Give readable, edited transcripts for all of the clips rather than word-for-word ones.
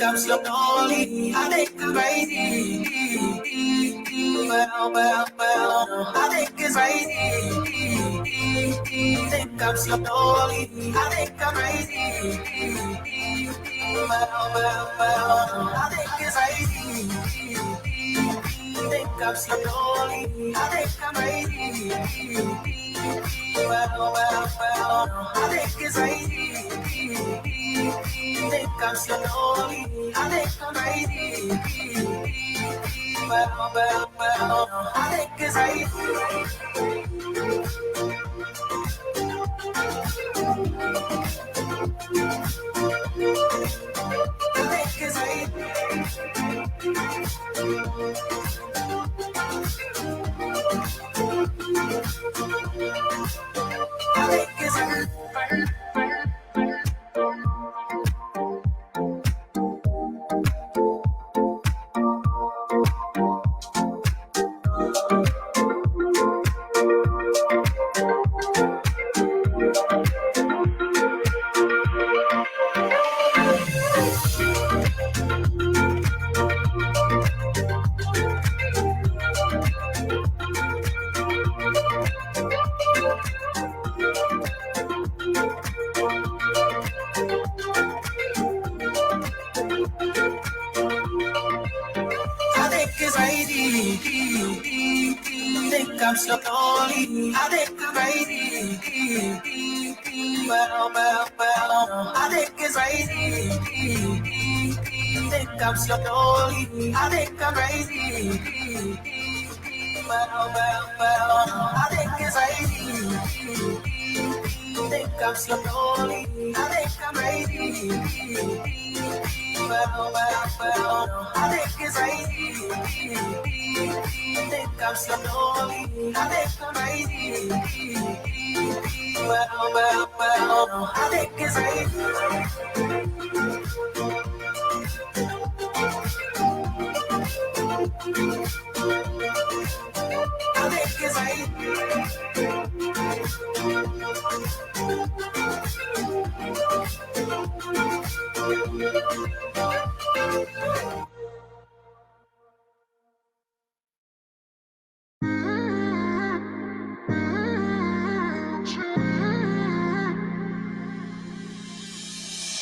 I'm slowly, I think I'm crazy. I think it's crazy. Think I'm slowly, I think I'm crazy. I think it's crazy. Think I'm slowly, I think I'm crazy. I think it's crazy. Think I'm slowly, I think I'm crazy. I think it's crazy. I think it's think I'm slowly, I think I'm crazy. I think it's crazy. Think I'm slowly, I think I'm crazy. I think it's crazy. Think I'm slowly, I think I'm crazy. I think it's crazy. Think I'm slowly, I think I'm crazy. I think it's crazy. I think it's crazy.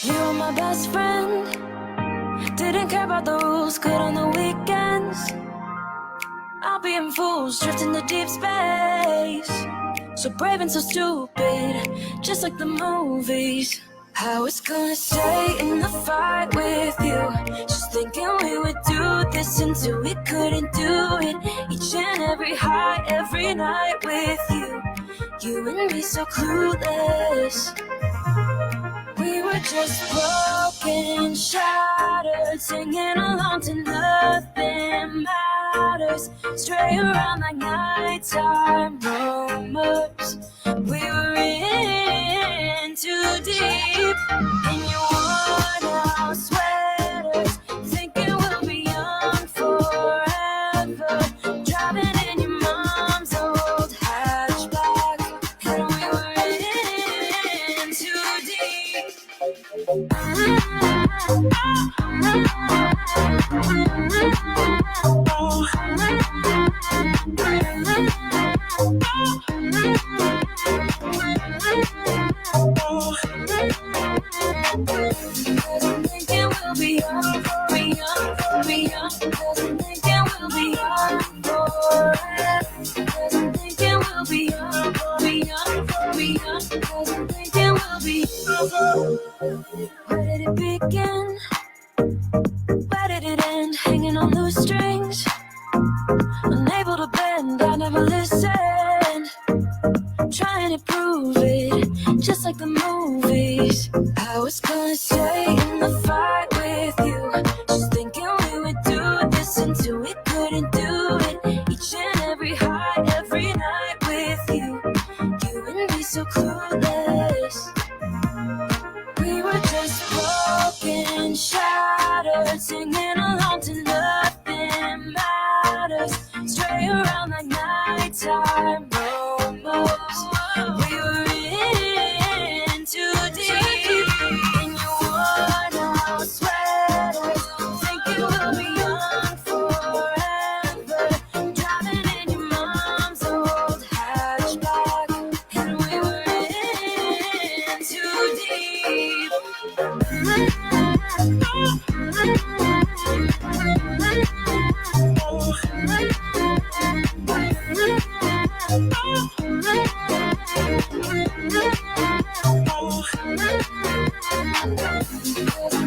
You were my best friend. Didn't care about the rules, good on the weekends. I'll be in fools, drifting to deep space. So brave and so stupid, just like the movies. I was gonna stay in the fight with you, just thinking we would do this until we couldn't do it. Each and every high, every night with you. You and me so clueless. We were just broken, shattered, singing along to nothing matters. Stray around like nighttime rumors. We were in too deep in your worn-out sweaters, thinking we'll be young forever. Driving in your mom's old hatchback, and we were in too deep. Where did it begin? Where did it end? hanging on loose strings. Unable to bend, I never listened. Trying to prove it, just like the movies. I was gonna stay in the fight with you, just thinking we would do this until we couldn't do it. Each and every high, every night with you. You and me so clueless. We were just broken, shattered, singing along to nothing matters. Stray around like nighttime rumors. We were in too deep in your worn out sweaters, thinking we'll be young forever. Driving in your mom's old hatchback, and we were in too deep.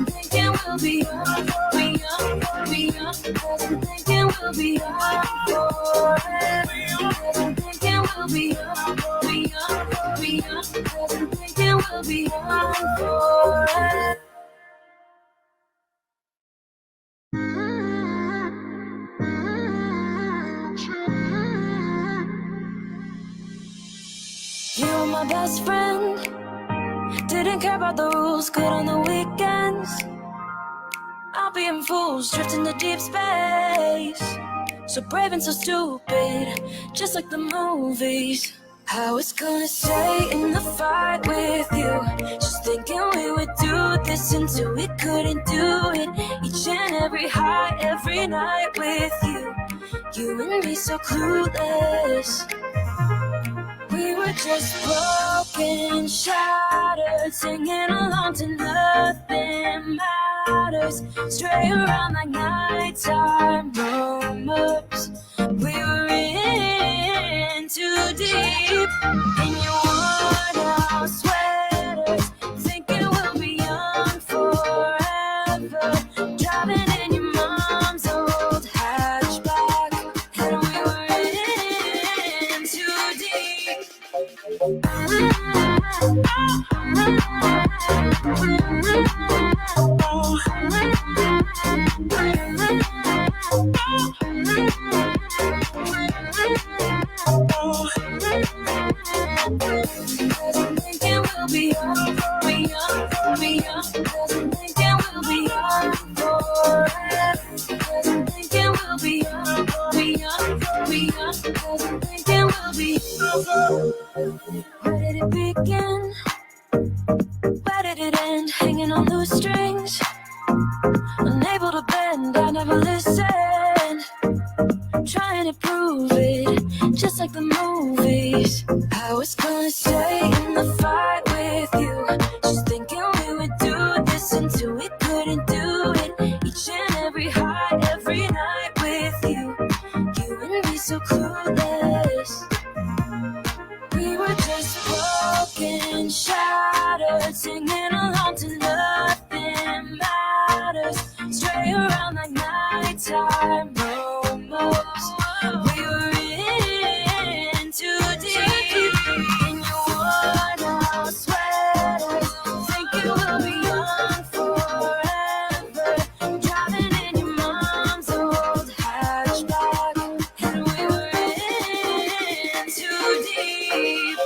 Thinking we'll be young, be young, be young. Thinking we'll be young forever. Thinking we'll be young, be young, be young. Thinking we'll be young forever. You were my best friend. Didn't care about the rules, good on the weekends. I'll be in fools, drifting to deep space. So brave and so stupid, just like the movies. I was gonna stay in the fight with you, just thinking we would do this until we couldn't do it. Each and every high, every night with you. You and me so clueless. We were just broken, shattered, singing along to nothing matters. Stray around like nighttime rumors. We were in too deep in your worn out sweaters, thinking we'll be young forever. Driving in your mom's old hatchback, and we were in too deep. Thinking we'll be young, be young, be young. Thinking we'll be young forever. Thinking we'll be young, be young, be young. Thinking we'll be. Where did it begin? Where did it end? Hanging on loose strings. Unable to bend, I never listened. Trying to prove it, just like the movies. I was gonna stay in the fight with you, just thinking we would do this until we couldn't do it. Each and every high, every night with you. You and me so clueless. We were just broken, shattered, singing along to nothing matters. Stray around like nighttime rumors. We were in too deep in your worn out sweaters, thinking we'll be young forever. Driving in your mom's old hatchback, and we were in too deep.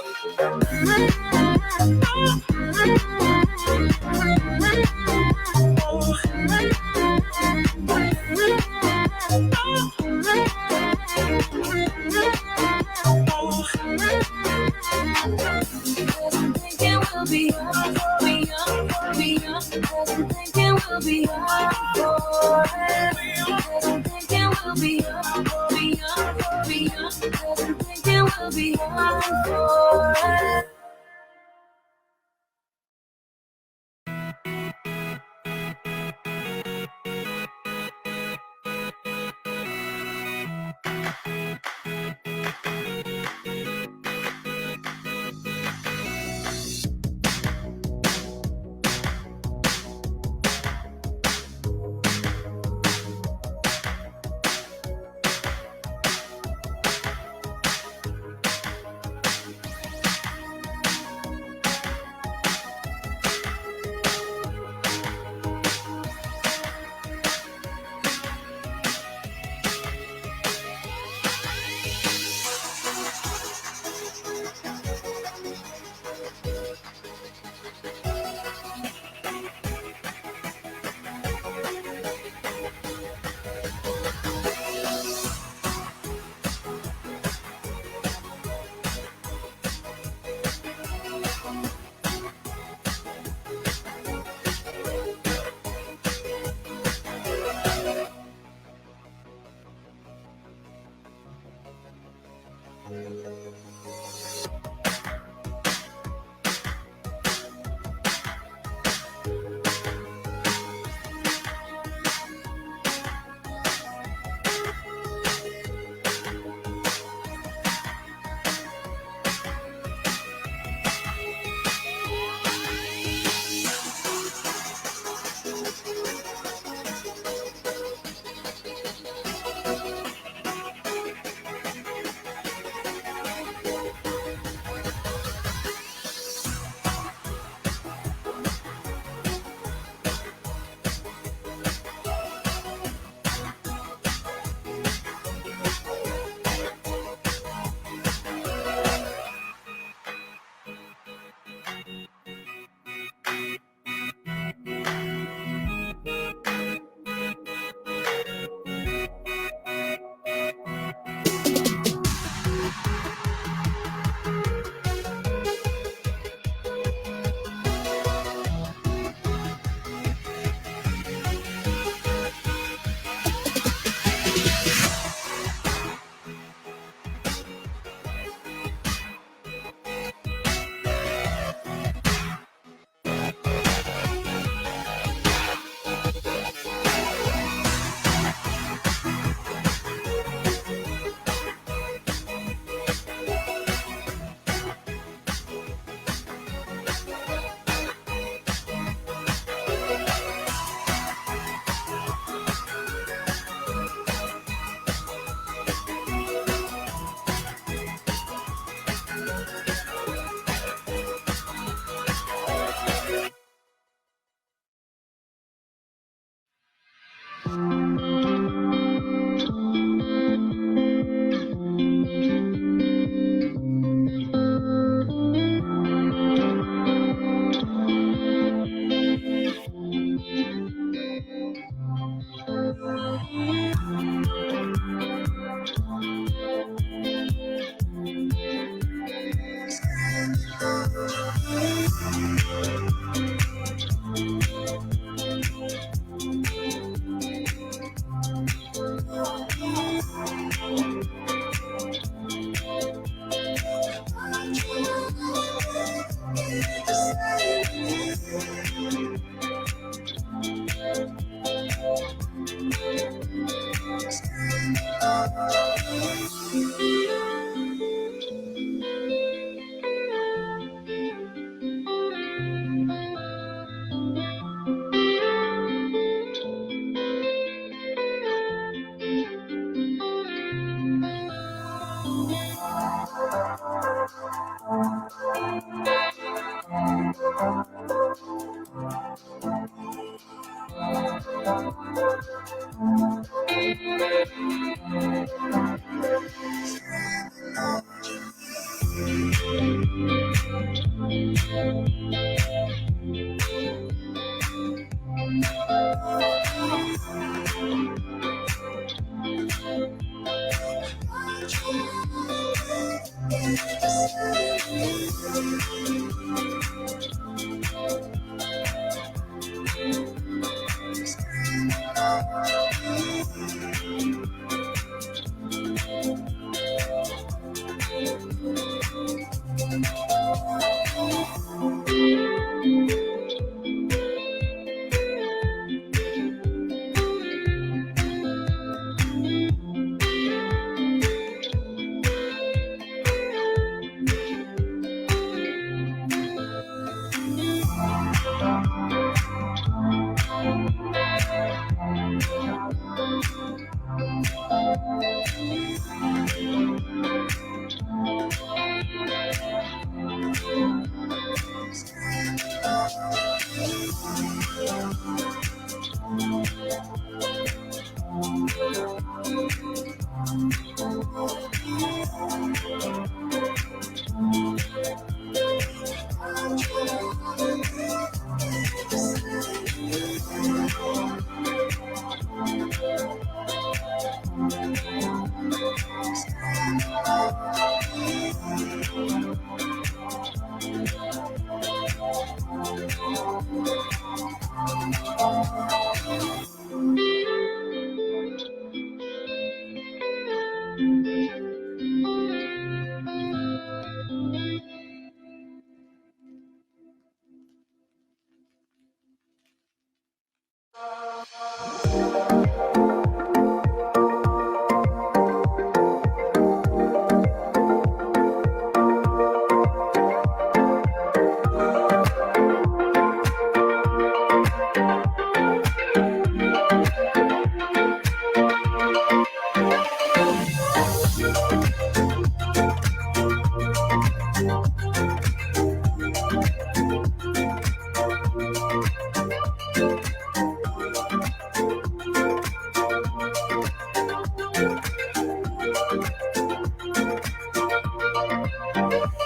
Thinking we'll be young, be young, be young. Thinking we'll be young forever. Thinking we'll be young, be young, be young. Thinking we'll be young forever.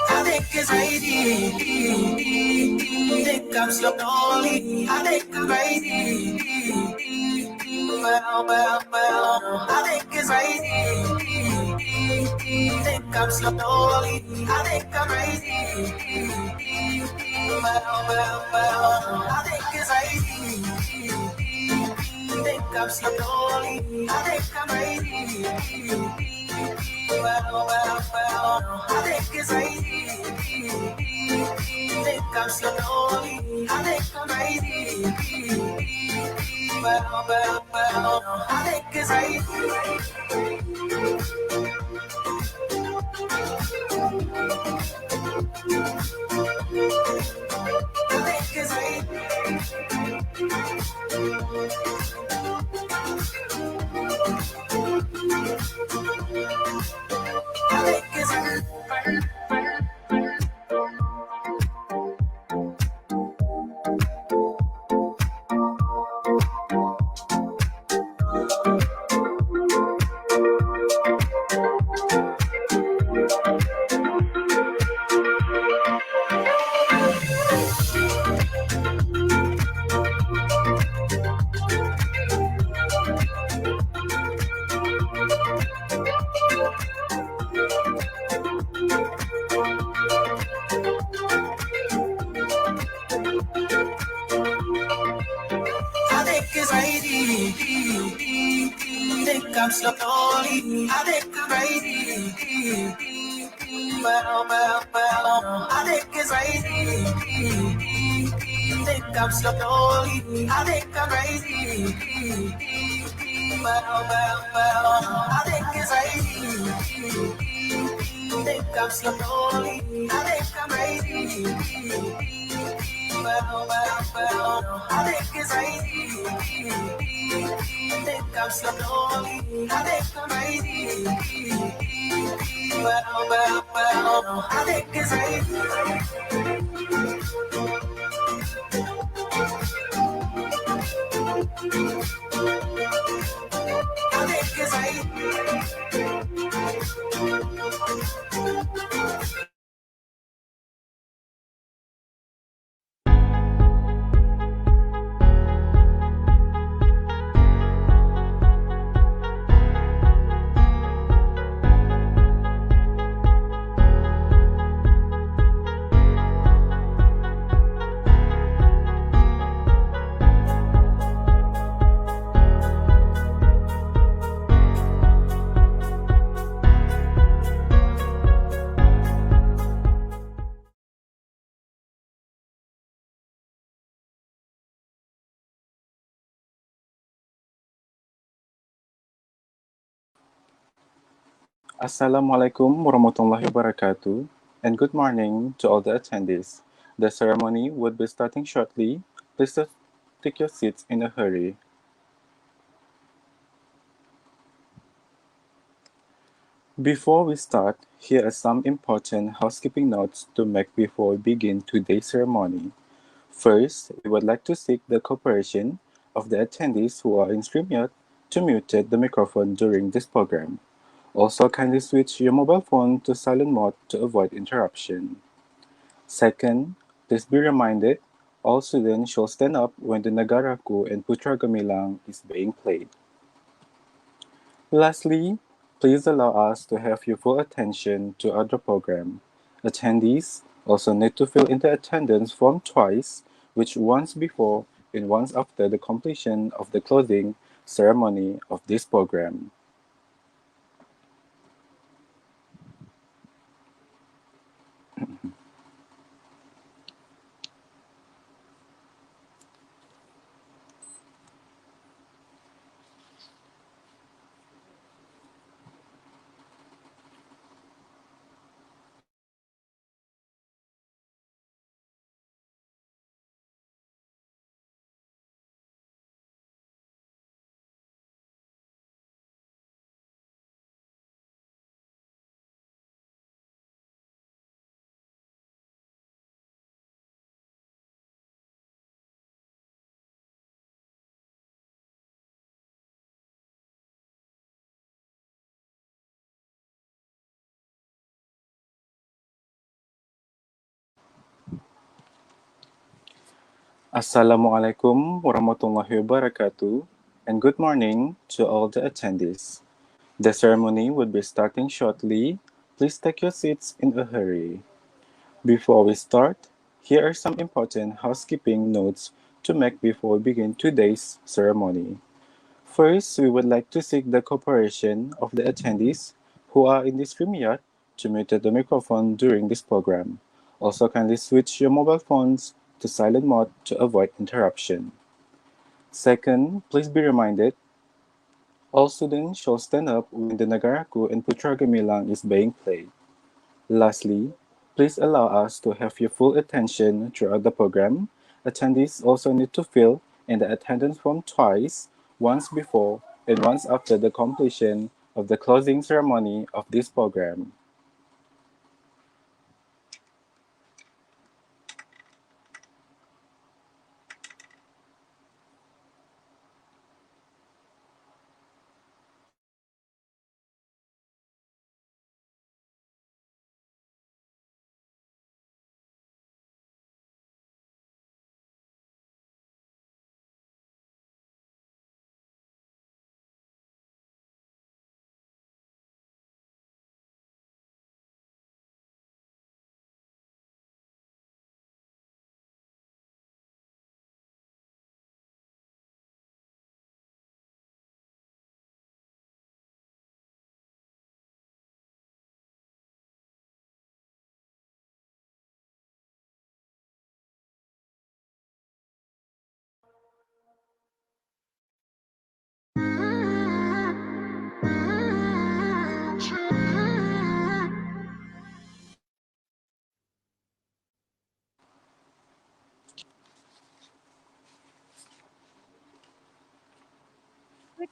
I think it's crazy. Think I'm slowly. I think I'm crazy. Well. I think it's crazy. Think I'm slowly. I think I'm crazy. Well. I think it's crazy. Think I'm slowly. I think I'm crazy. Well, I think it's crazy. Think I'm slowly. I think I'm crazy. Well, I think it's crazy. I think it's I think it's crazy. Think I'm slowly. I think I'm crazy. Well. I think it's crazy. Think I'm slowly. I think I'm crazy. عليك زعيدي تركب سيارتي عليك بعيدي عليك زعيدي تركب سيارتي عليك بعيدي عليك زعيدي عليك زعيدي Assalamualaikum warahmatullahi wabarakatuh, and good morning to all the attendees. The ceremony would be starting shortly. Please take your seats in a hurry. Before we start, here are some important housekeeping notes to make before we begin today's ceremony. First, we would like to seek the cooperation of the attendees who are in StreamYard to mute the microphone during this program. Also, kindly switch your mobile phone to silent mode to avoid interruption. Second, please be reminded, all students shall stand up when the Nagaraku and Putra Gamilang is being played. Lastly, please allow us to have your full attention to other program. Attendees also need to fill in the attendance form twice, which once before and once after the completion of the closing ceremony of this program. Assalamualaikum warahmatullahi wabarakatuh, and good morning to all the attendees. The ceremony will be starting shortly. Please take your seats in a hurry. Before we start, here are some important housekeeping notes to make before we begin today's ceremony. First, we would like to seek the cooperation of the attendees who are in this room yard to mute the microphone during this program. Also, kindly switch your mobile phones to silent mode to avoid interruption. Second, please be reminded, all students shall stand up when the Nagaraku and Putra Gamilang is being played. Lastly, please allow us to have your full attention throughout the program. Attendees also need to fill in the attendance form twice, once before and once after the completion of the closing ceremony of this program.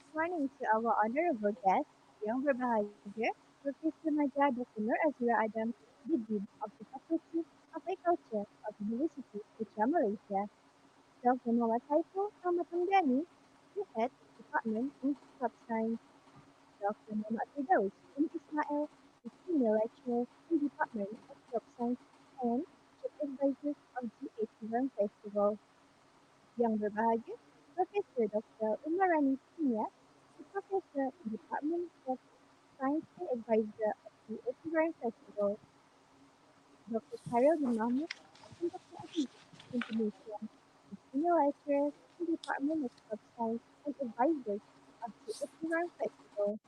Morning to our honorable guest, Yang Berbahagia, Professor Maja Dr. Nur Azura Adam, the Dean of the Faculty of Agriculture of University Putra Malaysia, Dr. Muhammad Saiful Ahmad Hamdani, the Head, Department in Crop Science, Dr. Muhammad Firdaus bin Ismail, the Senior Lecturer in Department of Crop Science and Chief Advisor of the Vivarium Festival. Yang Berbahagia, Profesor Dr. Umarani Senior, the Professor in Department of Science and Advisor of the Vivarium Festival, Dr. Khairil bin Mahmud, and Dr. Aziz bin Indonesia, the Senior Lecturers in Department of Crop Science and Advisors of the Vivarium Festival,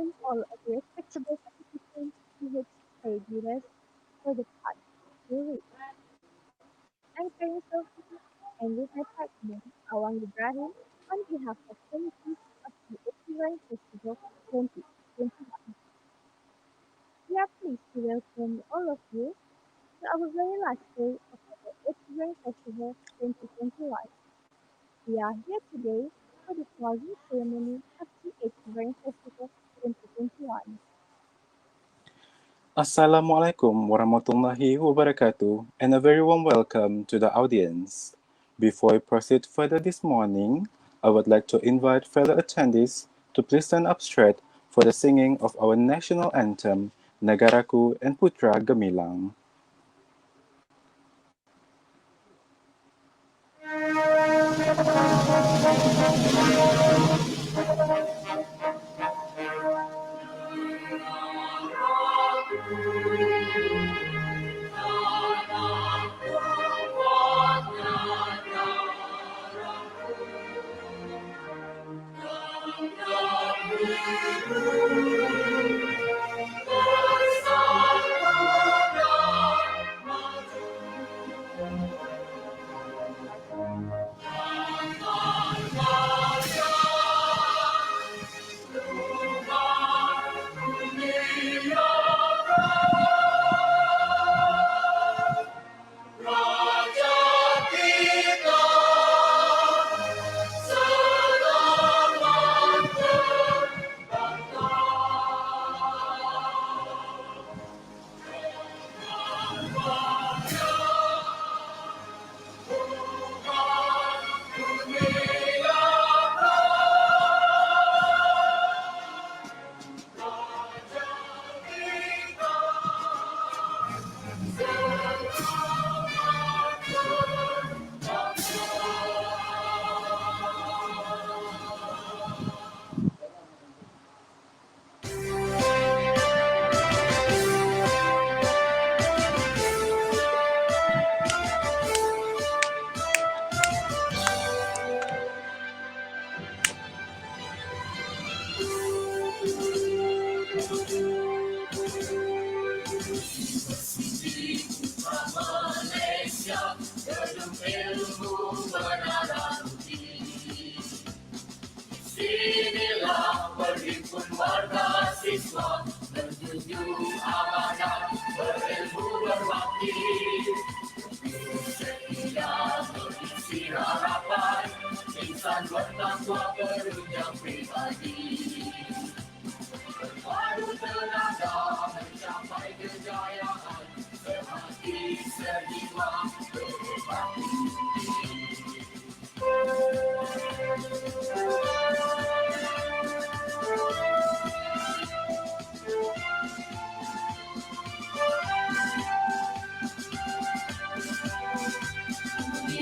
and all of the respectable participants who have stayed with us for the past 2 weeks. I'm Karin Sophie, and with my partner, Awang Ibrahim, on behalf of committee of the Festival Festival 2021. We are pleased to welcome all of you to our very last day of our Festival Festival 2021. We are here today for the closing ceremony of the Festival Festival 2021. Assalamualaikum warahmatullahi wabarakatuh, and a very warm welcome to the audience. Before we proceed further this morning, I would like to invite fellow attendees to please stand up straight for the singing of our national anthem, Negaraku and Putra Gemilang.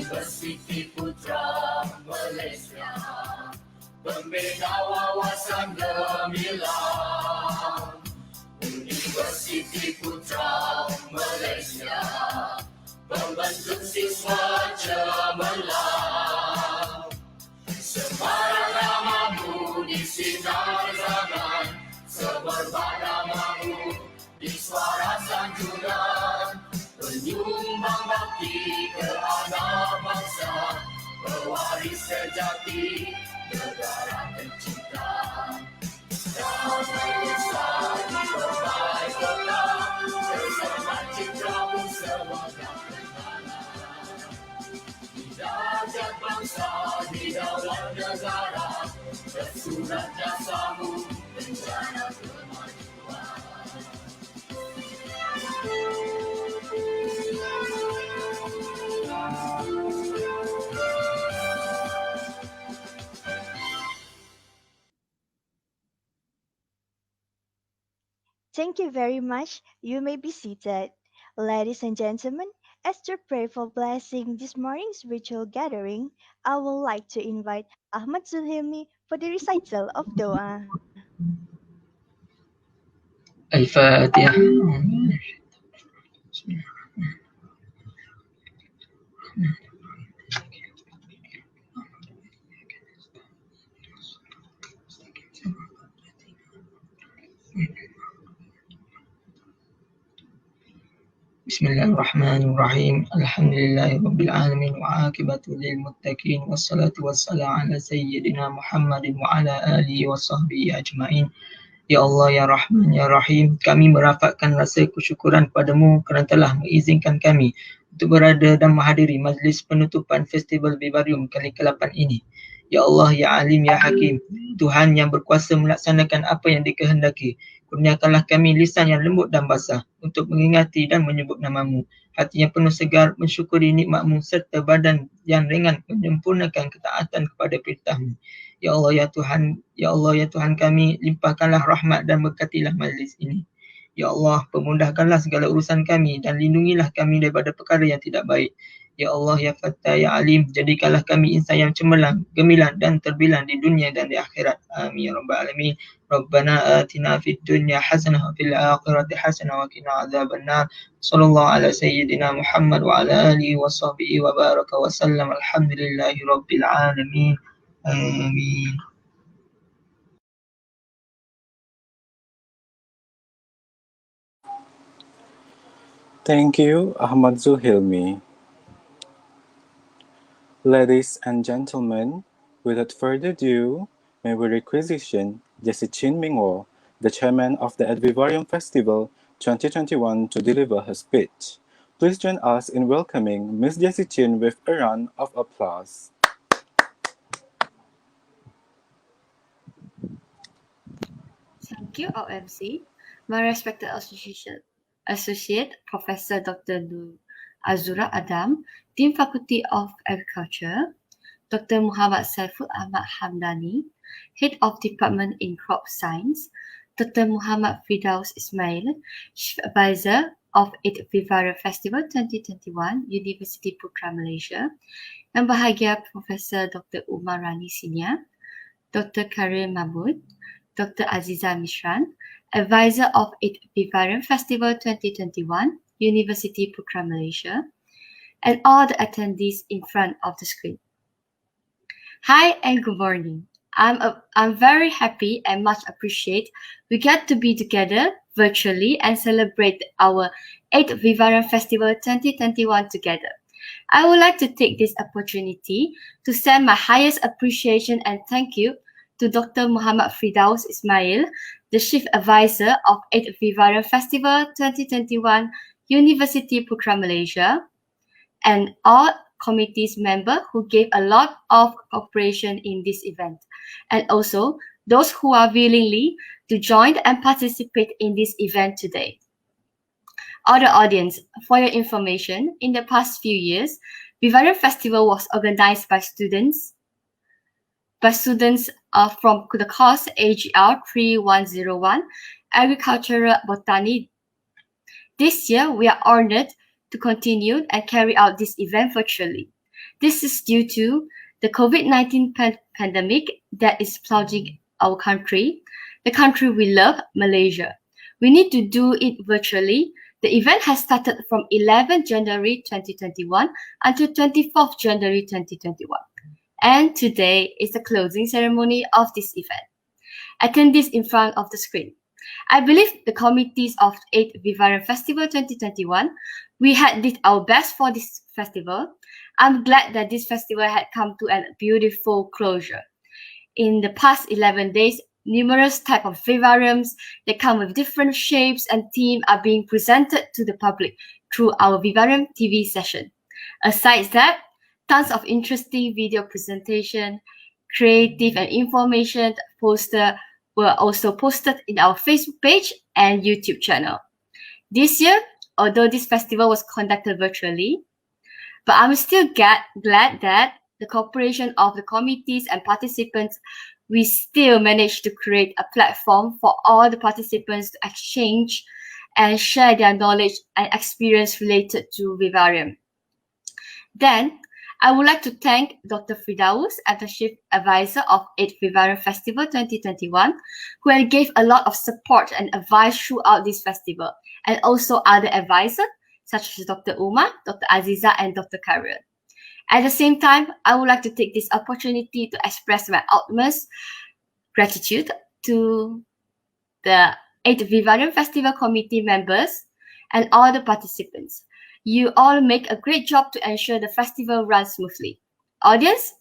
Universiti Putra Malaysia, pembina wawasan gemilang. Universiti Putra Malaysia, pembentuk siswa cemerlang. Sebarang namamu di sinar zaman, semerbak namamu di suara sanjuran. Penyumbang bakti ke anak bangsa, pewaris sejati negara tercinta. Damai lestari berbaik kota, bersama citramu semoga terkenal. Di darjat bangsa, di daulat negara, bersuara Thank you very much. You may be seated. Ladies and gentlemen, as to pray for blessing this morning's virtual gathering, I would like to invite Ahmad Zulhilmi for the recital of Doa. الفاتحة. بسم الله الرحمن الرحيم الحمد لله رب العالمين وعاقبة للمتقين والصلاة والسلام على سيدنا محمد وعلى آله وصحبه أجمعين. Ya Allah, Ya Rahman, Ya Rahim, kami merafakkan rasa kesyukuran padamu kerana telah mengizinkan kami untuk berada dan menghadiri majlis penutupan Festival Vivarium kali ke-8 ini. Ya Allah, Ya Alim, Ya Hakim, Tuhan yang berkuasa melaksanakan apa yang dikehendaki. Kurniakanlah kami lisan yang lembut dan basah untuk mengingati dan menyebut namamu. Hati yang penuh segar mensyukuri nikmatmu serta badan yang ringan menyempurnakan ketaatan kepada perintahmu. Ya Allah, Ya Tuhan, Ya Allah, Ya Tuhan kami, limpahkanlah rahmat dan berkatilah majlis ini. Ya Allah, pemudahkanlah segala urusan kami dan lindungilah kami daripada perkara yang tidak baik. Ya Allah, Ya Fattah, Ya Alim, jadikanlah kami insan yang cemerlang, gemilang dan terbilang di dunia dan di akhirat. Amin ya rabbal alamin. Rabbana atina fid dunya hasanah wa fil akhirati hasanah wa qina adzabannar. Sallallahu ala sayyidina Muhammad wa ala alihi wa sahbihi wa baraka wa sallam. Alhamdulillahi rabbil alamin. Amin. Thank you, Ahmad Zulhilmi. Ladies and gentlemen, without further ado, may we requisition Jessie Chin Mingwo, the chairman of the Vivarium Festival 2021, to deliver her speech. Please join us in welcoming Ms. Jessie Chin with a round of applause. Thank you, OMC. My respected Associate Professor Dr. Nur Azura Adam, Dean Faculty of Agriculture, Dr. Muhammad Saiful Ahmad Hamdani, Head of Department in Crop Science, Dr. Muhammad Firdaus Ismail, Chief Advisor of Eid Vivarium Festival 2021, University Putra Malaysia, Yang Bahagia Professor Dr. Umar Rani Senior, Dr. Karim Mahmud, Dr. Aziza Mishran, Advisor of Eid Vivarium Festival 2021, University Putra Malaysia, and all the attendees in front of the screen. Hi and good morning. I'm very happy and much appreciate we get to be together virtually and celebrate our 8th Vivarium Festival 2021 together. I would like to take this opportunity to send my highest appreciation and thank you to Dr. Muhammad Firdaus Ismail, the Chief Advisor of 8th Vivarium Festival 2021, University Putra Malaysia, and all committee's members who gave a lot of cooperation in this event, and also those who are willingly to join and participate in this event today. Other audience, for your information, in the past few years, Vivarium Festival was organized by students from the course AGR 3101, Agricultural Botany. This year, we are honored to continue and carry out this event virtually. This is due to the COVID-19 pandemic that is plunging our country, the country we love, Malaysia. We need to do it virtually. The event has started from 11 January 2021 until 24th January 2021. And today is the closing ceremony of this event. Attendees in front of the screen. I believe the committees of 8th Vivarium Festival 2021, we had did our best for this festival. I'm glad that this festival had come to a beautiful closure. In the past 11 days, numerous types of vivariums that come with different shapes and themes are being presented to the public through our Vivarium TV session. Aside that, tons of interesting video presentation, creative and information poster were also posted in our Facebook page and YouTube channel. This year, although this festival was conducted virtually, but I'm still glad that the cooperation of the committees and participants, we still managed to create a platform for all the participants to exchange and share their knowledge and experience related to Vivarium. Then, I would like to thank Dr. Firdaus, Internship Advisor of 8th Vivarium Festival 2021, who had gave a lot of support and advice throughout this festival, and also other advisors such as Dr. Umar, Dr. Aziza, and Dr. Khairul. At the same time, I would like to take this opportunity to express my utmost gratitude to the 8th Vivarium Festival Committee members and all the participants. You all make a great job to ensure the festival runs smoothly. Audience,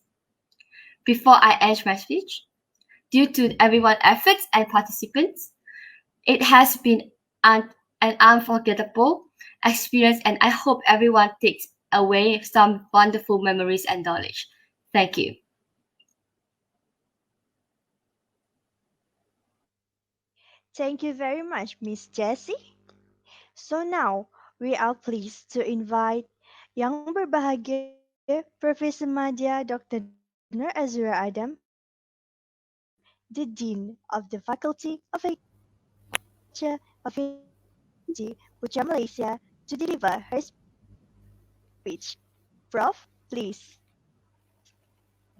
before I end my speech, due to everyone's efforts and participants, it has been an unforgettable experience, and I hope everyone takes away some wonderful memories and knowledge. Thank you. Thank you very much, Miss Jessie. So now, we are pleased to invite Yang Berbahagia Profesor Madya Dr. Nur Azura Adam, the Dean of the Faculty of Agriculture of University of Malaysia, to deliver her speech. Prof, please.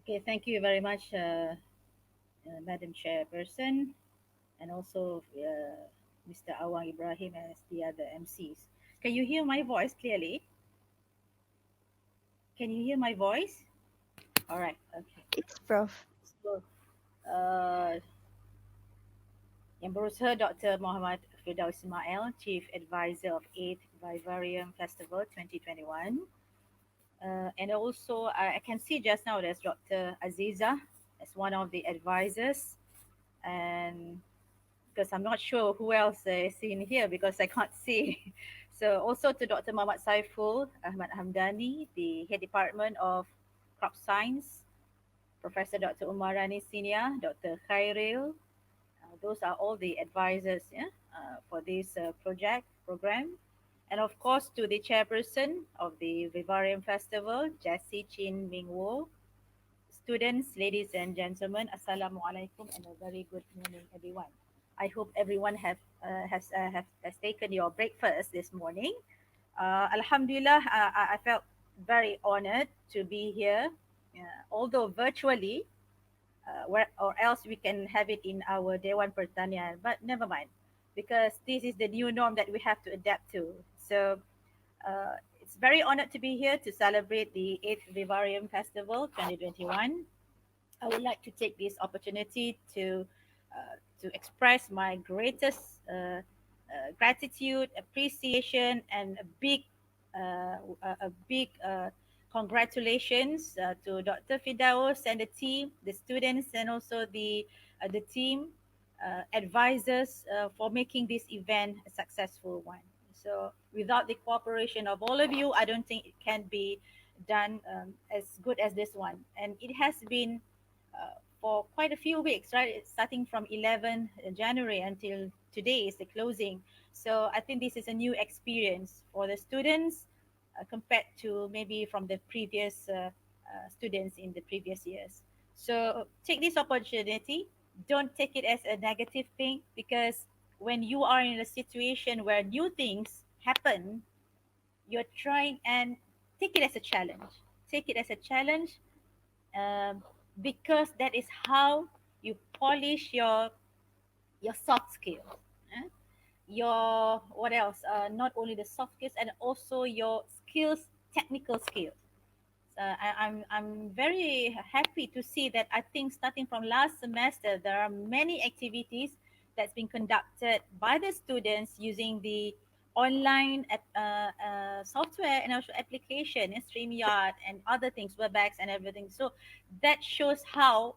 Okay, thank you very much, Madam Chairperson, and also Mr. Awang Ibrahim as the other MCs. Can you hear my voice clearly? Can you hear my voice? All right, okay. Yes, Prof. So, uh, yang berusaha Dr. Muhammad Firdaus Ismail, Chief Advisor of 8th Vivarium Festival 2021. And also, I can see just now there's Dr. Aziza as one of the advisors. And because I'm not sure who else is in here because I can't see. So also to Dr. Muhammad Saiful Ahmad Hamdani, the Head Department of Crop Science, Professor Dr. Umarani Senior, Dr. Khairil. Those are all the advisors, yeah, for this program. And of course to the chairperson of the Vivarium Festival, Jessie Chin Ming Wo. Students, ladies and gentlemen, Assalamualaikum and a very good morning, everyone. I hope everyone has taken your breakfast this morning. Alhamdulillah, I felt very honored to be here, although virtually, or else we can have it in our Dewan Pertanian. But never mind, because this is the new norm that we have to adapt to. So it's very honored to be here to celebrate the 8th Vivarium Festival 2021. I would like to take this opportunity to express my greatest gratitude, appreciation, and a big congratulations to Dr. Fidaus and the team, the students, and also the team advisors for making this event a successful one. So without the cooperation of all of you, I don't think it can be done as good as this one. And it has been for quite a few weeks, right? It's starting from 11 January until today is the closing. So I think this is a new experience for the students compared to maybe from the previous students in the previous years. So take this opportunity. Don't take it as a negative thing, because when you are in a situation where new things happen, you're trying and take it as a challenge. Take it as a challenge, um, because that is how you polish your soft skills. eh? Your what else? Not only the soft skills, and also your skills, technical skills. I'm very happy to see that I think starting from last semester there are many activities that's been conducted by the students using the online software and also application, StreamYard and other things, WebEx and everything. So that shows how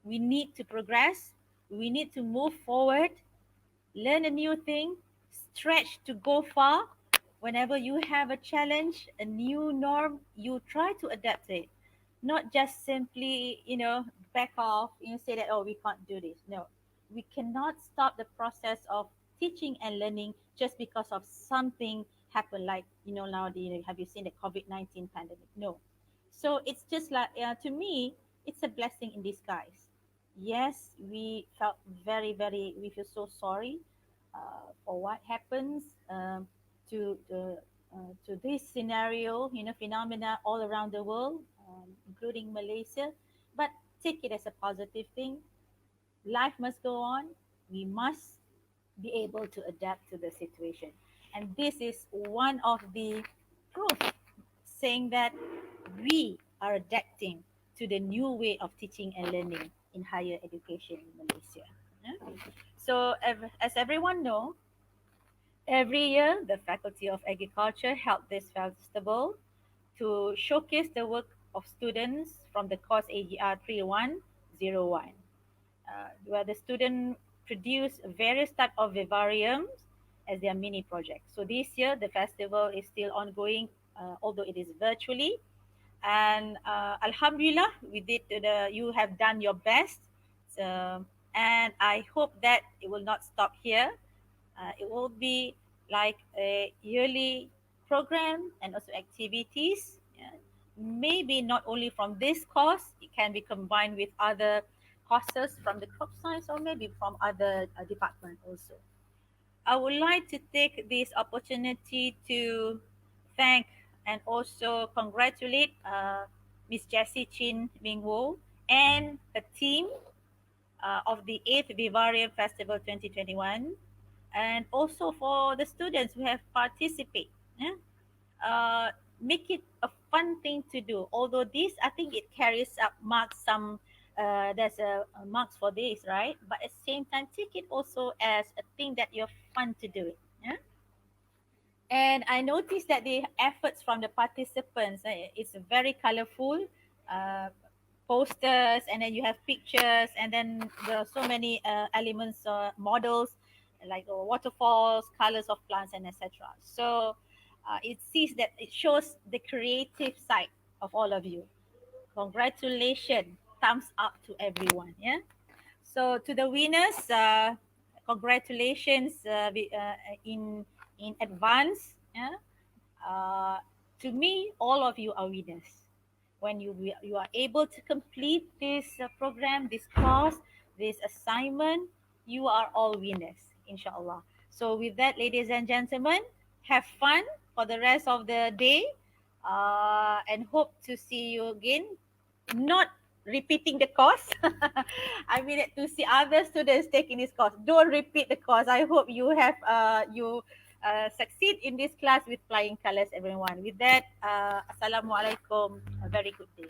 we need to progress, we need to move forward, learn a new thing, stretch to go far. Whenever you have a challenge, a new norm, you try to adapt to it. Not just simply, back off, say that, oh, we can't do this. No, we cannot stop the process of teaching and learning just because of something happened, like, nowadays, have you seen the COVID-19 pandemic? No. So it's just like, to me, it's a blessing in disguise. Yes, we felt we feel so sorry for what happens, to this scenario, phenomena all around the world, including Malaysia. But take it as a positive thing. Life must go on. We must be able to adapt to the situation. And this is one of the proof saying that we are adapting to the new way of teaching and learning in higher education in Malaysia. Yeah? So, as everyone know, every year the Faculty of Agriculture held this festival to showcase the work of students from the course AGR 3101, where the student produce various type of vivariums as their mini projects. So this year the festival is still ongoing, although it is virtually. And Alhamdulillah, you have done your best. So, and I hope that it will not stop here. It will be like a yearly program and also activities. Yeah. Maybe not only from this course, it can be combined with other courses from the crop science, or maybe from other department also. I would like to take this opportunity to thank and also congratulate Miss Jessie Chin Ming Wo and the team of the 8th Vivarium Festival 2021, and also for the students who have participated. Yeah? uh, make it a fun thing to do. Although this, I think it carries up marks some. There's a marks for this, right? But at the same time, take it also as a thing that you're fun to do it. Yeah. And I noticed that the efforts from the participants, it's very colorful. Uh, Posters, and then you have pictures, and then there are so many elements, models, like waterfalls, colors of plants, and etc. So it shows the creative side of all of you. Congratulations, thumbs up to everyone. Yeah. So to the winners, congratulations, in advance. Yeah. uh, to me, all of you are winners. When you are able to complete this program, this course, this assignment, you are all winners, inshallah. So with that, ladies and gentlemen, have fun for the rest of the day, and hope to see you again. Not repeating the course. I mean to see other students taking this course. Don't repeat the course. I hope you have you succeed in this class with flying colors, everyone. With that, assalamualaikum. A very good day.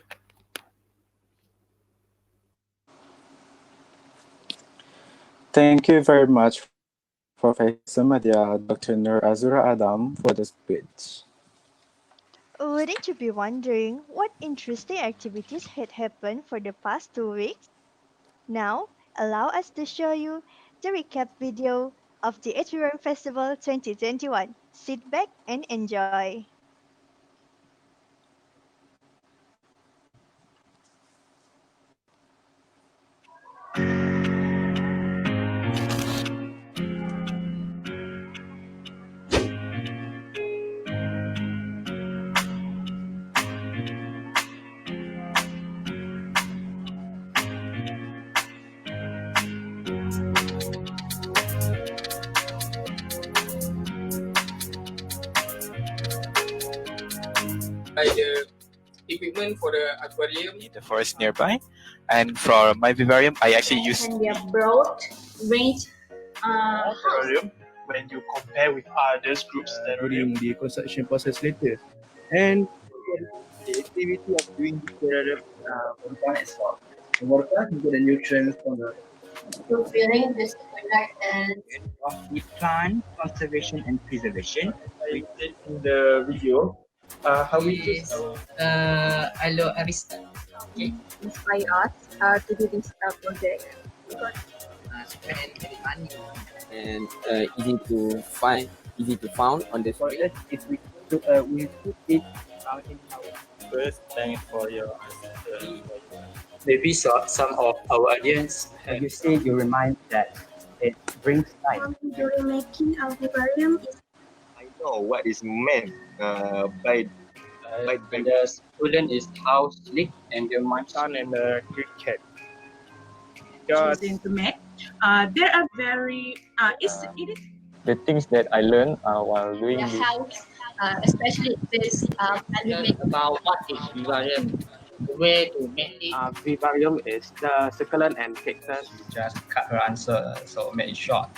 Thank you very much, Professor Madya, Dr. Nur Azura Adam, for the speech. Wouldn't you be wondering what interesting activities had happened for the past 2 weeks? Now, allow us to show you the recap video of the Vivarium Festival 2021. Sit back and enjoy. By the equipment for the aquarium. The forest nearby, and for my vivarium, I actually use and their broad range terrarium when you compare with others groups during the construction process later. And the activity of doing this terrarium combine as well. The water into the nutrients from the fulfilling this product and of the plant conservation and preservation. I did in the video how we use Allo Arista. Okay. inspire us to do this project. Spend very money. And easy to find, easy to found on the for street. us is we put it in our First, thanks for your answer. Maybe some of our audience When you see, you remind that it brings life. During making a vivarium is I know what is meant by when the student is how slick and your mind. Sun and the cricket. Choosing to make. There are very it is The things that I learned while doing the this. house, especially this pandemic. About what is vivarium, the way to make it. Vivarium is the succulent and cactus. Just cut her answer, so make it short.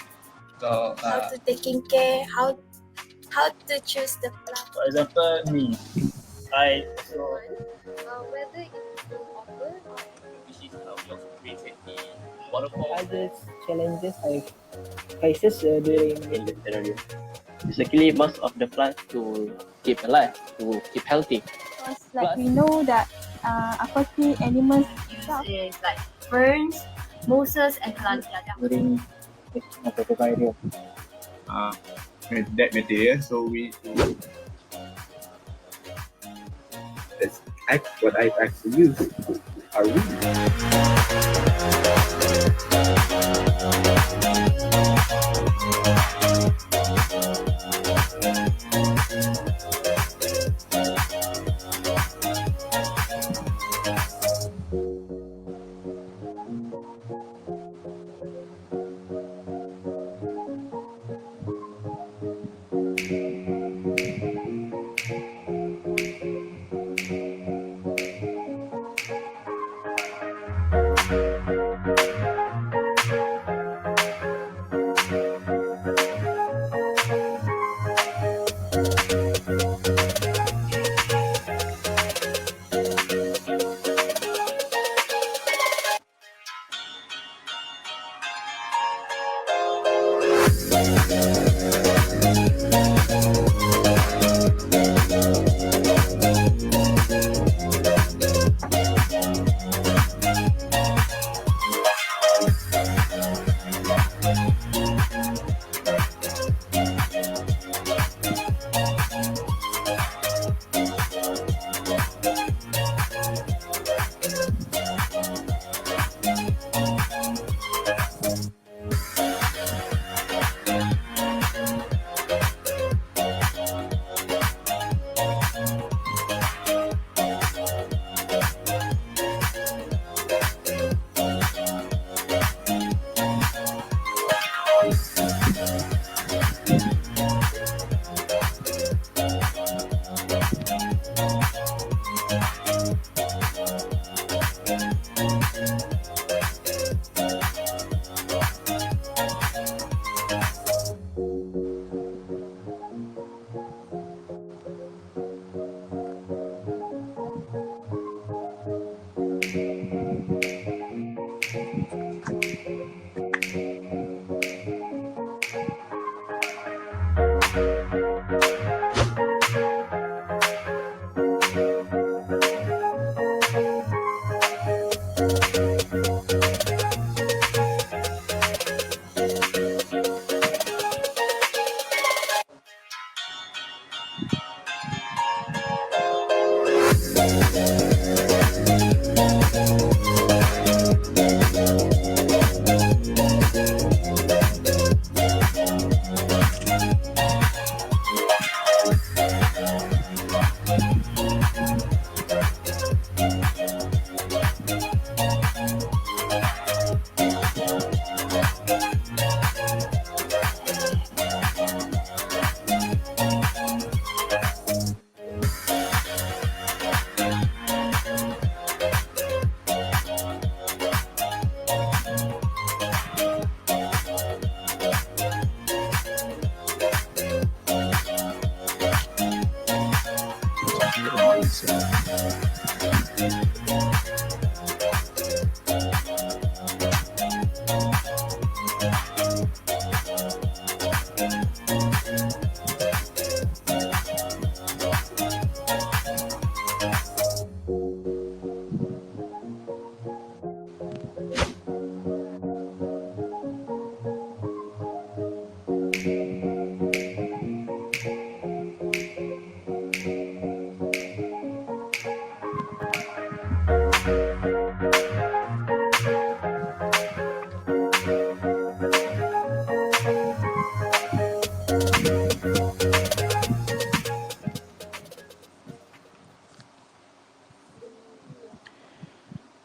So How to taking care, how to choose the plant. For example, me, I so Whether it's open or which is your green safety waterfall. Other challenges I faces during In the terrarium. Basically, most of the plants to keep alive, to keep healthy. Because like we know that aquatic animals is like ferns, mosses, and calandria. During making of the vivarium. That material, so we that's what I actually use. Are we?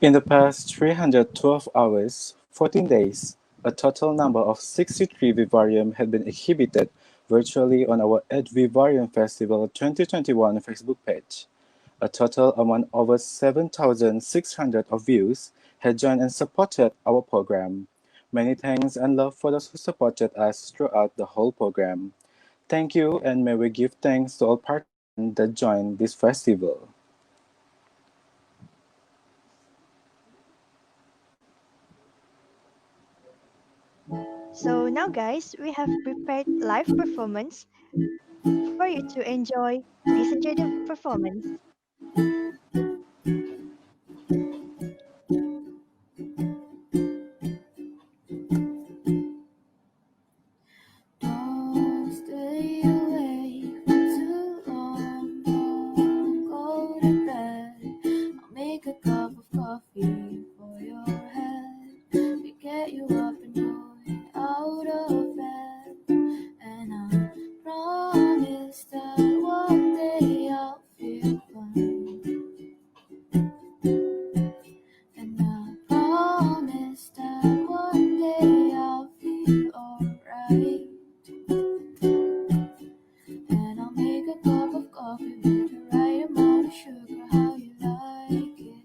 In the past 312 hours, 14 days, a total number of 63 Vivarium had been exhibited virtually on our Vivarium Festival 2021 Facebook page. A total amount over 7,600 of views had joined and supported our program. Many thanks and love for those who supported us throughout the whole program. Thank you, and may we give thanks to all participants that joined this festival. So now guys, we have prepared live performance for you to enjoy. Please enjoy the performance. Don't stay awake for too long. Don't go to bed. I'll make a cup of coffee for your head to get you up and going out of bed. And I promise that one day I'll feel fine. And I promise that one day I'll feel alright. And I'll make a cup of coffee with the right amount of sugar, how you like it.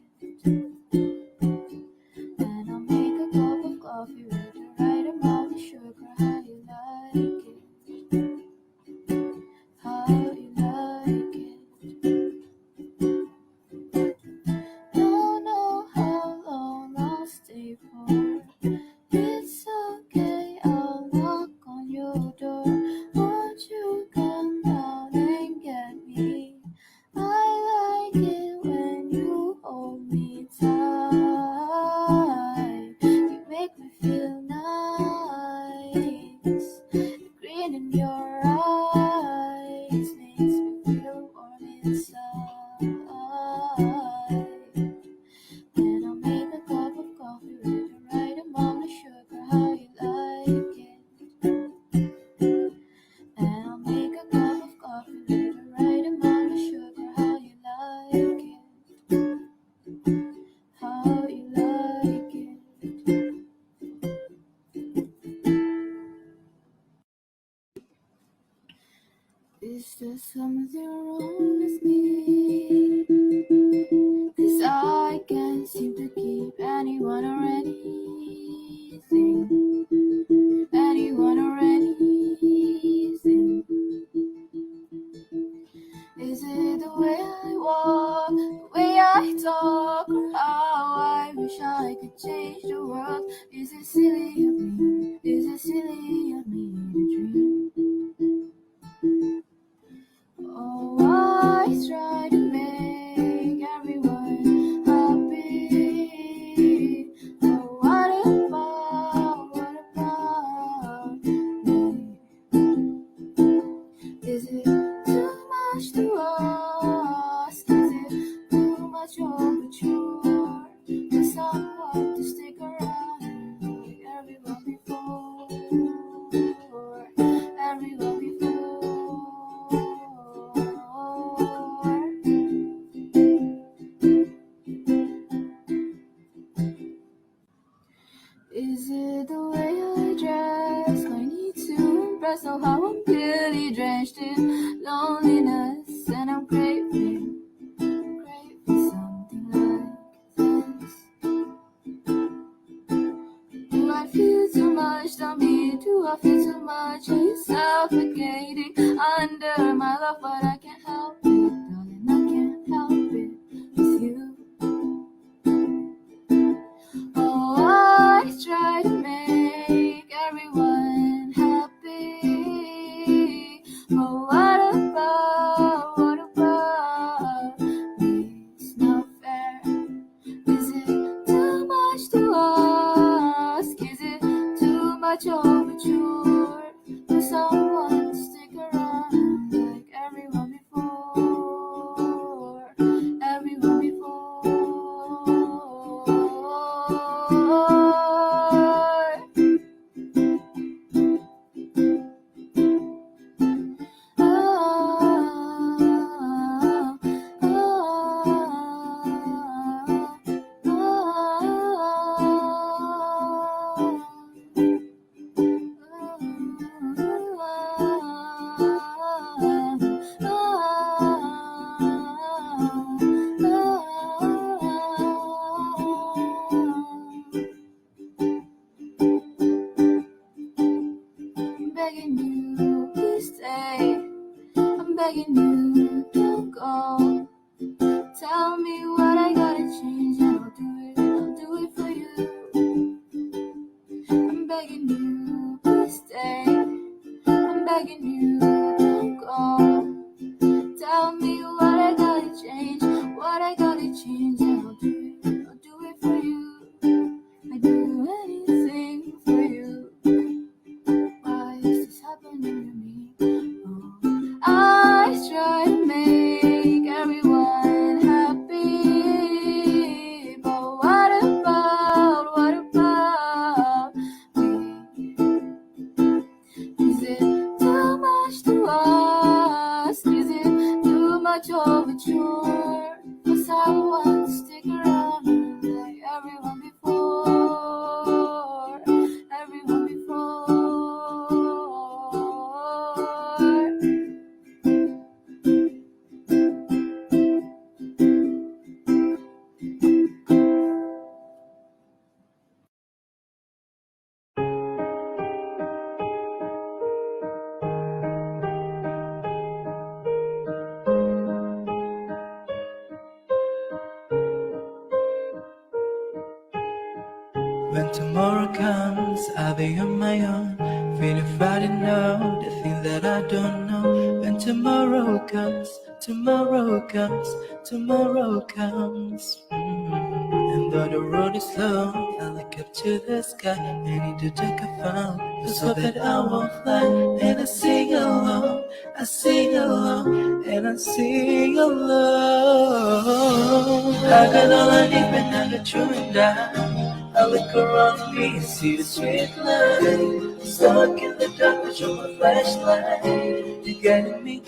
And I'll make a cup of coffee with the right amount of sugar, how you like it. How you like it. Don't know how long I'll stay for. It's okay, I'll knock on your door. Won't you come down and get me? I like it when you hold me tight. You make me feel nice. The green in your eyes makes me feel warm inside. And I'll make a cup of coffee with the right amount of sugar, how you like it. And I'll make a cup of coffee with the right amount of sugar, how you like it. How you like it. Is there something wrong with me? 'Cause I can't seem to keep anyone or anything. Anyone or anything. Is it the way I walk, the way I talk, or how I wish I could change the world? Is it silly of me? Is it silly of me to dream? Oh, I try to make everyone happy. Oh, what about me? Is it too much to ask? Is it too much of a chore for someone to stick around like everyone before? Everyone before. Is it the way I dress? I need to impress. Oh, how I'm clearly drenched in loneliness, and I'm craving something like this. Do I feel too much? Tell me, do I feel too much? Are you suffocating under my love? But I can't help it, darling, I can't help it. It's you. Oh, I try to make everyone happy. Oh, what about me? It's not fair. Is it too much to ask? Is it too much of a chore for someone to stick around like everyone before? Everyone before. begging you, please stay. I'm begging you, don't go. Tell me what I gotta change, and I'll do it for you. I'm begging you, please stay. I'm begging you, don't go. Tell me what I gotta change, what I gotta change, and I'll do it for you. I do anything for you. Why is this happening to me? Oh, I try to make everyone happy, but what about me? Is it too much to ask? Is it too much of a chore for someone to stick around like everyone before? Everyone before. When tomorrow comes, I'll be on my own, feeling frightened of the things that I don't know. When tomorrow comes, and though the road is long, I look up to the sky, I need to take a phone, just so that I won't fly. And I sing along, and I sing along. I got all I need, but I got you and I look around me and see the street light. Stuck in the dark with your flashlight. You're getting me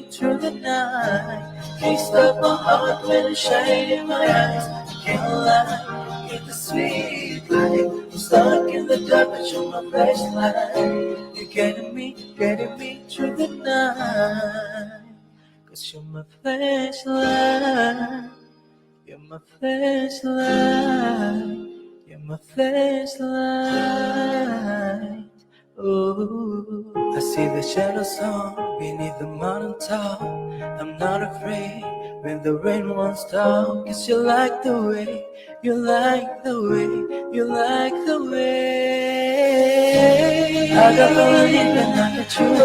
through the night. Can't stop my heart when it's shining in my eyes. Can't lie, get the sweet light. I'm stuck in the dark with your flashlight. You're getting me through the night. 'Cause you're my flashlight. You're my flashlight. You're my flashlight. Oh, I see the shadows on beneath the mountain top. I'm not afraid when the rain won't stop. 'Cause you like the way, you like the way, you like the way. I got all I need and I got you and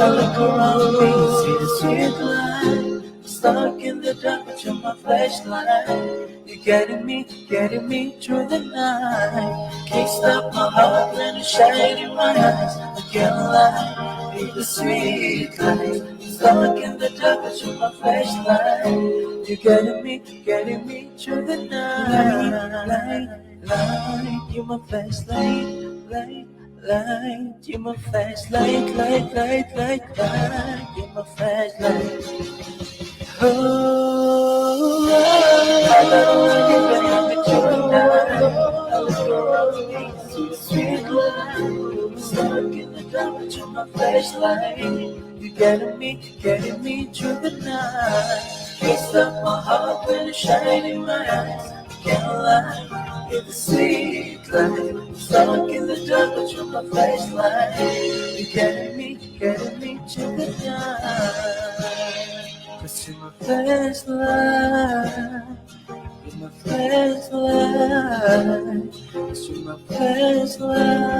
I look around me, see the sweet light. Stuck in the dark, but you're my flashlight. You're getting me through the night. Can't stop my heart when it's shining in my eyes. I can't lie, it's the sweet light. Stuck in the dark, but you're my flashlight. You're getting me through the night. Light, you're my flashlight. Light, you're my flashlight. Light, you're my flashlight. Oh, I don't want to sweet light. Stuck in the dark with you, my flashlight. You're getting me through the night. Can't stop my heart when it's shining in my eyes. Can't lie, it's the sweet light. Stuck in the dark with you, my flashlight. You're getting me through the night. 'Cause you're my flashlight. You're my flashlight. 'Cause you're my flashlight.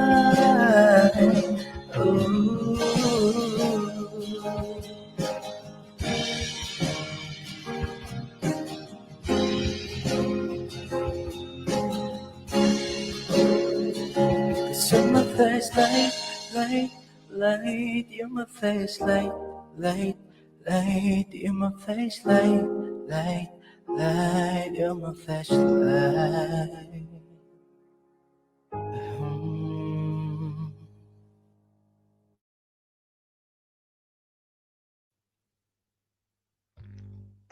Oh. Cause you're my flashlight, light, you're my flashlight, light, you're my flashlight, light, you're my flashlight.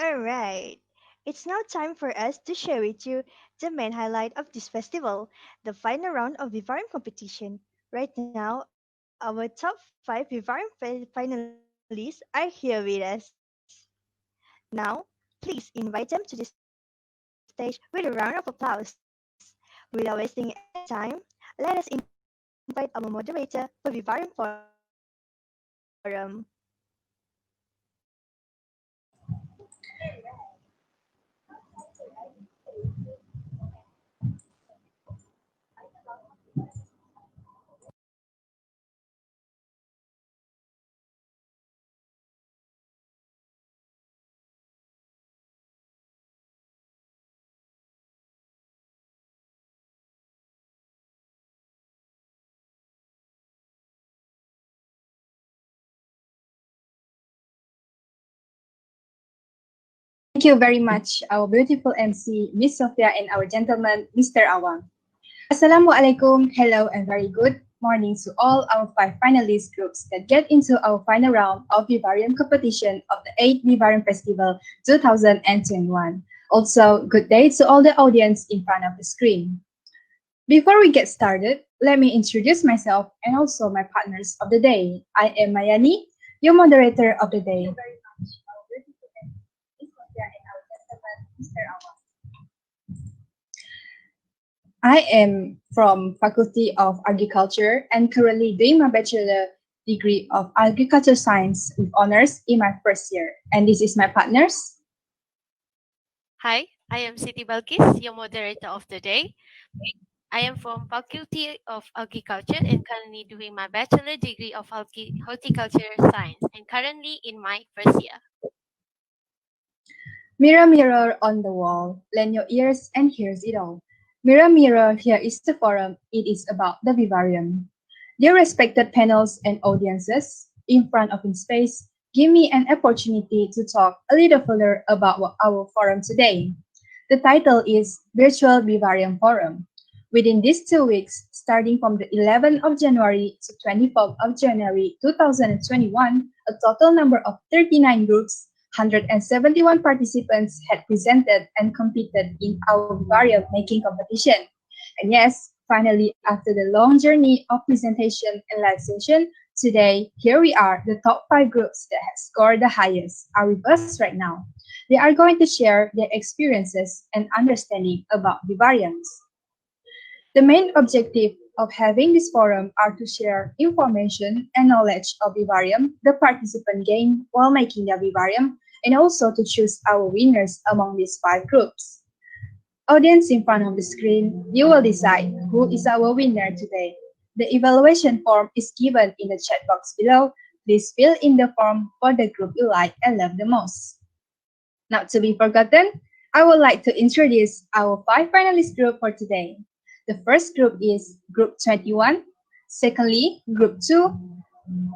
Alright, it's now time for us to share with you the main highlight of this festival, the final round of Vivarium competition. Right now, our top 5 Vivarium finalists are here with us. Now, please invite them to the stage with a round of applause. Without wasting any time, let us introduce our first finalist. invite our moderator for Vivarium Forum. Thank you very much, our beautiful MC, Miss Sophia, and our gentleman, Mr. Awang. Assalamualaikum, hello, and very good morning to all our 5 finalist groups that get into our final round of Vivarium competition of the 8th Vivarium Festival 2021. Also, good day to all the audience in front of the screen. Before we get started, let me introduce myself and also my partners of the day. I am Mayani, your moderator of the day. I am from Faculty of Agriculture and currently doing my bachelor degree of Agriculture Science with honors in my first year. And this is my partners. Hi, I am Siti Balkis, your moderator of the day. I am from Faculty of Agriculture and currently doing my bachelor degree of horticulture science and currently in my first year. Mirror, mirror on the wall, lend your ears and hears it all. Mirror, mirror, here is the forum. It is about the Vivarium. Dear respected panels and audiences, in front of in space, give me an opportunity to talk a little further about our forum today. The title is Virtual Vivarium Forum. Within these 2 weeks, starting from the 11th of January to 24th of January 2021, a total number of 39 groups, 171 participants had presented and competed in our Vivarium making competition. And yes, finally, after the long journey of presentation and live session, today, here we are, the top 5 groups that have scored the highest are with us right now. They are going to share their experiences and understanding about Vivariums. The main objective of having this forum are to share information and knowledge of Vivarium the participant gain while making their Vivarium, and also to choose our winners among these 5 groups. Audience in front of the screen, you will decide who is our winner today. The evaluation form is given in the chat box below. Please fill in the form for the group you like and love the most. Not to be forgotten, I would like to introduce our 5 finalist group for today. The first group is Group 21, secondly, Group 2,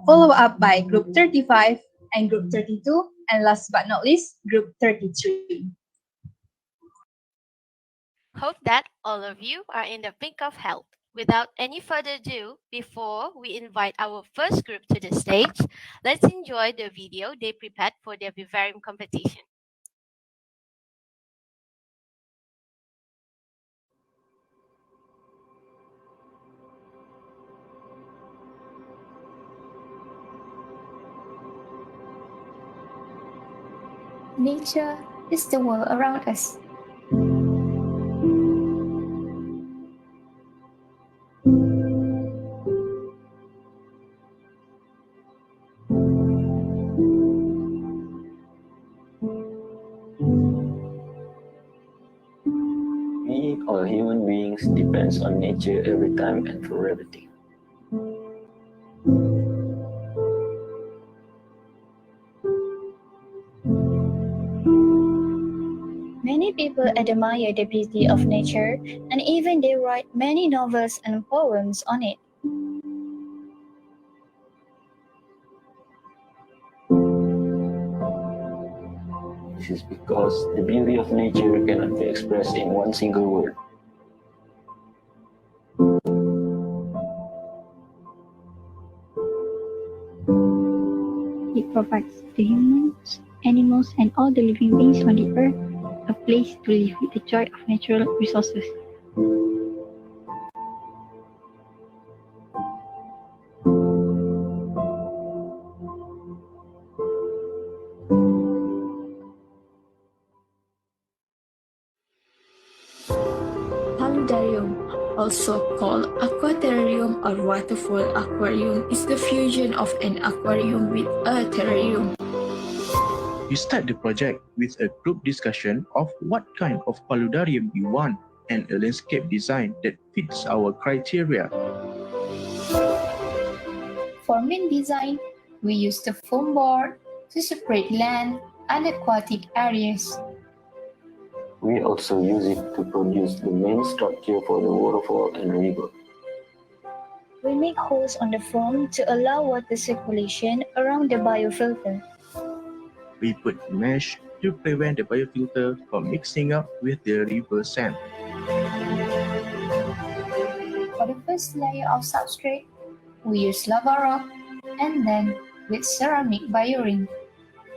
followed up by Group 35 and Group 32, and last but not least, Group 33. Hope that all of you are in the pink of health. Without any further ado, before we invite our first group to the stage, let's enjoy the video they prepared for their Vivarium competition. Nature is the world around us. We, all human beings, depends on nature every time and for everything. Many people admire the beauty of nature, and even they write many novels and poems on it. This is because the beauty of nature cannot be expressed in one single word. It provides the humans, animals, and all the living beings on the earth a place to live with the joy of natural resources. Paludarium, also called aquaterrarium or waterfall aquarium, is the fusion of an aquarium with a terrarium. We start the project with a group discussion of what kind of paludarium we want and a landscape design that fits our criteria. For main design, we use the foam board to separate land and aquatic areas. We also use it to produce the main structure for the waterfall and river. We make holes on the foam to allow water circulation around the biofilter. We put mesh to prevent the biofilter from mixing up with the river sand. For the first layer of substrate, we use lava rock and then with ceramic bioring.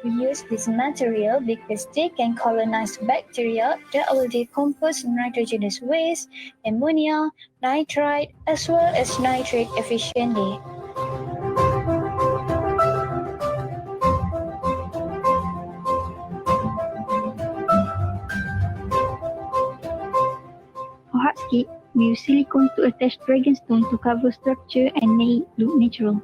We use this material because they can colonize bacteria that will decompose nitrogenous waste, ammonia, nitrite, as well as nitrate efficiently. For hardscape, we use silicone to attach dragonstone to cover structure and make it look natural.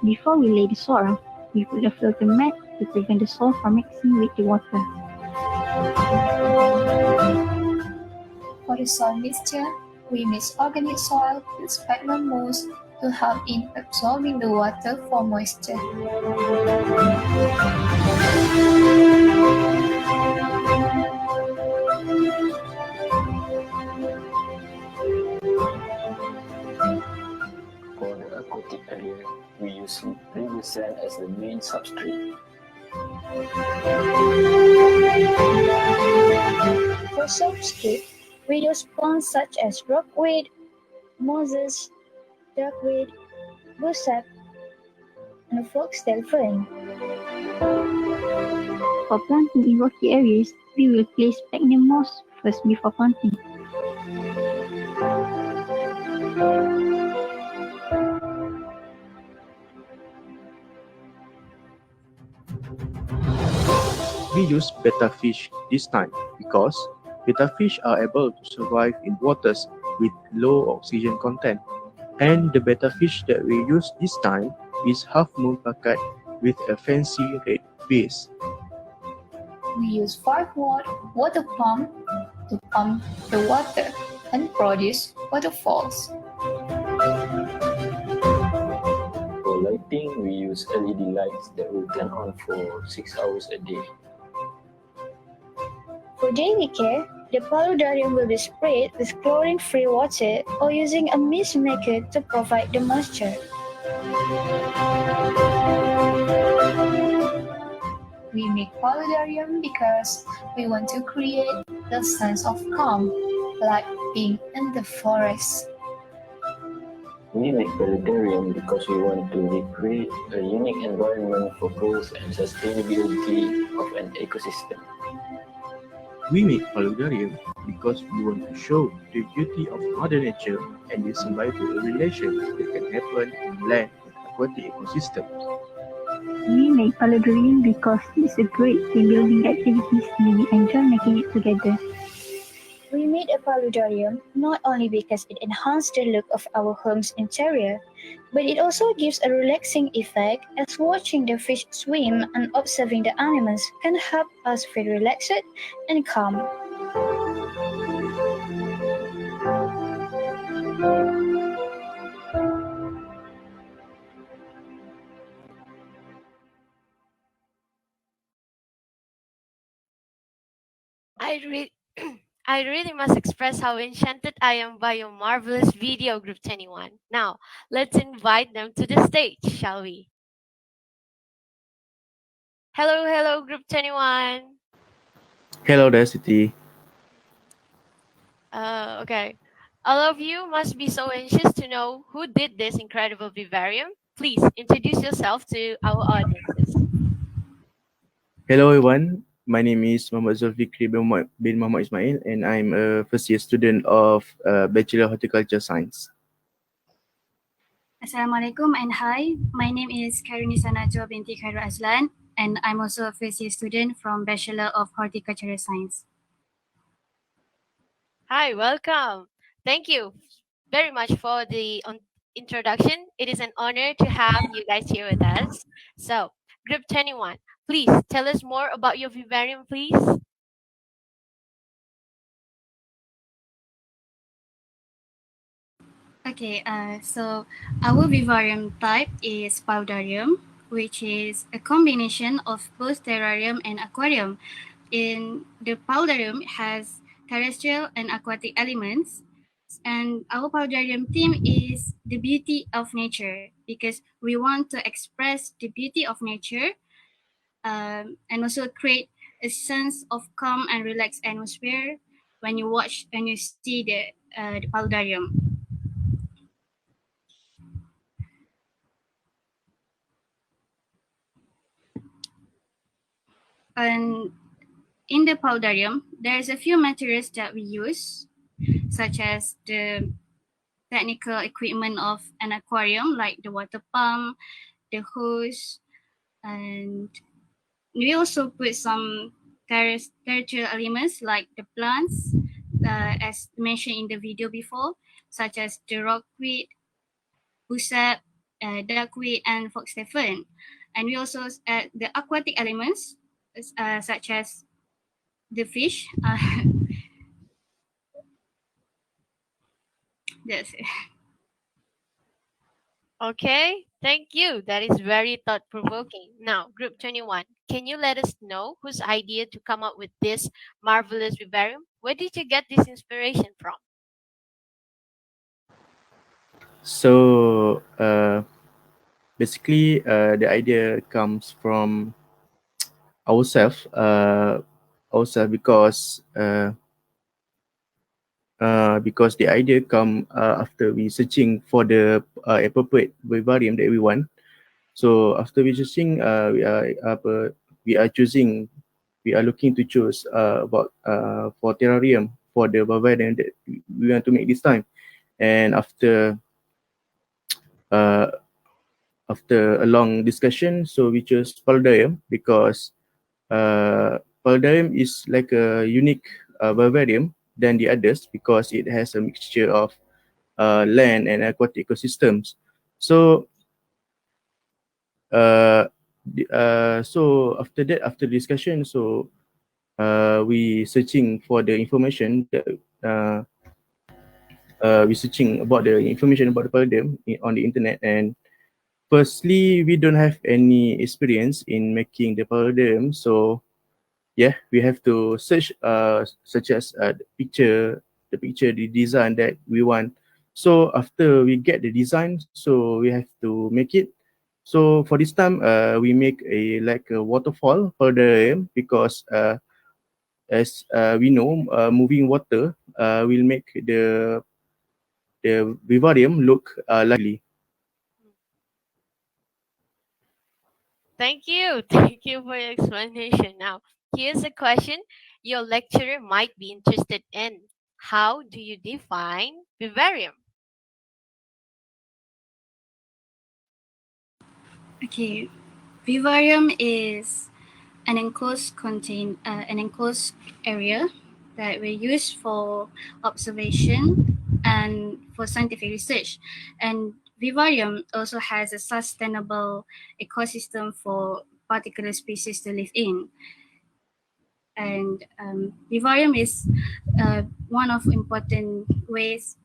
Before we lay the soil, we put a filter mat to prevent the soil from mixing with the water. For the soil mixture, we mix organic soil with sphagnum moss to help in absorbing the water for moisture. For the aquatic area, we use river sand as the main substrate. For substrate, we use plants such as rockweed, mosses, duckweed, bussap, and foxtail fern. For planting in rocky areas, we will place sphagnum moss first before planting. We use betta fish this time because betta fish are able to survive in waters with low oxygen content. And the betta fish that we use this time is half moon plakat with a fancy red base. We use 5-watt water pump to pump the water and produce waterfalls. For lighting, we use LED lights that will turn on for 6 hours a day. For daily care, the paludarium will be sprayed with chlorine-free water or using a mist maker to provide the moisture. We make paludarium because we want to create a sense of calm, like being in the forest. We make paludarium because we want to recreate a unique environment for growth and sustainability of an ecosystem. We make paludarium because we want to show the beauty of Mother Nature and the symbiotic relations that can happen in land and aquatic ecosystems. We make paludarium because it's a great team building activities and we enjoy making it together. We made a paludarium not only because it enhanced the look of our home's interior, but it also gives a relaxing effect as watching the fish swim and observing the animals can help us feel relaxed and calm. I really must express how enchanted I am by your marvelous video, Group 21. Now, let's invite them to the stage, shall we? Hello, hello, Group 21. Hello there, City. Okay. All of you must be so anxious to know who did this incredible vivarium. Please introduce yourself to our audiences. Hello everyone, my name is Muhammad Zulfikri bin Muhammad Ismail and I'm a first year student of Bachelor Horticulture Science. Assalamualaikum and hi. My name is Karunisa Najwa binti Khairul Azlan and I'm also a first year student from Bachelor of Horticultural Science. Hi, welcome. Thank you very much for the introduction. It is an honor to have you guys here with us. So, Group 21, please tell us more about your vivarium, please. Okay, so our vivarium type is Powdarium, which is a combination of both terrarium and aquarium. In the Powdarium has terrestrial and aquatic elements, and our Powdarium theme is the beauty of nature because we want to express the beauty of nature and also create a sense of calm and relaxed atmosphere when you watch and you see the Powdarium. And in the Powdarium, there's a few materials that we use, such as the technical equipment of an aquarium, like the water pump, the hose, and we also put some terrestrial elements like the plants, as mentioned in the video before, such as the rockweed, busap, duckweed, and foxtaphon. And we also add the aquatic elements, such as the fish. That's it. Okay, thank you. That is very thought provoking. Now, Group 21, can you let us know whose idea to come up with this marvelous vivarium? Where did you get this inspiration from? So basically the idea comes from ourselves because the idea come after we searching for the appropriate vivarium that we want. So after we searching, we are choosing, we are looking to choose about for terrarium for the vivarium that we want to make this time. And uh, after a long discussion, so we chose paludarium because paludarium is like a unique vivarium than the others because it has a mixture of land and aquatic ecosystems. So so after that, after discussion, so we searching for the information that we searching about the information about the paludarium on the internet. And firstly, we don't have any experience in making the paludarium, so yeah, we have to search such as the design that we want. So after we get the design, so we have to make it. So for this time, we make like a waterfall for the because as we know, moving water will make the vivarium look lively. Thank you. Thank you for your explanation. Now, here's a question your lecturer might be interested in. How do you define vivarium? Okay, vivarium is an enclosed area that we use for observation and for scientific research. And vivarium also has a sustainable ecosystem for particular species to live in. And vivarium is one of the ways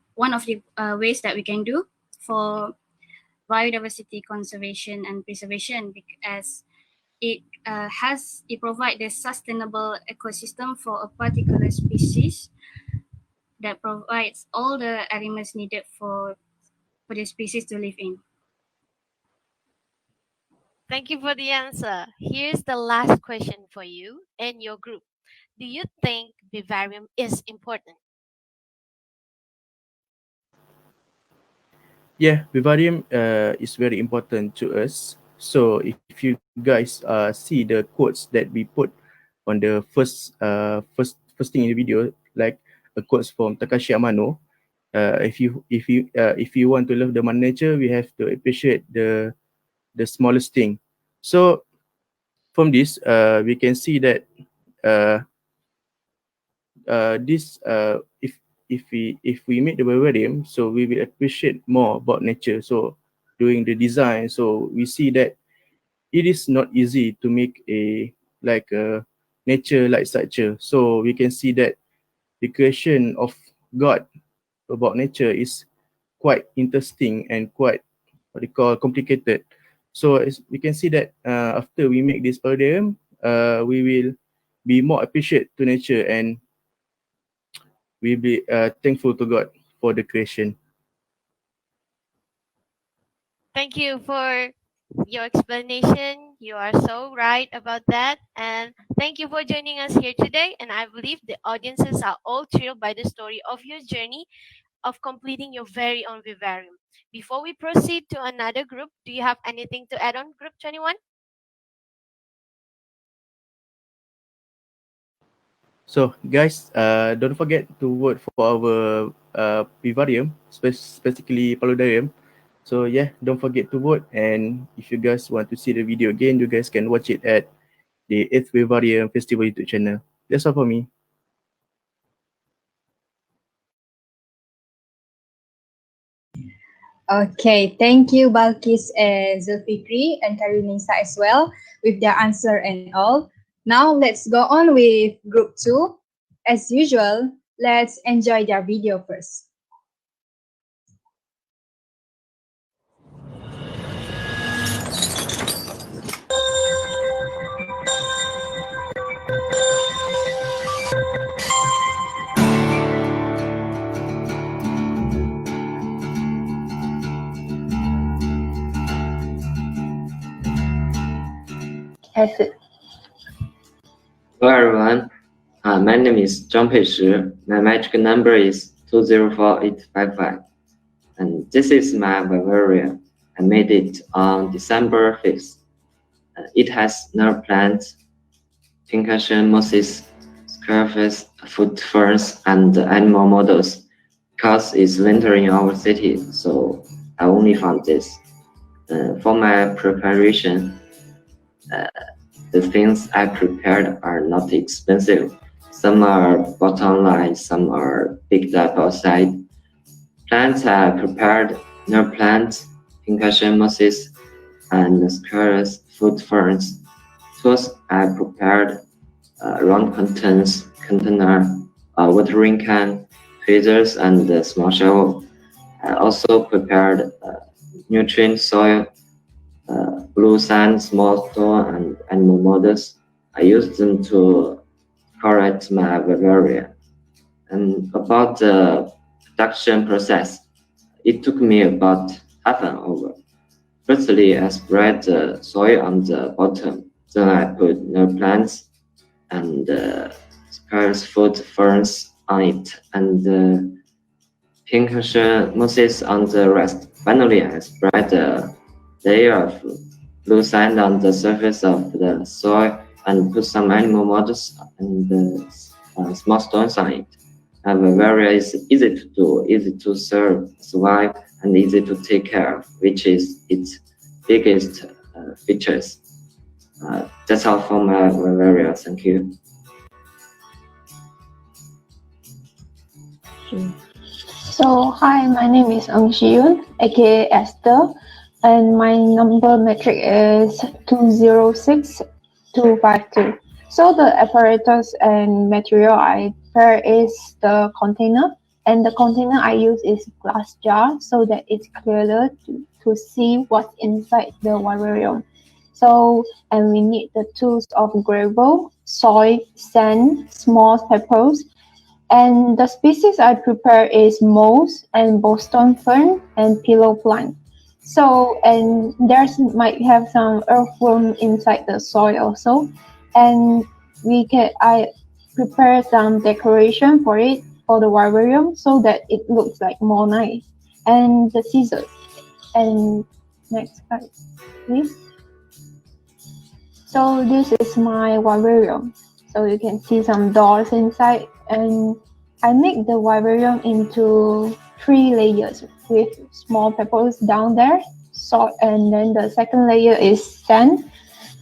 that we can do for biodiversity conservation and preservation, as it provides a sustainable ecosystem for a particular species that provides all the elements needed for the species to live in. Thank you for the answer. Here's the last question for you and your group. Do you think vivarium is important? Yeah, vivarium is very important to us So if you guys see the quotes that we put on the first thing in the video, like a quotes from Takashi Amano, if you want to love the mother nature, we have to appreciate the smallest thing. So from this, we can see that this if we make the vivarium, so we will appreciate more about nature. So doing the design, so we see that it is not easy to make a nature like structure. So we can see that the creation of God about nature is quite interesting and quite what they call complicated. So as we can see that after we make this paradigm, we will be more appreciate to nature and we be thankful to God for the creation. Thank you for your explanation. You are so right about that. And thank you for joining us here today. And I believe the audiences are all thrilled by the story of your journey of completing your very own vivarium. Before we proceed to another group, do you have anything to add on, Group 21? So guys, don't forget to vote for our Vivarium, specifically Paludarium. So yeah, don't forget to vote. And if you guys want to see the video again, you guys can watch it at the 8th Vivarium Festival YouTube channel. That's all for me. Okay, thank you, Balkis and Zulfikri and Karunisa as well with their answer and all. Now let's go on with group 2. As usual, let's enjoy their video first. Acid. Hello everyone, my name is Zhang Peishi. My magic number is 204855. And this is my Vivarium. I made it on December 5th. It has nerve plants, pincushion mosses, scarfs, food ferns, and animal models. Because it's winter in our city, so I only found this. For my preparation, the things I prepared are not expensive. Some are bought online, some are picked up outside. Plants I prepared nerve plants, pincushion mosses, and scars, food ferns. Tools I prepared round container, watering can, tweezers, and small shovel. I also prepared nutrient soil, blue sand, small stone, and animal models. I used them to correct my Vivarium. And about the production process, it took me about half an hour. Firstly, I spread the soil on the bottom. Then I put new plants and scarce food ferns on it, and pincushion mosses on the rest. Finally, I spread a layer of blue sand on the surface of the soil and put some animal models and small stones on it. Vivarium is easy to do, easy to serve, survive, and easy to take care of, which is its biggest features. That's all for my Vivarium. Thank you. So, hi, my name is Ang Shiyun, aka Esther, and my number metric is 206252. So, the apparatus and material I prepare is the container, and the container I use is glass jar so that it's clearer to see what's inside the vivarium. So, and we need the tools of gravel, soil, sand, small pebbles, and the species I prepare is moss and Boston fern and pillow plant. So, and there's might have some earthworm inside the soil also. And I prepare some decoration for it for the vivarium so that it looks like more nice. And the scissors. And next slide, please. So this is my vivarium. So you can see some doors inside, and I make the vivarium into 3 layers with small pebbles down there, salt, and then the second layer is sand,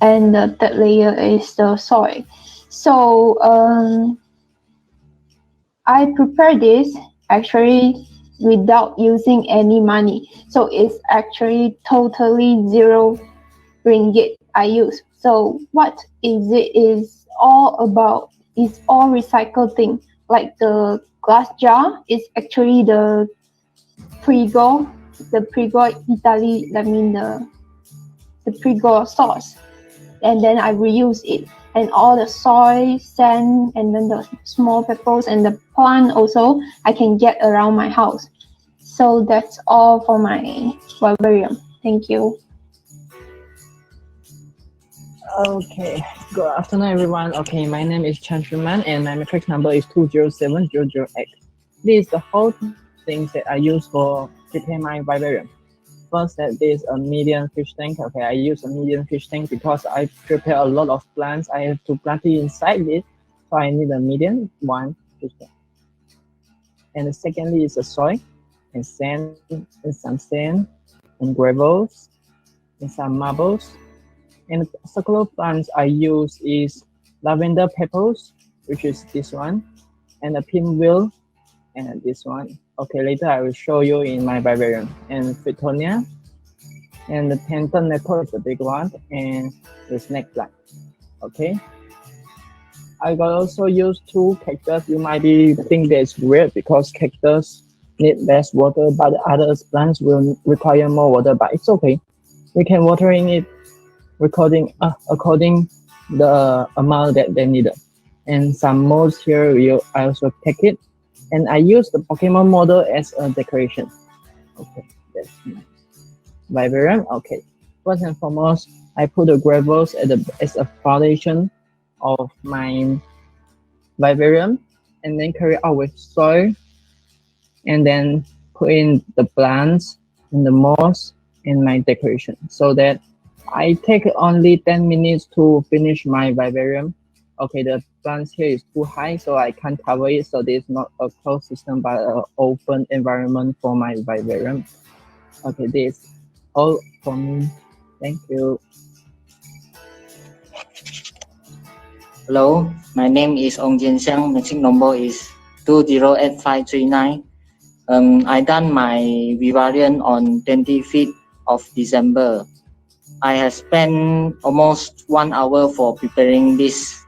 and the third layer is the soil. So I prepare this actually without using any money. So it's actually totally zero ringgit I use. So what is it is all about is all recycled thing. Like the glass jar is actually Prigo, the Prigo Italy, I mean the Prigo sauce. And then I reuse it. And all the soy, sand, and then the small pebbles and the plant also I can get around my house. So that's all for my vivarium. Thank you. Okay, good afternoon, everyone. Okay, my name is Chan Shuman, and my matrix number is 207008. This is the whole things that I use for prepare my vivarium. First, that is a medium fish tank. Okay, I use a medium fish tank because I prepare a lot of plants. I have to plant it inside it, so I need a medium one fish tank. And secondly is a soil and sand and some sand and gravels and some marbles. And circular plants I use is lavender petals, which is this one, and a pinwheel, and this one. Okay, later I will show you in my vivarium. And Fritonia, and the pentanecal is the big one, and the snake plant. Okay. I will also use 2 cactus. You might be think that's weird because cactus need less water, but other plants will require more water. But it's okay. We can watering it according the amount that they need. And some modes here I also take it, and I use the Pokemon model as a decoration. Okay, that's nice. Vivarium. Okay, first and foremost, I put the gravels as a foundation of my vivarium, and then carry out with soil, and then put in the plants and the moss in my decoration, so that I take only 10 minutes to finish my vivarium. Okay, the plants here is too high, so I can't cover it, so there's not a closed system but an open environment for my vivarium. Okay, this all for me. Thank you. Hello, my name is Ong Jin Xiang. Machine number is 208539. I done my Vivarium on 25th of December. I have spent almost 1 hour for preparing this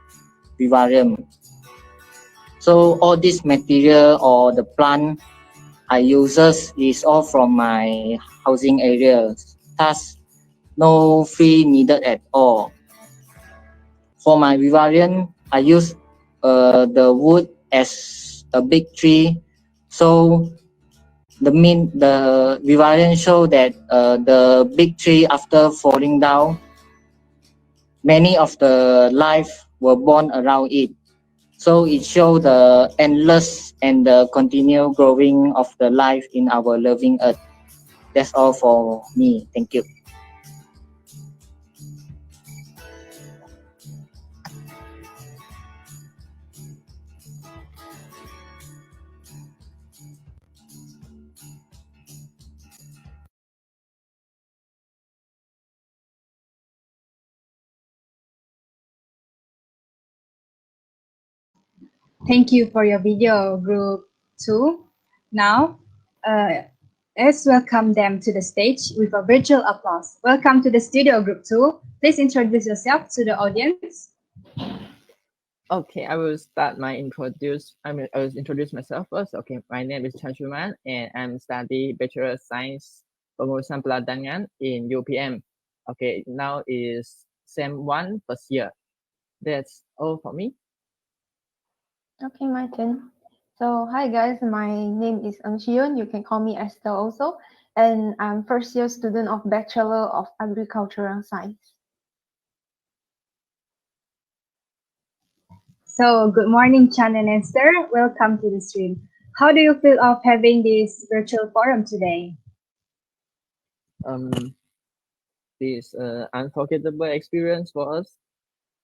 Vivarium. So all this material or the plant I uses is all from my housing area. Thus, no fee needed at all. For my Vivarium, I use the wood as a big tree. So the Vivarium show that the big tree after falling down, many of the life were born around it. So it shows the endless and the continual growing of the life in our loving earth. That's all for me. Thank you. Thank you for your video, Group 2. Now, let's welcome them to the stage with a virtual applause. Welcome to the studio, Group 2. Please introduce yourself to the audience. Okay, I will start my I will introduce myself first. Okay, my name is Chan Shuman, and I'm studying Bachelor of Science Pengurusan Peladangan in UPM. Okay, now is SEM 1 first year. That's all for me. Okay, my turn. So hi guys, my name is Eng Shion. You can call me Esther also, and I'm first year student of Bachelor of Agricultural Science. So, good morning, Chan and Esther. Welcome to the stream. How do you feel of having this virtual forum today? This unforgettable experience for us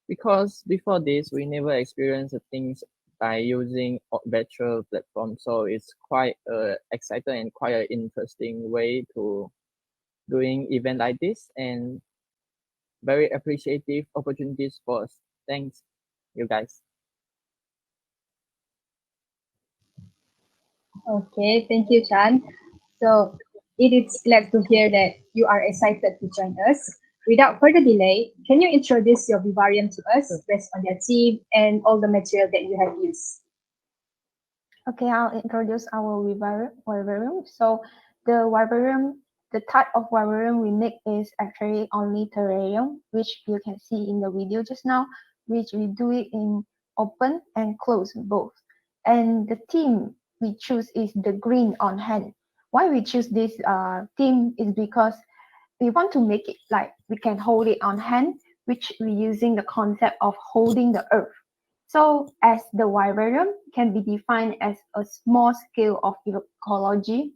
because before this we never experienced the things by using virtual platform, so it's quite exciting and quite an interesting way to doing event like this, and very appreciative opportunities for us. Thanks, you guys. Okay, thank you, Chan. So it is glad to hear that you are excited to join us. Without further delay, can you introduce your Vivarium to us based on their theme and all the material that you have used? Okay, I'll introduce our vivarium. So the vivarium, the type of vivarium we make is actually only terrarium, which you can see in the video just now, which we do it in open and close both. And the theme we choose is the green on hand. Why we choose this theme is because we want to make it like we can hold it on hand, which we're using the concept of holding the earth. So as the vivarium can be defined as a small scale of ecology,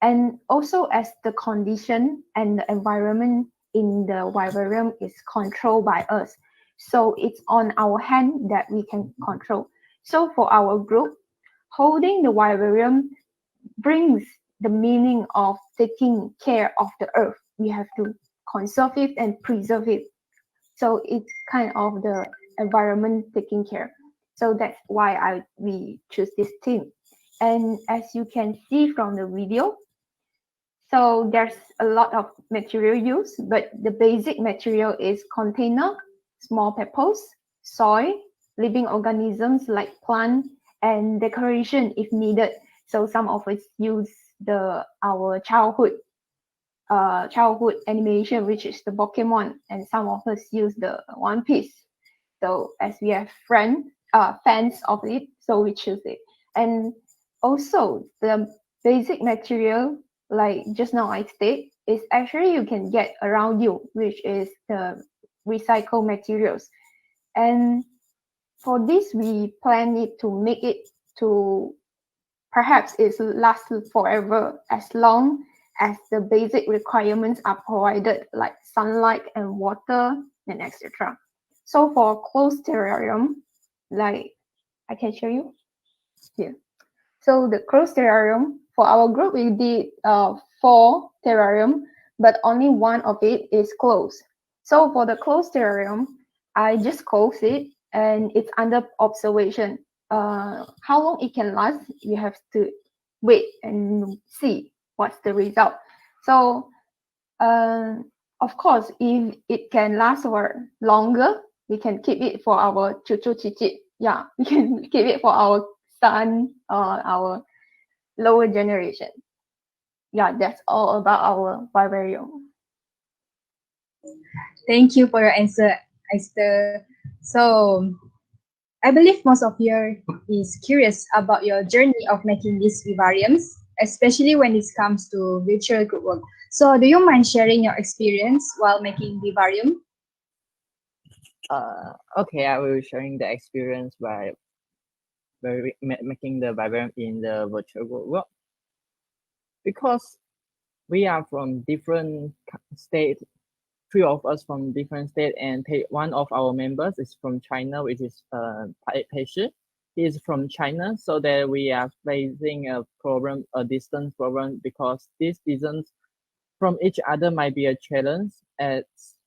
and also as the condition and the environment in the vivarium is controlled by us. So it's on our hand that we can control. So for our group, holding the vivarium brings the meaning of taking care of the earth. We have to conserve it and preserve it. So it's kind of the environment taking care. So that's why we choose this theme. And as you can see from the video, so there's a lot of material used, but the basic material is container, small pebbles, soil, living organisms like plant, and decoration if needed. So some of us use our childhood animation, which is the Pokemon, and some of us use the One Piece. So as we are fans of it, so we choose it. And also the basic material, like just now I state, is actually you can get around you, which is the recycled materials. And for this, we plan it to make it to perhaps it lasts forever as long as the basic requirements are provided, like sunlight and water and etc. So for closed terrarium, like I can show you here. So the closed terrarium, for our group, we did 4 terrarium, but only one of it is closed. So for the closed terrarium, I just close it and it's under observation. How long it can last, you have to wait and see what's the result. So of course, if it can last for longer, we can keep it for our cucu cicit. Yeah, we can keep it for our son or our lower generation. Yeah, that's all about our vivarium. Thank you for your answer, Esther. So I believe most of you is curious about your journey of making these vivariums, especially when it comes to virtual group work. So do you mind sharing your experience while making vivarium? Okay, I will be sharing the experience by making the vivarium in the virtual group work. Because we are from different states, 3 of us from different states, and one of our members is from China, which is Peishi. He is from China, so that we are facing a problem, a distance problem, because this distance from each other might be a challenge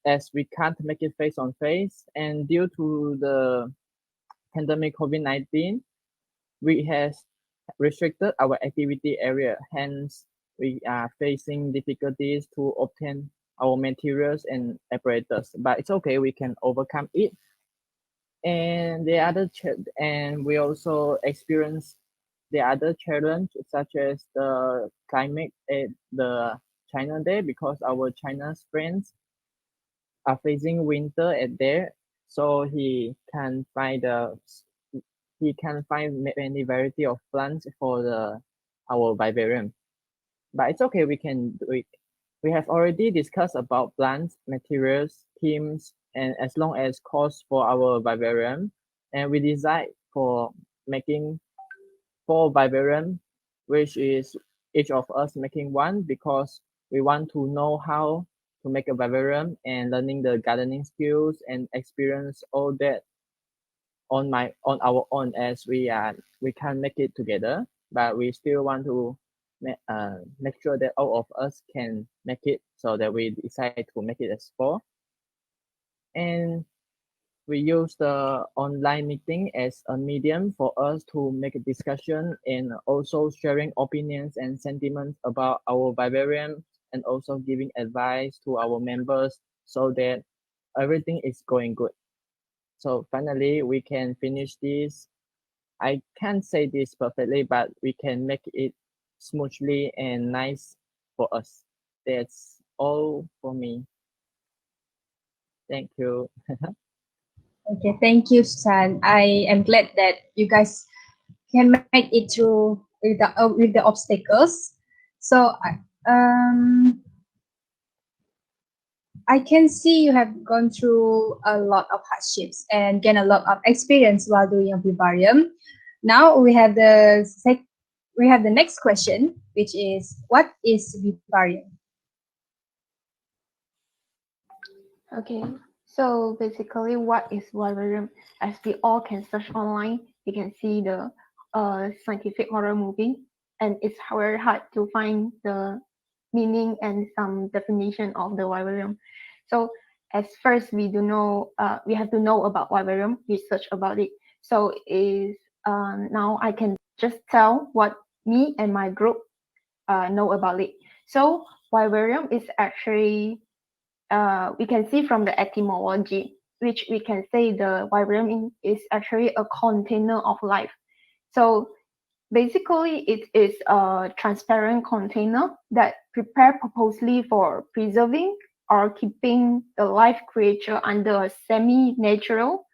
as we can't make it face on face, and due to the pandemic COVID-19, we have restricted our activity area. Hence, we are facing difficulties to obtain our materials and apparatus, but it's okay, we can overcome it. And and we also experience the other challenge, such as the climate at the China Day, because our China's friends are facing winter at there, so he can find many variety of plants for our vivarium. But it's okay, we can do it. We have already discussed about plants, materials, themes, and as long as cost for our vivarium, and we decide for making 4 vivarium, which is each of us making one, because we want to know how to make a vivarium and learning the gardening skills and experience all that on our own as we can't make it together, but we still want to make sure that all of us can make it, so that we decide to make it as four. And we use the online meeting as a medium for us to make a discussion and also sharing opinions and sentiments about our vivarium, and also giving advice to our members so that everything is going good. So finally, we can finish this. I can't say this perfectly, but we can make it smoothly and nice for us. That's all for me. Thank you. Okay, thank you, Susan. I am glad that you guys can make it through with the obstacles. So, I can see you have gone through a lot of hardships and gain a lot of experience while doing a vivarium. Now we have the next question, which is, what is vivarium? Okay, so basically, what is vivarium? As we all can search online, you can see the scientific horror movie, and it's very hard to find the meaning and some definition of the vivarium. So as first we have to know about vivarium, research about it. So now I can just tell what me and my group know about it. So vivarium is actually we can see from the etymology, which we can say the vivarium is actually a container of life. So basically, it is a transparent container that prepared purposely for preserving or keeping the life creature under a semi-natural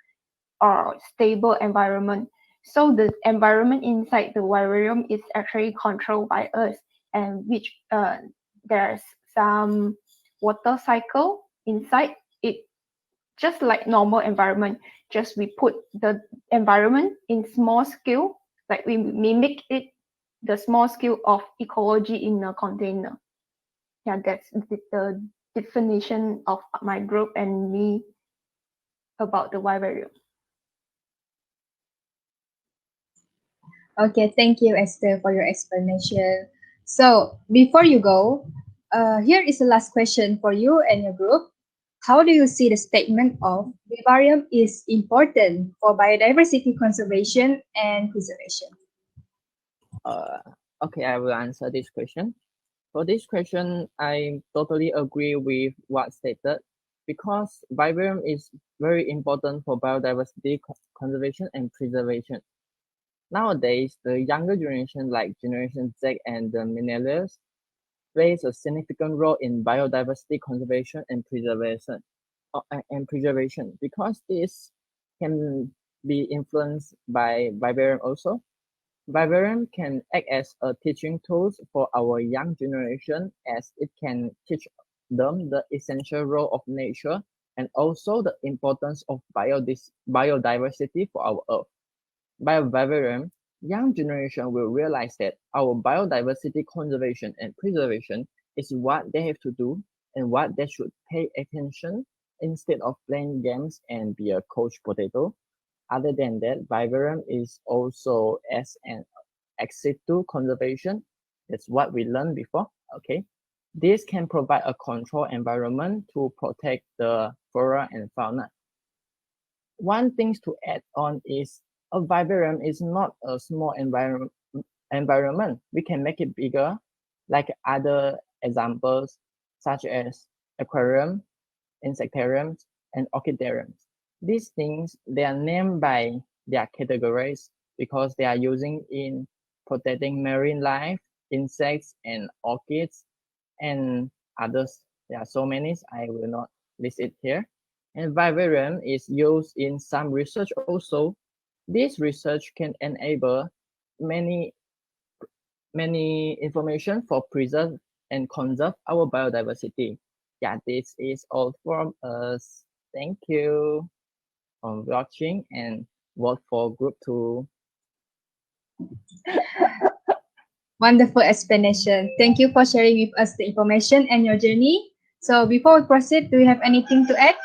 or stable environment. So the environment inside the vivarium is actually controlled by us, and which there's some water cycle inside it, just like normal environment. Just we put the environment in small scale, like we mimic it, the small scale of ecology in a container. Yeah, that's the definition of my group and me about the vivarium. Okay, thank you, Esther, for your explanation. So before you go, here is the last question for you and your group. How do you see the statement of vivarium is important for biodiversity conservation and preservation? Okay, I will answer this question. For this question, I totally agree with what stated, because vivarium is very important for biodiversity conservation and preservation. Nowadays, the younger generation, like Generation Z and the millennials, plays a significant role in biodiversity conservation and preservation, because this can be influenced by vivarium also. Vivarium can act as a teaching tool for our young generation, as it can teach them the essential role of nature and also the importance of biodiversity for our Earth. By vivarium, young generation will realize that our biodiversity conservation and preservation is what they have to do and what they should pay attention, instead of playing games and be a couch potato. Other than that, vivarium is also as an exit to conservation. That's what we learned before. Okay. This can provide a controlled environment to protect the flora and fauna. One thing to add on is, a vivarium is not a small environment. We can make it bigger, like other examples such as aquarium, insectariums, and orchidariums. These things, they are named by their categories because they are using in protecting marine life, insects, and orchids, and others. There are so many, I will not list it here. And vivarium is used in some research also. This research can enable many information for preserve and conserve our biodiversity. Yeah, this is all from us. Thank you for watching, and vote for group 2. Wonderful explanation. Thank you for sharing with us the information and your journey. So before we proceed, do you have anything to add?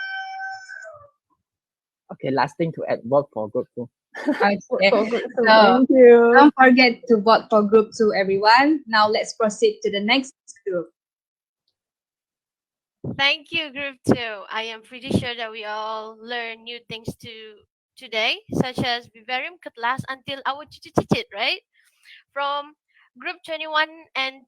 Okay, last thing to add, vote for group 2. Okay. For group 2. So Thank you. don't forget to vote for group 2, everyone. Now let's proceed to the next group. Thank you, Group 2. I am pretty sure that we all learn new things today, such as Vivarium could last until our chichit, right? From Group 21 and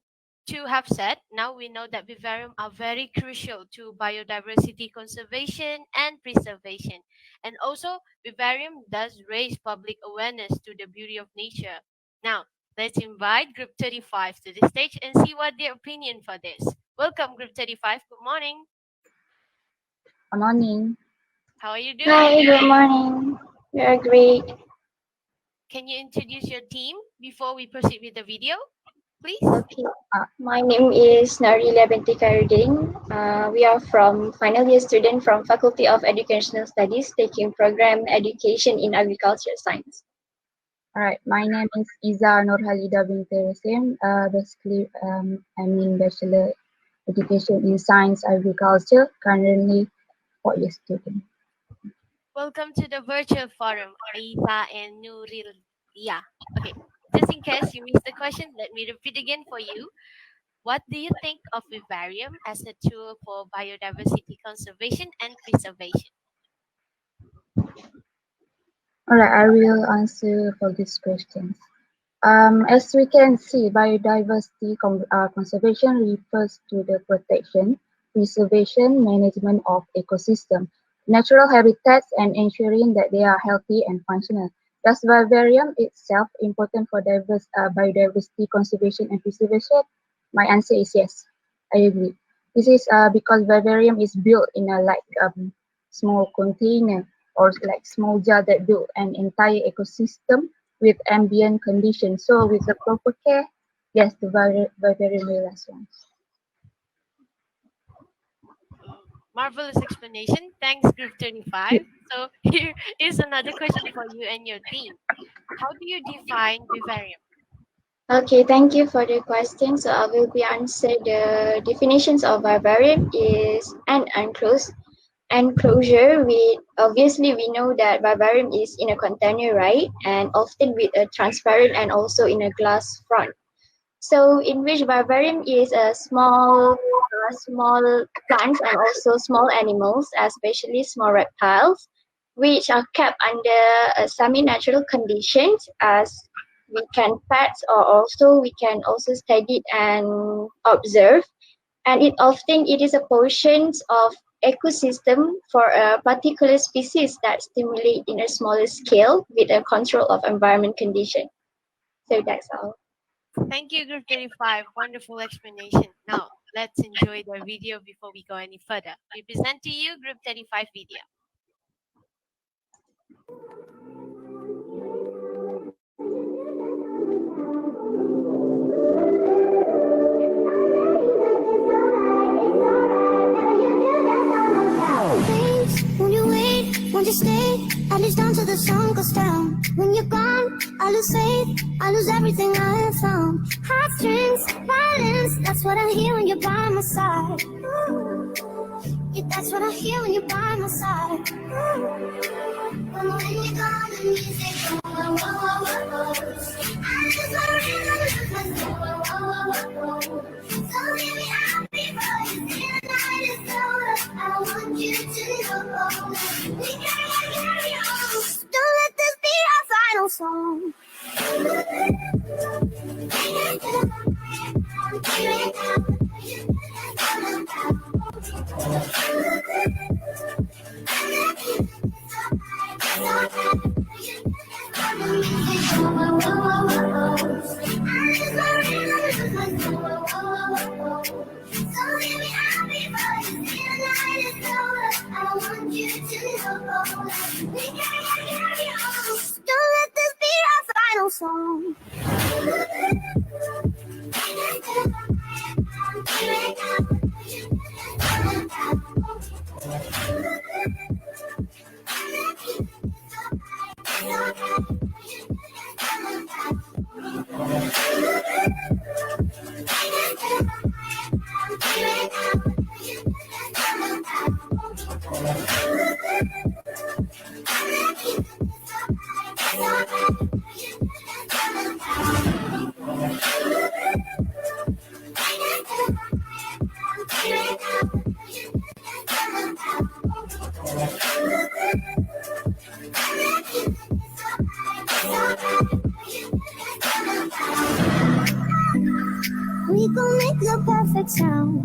2 have said, now we know that vivarium are very crucial to biodiversity conservation and preservation. And also, vivarium does raise public awareness to the beauty of nature. Now, let's invite Group 35 to the stage and see what their opinion for this. Welcome, Group 35. Good morning. Good morning. How are you doing? Hi, good morning. We are great. Can you introduce your team before we proceed with the video, please? Okay. My name is Narila Binti Khairuddin. We are from final year student from Faculty of Educational Studies taking program Education in Agriculture Science. All right, my name is Iza Nurhalida binti Rasim. Basically, I'm in Bachelor Education in Science Agriculture, currently 4-year student. Welcome to the virtual forum, Aisa and Nuril. Yeah, okay. Just in case you missed the question, let me repeat again for you. What do you think of vivarium as a tool for biodiversity conservation and preservation? All right, I will answer for these questions. As we can see, biodiversity conservation refers to the protection, preservation, management of ecosystem, natural habitats, and ensuring that they are healthy and functional. Does vivarium itself important for biodiversity conservation and preservation? My answer is yes. I agree. This is because vivarium is built in a small container or like small jar that build an entire ecosystem with ambient conditions. So with the proper care, yes, the vivarium will last long. Marvelous explanation. Thanks, Group 25. So here is another question for you and your team. How do you define vivarium? Okay, thank you for the question. So I will be answer the definitions of vivarium is an enclosure with, obviously we know that vivarium is in a container, right? And often with a transparent and also in a glass front. So in which vivarium is a small plants and also small animals, especially small reptiles, which are kept under semi-natural conditions as we can pet or also we can also study and observe. And it is a portion of ecosystem for a particular species that stimulate in a smaller scale with a control of environment condition. So that's all. Thank you, Group 35. Wonderful explanation. Now, let's enjoy the video before we go any further. We present to you Group 35 video. Please, won't you wait, won't you stay, at least until the sun goes down. When you're gone, I lose faith, I lose everything I have found. Heartstrings, violence, that's what I hear when you're by my side. Yeah, that's what I hear when you're by my side. When you're gone, the music goes, whoa, whoa, whoa, whoa. I lose my rhythm, lose my soul, whoa, whoa, whoa, whoa. So leave me out before you see the night is over. I want you to know we carry on. Don't let this be our final song. Don't let this be our final song. we gon' make the perfect sound.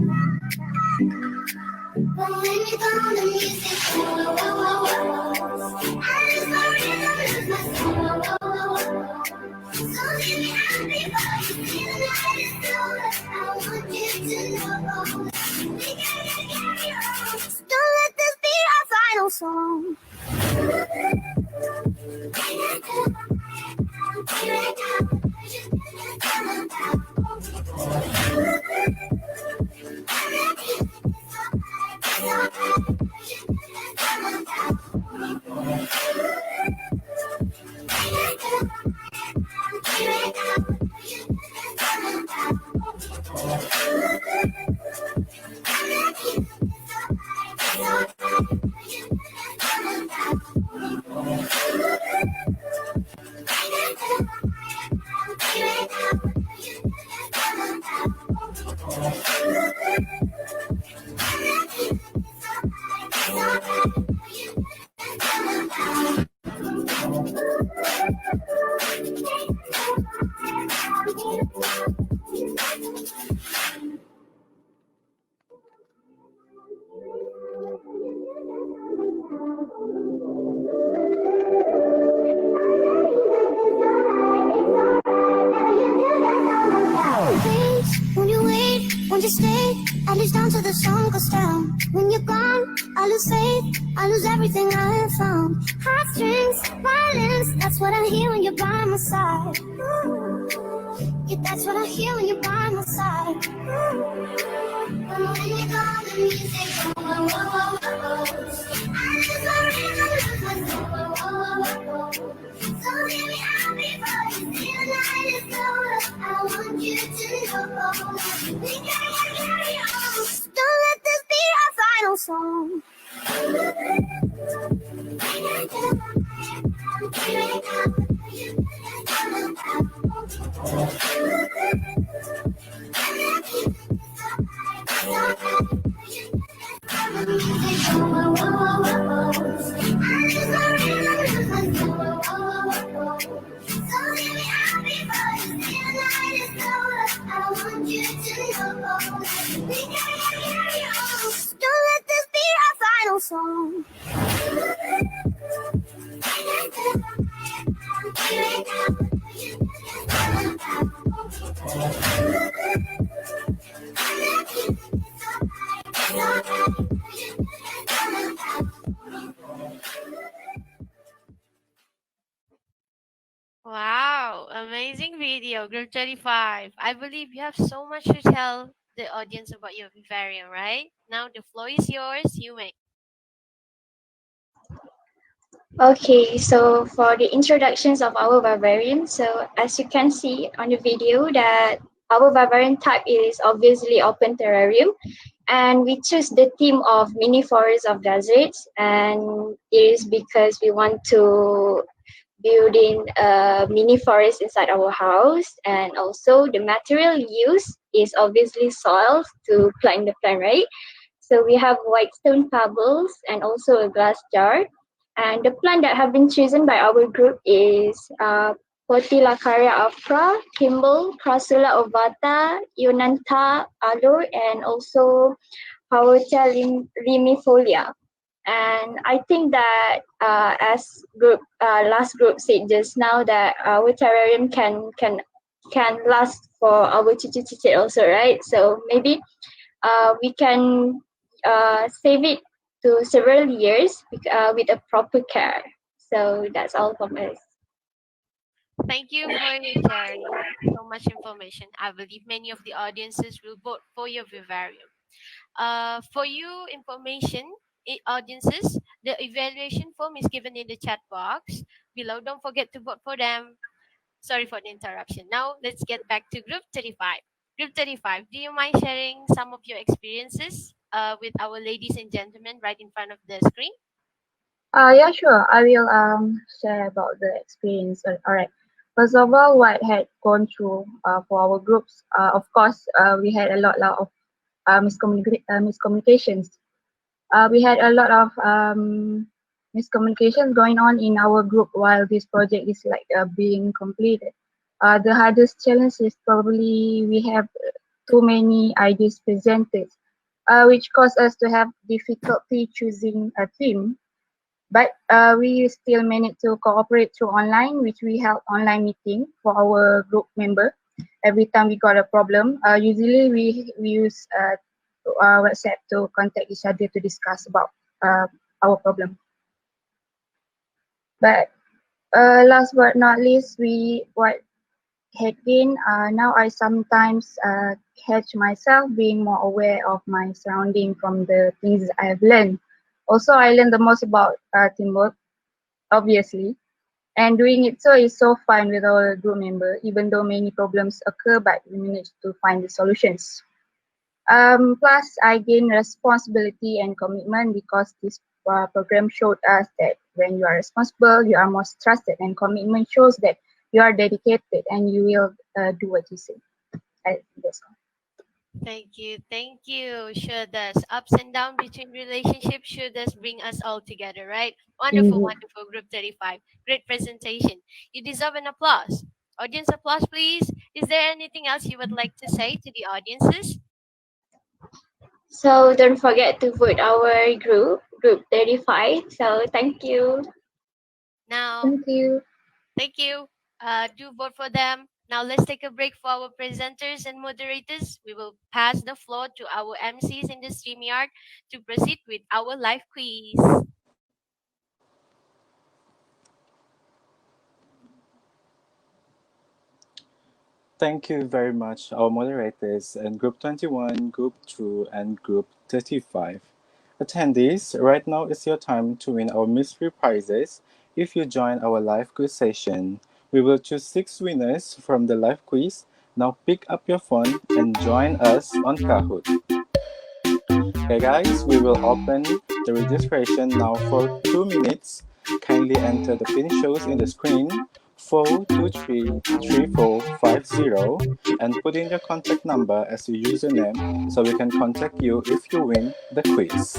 But when you go the music, whoa, whoa, whoa, whoa. I lose my rhythm, lose my soul, whoa, whoa, whoa. So leave me happy, but you see the night is over. I want you to know we gotta carry on. So don't let this be our final song. Please, won't you wait, won't you stay, at least until the sun goes down. When you're gone, I lose faith, I lose everything I have found. Heartstrings, violence, that's what I hear when you're by my side. Yeah, that's what I hear when you're by my side. But when you're gone, the music, whoa, whoa, whoa, whoa, whoa. I lose my rhythm, lose my soul, whoa, whoa, whoa, whoa. So leave me happy, but you see the night is over. I want you to know we gotta carry on. So don't let this be our final song. Don't let this be our final song. Wow, amazing video, Group 35. I believe you have so much to tell the audience about your vivarium, right? Now the floor is yours. You may. Okay, so for the introductions of our Vivarium, so as you can see on the video that our Vivarium type is obviously open terrarium, and we choose the theme of mini forest of deserts, and it is because we want to build in a mini forest inside our house, and also the material used is obviously soil to plant the plant, right? So we have white stone pebbles and also a glass jar. And the plant that have been chosen by our group is Potilacaria afra, Kimball, Crassula ovata, Ionantha alor, and also Pautia limifolia. And I think that as group last group said just now that our terrarium can last for our chichi also, right? So maybe we can save it to several years with a proper care. So that's all from us. Thank you for your sharing so much information. I believe many of the audiences will vote for your vivarium. For you information, audiences, the evaluation form is given in the chat box below. Don't forget to vote for them. Sorry for the interruption. Now let's get back to Group 35. Group 35, do you mind sharing some of your experiences with our ladies and gentlemen right in front of the screen? Yeah, sure. I will share about the experience. All right. First of all, what had gone through for our groups, of course, we had a lot of miscommunications. We had a lot of miscommunications going on in our group while this project is like being completed. The hardest challenge is probably we have too many ideas presented, which caused us to have difficulty choosing a theme. But we still managed to cooperate through online, which we held online meeting for our group member. Every time we got a problem, usually we use WhatsApp to contact each other to discuss about our problem. But last but not least, what had been now I sometimes catch myself being more aware of my surrounding from the things I have learned. Also, I learned the most about teamwork, obviously, and doing it so is so fun with our group member, even though many problems occur, but we manage to find the solutions. Plus, I gain responsibility and commitment because this program showed us that when you are responsible, you are most trusted, and commitment shows that you are dedicated and you will do what you say. That's all. Thank you. Thank you. Sure does. Ups and downs between relationships sure does bring us all together, right? Wonderful, Indeed. wonderful. Group 35. Great presentation. You deserve an applause. Audience applause, please. Is there anything else you would like to say to the audiences? So don't forget to vote our group 35. So thank you. Now, Thank you. thank you. Do vote for them. Now let's take a break for our presenters and moderators. We will pass the floor to our MCs in the StreamYard to proceed with our live quiz. Thank you very much, our moderators and Group 21, Group 2, and Group 35. Attendees, right now is your time to win our mystery prizes if you join our live quiz session. We will choose 6 winners from the live quiz. Now pick up your phone and join us on Kahoot. Okay guys, we will open the registration now for 2 minutes. Kindly enter the pin shows in the screen 4233450 and put in your contact number as your username so we can contact you if you win the quiz.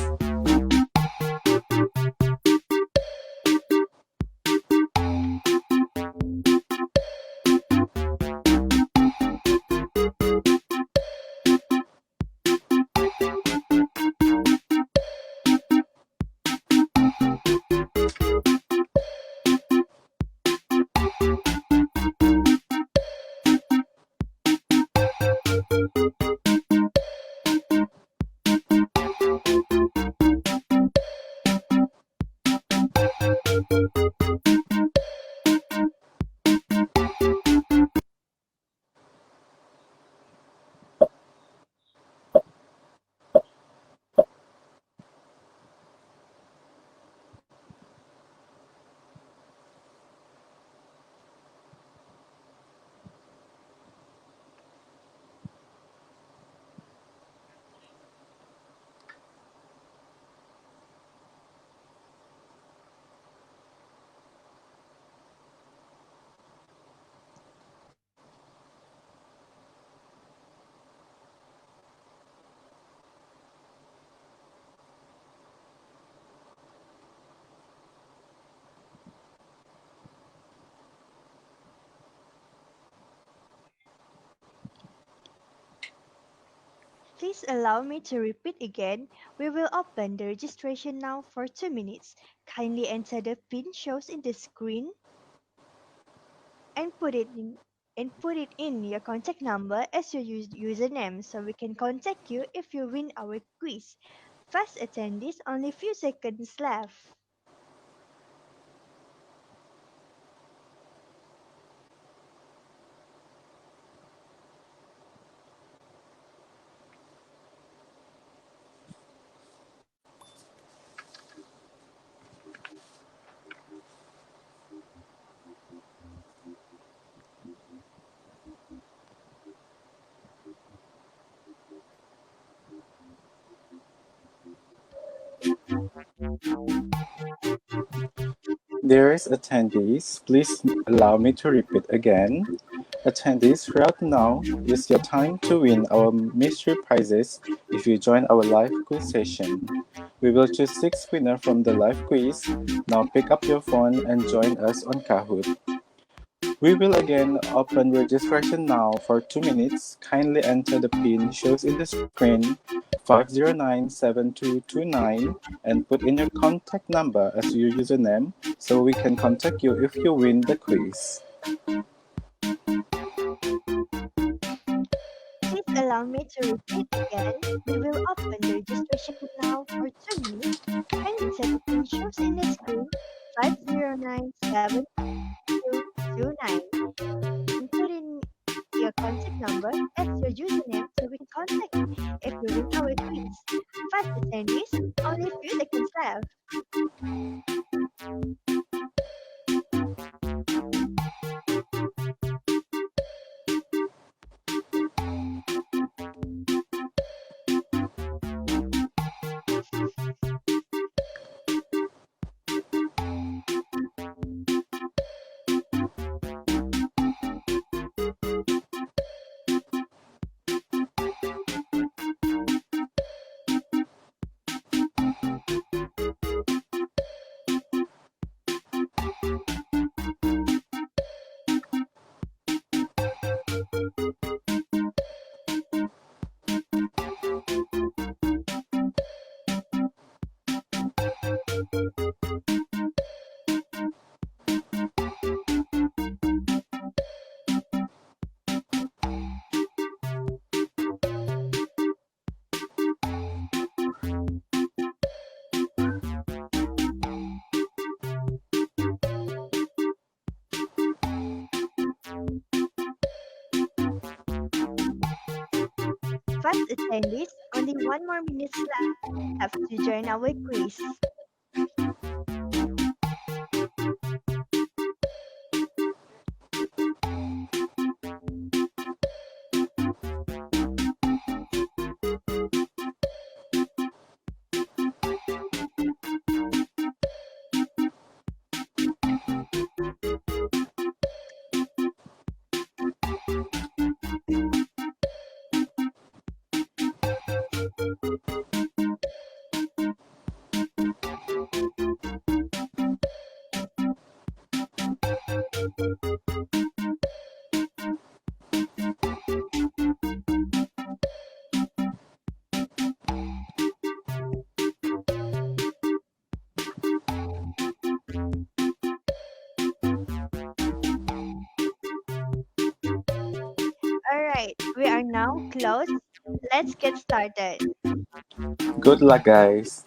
Please allow me to repeat again. We will open the registration now for 2 minutes. Kindly enter the pin shows in the screen and put it in your contact number as your username so we can contact you if you win our quiz. Fast attendees, only few seconds left. Dearest attendees, please allow me to repeat again. Attendees, right now is your time to win our mystery prizes if you join our live quiz session. We will choose 6 winners from the live quiz. Now pick up your phone and join us on Kahoot. We will again open registration now for 2 minutes. Kindly enter the PIN shows in the screen 5097229 and put in your contact number as your username so we can contact you if you win the quiz. Please allow me to repeat again. We will open the registration now for 2 minutes. Kindly enter the PIN shows in the screen 5097229 and put in your contact number as your username so we can contact you if you win our quiz. Fast attendees, only a few seconds left. Fast attendees, only 1 more minute left to join our quiz. Alright, we are now close. Let's get started. Good luck, guys.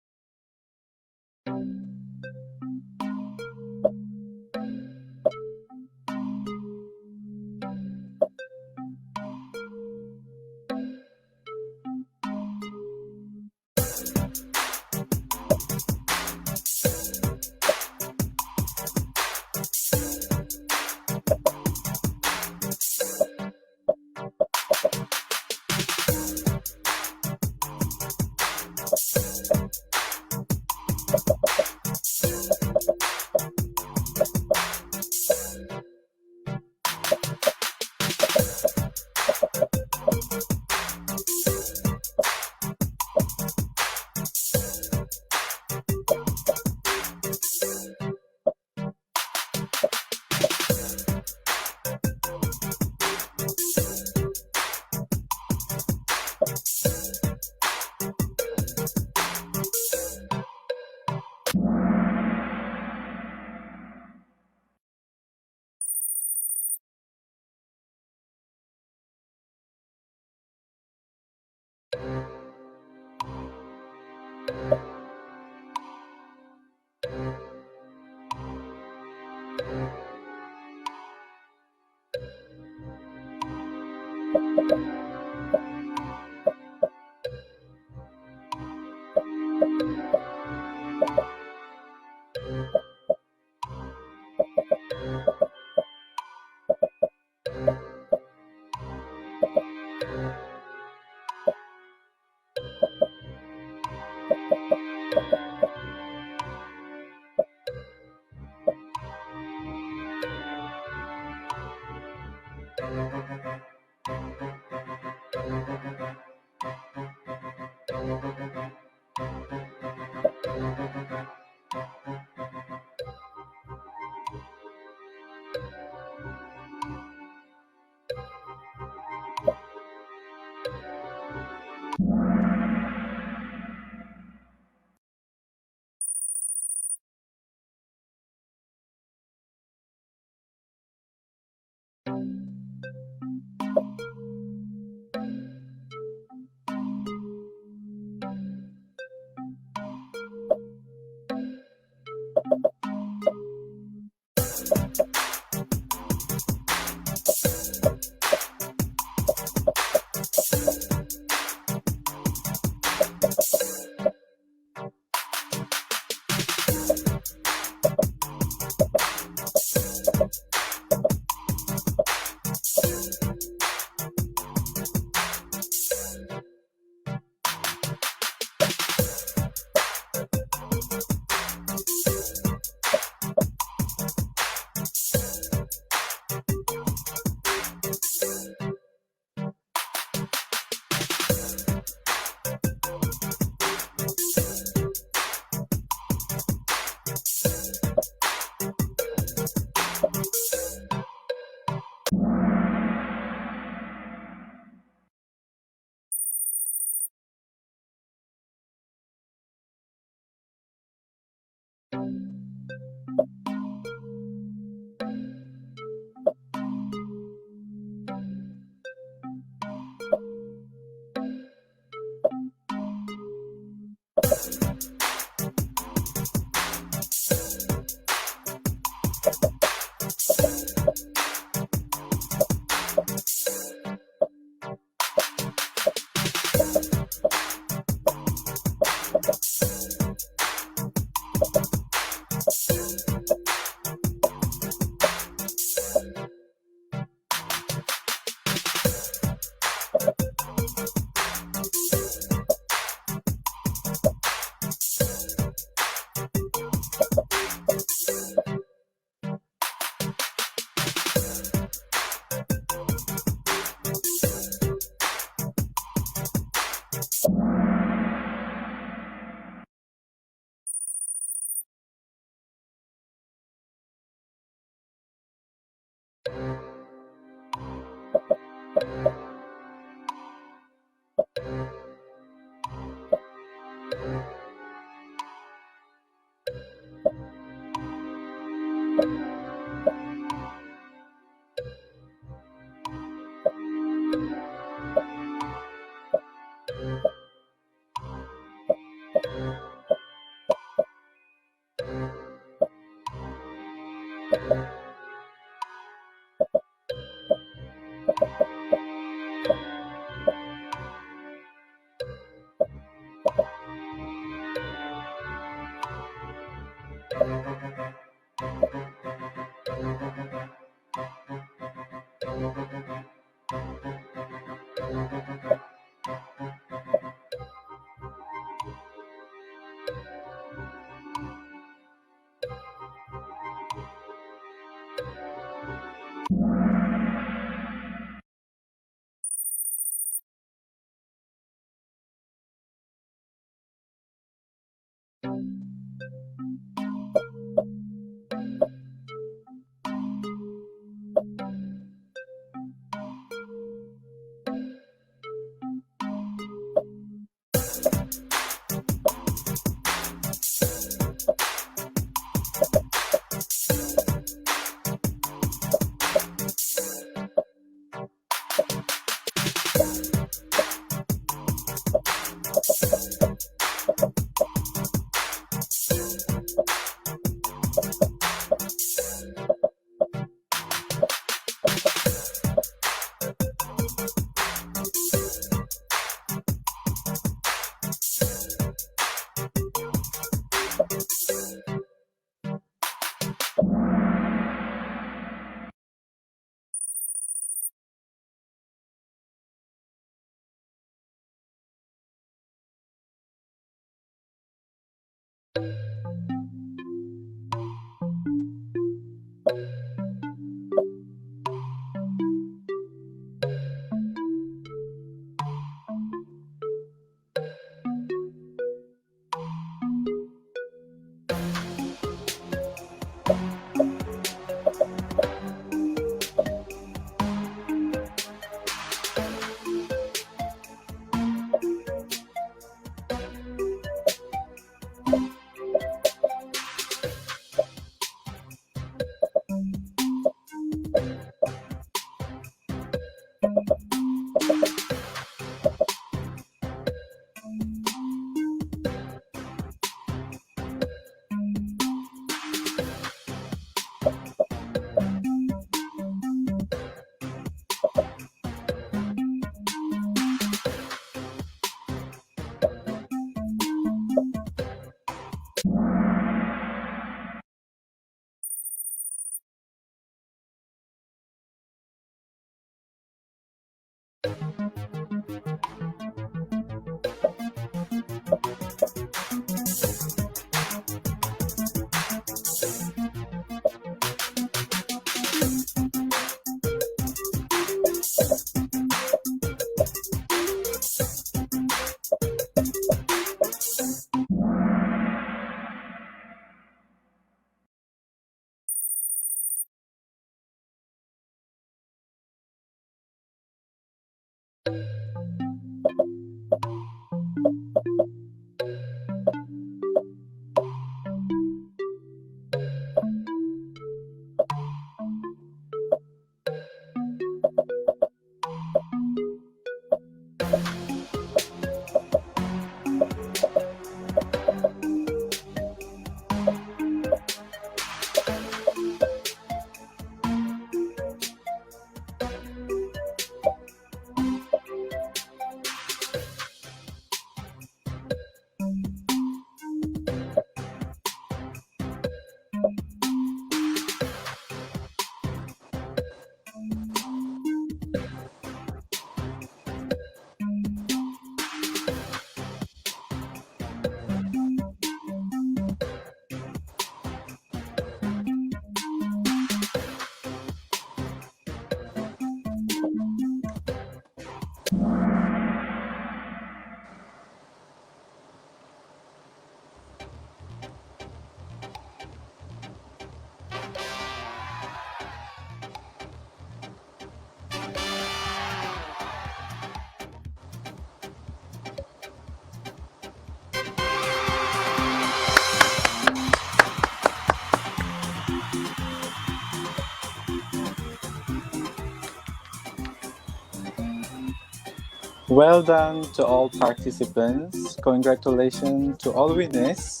Well done to all participants. Congratulations to all winners.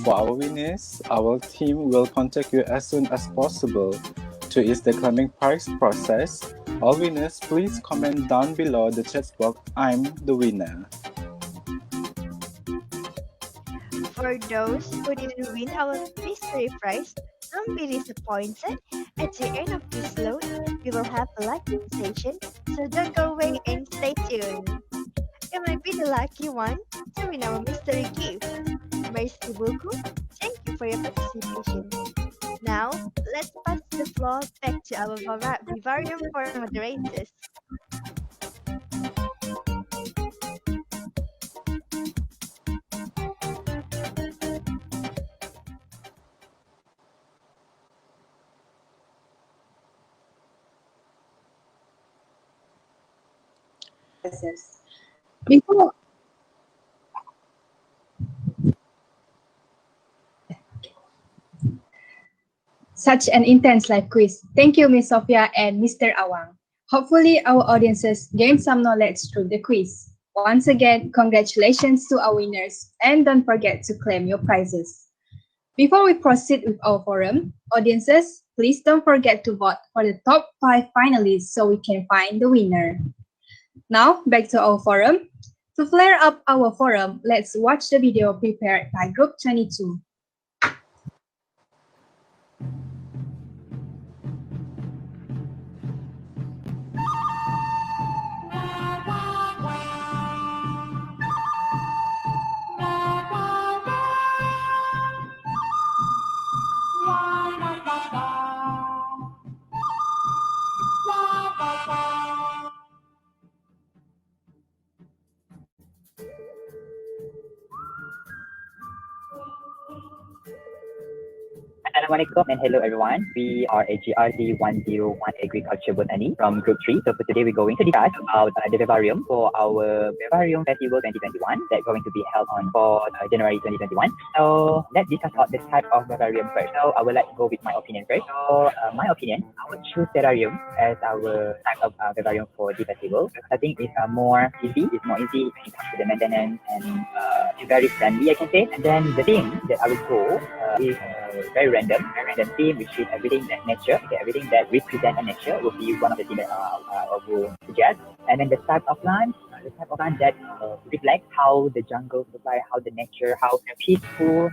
For our winners, our team will contact you as soon as possible. To ease the claiming prize process, all winners please comment down below the chat box, "I'm the winner." For those who didn't win our mystery prize, don't be disappointed. At the end of this load, we will have a lucky session, so don't go away and stay tuned. You might be the lucky one to win our mystery gift. Merci beaucoup. Thank you for your participation. Now, let's pass the floor back to our Vivarium for moderators. Before such an intense live quiz. Thank you, Ms. Sophia and Mr. Awang. Hopefully, our audiences gained some knowledge through the quiz. Once again, congratulations to our winners, and don't forget to claim your prizes. Before we proceed with our forum, audiences, please don't forget to vote for the top 5 finalists so we can find the winner. Now, back to our forum. To flare up our forum, let's watch the video prepared by Group 22. Assalamualaikum and hello everyone. We are AGRD 101 Agriculture Botany from Group 3. So for today we're going to discuss about the Vivarium for our Vivarium Festival 2021 that's going to be held on 4th January 2021. So let's discuss about the type of Vivarium first. So I would like to go with my opinion first. So my opinion, I would choose Terrarium as our type of Vivarium for the festival. I think it's more easy. It's more easy when it comes to the maintenance and it's very friendly, I can say. And then the theme that I would go is very random theme, which is everything that nature, okay, everything that represents nature will be one of the things that I will suggest. And then the type of plant that reflect how the jungle look like, how the nature, how peaceful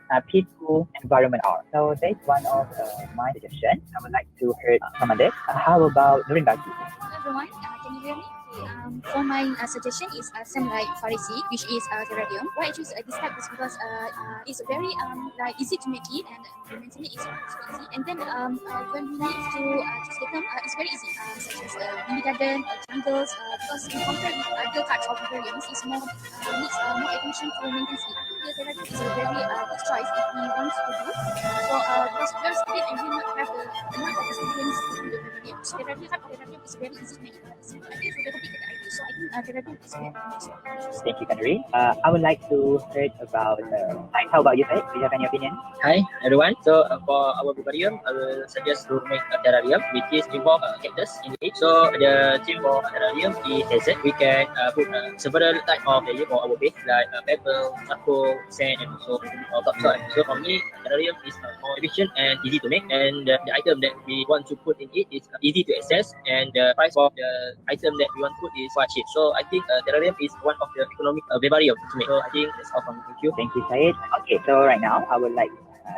the peaceful environment are. So that's one of my suggestions. I would like to hear some of this. How about Nurin Baki? Hello everyone, can you hear me? For my suggestion is same like Farisi, which is terrarium. Why I choose this type is because it's very like easy to make it and the maintenance is super easy. And then when we need to choose the term, it's very easy, such as mini garden, jungles. Because in compared with other types of terrariums, it's more needs more attention to maintenance. The terrarium is a very good choice if we want to do. So because very speed and we not have the amount of experience to do the terrarium. So terrarium type of terrarium is very easy to make. So I think it's very so I think terrarium is very good. Thank you, Kanari. I would like to hear about Syed. How about you, Syed? Do you have any opinion? Hi everyone. So for our vivarium, I will suggest to make a terrarium which is involve cactus in it. So the theme for terrarium is desert. We can put several type of layer for our base like pebble, charcoal, sand, and also topsoil. So for me, terrarium is more efficient and easy to make, and the item that we want to put in it is easy to access, and the price of the item that we want to put is quite cheap. So I think terrarium is one of the economic vivarium to make. So I think that's all from me. Thank you. Thank you, Syed. Okay, so right now I would like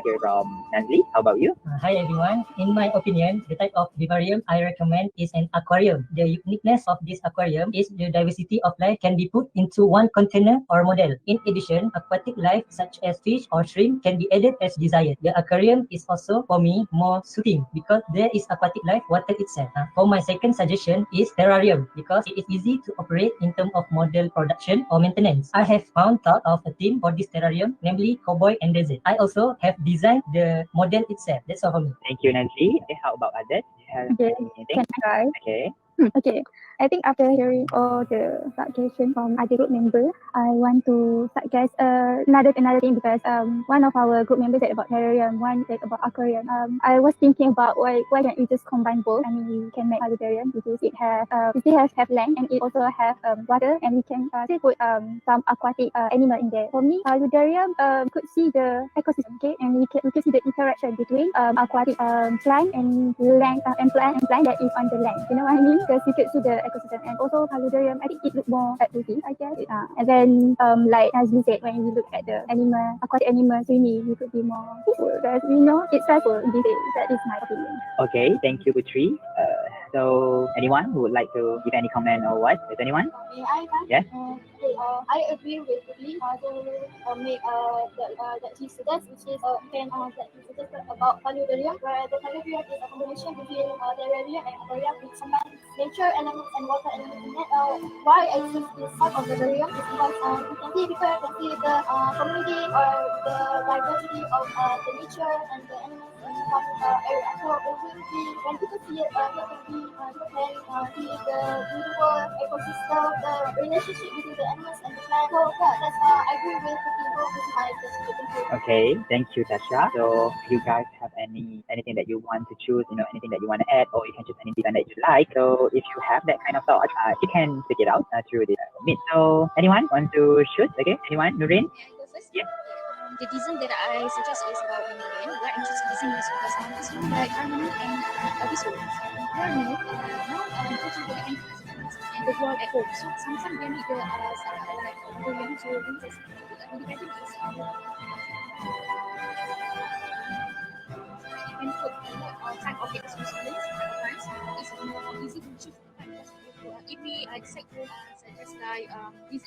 hear from Nanli. How about you? Hi everyone. In my opinion, the type of vivarium I recommend is an aquarium. The uniqueness of this aquarium is the diversity of life can be put into one container or model. In addition, aquatic life such as fish or shrimp can be added as desired. The aquarium is also for me more suiting because there is aquatic life water itself. For my second suggestion is terrarium because it is easy to operate in terms of model production or maintenance. I have found thought of a theme for this terrarium, namely cowboy and desert. I also have designed the model itself. That's all for me. Thank you, Nancy. Okay, how about others? Okay, can I try? Okay. Okay, I think after hearing all the suggestions from other group member, I want to suggest another thing because one of our group members said about terrarium, one said about aquarium. I was thinking about why can't we just combine both? I mean, we can make paludarium because it still have land and it also have water and we can still put some aquatic animal in there. For me, paludarium could see the ecosystem, okay, and we could see the interaction between aquatic plant and land and plant that is on the land. You know what I mean? Because you could see the ecosystem and also paludarium. I think it look more attractive, I guess. And then like as we said, when we look at the aquatic animals swimming, we could be more peaceful because we know it's stressful these days. That is my opinion. Okay, thank you, Putri. So anyone who would like to give any comment or what? Is anyone? Yes. I agree with Lee to make that he suggests, which is that he suggested about paludarium, where the paludarium is a combination between terrarium and aquarium with combined nature elements and water elements in it. Why I choose this type of terrarium is because you can see people can see the community or the diversity of the nature and the animals in one area. So it will be when people see it, people can see the beautiful ecosystem, the relationship between the animals and the plant. So yeah, that's I agree with the people with my decision. Thank you. Okay, thank you, Tasha. So, if you guys have anything that you want to choose, anything that you want to add, or you can choose any design that you like. So, if you have that kind of thought, you can pick it out through the meet. So, anyone want to shoot? Okay, anyone? Nurin? Yeah. The design that I suggest is about Vivarium. Where I'm choosing design is because it's more like harmony and visual. Harmony, now putting the entrance and the wall at home. So sometimes they need the like pavilion to independent is you can put a lot of time of it as students sometimes it's more easy to choose if we decide to suggest like this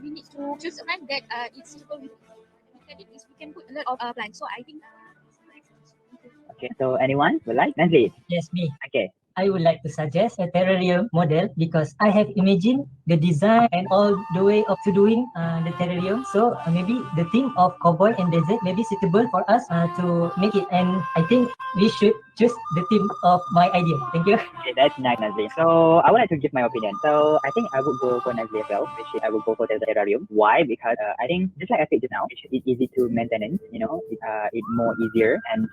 we need to choose a plant that is suitable with we can put a lot of plants. So I think Okay, so anyone would like? Nancy? Yes, me. Okay. I would like to suggest a terrarium model because I have imagined the design and all the way of to doing the terrarium. So maybe the theme of cowboy and desert may be suitable for us to make it. And I think we should choose the theme of my idea. Thank you. Okay, that's nice, Nazli. So I would like to give my opinion. So I think I would go for Nazli as well, which is I would go for the terrarium. Why? Because I think just like I said just now, it's easy to maintenance. It's more easier and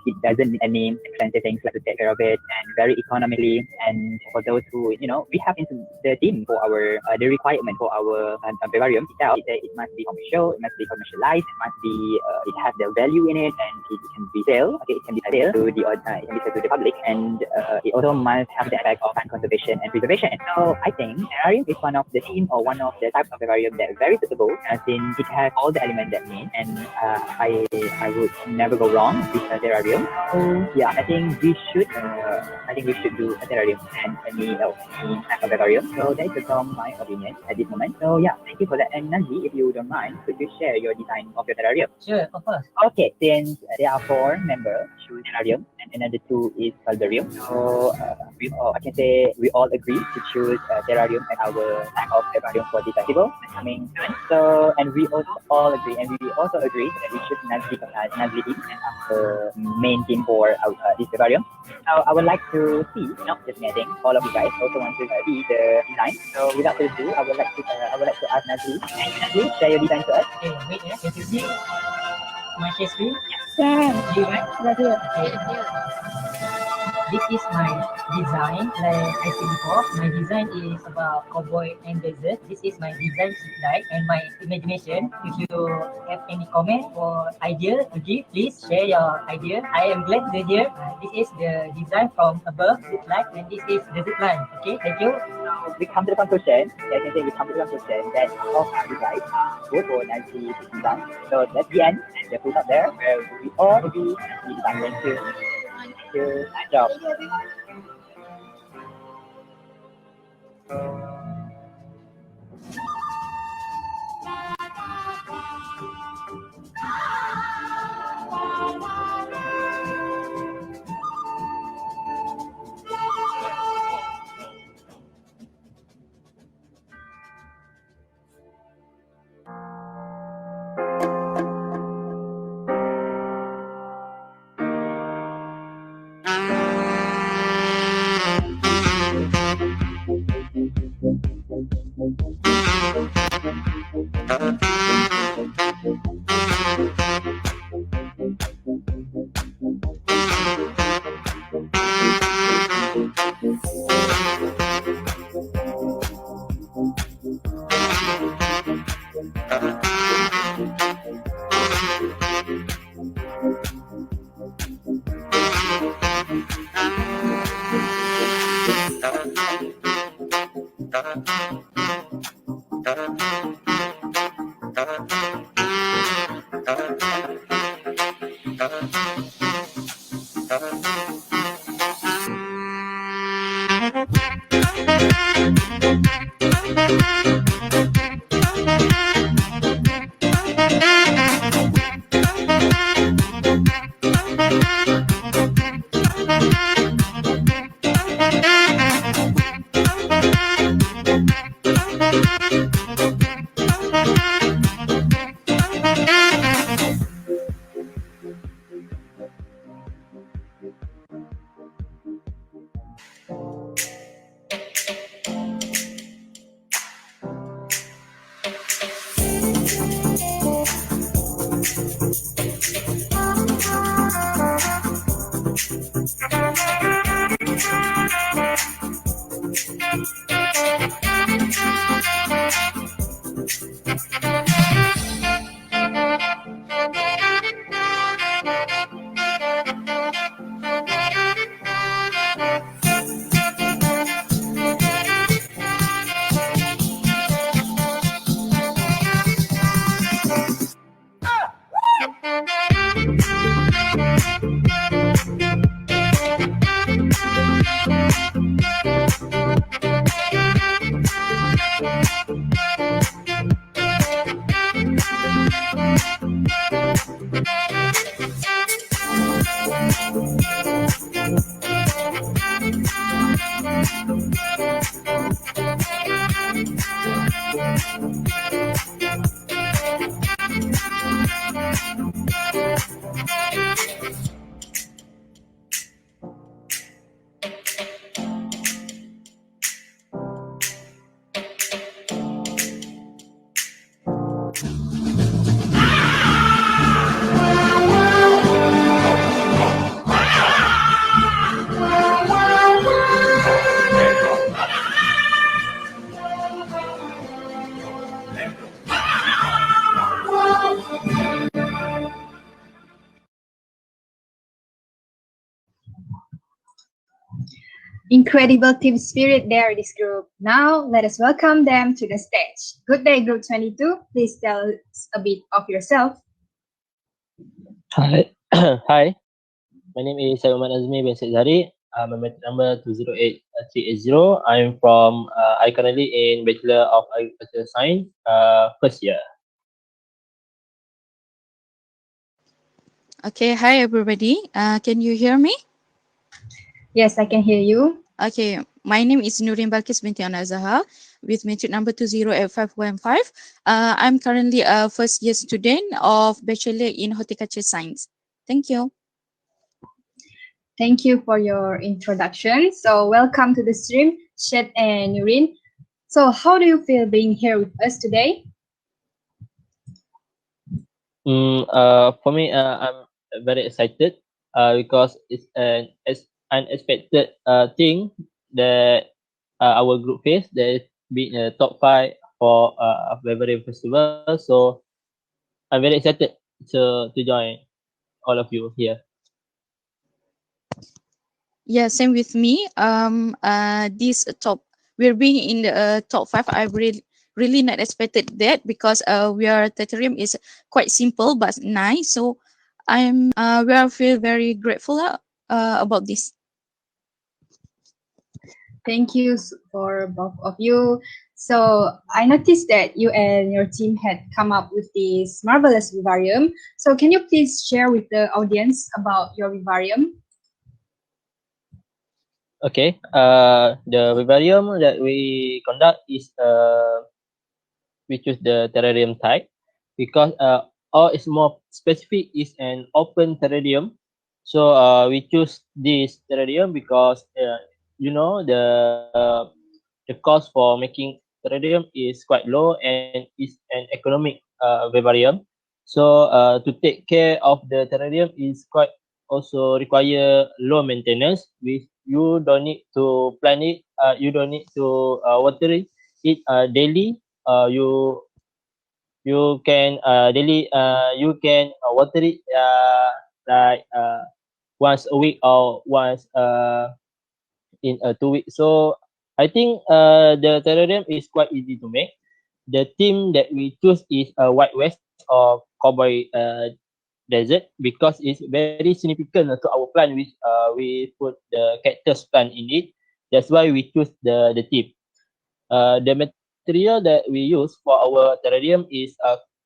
it doesn't need any expensive things like to take care of it and very economically. And for those who we have into the theme for our the requirement for our vivarium itself, it must be commercial, it must be commercialized, it must be it has the value in it and it can be sale. Okay, it can be sale to the it can be sold to the public and it also must have the effect of plant conservation and preservation. So I think terrarium is one of the theme or one of the types of vivarium that is very suitable since it has all the elements that need and I would never go wrong with a terrarium. So yeah, I think we should do a terrarium and any type of vivarium. So that is from my opinion at this moment. So yeah, thank you for that. And Nancy, if you don't mind, could you share your design of your terrarium? Sure, of course. Okay, since there are 4 members choose terrarium and another 2 is paludarium. So I can say we all agree to choose terrarium as our type of terrarium for the festival coming soon. So and we also all agree and we also agree that we should Nazli team as our main team for this terrarium. So I would like to see, not just me, I think all of you guys also want to see the design. So without further ado, I would like to ask Nazli. Can you Nazli share your design to us? Okay, wait, can you see my share screen? Yeah. Do you right? Right here. Okay. This is my design. Like I said before, my design is about cowboy and desert. This is my design slide and my imagination. If you have any comment or idea to give, please share your idea. I am glad to hear. This is the design from above, light, and this is desert line. Okay, thank you. So we come to the conclusion. I can say we come to the conclusion that all of you guys vote for Nancy design. So that's the end. And the put up there where we all agree Nancy design. Thank you. Thank you. Nice job. Thank you, everyone. Incredible team spirit there, this group. Now, let us welcome them to the stage. Good day, Group 22. Please tell us a bit of yourself. Hi. Hi. My name is Salman Azmi bin Sedzari. My metric number 208380. I'm from, I currently in Bachelor of Agricultural Science, first year. Okay, hi everybody. Can you hear me? Yes, I can hear you. Okay, my name is Nurin Balkis binti Anazaha with metric number 208515. I'm currently a first year student of Bachelor in Horticulture Science. Thank you. Thank you for your introduction. So, welcome to the stream, Shed and Nurin. So, how do you feel being here with us today? For me, I'm very excited because it's an unexpected thing that our group faced. That is being a top five for Vivarium Festival. So I'm very excited to join all of you here. Yeah, same with me. This top, we're being in the top five. I really not expected that because our terrarium is quite simple but nice. So we are feel very grateful about this. Thank you for both of you. So I noticed that you and your team had come up with this marvelous vivarium. So can you please share with the audience about your vivarium? Okay. The vivarium that we conduct is we choose the terrarium type because or is more specific is an open terrarium. So we choose this terrarium because the cost for making terrarium is quite low and is an economic vivarium. So to take care of the terrarium is quite also require low maintenance. Which you don't need to plant it. You don't need to water it daily. You you can daily you can water it like once a week or once in 2 weeks. So I think the terrarium is quite easy to make. The theme that we choose is a white west or cowboy desert because it's very significant to our plant, which we put the cactus plant in it. That's why we choose the theme. The material that we use for our terrarium is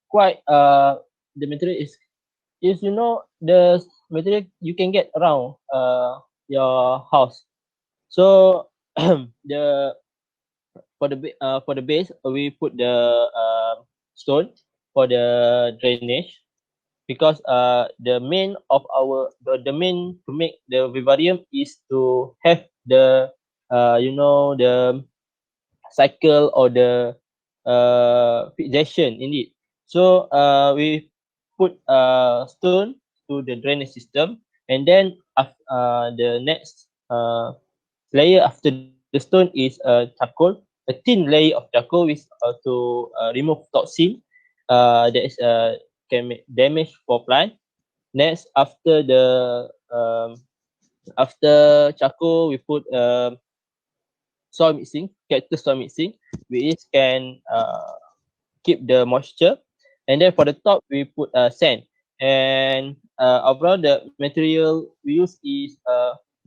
quite the material is the material you can get around your house. So the for the base we put the stone for the drainage because the main of the main to make the vivarium is to have the the cycle or the fixation in it. So we put stone to the drainage system, and then the next layer after the stone is charcoal, a thin layer of charcoal with to remove toxin that is can make damage for plant. Next, after charcoal, we put soil mixing, cactus soil mixing, which can keep the moisture. And then for the top, we put sand. And overall, the material we use is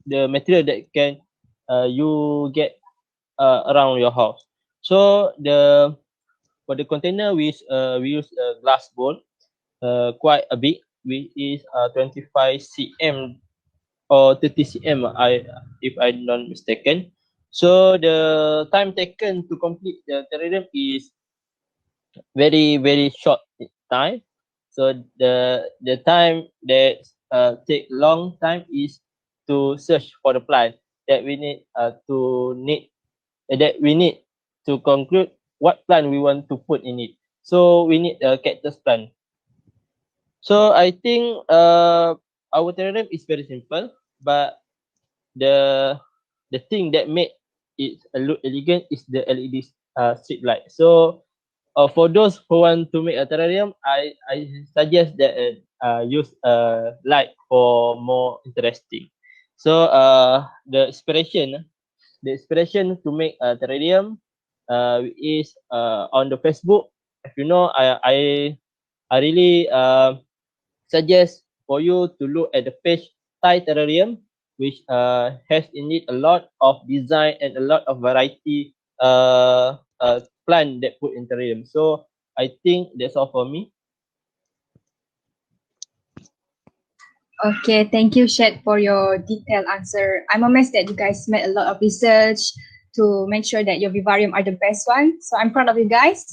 the material that can you get around your house. So for the container, we use a glass bowl, quite a big, which is 25 cm or 30 cm, if I'm not mistaken. So the time taken to complete the terrarium is very short time. So the time that take long time is to search for the plant that we need that we need to conclude what plant we want to put in it. So we need a cactus plant. So I think our terrarium is very simple, but the the thing that made it look elegant is the LED street light. So for those who want to make a terrarium, I suggest that use a light for more interesting. So the inspiration to make a terrarium is on the Facebook. If you know, I really suggest for you to look at the page Thai Terrarium, which has in it a lot of design and a lot of variety plant that put in terrarium. So I think that's all for me. Okay, thank you, Shed, for your detailed answer. I'm amazed that you guys made a lot of research to make sure that your vivarium are the best one. So I'm proud of you guys.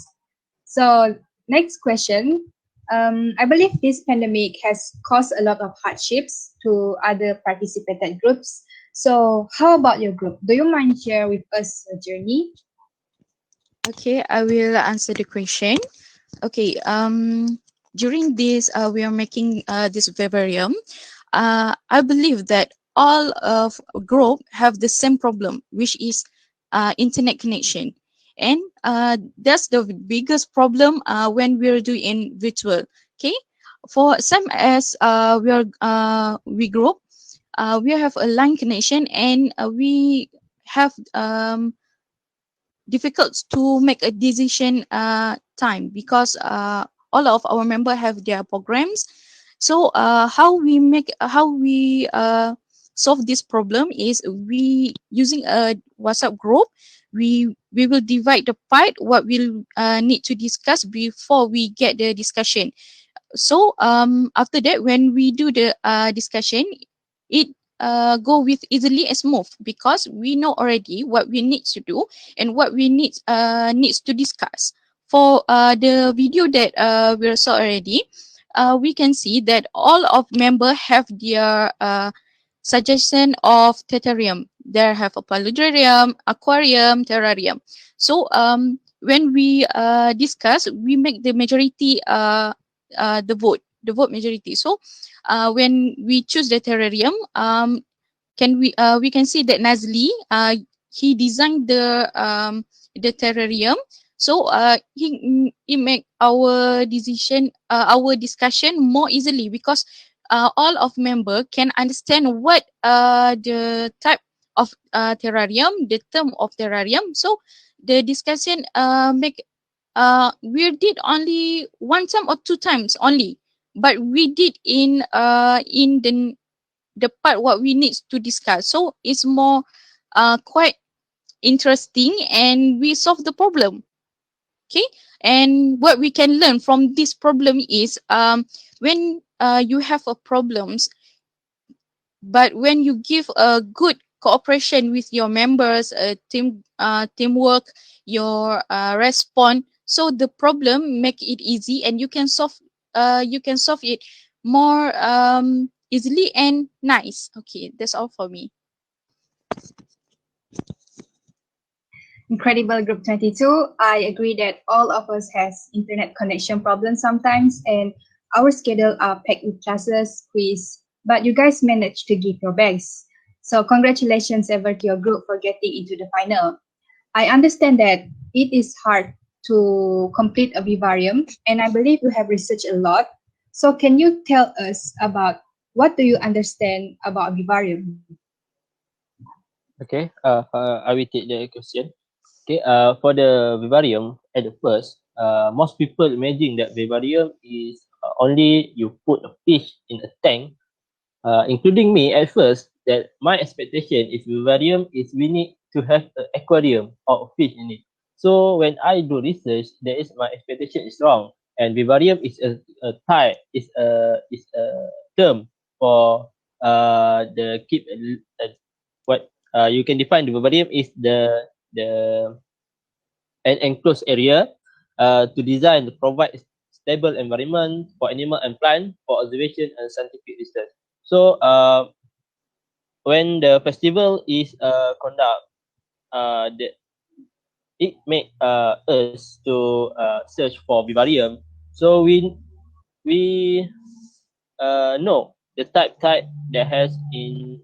So next question. I believe this pandemic has caused a lot of hardships to other participated groups. So how about your group? Do you mind share with us your journey? Okay, I will answer the question. Okay, during this, we are making this vivarium. I believe that all of group have the same problem, which is internet connection, and that's the biggest problem when we're doing virtual. Okay, for some as we group, we have a line connection, and we have difficult to make a decision time because all of our members have their programs. So how we solve this problem is we using a WhatsApp group. We will divide the part what we'll need to discuss before we get the discussion. So after that, when we do the discussion, it go with easily and smooth because we know already what we need to do and what we needs to discuss. For the video that we saw already, we can see that all of member have their suggestion of terrarium. They have a paludarium, aquarium, terrarium. So when we discuss, we make the majority the vote majority. So when we choose the terrarium, we can see that Nazli he designed the terrarium. So it make our decision, our discussion more easily, because all of member can understand what the type of terrarium, the term of terrarium. So the discussion make we did only one time or two times only, but we did in the part what we need to discuss. So it's more quite interesting, and we solve the problem. Okay, and what we can learn from this problem is when you have a problems, but when you give a good cooperation with your members, teamwork, your response, so the problem make it easy, and you can solve it more easily and nice. Okay, that's all for me. Incredible Group 22. I agree that all of us has internet connection problems sometimes, and our schedule are packed with classes, quiz, but you guys managed to give your best. So congratulations ever to your group for getting into the final. I understand that it is hard to complete a vivarium, and I believe you have researched a lot. So can you tell us about what do you understand about vivarium? Okay, I will take the question. Okay, for the vivarium, at the first, most people imagine that vivarium is only you put a fish in a tank, including me at first, that my expectation is vivarium is we need to have an aquarium or a fish in it. So when I do research, there is my expectation is wrong, and vivarium is a type, is a term for the keep what you can define the vivarium is the an enclosed area to design to provide stable environment for animal and plant for observation and scientific research. So when the festival is conduct, the, it make us to search for vivarium. So we know the type that has in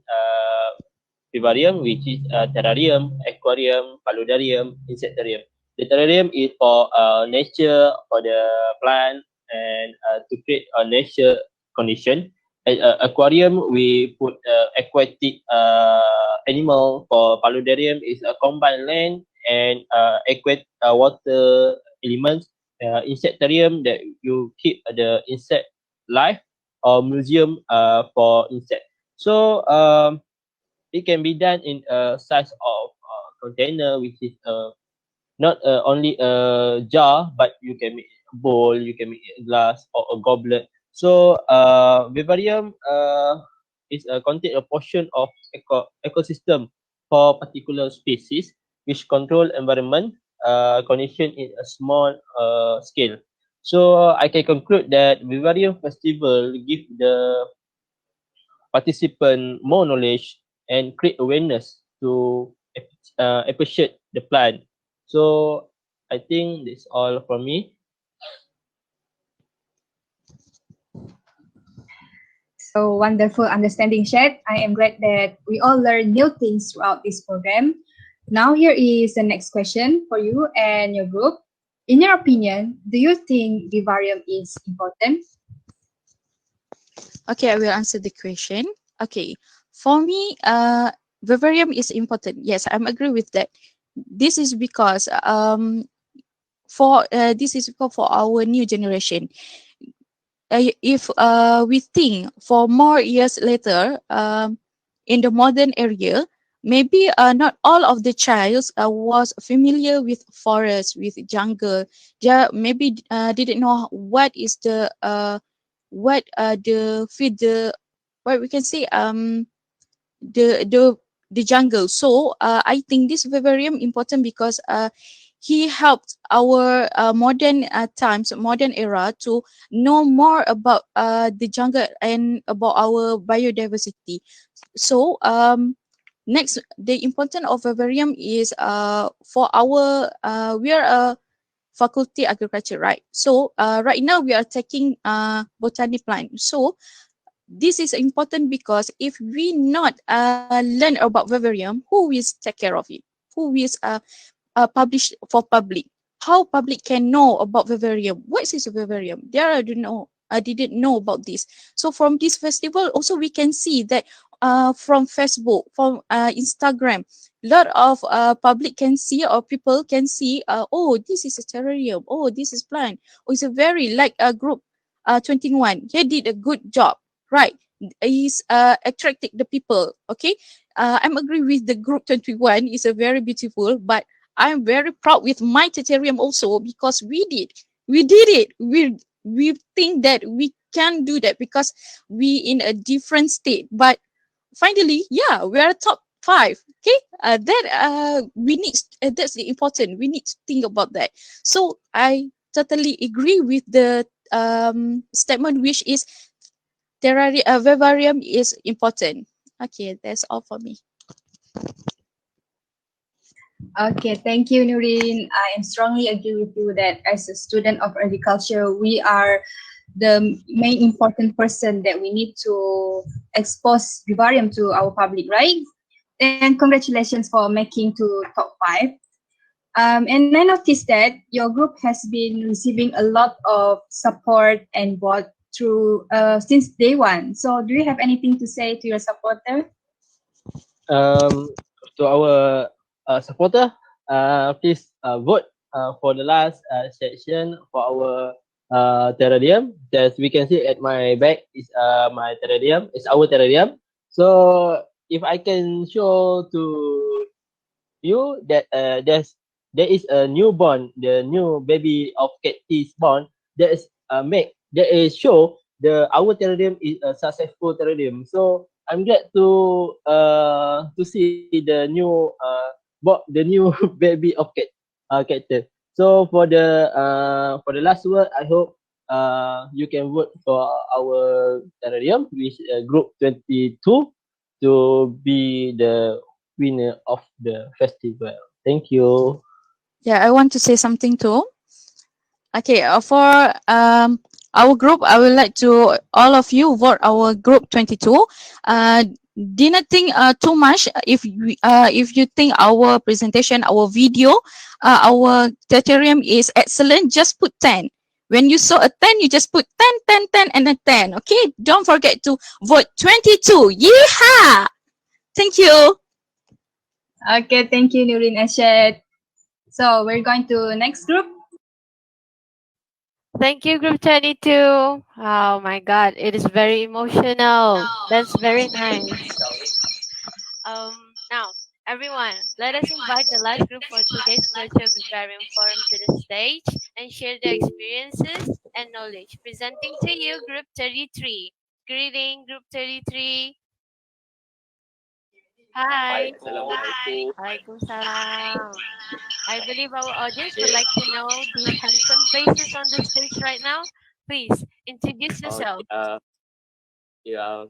vivarium, which is terrarium, aquarium, paludarium, insectarium. The terrarium is for nature, for the plant, and to create a nature condition. At aquarium, we put aquatic animal. For paludarium, is a combined land and aquatic water elements. Insectarium, that you keep the insect life, or museum for insect. So it can be done in a size of container, which is not only a jar, but you can make a bowl, you can make a glass or a goblet. So vivarium is contain a portion of ecosystem for particular species, which control environment condition in a small scale. So I can conclude that vivarium festival give the participant more knowledge and create awareness to appreciate the plant. So I think that's all from me. So wonderful understanding shared. I am glad that we all learn new things throughout this program. Now here is the next question for you and your group. In your opinion, do you think vivarium is important? Okay, I will answer the question. Okay, for me, vivarium is important. Yes, I'm agree with that. This is because for our new generation. If we think for more years later, in the modern area, maybe not all of the childs was familiar with forest, with jungle. They maybe didn't know what is the what we can say the the the jungle. So I think this vivarium important because he helped our modern times, modern era, to know more about the jungle and about our biodiversity. So next, the importance of vivarium is for our we are a faculty agriculture, right? So right now we are taking botany plant. So this is important because if we not learn about vivarium, who will take care of it? Who will publish for public? how public can know about Vivarium. What is Vivarium? There I don't know. I didn't know about this. So from this festival, also we can see that from Facebook, from Instagram, lot of public can see or people can see. Oh, this is a terrarium. Oh, this is plant. Oh, it's a very like a group. 21. He did a good job, right? He's attracting the people. Okay, I'm agree with the group 21. It's a very beautiful, but I'm very proud with my terrarium also because we did it. We think that we can do that because we in a different state, but finally, yeah, we are top 5. Okay, that we need. That's the important. We need to think about that. So I totally agree with the statement, which is vivarium is important. Okay, that's all for me. Okay, thank you, Nurin. I am strongly agree with you that as a student of agriculture, we are the main important person that we need to expose vivarium to our public, right? And congratulations for making to top 5. And I noticed that your group has been receiving a lot of support and bought through since day one. So do you have anything to say to your supporter? To our supporter, please vote for the last section for our terrarium. As we can see at my back is my terrarium. It's our terrarium. So if I can show to you that there is a newborn, the new baby of cat is born. There is there is show our terrarium is a successful terrarium. So I'm glad to see the new baby of cactus. So for the last word, I hope you can vote for our terrarium, which group 22, to be the winner of the festival. Thank you. Yeah, I want to say something too. Okay, for our group, I would like to all of you vote our group 22. Did not think too much. If you think our presentation, our video, our terrarium is excellent, just put 10. When you saw a 10, you just put 10, 10, 10, and a 10. Okay, don't forget to vote 22. Yeehaw! Thank you. Okay, thank you, Nurin Ashed. So we're going to next group. Thank you, Group 22. Oh my God, it is very emotional. That's very nice. Now, everyone, let us invite the last group for today's virtual Vivarium Forum to the stage and share their experiences and knowledge. Presenting to you, Group 33. Greeting, Group 33. Hi. Assalamualaikum. Waalaikumsalam. I believe our audience would like to know these handsome faces on the stage right now. Please introduce yourself.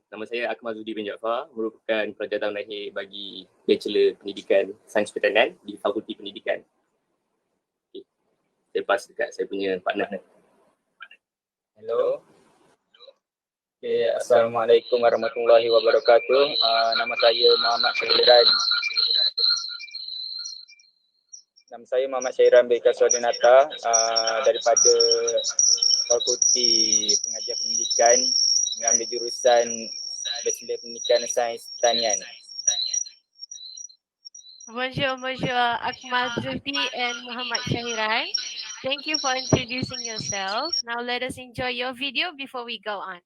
Nama saya Akmal Zudi bin Jaafar, merupakan pelajar tahun akhir bagi Bachelor Pendidikan Sains Pertanian di Fakulti Pendidikan. Okay. Saya pas dekat saya punya partner. Hello. Okay, Assalamualaikum warahmatullahi wabarakatuh. Nama saya Muhammad Syairan bin Kaswadinata daripada Fakulti Pengajian Pendidikan mengambil jurusan Bachelor Pendidikan Sains Pertanian. Bonjour, Akmal Zudi and Muhammad Syahiran. Thank you for introducing yourself. Now let us enjoy your video before we go on.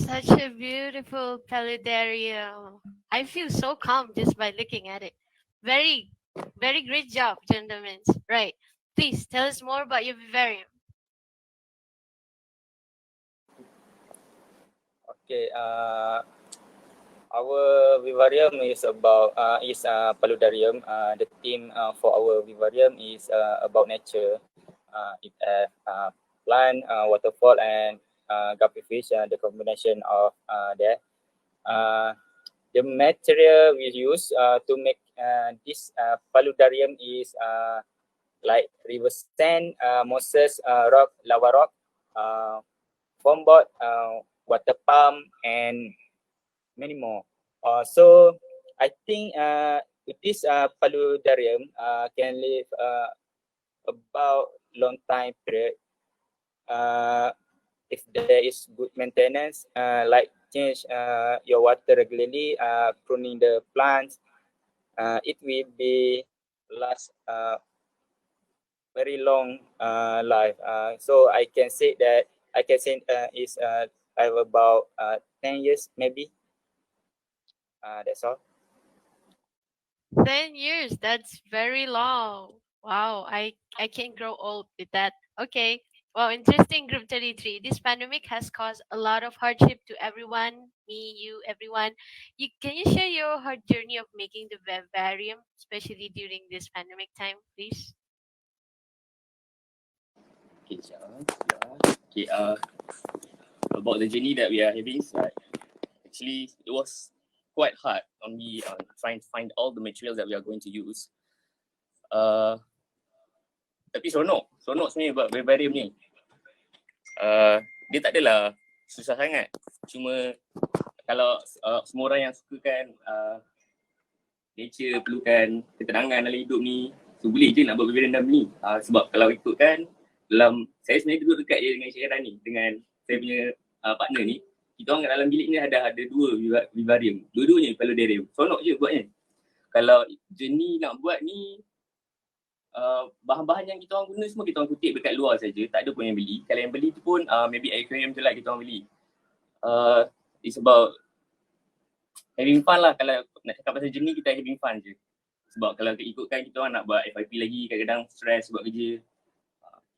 Such a beautiful paludarium. I feel so calm just by looking at it. Very, very great job, gentlemen. Right. Please tell us more about your vivarium. Okay, our vivarium is about paludarium. The theme for our vivarium is about nature. It has plant, waterfall, and guppy fish. The combination of that. The material we use to make this paludarium is like river sand, mosses, rock, lava rock, foam board, water pump, and many more. So I think this paludarium can live about long time period. If there is good maintenance, like change your water regularly, pruning the plants, it will be last very long life. So I can say that is I have about 10 years maybe. That's all. 10 years. That's very long. Wow, I can grow old with that. Okay. Well, interesting, Group 33. This pandemic has caused a lot of hardship to everyone, me, you, everyone. Can you share your hard journey of making the vivarium, especially during this pandemic time, please? Okay, okay, about the journey that we are having, like, actually it was quite hard on me trying to find all the materials that we are going to use. Tapi seronok sebenarnya buat vivarium ni. Dia tak adalah susah sangat. Cuma kalau semua orang yang sukakan nature, perlukan ketenangan dalam hidup ni, so boleh je nak buat vivarium dalam ni. Sebab kalau ikutkan dalam, saya sebenarnya duduk dekat je dengan Syed ni, dengan saya punya partner ni. Kita orang dalam bilik ni ada dua vivarium. Dua-duanya paludarium. Seronok je buatnya. Kalau jenis nak buat ni, bahan-bahan yang kita orang guna semua kita orang kutip dekat luar saja, tak ada pun yang beli. Kalau yang beli tu pun maybe aquarium je lah kita orang beli. It's about having fun lah. Kalau nak cakap pasal jenis, kita having fun je. Sebab kalau ikutkan kita orang nak buat FYP lagi, kadang-kadang stress buat kerja.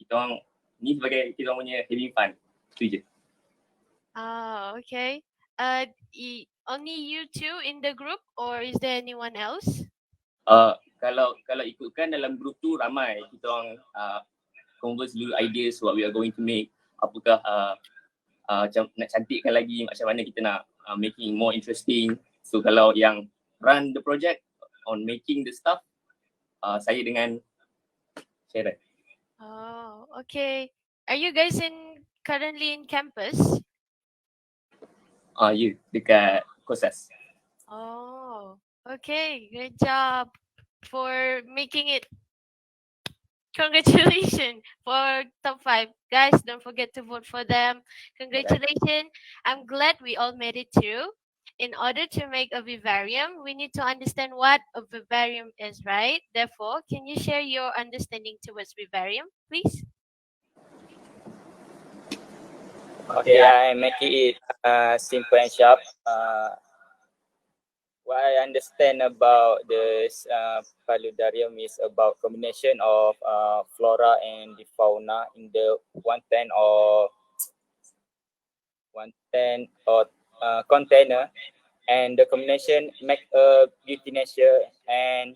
Kita orang ni sebagai kita orang punya having fun. Itu je. Okay. Only you two in the group, or is there anyone else? Kalau ikutkan dalam grup tu ramai, kita orang converse dulu ideas what we are going to make. Apakah macam nak cantikkan lagi, macam mana kita nak making more interesting. So kalau yang run the project on making the stuff, saya dengan Sharon. Oh, okay. Are you guys currently in campus? You dekat Kosas. Oh, okay. Great job for making it. Congratulations for top 5. Guys, don't forget to vote for them. Congratulations. I'm glad we all made it through. In order to make a vivarium, we need to understand what a vivarium is, right? Therefore, can you share your understanding towards vivarium, please? Okay, I make it simple and sharp. What I understand about this paludarium is about combination of flora and the fauna in the one ten or container, and the combination make a beauty nature and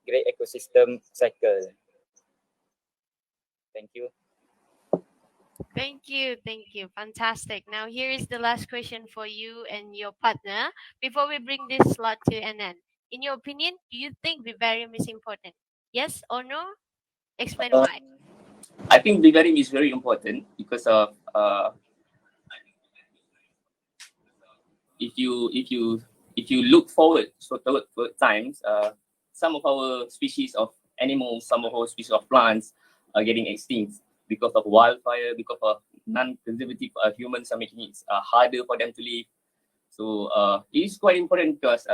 great ecosystem cycle. Thank you. Thank you. Thank you. Fantastic. Now, here is the last question for you and your partner before we bring this slot to an end. In your opinion, do you think vivarium is important? Yes or no? Explain why. I think Vivarium is very important because of if you look forward toward times, some of our species of animals, some of our species of plants are getting extinct because of wildfire, because of non-conservative humans are making it harder for them to live. So it is quite important because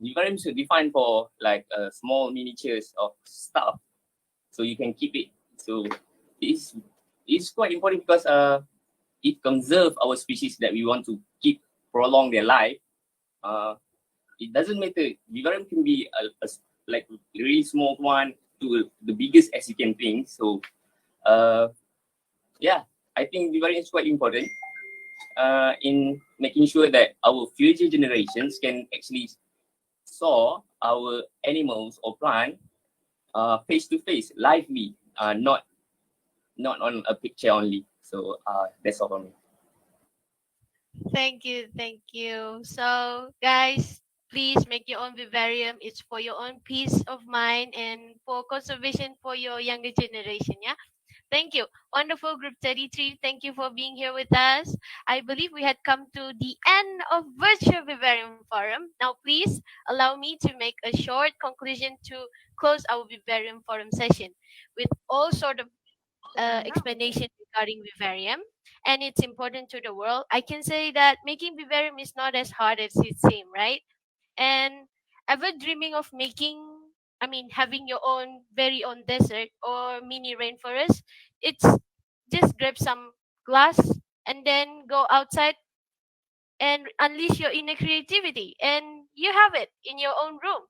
vivariums are defined for like small miniatures of stuff, so you can keep it. So it's quite important because it conserves our species that we want to keep prolong their life. It doesn't matter. Vivarium can be like really small one to the biggest as you can think. So yeah, I think vivarium is quite important in making sure that our future generations can actually saw our animals or plant face to face, lively, not on a picture only. So that's all from me. Thank you. Thank you. So, guys, please make your own vivarium. It's for your own peace of mind and for conservation for your younger generation. Yeah. Thank you. Wonderful Group 33. Thank you for being here with us. I believe we had come to the end of Virtual Vivarium Forum. Now, please allow me to make a short conclusion to close our Vivarium Forum session with all sort of explanation regarding vivarium and it's important to the world. I can say that making vivarium is not as hard as it seems, right? And ever dreaming of having your own very own desert or mini rainforest? It's just grab some glass and then go outside and unleash your inner creativity, and you have it in your own room.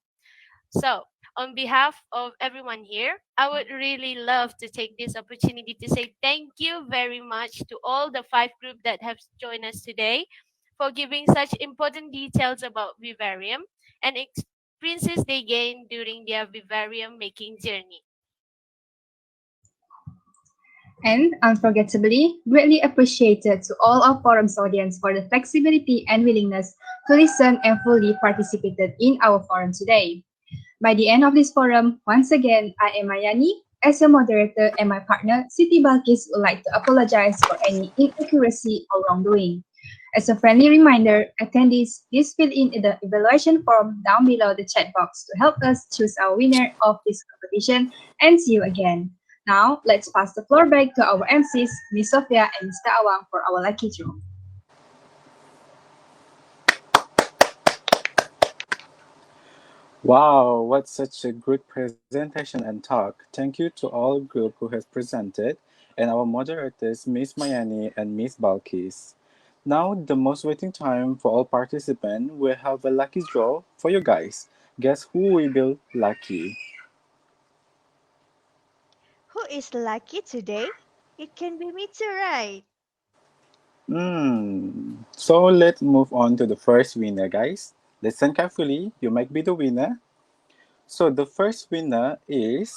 So, on behalf of everyone here, I would really love to take this opportunity to say thank you very much to all the 5 groups that have joined us today for giving such important details about vivarium and experiences they gained during their vivarium making journey. And unforgettably, greatly appreciated to all our forum's audience for the flexibility and willingness to listen and fully participated in our forum today. By the end of this forum, once again, I am Mayani, as a moderator, and my partner, Siti Balkis, would like to apologize for any inaccuracy or wrongdoing. As a friendly reminder, attendees, please fill in the evaluation form down below the chat box to help us choose our winner of this competition, and see you again. Now, let's pass the floor back to our MCs, Ms. Sophia and Mr. Awang, for our lucky draw. Wow, what such a good presentation and talk. Thank you to all group who has presented and our moderators, Miss Mayani and Miss Balkis. Now, the most waiting time for all participants, we have a lucky draw for you guys. Guess who will be lucky? Who is lucky today? It can be me too, right? So let's move on to the first winner, guys. Listen carefully, you might be the winner. So the first winner is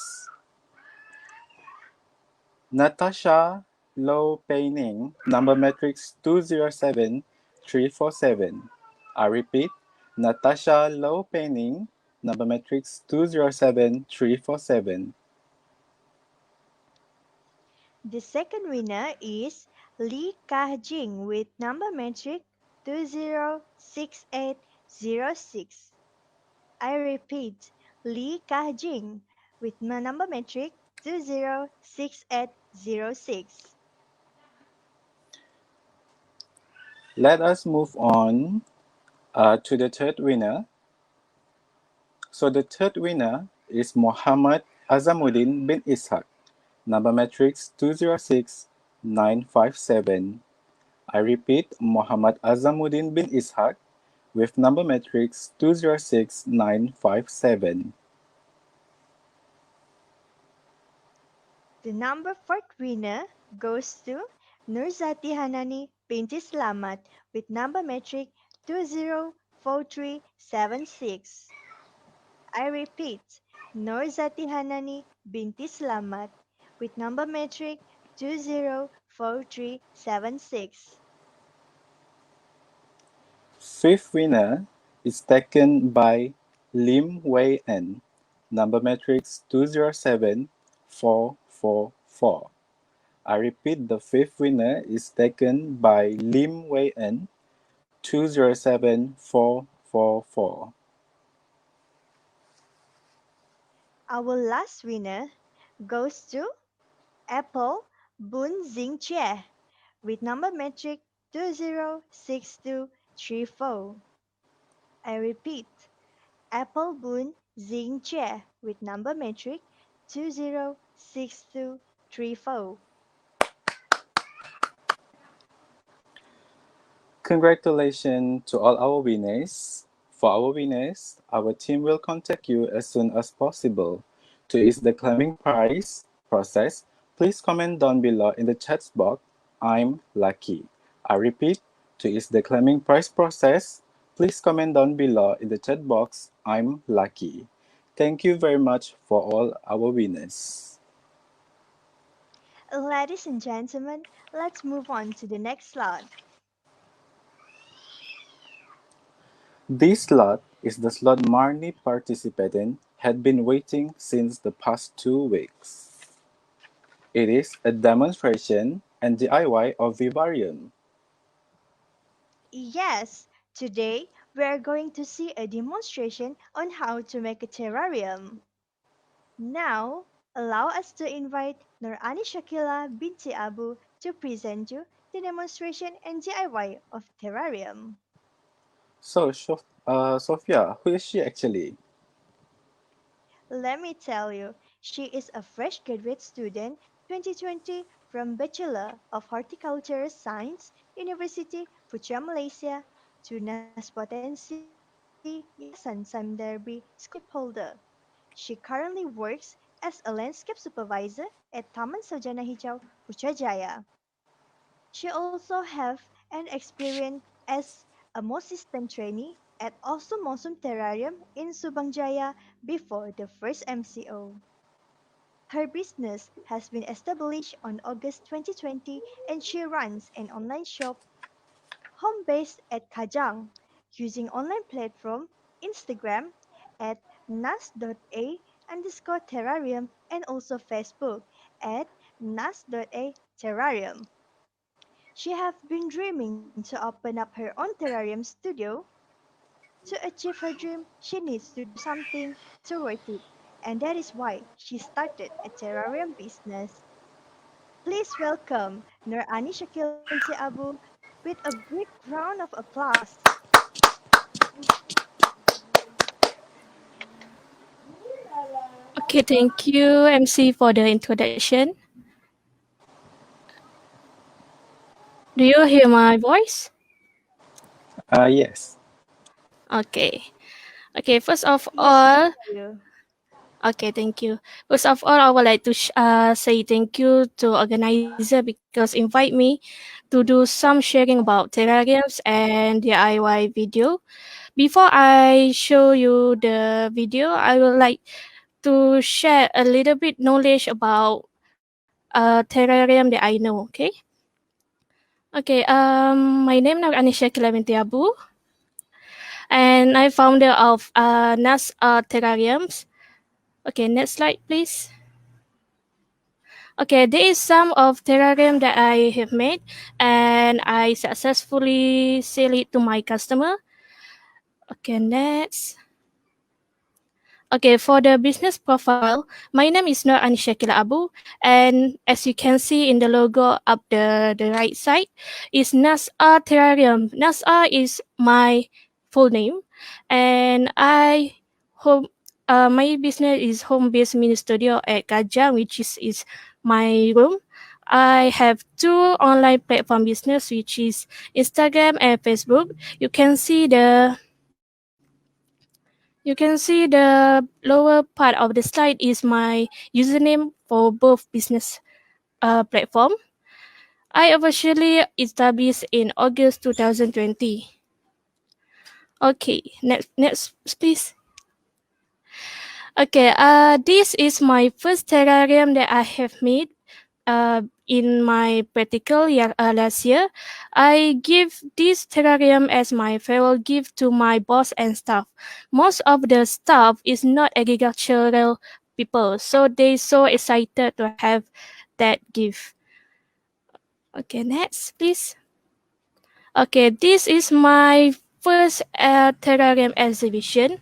Natasha Low Peining, number matrix 207347. I repeat, Natasha Low Penning, number matrix 207347. The second winner is Lee Kah-jing with number metric 206806. I repeat, Lee Kah-jing with number metric 206806. Let us move on to the third winner. So the third winner is Muhammad Azamuddin bin Ishaq, number matrix 206957. I repeat, Muhammad Azamuddin bin Ishaq with number matrix 206957. The number fourth winner goes to Nurzati Hanani binti Slamat with number metric 204376. I repeat, Nurzati Hanani binti Slamat with number metric 204376. Fifth winner is taken by Lim Wei En, number matrix 207444. I repeat, the fifth winner is taken by Lim Wei En, 207444. Our last winner goes to Apple Boon Zing Chie with number metric 206234. I repeat, Apple Boon Zing Chie with number metric 206234. Congratulations to all our winners. For our winners, our team will contact you as soon as possible. To ease the claiming prize process, please comment down below in the chat box, I'm lucky. I repeat, to ease the claiming prize process, please comment down below in the chat box, I'm lucky. Thank you very much for all our winners. Ladies and gentlemen, let's move on to the next slot. This slot is the slot Marnie participant had been waiting since the past 2 weeks. It is a demonstration and DIY of Vivarium. Yes, today we are going to see a demonstration on how to make a terrarium. Now, allow us to invite Nurani Shakila binti Abu to present you the demonstration and DIY of terrarium. So, Sophia, who is she actually? Let me tell you, she is a fresh graduate student 2020 from Bachelor of Horticulture Science, University Putra Malaysia, Tunas Potensi Yayasan Sam Derby Scholarship holder. She currently works as a landscape supervisor at Taman Sarjana Hijau Putrajaya. She also have an experience as a assistant trainee at Awesome Mosum Terrarium in Subang Jaya before the first MCO. Her business has been established on August 2020 and she runs an online shop home based at Kajang using online platform Instagram at nas.a_terrarium and also Facebook at nas.a_terrarium. She have been dreaming to open up her own terrarium studio. To achieve her dream, she needs to do something toward it, and that is why she started a terrarium business. Please welcome Nur Ani Shakila binti Abu with a big round of applause. Okay, thank you, MC, for the introduction. Do you hear my voice? Yes. Okay. Okay, first of Yes, we all, hear you. okay, thank you. First of all, I would like to say thank you to organizer because invite me to do some sharing about terrariums and DIY video. Before I show you the video, I would like to share a little bit knowledge about terrarium that I know. Okay. Okay. My name is Anisha Kilaminti Abu. and I founder of NAS terrariums. Okay, next slide, please. Okay, there is some of terrarium that I have made, and I successfully sell it to my customer. Okay, next. Okay, for the business profile, my name is Nur Anishakila Abu, and as you can see in the logo up the right side, is NASA Terrarium. NASA is my full name, and my business is home-based mini studio at Gajah, which is my room. I have two online platform business, which is Instagram and Facebook. You can see the lower part of the slide is my username for both business platform. I officially established in August 2020. Okay, next please. Okay, this is my first terrarium that I have made in my practical year last year. I give this terrarium as my farewell gift to my boss and staff. Most of the staff is not agricultural people, so they so excited to have that gift. Okay, next please. Okay, this is my first terrarium exhibition.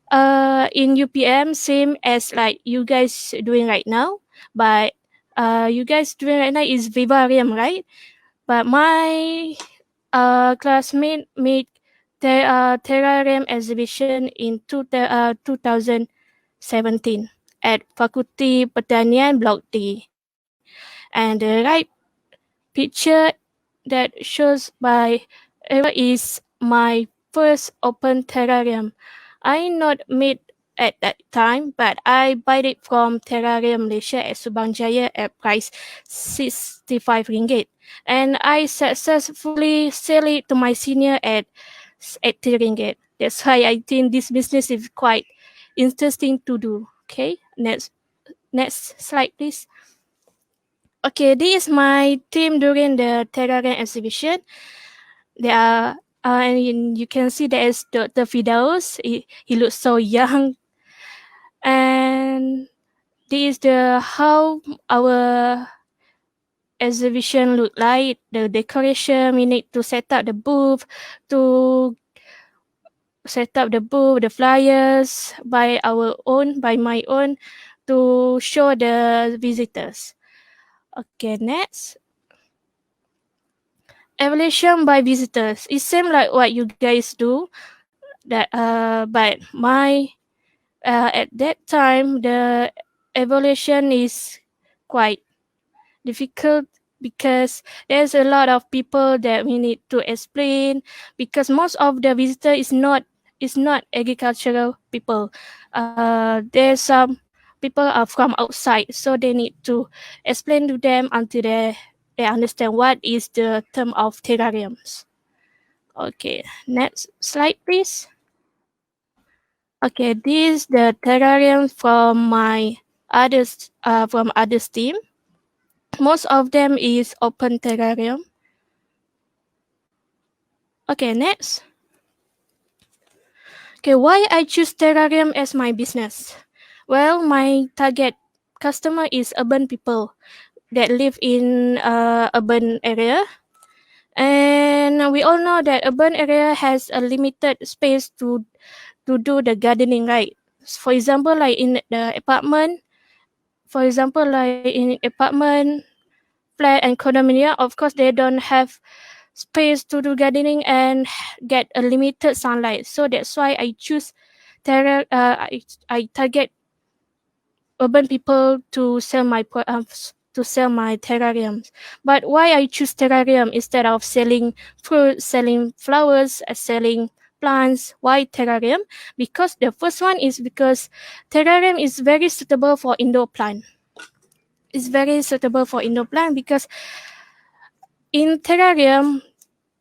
In UPM, same as like you guys doing right now, but you guys doing right now is Vivarium, right? But my classmate made terrarium exhibition in 2017 at Fakulti Pertanian Block D. And the right picture that shows by Eva is my first open terrarium. I not made at that time, but I buy it from Terrarium Malaysia at Subang Jaya at price 65 ringgit. And I successfully sell it to my senior at 80 ringgit. That's why I think this business is quite interesting to do. Okay, next slide, please. Okay, this is my team during the terrarium exhibition. There are, and you can see there is Dr. Fidaus. He looks so young, and this is the how our exhibition look like. The decoration, we need to set up the booth, to set up the booth, the flyers by my own, to show the visitors. Okay, next. Evaluation by visitors. It seems like what you guys do. But at that time the evaluation is quite difficult because there's a lot of people that we need to explain, because most of the visitor is not agricultural people. There's some people are from outside, so they need to explain to them until they understand what is the term of terrariums. Okay, next slide, please. Okay, this is the terrarium from others team. Most of them is open terrarium. Okay, next. Okay, why I choose terrarium as my business? Well, my target customer is urban people that live in urban area. And we all know that urban area has a limited space to do the gardening, right? For example, like in the apartment, flat and condominium, of course they don't have space to do gardening and get a limited sunlight. So that's why I choose I target urban people to sell my terrariums. But why I choose terrarium instead of selling fruit, selling flowers, selling plants? Why terrarium? Because the first one is because terrarium is very suitable for indoor plant. It's very suitable for indoor plant because in terrarium,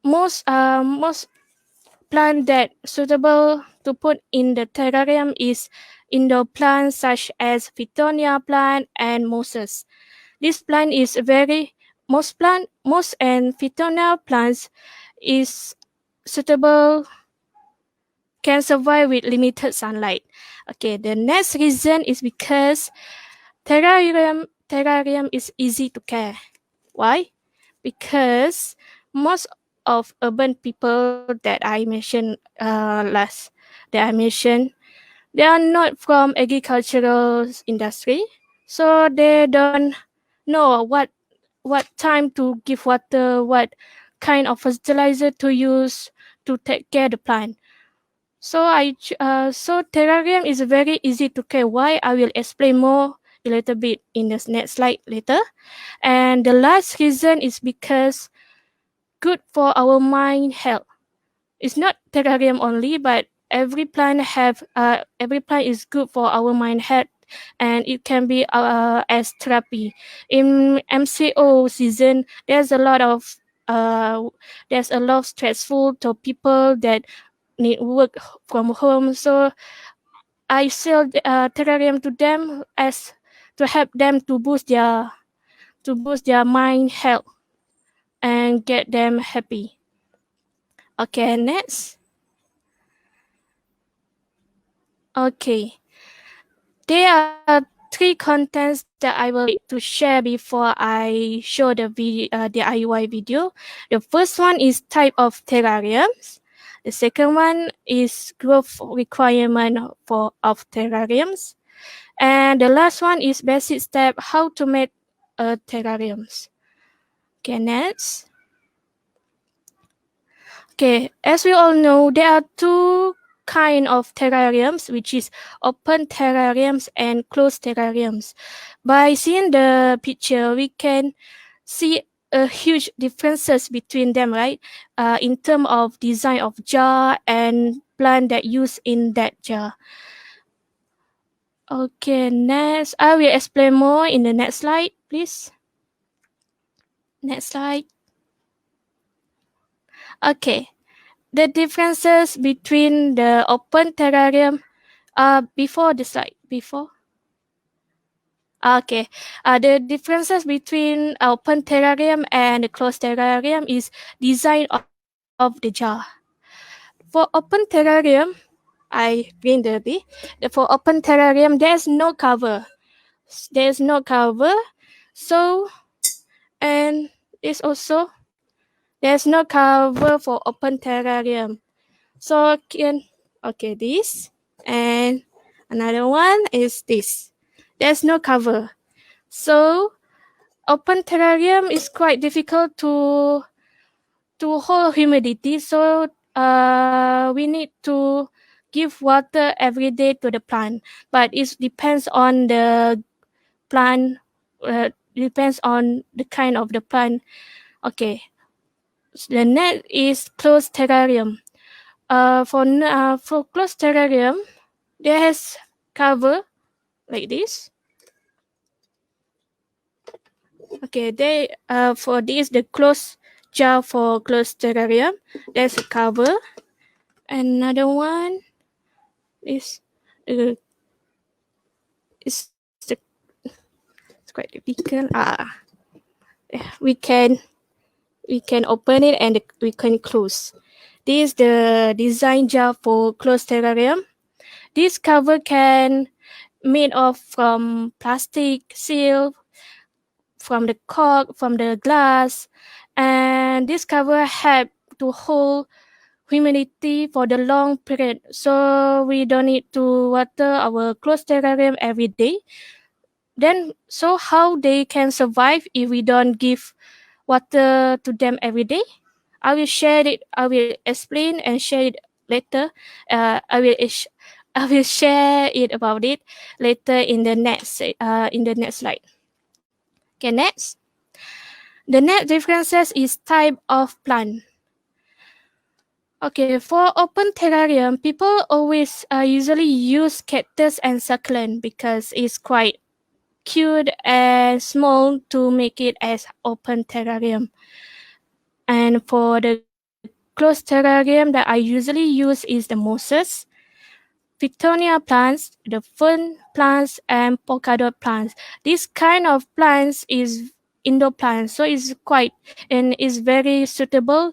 most plant that suitable to put in the terrarium is indoor plants such as Fittonia plant and mosses. This plant is most and Fittonia plants is suitable can survive with limited sunlight. Okay, the next reason is because terrarium is easy to care. Why? Because most of urban people that I mentioned they are not from agricultural industry, so they don't know what time to give water, what kind of fertilizer to use to take care the plant. So terrarium is very easy to care. Why? I will explain more a little bit in the next slide later. And the last reason is because good for our mind health. It's not terrarium only, but every plant is good for our mind health, and it can be as therapy. In MCO season, uh, there's a lot of stressful to people that need work from home. So I sell terrarium to them as to help them to boost their mind health and get them happy. Okay, next. Okay, there are three contents that I will like to share before I show the DIY video. The first one is type of terrariums. The second one is growth requirement of terrariums. And the last one is basic step how to make terrariums. Okay, next. Okay, as we all know, there are two kind of terrariums, which is open terrariums and closed terrariums. By seeing the picture, we can see a huge differences between them, right? In terms of design of jar and plant that use in that jar. Okay, next, I will explain more in the next slide, please. Next slide. Okay, the differences between the open terrarium before the slide before. Okay, the differences between open terrarium and the closed terrarium is design of the jar. For open terrarium, I bring the B. For open terrarium, there's no cover. There's no cover. So, and this also, there's no cover for open terrarium. So okay, this and another one is this. There's no cover. So open terrarium is quite difficult to hold humidity. So we need to give water every day to the plant. But it depends on the plant. Depends on the kind of the plant. Okay. The next is closed terrarium. For closed terrarium, there has cover like this. Okay, they for this the closed jar for closed terrarium. There's a cover. Another one is is the it's quite difficult. We can open it and we can close. This is the design jar for closed terrarium. This cover can made of from plastic, seal, from the cork, from the glass, and this cover help to hold humidity for the long period. So we don't need to water our closed terrarium every day. Then, so how they can survive if we don't give water to them every day? I will share it. I will explain and share it later. I will share it about it later in the next slide. Okay, next. The next differences is type of plant. Okay, for open terrarium, people always usually use cactus and succulent because it's quite cute and small to make it as open terrarium. And for the closed terrarium that I usually use is the mosses, Victoria plants, the fern plants, and polka dot plants. This kind of plants is indoor plants, so it's quite and is very suitable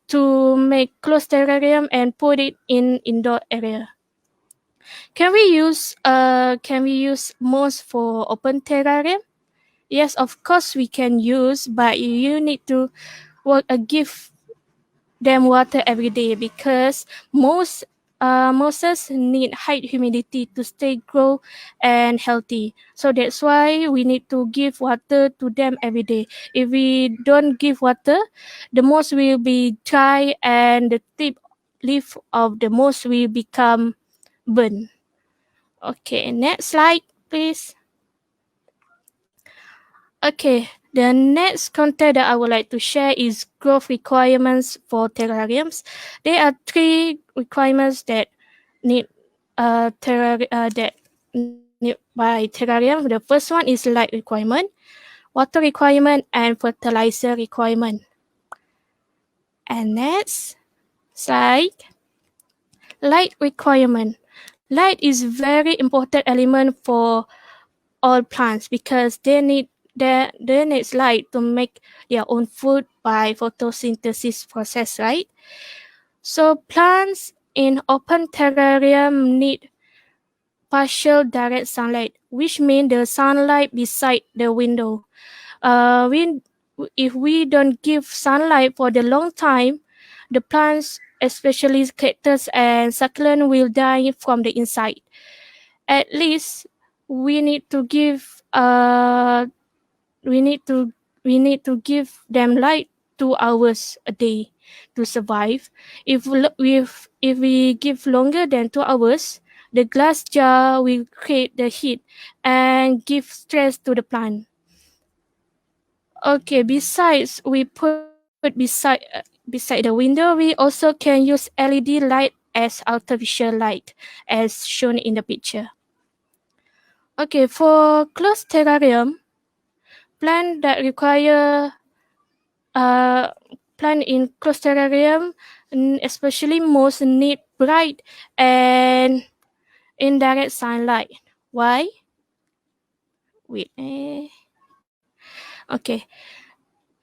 to make closed terrarium and put it in indoor area. Can we use moss for open terrarium? Yes, of course we can use, but you need to give them water every day because mosses need high humidity to stay grow and healthy. So that's why we need to give water to them every day. If we don't give water, the moss will be dry and the leaf of the moss will become burnt. Okay, next slide, please. Okay, the next content that I would like to share is growth requirements for terrariums. There are three requirements that need that need by terrarium. The first one is light requirement, water requirement, and fertilizer requirement. And next slide, light requirement. Light is very important element for all plants because they need light to make their own food by photosynthesis process, right? So plants in open terrarium need partial direct sunlight, which means the sunlight beside the window. If we don't give sunlight for the long time, the plants, especially cactus and succulent, will die from the inside. At least we need to give we need to we need to give them light 2 hours a day to survive. If we give longer than 2 hours, the glass jar will create the heat and give stress to the plant. Okay, besides we put beside the window, we also can use LED light as artificial light as shown in the picture. Okay, for closed terrarium, plant that require plant in closed terrarium, especially most need bright and indirect sunlight. Why? Wait. Okay.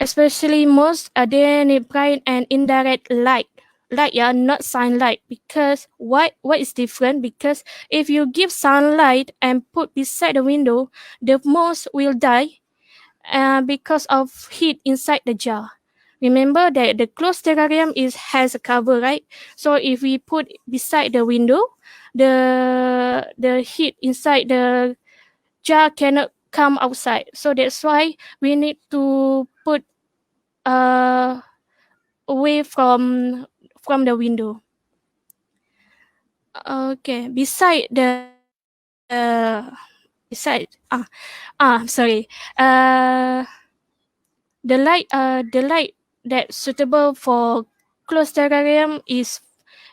Especially most they need bright and indirect light. Light, yeah, not sunlight. Because what is different? Because if you give sunlight and put beside the window, the moss will die because of heat inside the jar. Remember that the closed terrarium has a cover, right? So if we put beside the window, the heat inside the jar cannot come outside. So that's why we need to put away from the window. Okay, sorry. The light that's suitable for closed terrarium is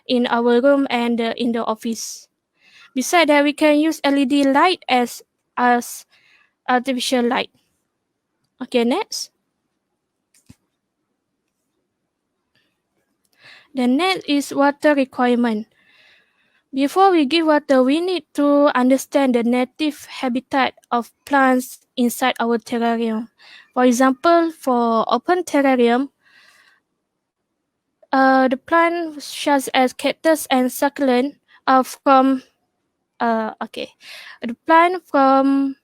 in our room and in the office. Besides that, we can use LED light as artificial light. Okay, next. The next is water requirement. Before we give water, we need to understand the native habitat of plants inside our terrarium. For example, for open terrarium, the plants such as cactus and succulent are from the plant from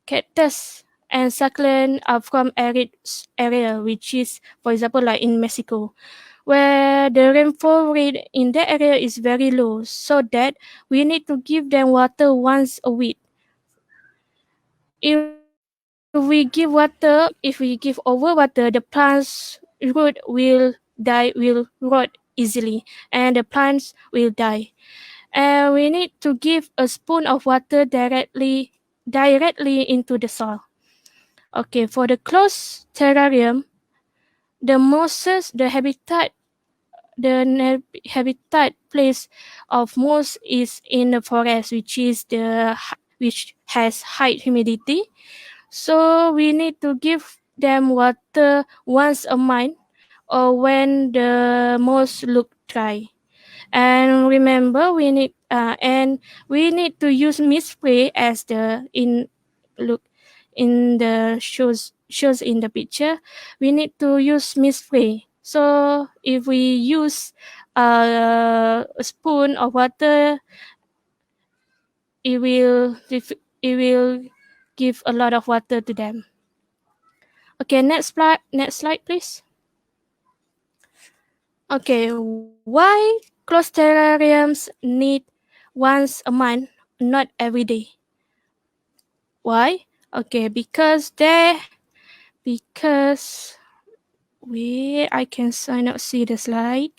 cactus and succulent are from arid area, which is, for example, like in Mexico, where the rainfall rate in that area is very low, so that we need to give them water once a week. If we give over water, the plant's root will rot easily, and the plants will die. And we need to give a spoon of water directly into the soil. Okay, for the closed terrarium, the mosses, habitat place of moss is in the forest, which has high humidity. So we need to give them water once a month or when the moss look dry. And remember, we need to use mist spray as in the shows shows in the picture, we need to use mist free. So if we use a spoon of water, it will give a lot of water to them. Okay, next slide, please. Okay, why closed terrariums need once a month, not every day? Why? Okay, because wait, I can sign up see the slide.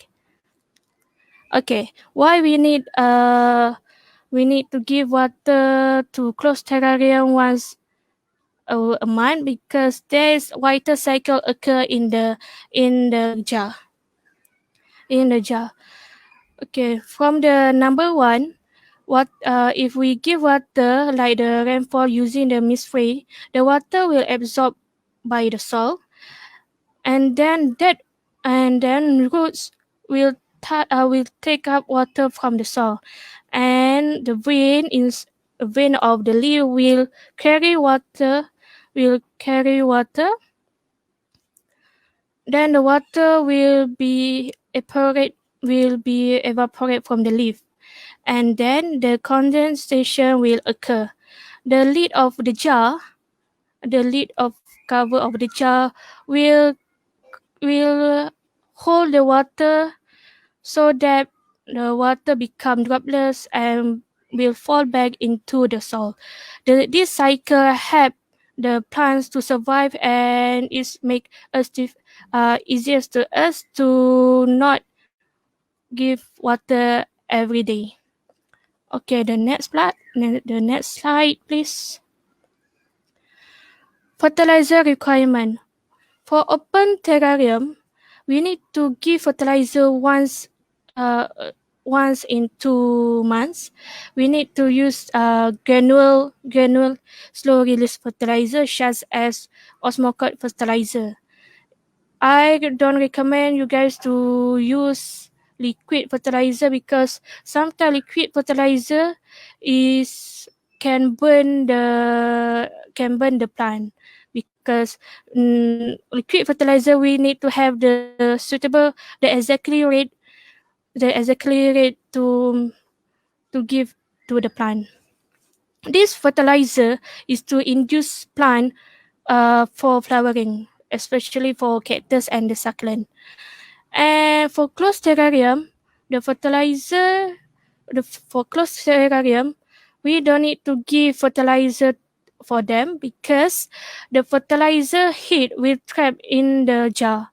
Okay, why we need to give water to closed terrarium once a month, because there's water cycle occur in the jar. In the jar. Okay, from the number one, if we give water like the rainfall using the mist free, the water will absorb by the soil, and then roots will take up water from the soil, and the vein of the leaf carry water will carry water. Then the water will be evaporate from the leaf, and then the condensation will occur. The lid of cover of the jar will hold the water so that the water become droplets and will fall back into the soil. This cycle help the plants to survive, and it make easiest to us to not give water every day. Okay, the next slide, please. Fertilizer requirement. For open terrarium, we need to give fertilizer uh, once in 2 months. We need to use granule slow release fertilizer such as osmocote fertilizer. I don't recommend you guys to use liquid fertilizer, because sometimes liquid fertilizer can burn the plant, because liquid fertilizer we need to have the exactly rate to give to the plant. This fertilizer is to induce plant for flowering, especially for cactus and the succulent. And for closed terrarium, for closed terrarium, we don't need to give fertilizer for them, because the fertilizer heat will trap in the jar,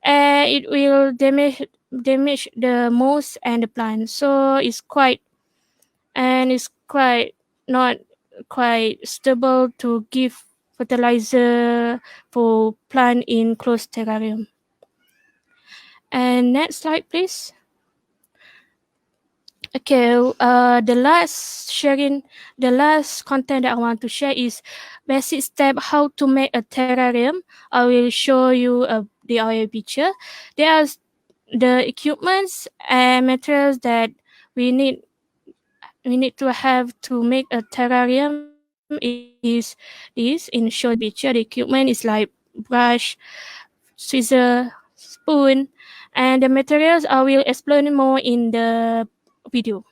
and it will damage the moss and the plant. So it's quite not quite stable to give fertilizer for plant in closed terrarium. And next slide, please. Okay, the last content that I want to share is basic step how to make a terrarium. I will show you the DIY picture. There are the equipments and materials that we need to have to make a terrarium is this. In show picture, the equipment is like brush, scissor, spoon, and the materials I will explain more in the video.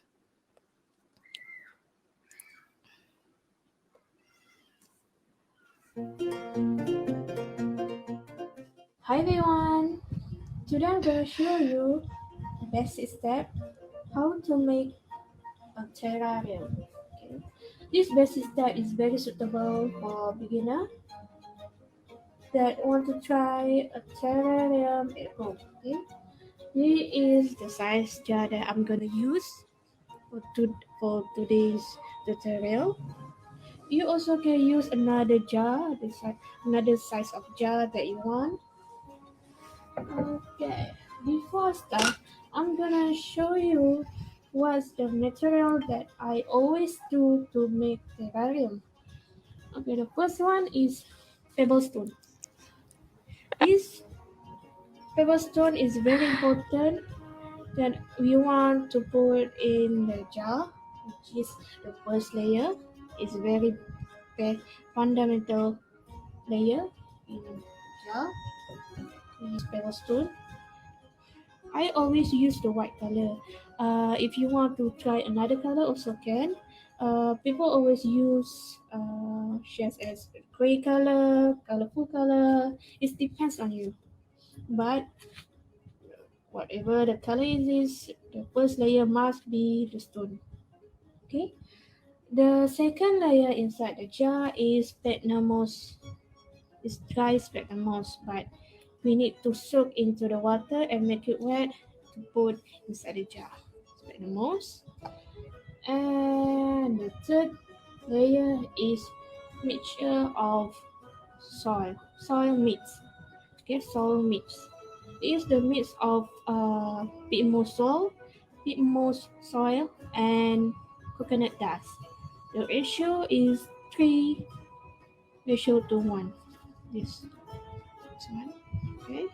Hi everyone! Today I'm going to show you the basic step how to make a terrarium. Okay. This basic step is very suitable for beginner that want to try a terrarium at home. Okay. Here is the size jar that I'm gonna use for today's tutorial. You also can use another jar, another size of jar that you want. Okay, before I start, I'm gonna show you what's the material that I always do to make terrarium. Okay, the first one is pebblestone. This pebblestone is very important that we want to put in the jar, which is the first layer. It's very fundamental layer. in jar. Use pebble stone. I always use the white color. If you want to try another color, also can. People always use shells as gray color, colorful color. It depends on you. But whatever the color is, the first layer must be the stone. Okay. The second layer inside the jar is sphagnum moss. It's dry sphagnum moss, but we need to soak into the water and make it wet to put inside the jar. Sphagnum moss. And the third layer is mixture of soil mix. Okay, soil mix. It is the mix of peat moss soil, and coconut dust. The ratio is 3:1. This one. Okay.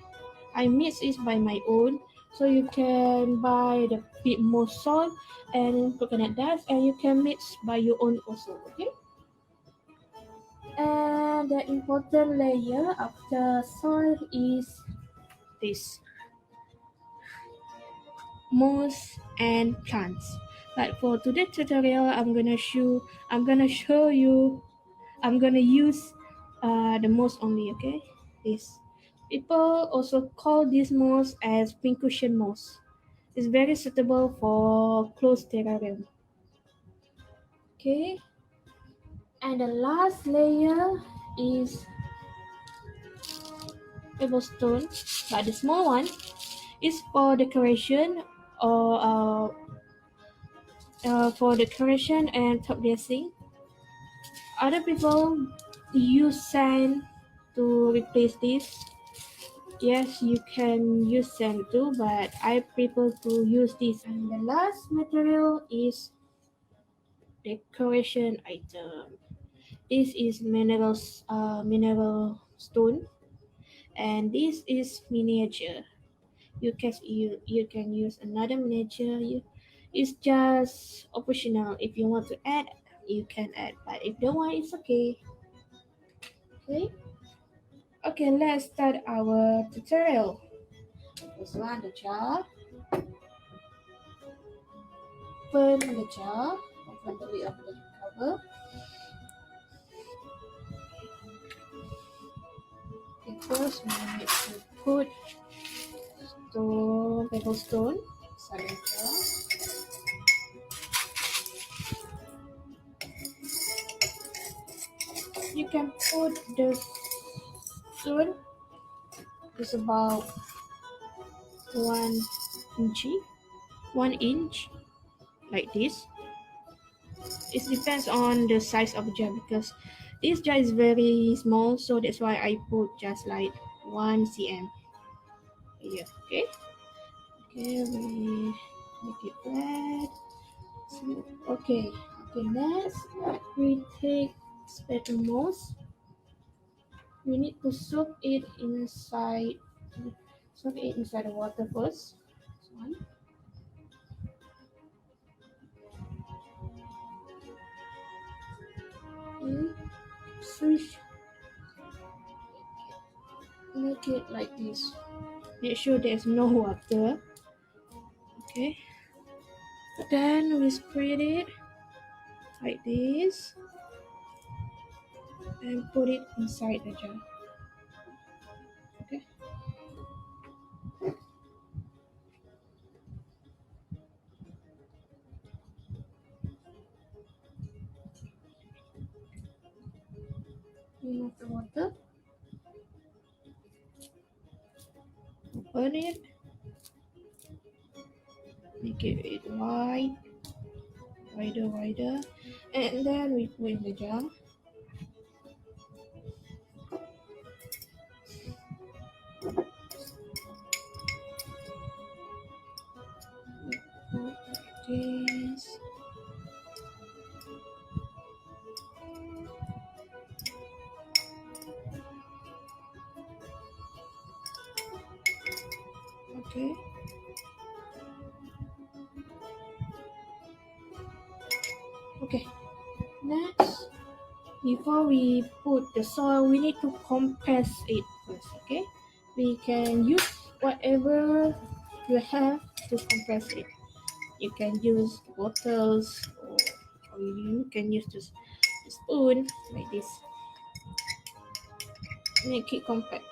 I mix it by my own, so you can buy the peat moss soil and coconut dust, and you can mix by your own also. Okay. And the important layer of the soil is this moss and plants. But for today's tutorial, I'm gonna show you. I'm gonna use the moss only. Okay, this. People also call this moss as pincushion moss. It's very suitable for closed terrarium. Okay, and the last layer is pebblestone, but the small one is for decoration or for decoration and top dressing. Other people use sand to replace this. Yes, you can use sand too, but I prefer to use this. And the last material is decoration item. This is mineral stone, and this is miniature. You can use another miniature. It's just optional. If you want to add, you can add, but if don't want, it's okay. Okay. Okay, let's start our tutorial. First one, the jar. Open the jar. Open the lid of the cover. Okay, first we need to put the pebble stone inside the jar. You can put the stone is about 1 inch, 1 inch, like this. It depends on the size of the jar because this jar is very small, so that's why I put just like 1 cm here. Okay. Okay, we make it flat. So, okay. Okay, next we take sphagnum moss. We need to soak it inside the water first. This one. Swish. Make it like this. Make sure there's no water. Okay. Then we spread it like this and put it inside the jar. Okay. Remove the water. Open it. Make it wide, wider, and then we put in the jar. Put like this. Okay. Okay. Next, before we put the soil, we need to compress it first. Okay, we can use whatever you have to compress it. You can use bottles, or you can use this spoon like this. Make it compact.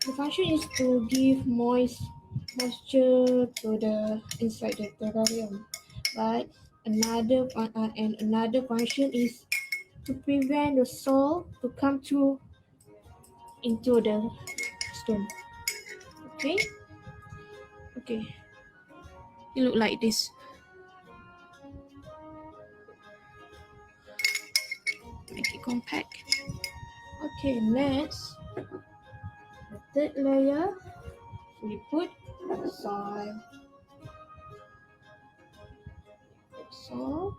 The function is to give moisture to the inside the terrarium, but another function is to prevent the soil to come through into the stone. Okay, okay, it look like this. Make it compact. Okay, next, the third layer, we put soil. Soil.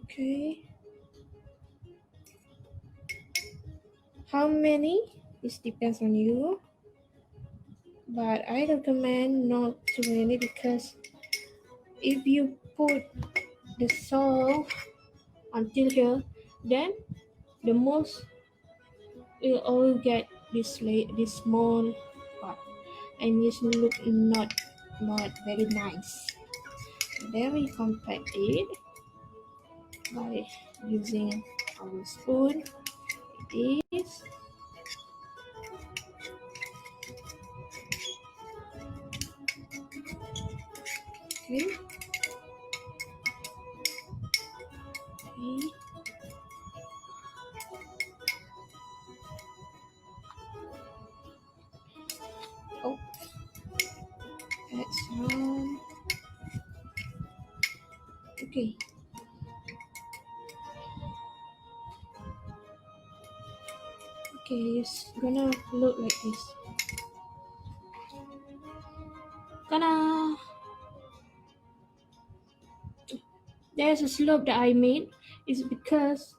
Okay. How many? This depends on you. But I recommend not too many because if you put the soil until here, then the most will all get this small part, and it look not very nice. Then we compact it by using our spoon like this. Okay. Okay. Oh, that's wrong. Okay. Okay, it's gonna look like this. Gonna There's a slope that I made. It's because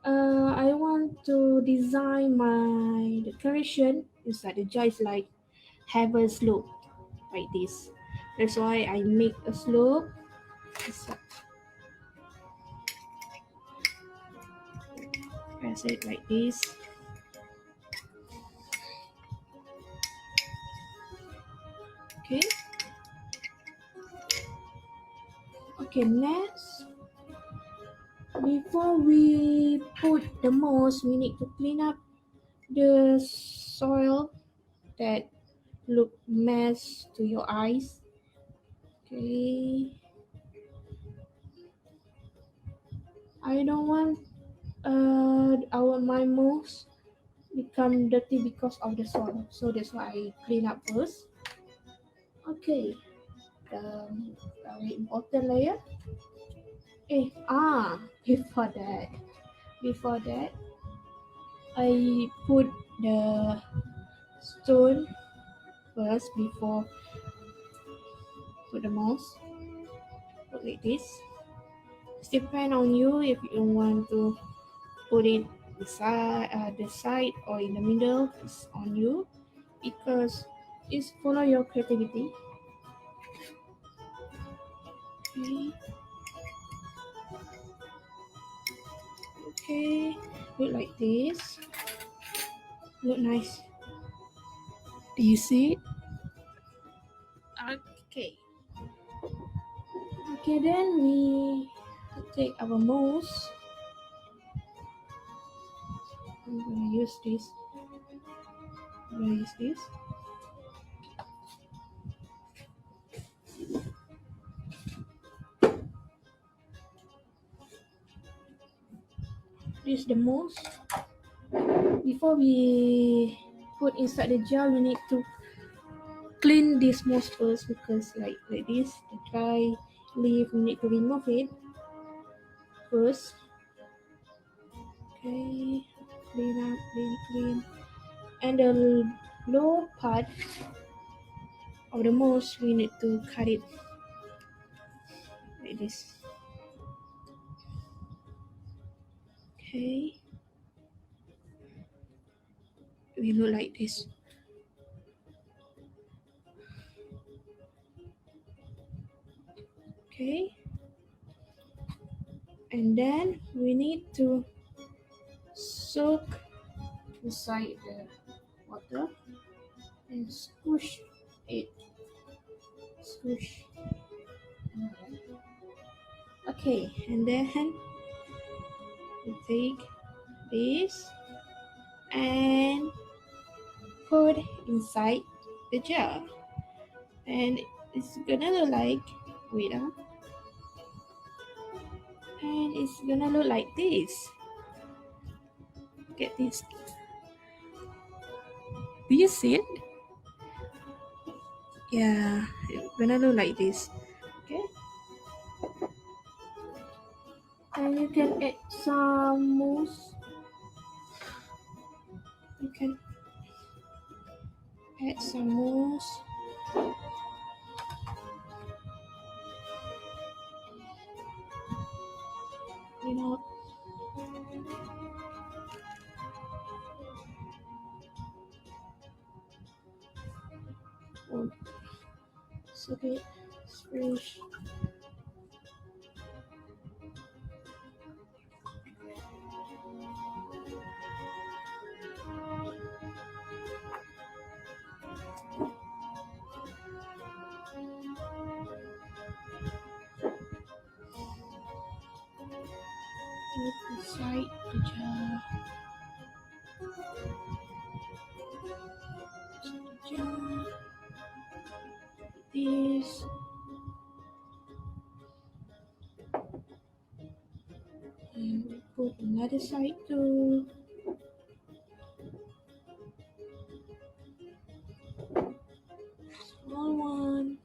I want to design my decoration inside the jar is like have a slope like this. That's why I make a slope. Press it like this. Okay. Okay, next, before we put the moss, we need to clean up the soil that look mess to your eyes. Okay. I don't want my moss become dirty because of the soil, so that's why I clean up first. Okay, the very important layer. Before that, I put the stone first before put the moss. Put like this. It depends on you if you want to put it beside the side or in the middle. It's on you because it's follow your creativity. Okay. Okay, look like this. Look nice. Do you see it? Okay. Okay, then we take our mouse. I'm gonna use this. This is the mouse. Before we put inside the jar, we need to clean this moss first because like this, the dry leaf, we need to remove it first. Okay, clean. And the lower part of the moss, we need to cut it like this. Okay. will look like this. Okay, and then we need to soak inside the water and squish it. Squish. Okay, and then we take this and put inside the jar, and it's gonna look like, wait up, and it's gonna look like this. Get this. Do you see it? Yeah, it's gonna look like this. Okay, and you can add some mousse. You can add some mousse. You know, oh, so okay, squish. Put inside the jar. Jar. This. And we put another side too. Small one.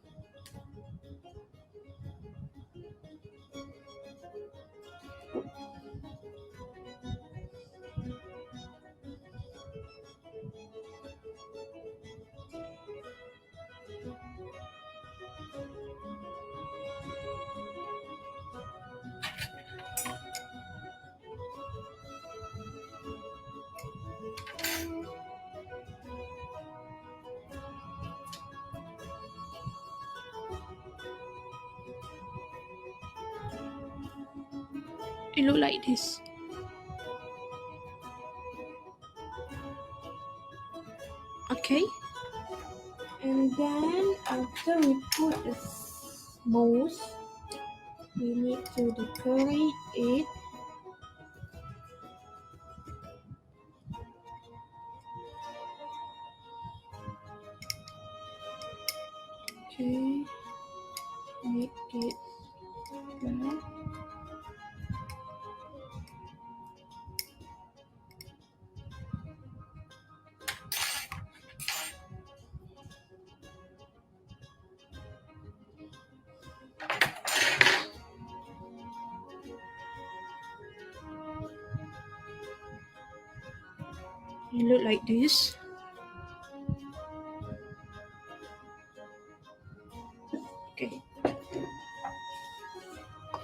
It look like this. Okay, and then after we put the mousse, we need to decorate it. Okay, make it black. It look like this. Okay.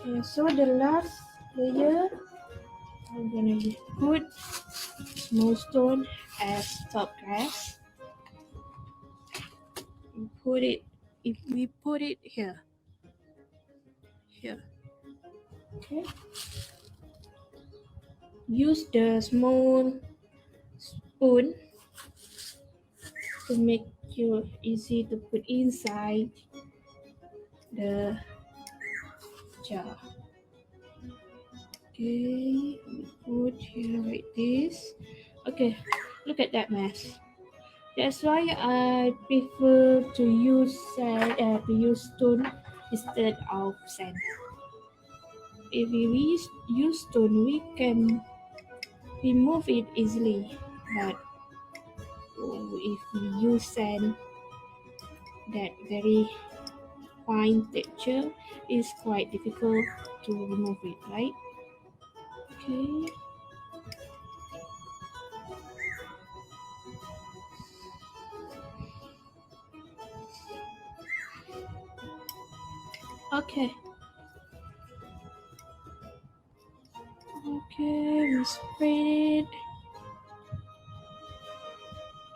Yeah, so the last layer, I'm gonna put snowstone as top glass. And put it. If we put it here. Okay. Use the small spoon to make you easy to put inside the jar. Okay, put here like this. Okay, look at that mess. That's why I prefer to use stone instead of sand. If we use stone, we can remove it easily, but if we use sand, that very fine texture is quite difficult to remove it, right? Okay. Okay. Okay, we spread it.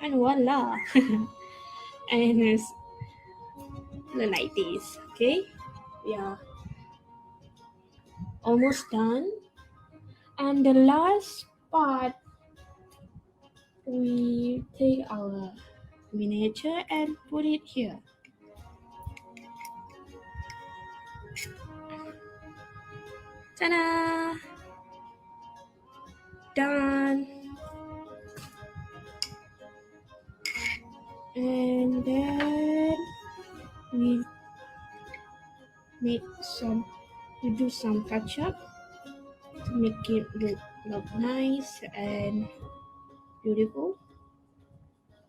and voila. And it's look like this. Okay, we are almost done. And the last part, we take our miniature and put it here. Ta-da! Done. And then we do some touch up to make it look nice and beautiful.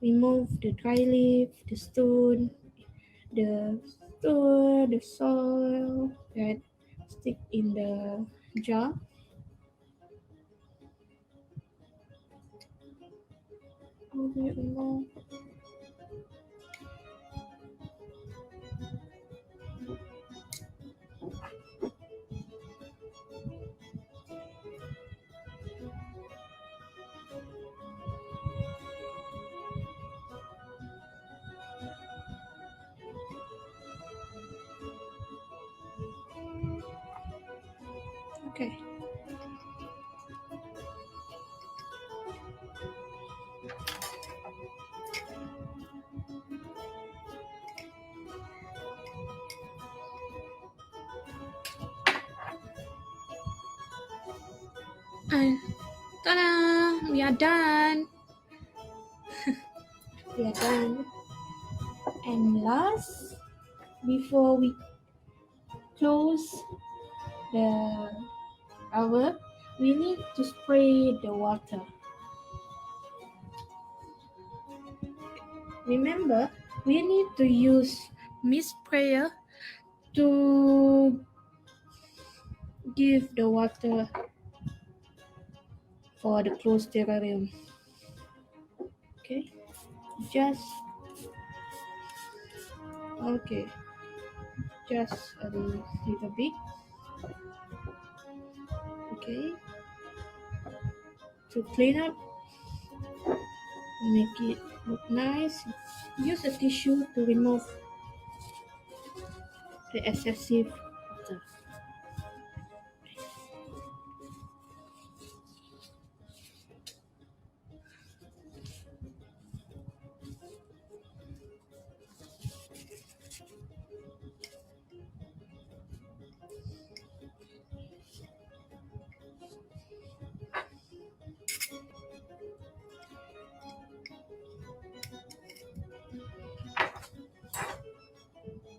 Remove the dry leaf, the stone, the soil that stick in the jar. Okay. And ta-da! We are done. We are done. And last, before we close the cover, we need to spray the water. Remember, we need to use mist sprayer to give the water for the closed terrarium. Okay, just okay, just a little bit. Okay, to clean up, make it look nice. Use a tissue to remove the excessive water.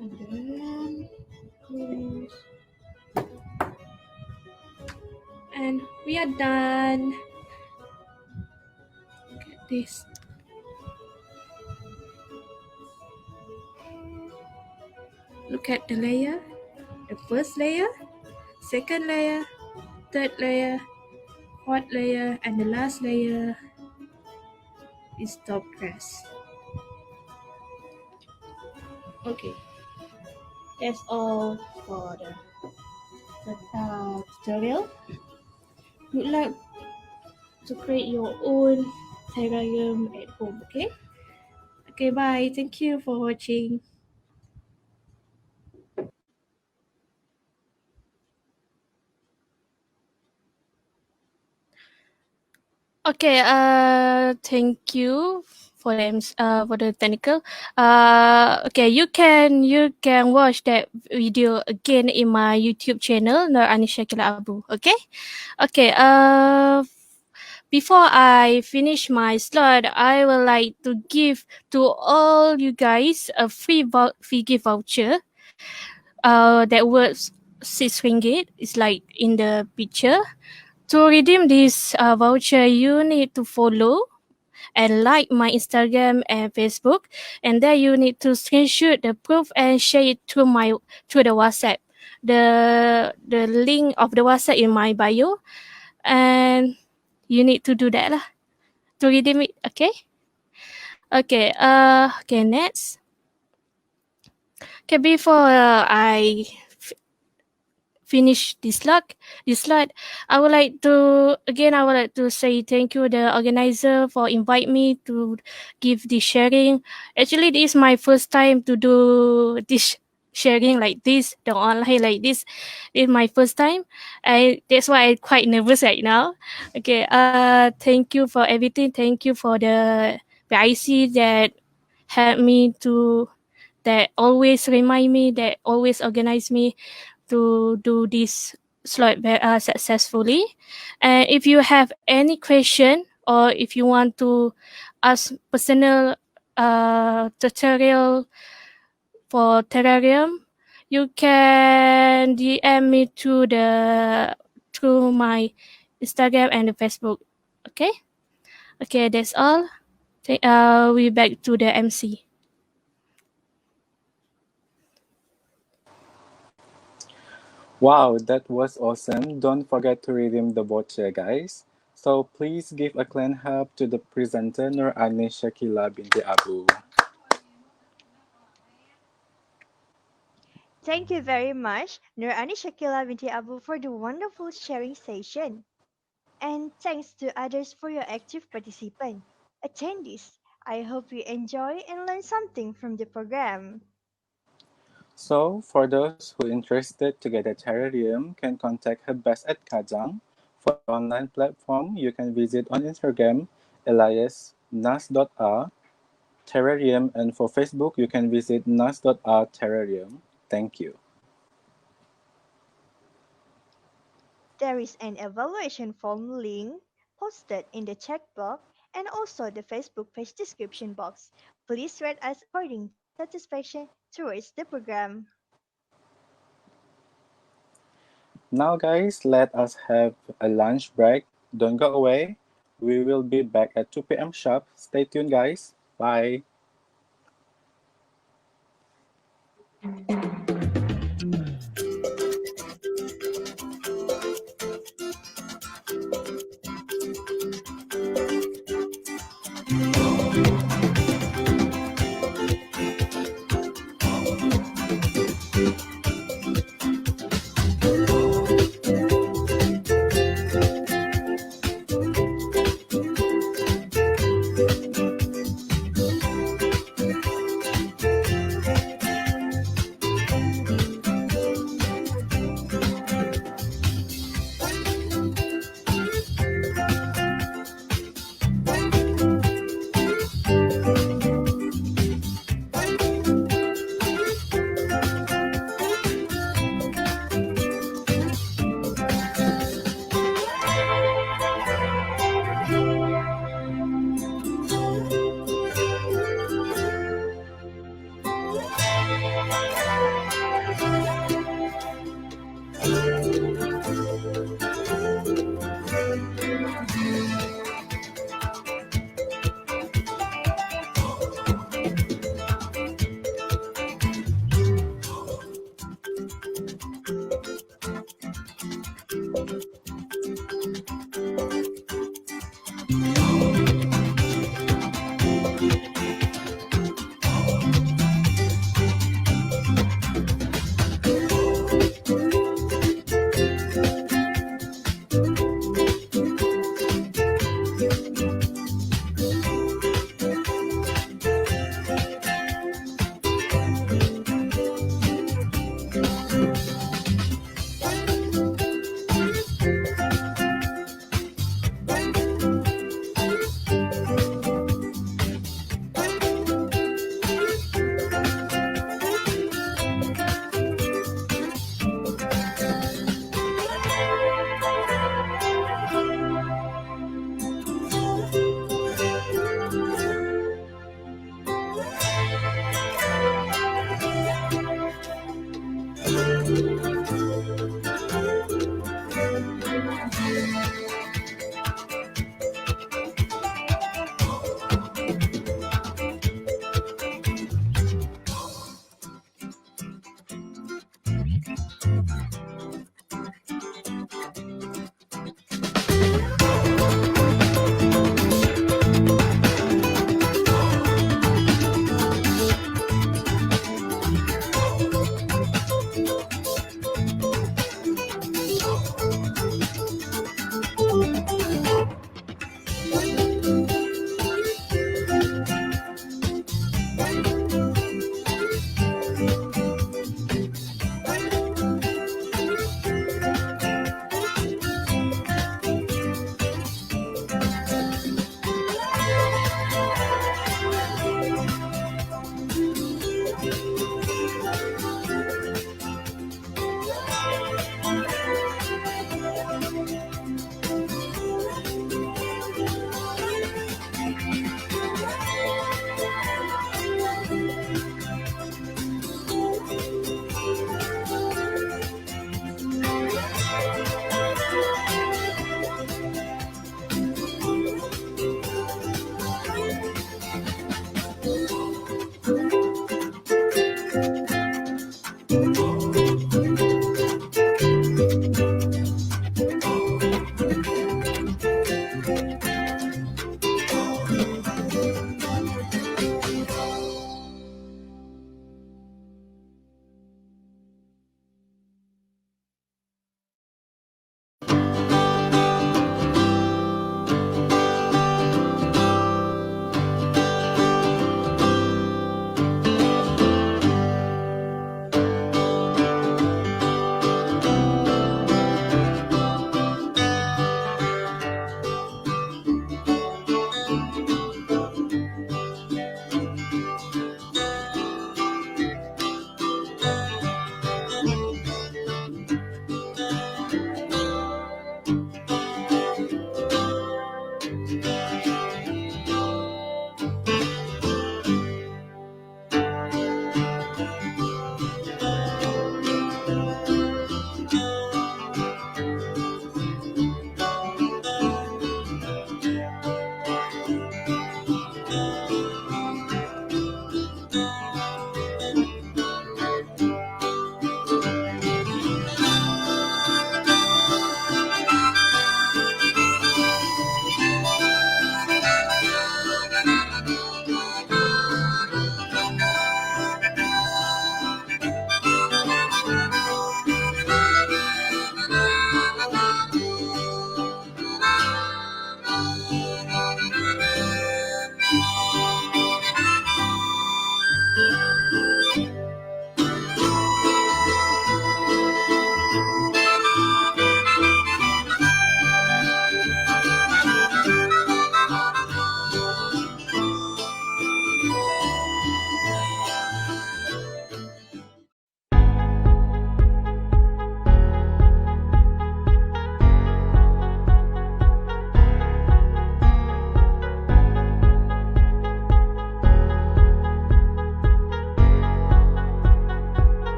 And then close. And we are done. Look at this. Look at the layer. The first layer, second layer, third layer, fourth layer, and the last layer is top dress. Okay, that's all for the tutorial. Good luck to create your own terrarium at home. Okay, bye. Thank you for watching. Okay, thank you for the technical. Okay, you can watch that video again in my YouTube channel, Nur Anisha Kila Abu. Okay. Before I finish my slide, I would like to give to all you guys a free gift voucher. That was ringgit. It's like in the picture. To redeem this voucher, you need to follow and like my Instagram and Facebook, and then you need to screenshot the proof and share it through the WhatsApp. The link of the WhatsApp in my bio, and you need to do that lah to redeem it. Okay. Okay. Next. Okay. Before I finish this slide. I would like to say thank you the organizer for invite me to give this sharing. Actually, this is my first time to do this sharing like this, the online like this. This is my first time. That's why I'm quite nervous right now. Okay. Thank you for everything. Thank you for the PIC that helped me to that always remind me, that always organize me to do this slide successfully. And if you have any question or if you want to ask personal tutorial for terrarium, you can DM me through my Instagram and the Facebook. Okay. Okay, that's all. We back to the MC. Wow, that was awesome. Don't forget to redeem the voucher, guys. So please give a clean help to the presenter Nurani Shakila binti Abu. Thank you very much, Nurani Shakila binti Abu, for the wonderful sharing session. And thanks to others for your active participation. Attendees, I hope you enjoy and learn something from the program. So for those who interested to get a terrarium, can contact Hebas at Kajang. For the online platform, you can visit on Instagram alias nas.a terrarium, and for Facebook, you can visit nas.a terrarium. Thank you. There is an evaluation form link posted in the chat box and also the Facebook page description box. Please rate us according to your satisfaction towards the program. Now, guys, let us have a lunch break. Don't go away. We will be back at 2 p.m. sharp. Stay tuned, guys. Bye.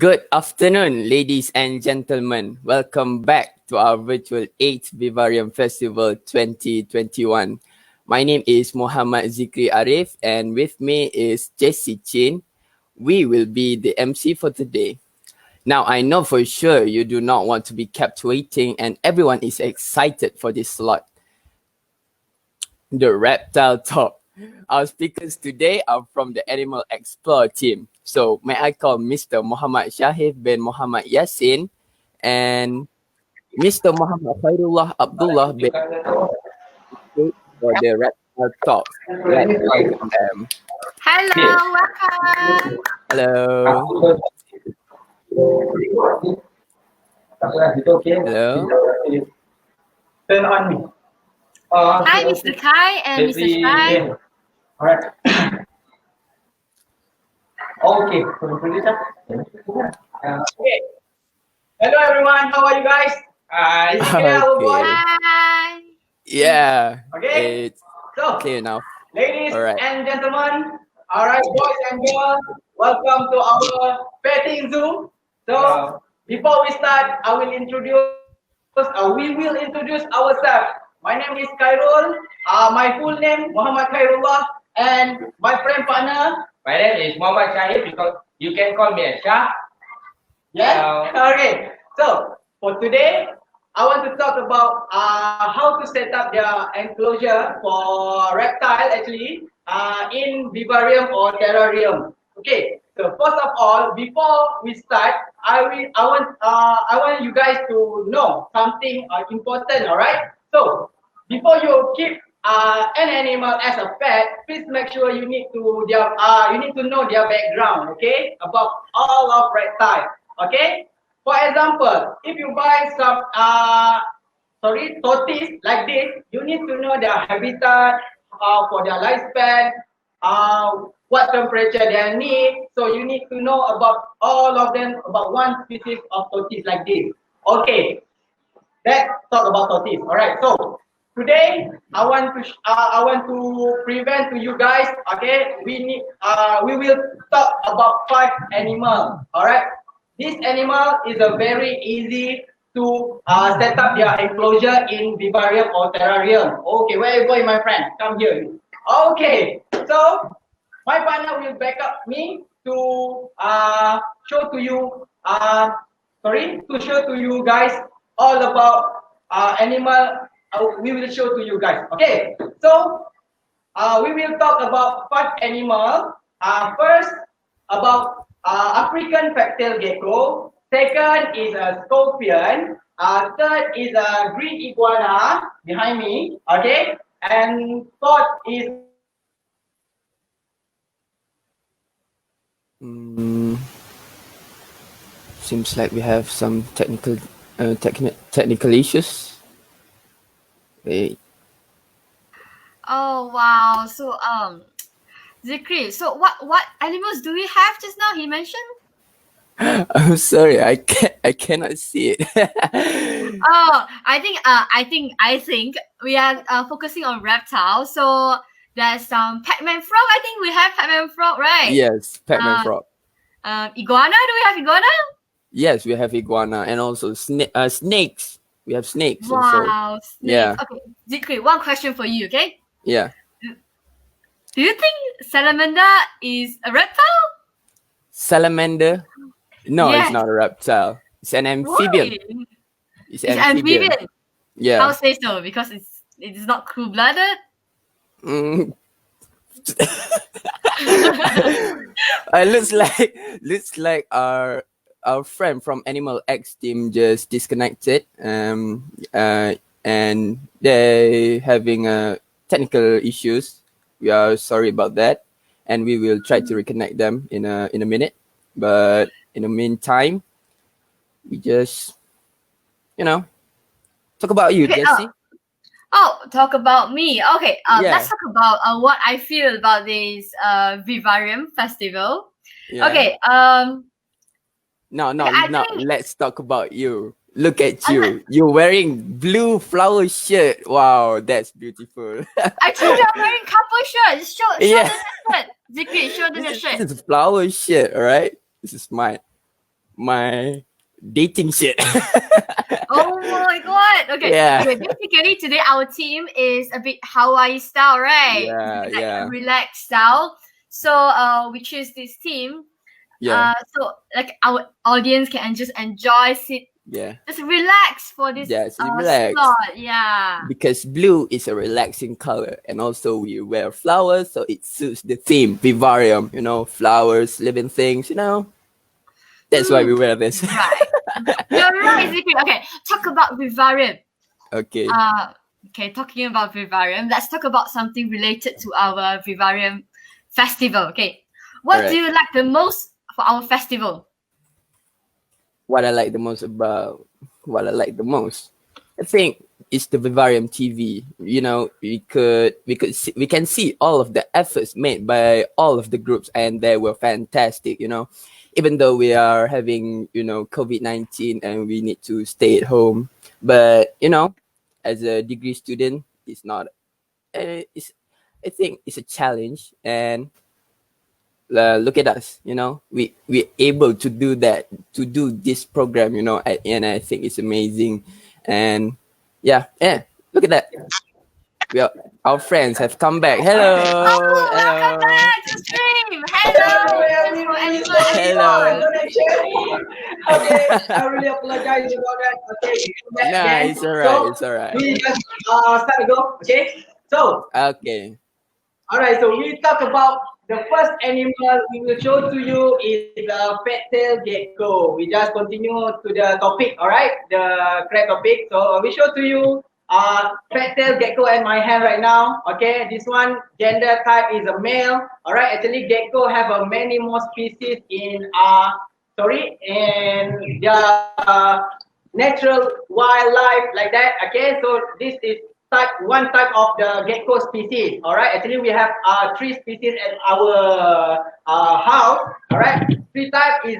Good afternoon, ladies and gentlemen. Welcome back to our virtual 8th Vivarium Festival 2021. My name is Muhammad Zikri Arif, and with me is Jessie Chin. We will be the MC for today. Now, I know for sure you do not want to be kept waiting, and everyone is excited for this slot. The Reptile Talk. Our speakers today are from the Animal Explorer team. So, may I call Mr. Muhammad Shahif bin Muhammad Yassin and Mr. Muhammad Khairullah Abdullah bin for the Reptile Talk. Let's welcome them. Hello, welcome. Hello. Hello. Turn on me. Hi, Mr. Kai and Mr. Shai. Alright. Okay. Okay. Hello everyone. How are you guys? Is it clear, our voice? Hi. Yeah. Okay. It's So, clear now. ladies All right. and gentlemen, alright, boys and girls, welcome to our petting zoo. So, before we start, we will introduce ourselves. My name is Khairul. My full name Muhammad Khairullah, and my friend partner. My name is Muhammad Shahid because you can call me a Shah. Yeah. Okay. So for today, I want to talk about how to set up their enclosure for reptile actually in vivarium or terrarium. Okay. So first of all, before we start, I want you guys to know something important. All right. So before you keep an animal as a pet, please make sure you need to know their background. Okay, about all of reptile. Okay. For example, if you buy some tortoise like this, you need to know their habitat for their lifespan, what temperature they need. So you need to know about all of them, about one species of tortoise like this. Okay, let's talk about tortoise. All right. So today I want to present to you guys. Okay, we will talk about 5 animals. All right. This animal is a very easy to set up their enclosure in vivarium or terrarium. Okay, where are you going, my friend? Come here. Okay, so my partner will back up me to show to you guys all about animal. We will show to you guys. Okay, so we will talk about 5 animals. First, about African factail gecko. Second is a scorpion. Third is a green iguana behind me. Okay, and fourth is Seems like we have some technical issues. Wait. Oh wow. So Zikri, so what animals do we have just now? He mentioned. I'm sorry, I cannot see it. Oh, I think we are focusing on reptiles. So there's some Pac-Man frog. I think we have Pac-Man frog, right? Yes, Pac-Man frog. Iguana. Do we have iguana? Yes, we have iguana and also snakes. We have snakes Wow, also. snakes. Yeah. Okay, Zikri, one question for you. Okay. Yeah. Do you think salamander is a reptile? Salamander? No, Yes. it's not a reptile. It's an amphibian. Why? It's It's amphibian. Yeah. How say so? Because it is not cool-blooded. Mm. looks like our friend from Animal X team just disconnected. And they having technical issues. We are sorry about that, and we will try to reconnect them in a minute. But in the meantime, we just talk about you, Okay, Jesse. Talk about me. Okay, Yeah. let's talk about what I feel about this Vivarium festival. Yeah. Okay, No, I think- let's talk about you. Look at you. You're wearing blue flower shirt. Wow, that's beautiful. I told you I'm wearing couple shirts. Show Yeah. them the shirt. Zikri, show them the This shirt. is a flower shirt, all right? This is my my dating shit. Oh my god. Okay. Yeah. Okay. Basically, today our team is a bit Hawaii style, right? Yeah, It's a bit like yeah. a relaxed style. So we choose this team. Yeah. So like our audience can just enjoy, sit, Yeah. just relax for this Just relax. slot. Yeah. Because blue is a relaxing color, and also we wear flowers, so it suits the theme. Vivarium, flowers, living things, That's why we wear this. Right. You're right, Zikri. Okay. Talk about Vivarium. Okay. Okay, talking about Vivarium, let's talk about something related to our Vivarium festival. Okay, what Alright. do you like the most for our festival? What I like the most, I think it's the Vivarium TV. We can see all of the efforts made by all of the groups, and they were fantastic. Even though we are having COVID-19 and we need to stay at home, but as a degree student, it's not. I think it's a challenge, and look at us. We're able to do that, to do this program. And I think it's amazing, and yeah. Look at that. Our friends have come back. Hello. Welcome back to stream. Hello. Hello. Okay, I really apologize about that. Okay, Nah, it's alright. It's alright. we just start to go. Okay, so Okay. alright, so we talk about the first animal we will show to you is the fat-tailed gecko. We just continue to the topic, alright, the crab topic. So we show to you fat-tailed gecko in my hand right now. Okay, this one gender type is a male. Alright, actually gecko have many more species in in their natural wildlife like that. Okay, so this is one type of the gecko species. All right, actually we have 3 species at our house. All right, 3 type is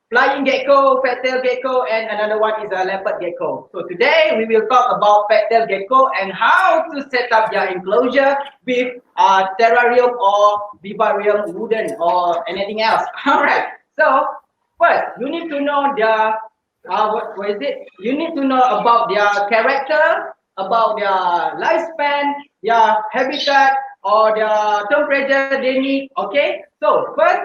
flying gecko, fat-tailed gecko, and another one is a leopard gecko. So today we will talk about fat-tailed gecko and how to set up their enclosure with terrarium or vivarium wooden or anything else. All right, so first you need to know their what is it? You need to know about their character, about their lifespan, their habitat, or their temperature they need. Okay, so first,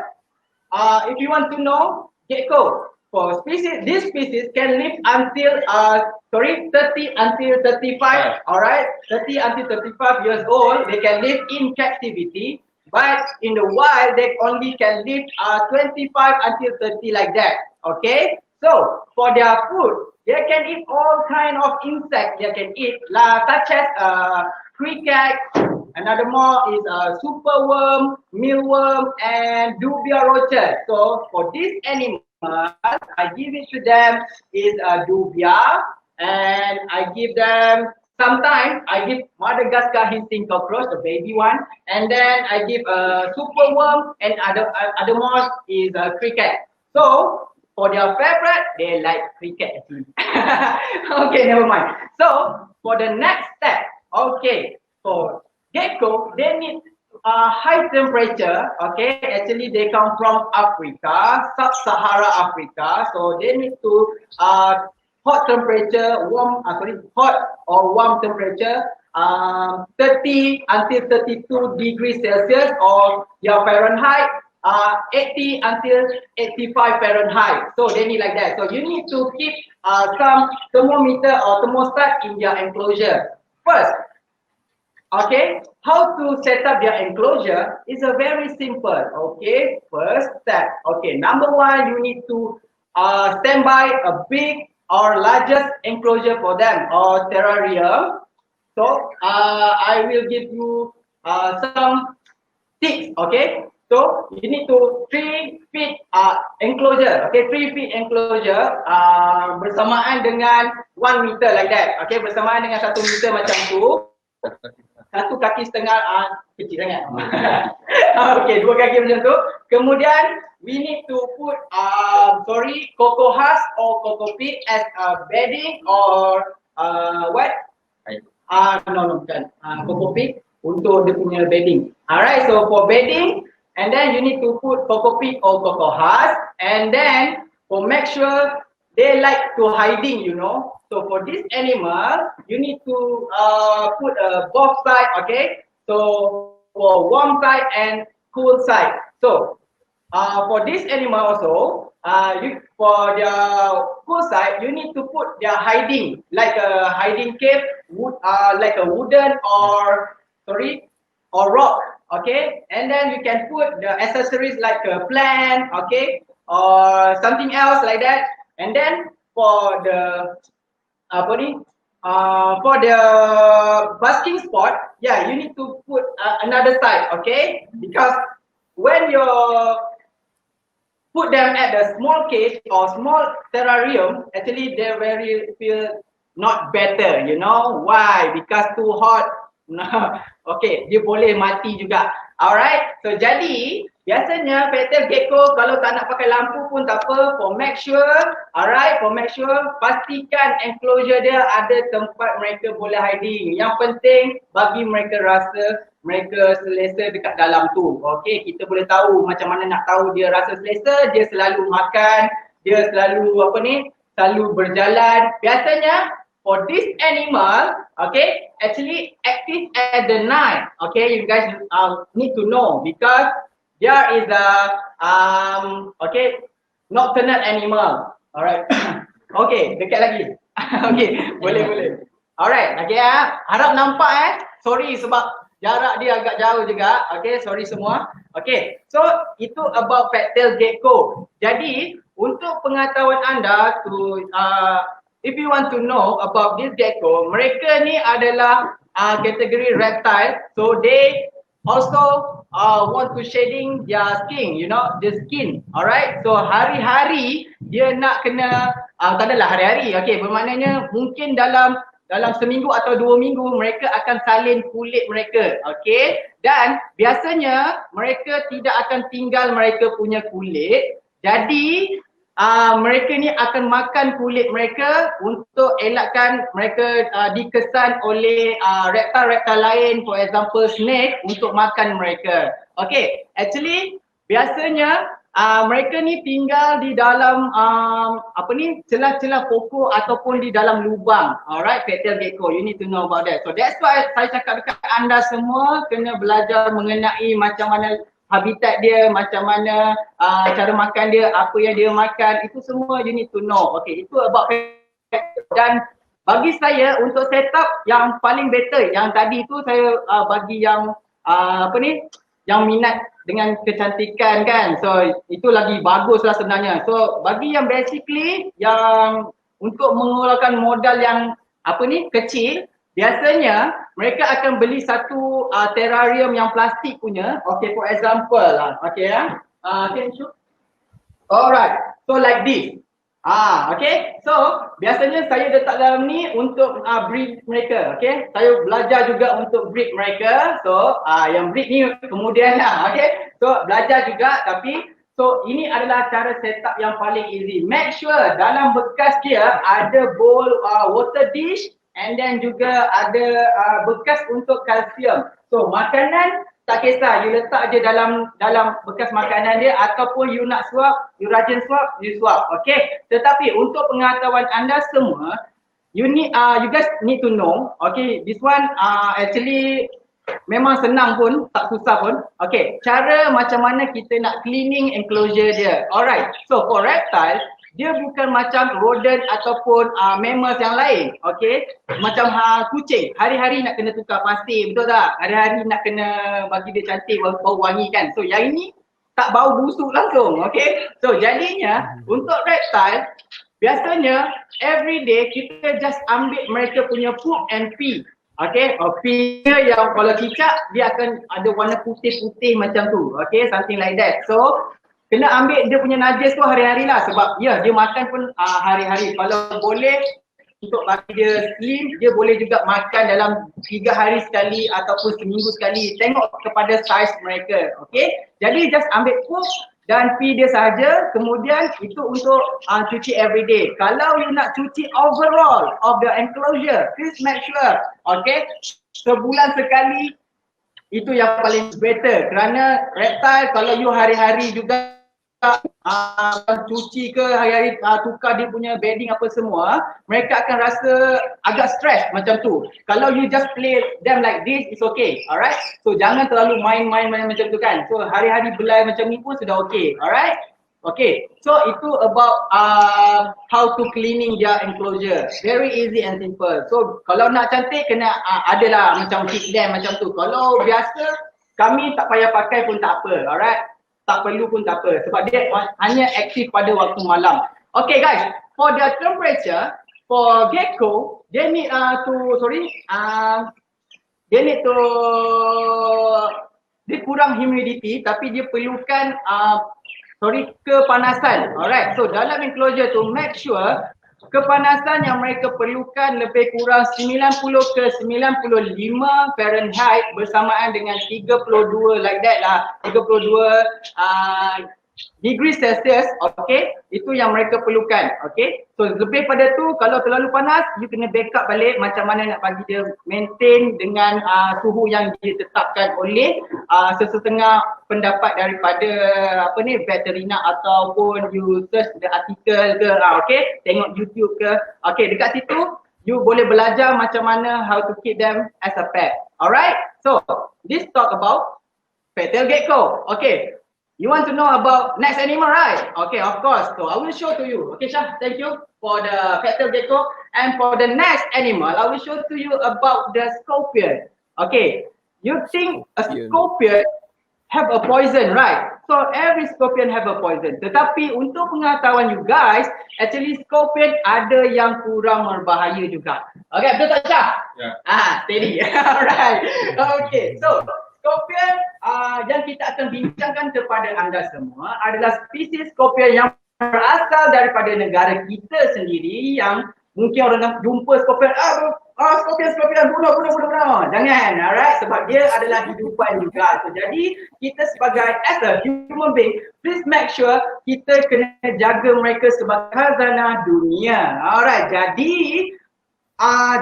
if you want to know gecko for species, this species can live until 30 until 35. All right, 30 until 35 years old. They can live in captivity, but in the wild they only can live 25 until 30 like that. Okay, so for their food, they can eat all kind of insects. They can eat such as cricket. Another more is superworm, mealworm, and dubia roaches. So for these animals, I give it to them is dubia, and I give them sometimes I give Madagascar hissing cockroach, the baby one, and then I give superworm, and other more is cricket. So for their favorite, they like cricket actually. Okay, never mind. So for the next step, okay, for gecko, they need high temperature. Okay, actually they come from Africa, sub-Sahara Africa. So they need to hot temperature, hot or warm temperature, 30 until 32 degrees Celsius or your Fahrenheit. 80 until 85 Fahrenheit. So they need like that. So you need to keep some thermometer or thermostat in your enclosure. First, okay, how to set up your enclosure is a very simple. Okay, first step. Okay, number 1, you need to stand by a big or largest enclosure for them or terrarium. So I will give you some tips. Okay. So you need to 3 feet enclosure, okay, 3 feet enclosure bersamaan dengan 1 meter like that, okay, bersamaan dengan 1 meter macam tu, 1 kaki setengah kecil sangat, okay, 2 kaki macam tu. Kemudian we need to put cocoa husk or cocoa peat as bedding or what? No, bukan cocoa peat untuk dia punya bedding. Alright, so for bedding. And then you need to put cocoa peat or cocoa husk, and then For make sure they like to hiding, you know. So for this animal, you need to put both side, okay. So for warm side and cool side. So for this animal also, for the cool side, you need to put their hiding, like a hiding cave, like a wooden or rock, okay. And then you can put the accessories like a plant, okay, or something else like that. And then for the apa ni, for the basking spot, yeah, you need to put another side, okay, because when you put them at the small cage or small terrarium, actually they very feel not better, you know. Why? Because too hot. Okay, dia boleh mati juga. Alright, so jadi biasanya petal gecko kalau tak nak pakai lampu pun tak apa, for make sure, alright, for make sure, pastikan enclosure dia ada tempat mereka boleh hiding. Yang penting bagi mereka rasa mereka selesa dekat dalam tu. Okay, kita boleh tahu macam mana nak tahu dia rasa selesa, dia selalu makan, dia selalu apa ni, selalu berjalan. Biasanya for this animal, okay, actually active at the night. Okay, you guys need to know because there is a okay, nocturnal animal. Alright. Okay, dekat lagi. Okay, boleh. Alright, okay harap nampak Sorry sebab jarak dia agak jauh juga. Okay, sorry semua. Okay, so itu about petal gecko. Jadi untuk pengetahuan anda tu, if you want to know about this gecko, mereka ni adalah kategori reptile. So they also want to shading their skin, you know, the skin. Alright, so hari-hari dia nak kena, tak adalah hari-hari. Okay, bermaknanya mungkin dalam seminggu atau 2 minggu mereka akan salin kulit mereka, okay. Dan biasanya mereka tidak akan tinggal mereka punya kulit. Jadi mereka ni akan makan kulit mereka untuk elakkan mereka dikesan oleh reptile-reptile lain, for example snake, untuk makan mereka. Okay, actually biasanya mereka ni tinggal di dalam celah-celah pokok ataupun di dalam lubang. Alright, petal gecko, you need to know about that. So that's why saya cakap dekat anda semua kena belajar mengenai macam mana habitat dia, macam mana cara makan dia, apa yang dia makan, itu semua you need to know. Okay, itu about petal. Dan bagi saya untuk setup yang paling better, yang tadi tu saya bagi yang yang minat dengan kecantikan kan, so itu lagi bagus lah sebenarnya. So bagi yang basically yang untuk mengeluarkan modal yang kecil, biasanya mereka akan beli satu terrarium yang plastik punya. Okay, for example lah, okay can you show? Alright, so like this. Okay, so biasanya saya letak dalam ni untuk breed mereka, okay. Saya belajar juga untuk breed mereka. So yang breed ni kemudian lah, okay. So belajar juga, tapi so ini adalah cara setup yang paling easy. Make sure dalam bekas dia ada bowl water dish, and then juga ada bekas untuk kalsium. So makanan tak kisah, you letak je dalam bekas makanan dia, ataupun you nak suap, you rajin suap, you suap, okay. Tetapi untuk pengetahuan anda semua, you guys need to know, okay, this one actually memang senang pun, tak susah pun. Okay, cara macam mana kita nak cleaning enclosure dia. Alright, so for reptile, dia bukan macam rodent ataupun mammals yang lain, okay. Macam kucing, hari-hari nak kena tukar pasir, betul tak? Hari-hari nak kena bagi dia cantik, bau wangi kan. So yang ini tak bau busuk langsung, okay. So jadinya untuk reptile, biasanya everyday kita just ambil mereka punya poop and pee. Okay, pee yang kalau cicak dia akan ada warna putih-putih macam tu, okay, something like that. So kena ambil dia punya najis tu hari-hari lah, sebab dia makan pun hari-hari. Kalau boleh untuk bagi dia slim, dia boleh juga makan dalam 3 hari sekali ataupun seminggu sekali, tengok kepada size mereka, okay. Jadi just ambil poop dan pee dia saja, kemudian itu untuk cuci everyday. Kalau you nak cuci overall of the enclosure, please make sure, okay, sebulan sekali, itu yang paling better. Kerana reptile kalau you hari-hari juga cuci ke hari-hari tukar dia punya bedding apa semua, mereka akan rasa agak stress macam tu. Kalau you just play them like this, it's okay, alright? So jangan terlalu main-main macam tu kan. So hari-hari belai macam ni pun sudah okay, alright? Okay, so itu about how to cleaning their enclosure. Very easy and simple. So kalau nak cantik kena adalah macam feed them macam tu. Kalau biasa kami tak payah pakai pun tak apa, alright? Tak perlu pun tak apa sebab dia hanya aktif pada waktu malam. Okay guys, for the temperature for gecko, they need dia kurang humidity tapi dia perlukan kepanasan. Alright, so dalam enclosure tu make sure kepanasan yang mereka perlukan lebih kurang 90 ke 95 Fahrenheit bersamaan dengan 32 like that lah, 32 degree Celsius, okay? Itu yang mereka perlukan, okay? So lebih pada tu kalau terlalu panas, you kena backup balik macam mana nak bagi dia maintain dengan suhu yang ditetapkan oleh sesetengah pendapat daripada veterina ataupun you search the article ke, okay? Tengok YouTube ke, okay? Dekat situ you boleh belajar macam mana how to keep them as a pet, alright? So this talk about petal gecko, okay? You want to know about next animal, right? Okay, of course. So I will show to you. Okay, Shah, thank you for the petal gecko. And for the next animal, I will show to you about the scorpion. Okay, you think a scorpion have a poison, right? So every scorpion have a poison. Tetapi untuk pengetahuan you guys, actually scorpion ada yang kurang berbahaya juga. Okay, betul tak, Shah? Yeah. Steady. Alright. Okay, so scorpion yang kita akan bincangkan kepada anda semua adalah spesies scorpion yang berasal daripada negara kita sendiri yang mungkin orang jumpa scorpion, scorpion, bunuh. Jangan, alright? Sebab dia adalah hidupan juga. So, jadi kita sebagai as a human being, please make sure kita kena jaga mereka sebagai khazanah dunia. Alright, jadi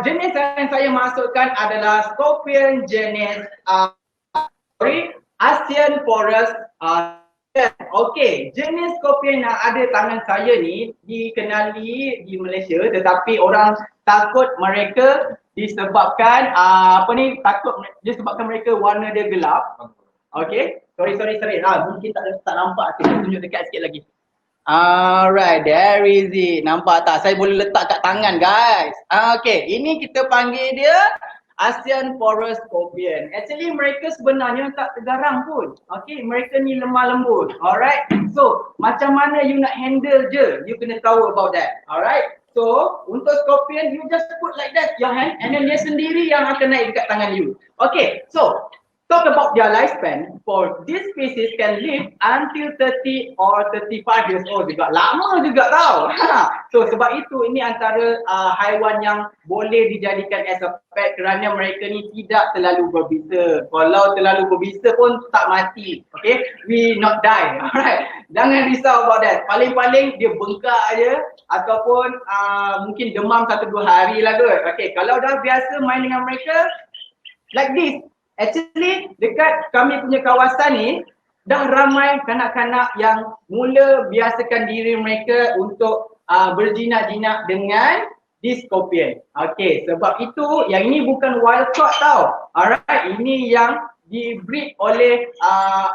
jenis yang saya masukkan adalah scorpion jenis Asian forest. Okay, jenis scorpion yang ada tangan saya ni dikenali di Malaysia tetapi orang takut mereka disebabkan disebabkan mereka warna dia gelap. Okay, sorry. Mungkin tak nampak, saya tunjuk dekat sikit lagi. Alright, there is it. Nampak tak? Saya boleh letak kat tangan, guys. Okay, ini kita panggil dia Asian forest scorpion. Actually mereka sebenarnya tak tergarang pun. Okay, mereka ni lemah lembut. Alright, so macam mana you nak handle je, you kena tahu about that. Alright, so untuk scorpion you just put like that your hand and then dia sendiri yang akan naik dekat tangan you. Okay, so talk about their lifespan. For this species can live until 30 or 35 years old juga. Lama juga tau. So sebab itu ini antara haiwan yang boleh dijadikan as a pet kerana mereka ni tidak terlalu berbisa. Kalau terlalu berbisa pun tak mati. Okay, we not die. Alright, jangan risau about that. Paling-paling dia bengkak aja ataupun mungkin demam 1-2 hari lah kot. Okay, kalau dah biasa main dengan mereka like this. Actually dekat kami punya kawasan ni dah ramai kanak-kanak yang mula biasakan diri mereka untuk berjinak-jinak dengan this scorpion. Okay, sebab itu yang ini bukan wild caught tau. Alright, ini yang di-breed oleh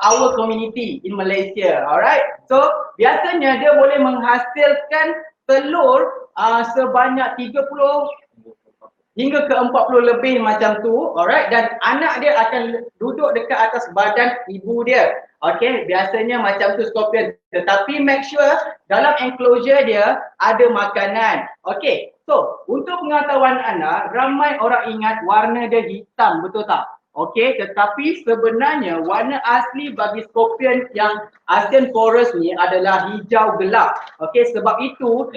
our community in Malaysia. Alright, so biasanya dia boleh menghasilkan telur sebanyak 30 hingga ke 40 lebih macam tu, alright, dan anak dia akan duduk dekat atas badan ibu dia. Okay, biasanya macam tu scorpion. Tetapi make sure dalam enclosure dia ada makanan. Okay, so untuk pengetahuan anda, ramai orang ingat warna dia hitam, betul tak? Okay, tetapi sebenarnya warna asli bagi scorpion yang Asian forest ni adalah hijau gelap. Okay, sebab itu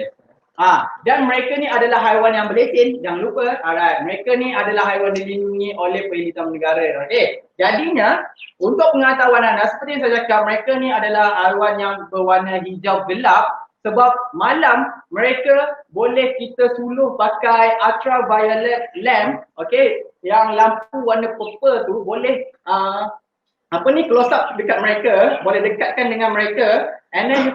dan mereka ni adalah haiwan yang berlesen, jangan lupa. Alright, mereka ni adalah haiwan dilindungi oleh Perintah Negara. Okay, jadinya untuk pengetahuan anda, seperti yang saya cakap, mereka ni adalah haiwan yang berwarna hijau gelap sebab malam mereka boleh kita suluh pakai ultraviolet lamp. Okay, yang lampu warna purple tu boleh apa ni, close up dekat mereka, boleh dekatkan dengan mereka, and then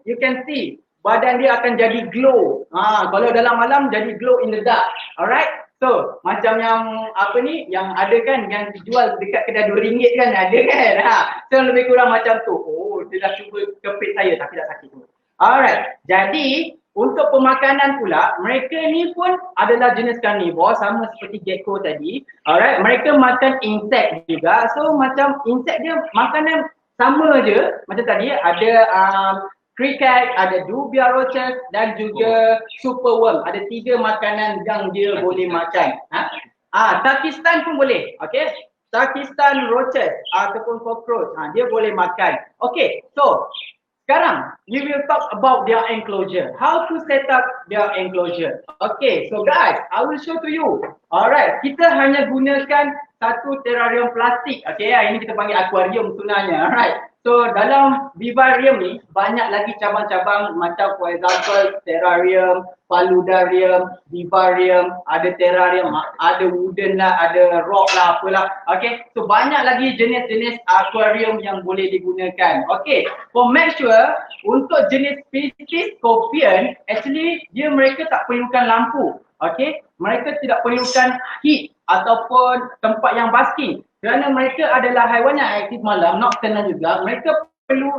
you can see badan dia akan jadi glow. Kalau dalam malam jadi glow in the dark. Alright? So, macam yang apa ni, yang ada kan, yang dijual dekat kedai RM2 kan, ada kan? So lebih kurang macam tu. Oh, dia dah cuba kepit saya tapi tak sakit tu. Alright. Jadi, untuk pemakanan pula, mereka ni pun adalah jenis karnivore sama seperti gecko tadi. Alright, mereka makan insect juga. So macam insect dia makanan sama je. Macam tadi ada cricket, ada dubia roaches dan juga superworm. Ada 3 makanan yang dia boleh makan. Pakistan pun boleh. Okay. Pakistan roaches ataupun cockroach, dia boleh makan. Okay, so sekarang, we will talk about their enclosure. How to set up their enclosure. Okay, so guys, I will show to you. Alright, kita hanya gunakan satu terrarium plastik. Okay, ini kita panggil aquarium sebenarnya. Alright, so dalam vivarium ni, banyak lagi cabang-cabang macam for example, terrarium, paludarium, vivarium, ada terrarium, ada wooden lah, ada rock lah, apalah. Okay, so banyak lagi jenis-jenis aquarium yang boleh digunakan. Okay, for make sure, untuk jenis spesies scorpion, actually mereka tak perlukan lampu. Okay, mereka tidak perlukan heat ataupun tempat yang basking. Kerana mereka adalah haiwan yang aktif malam, nocturnal juga. Mereka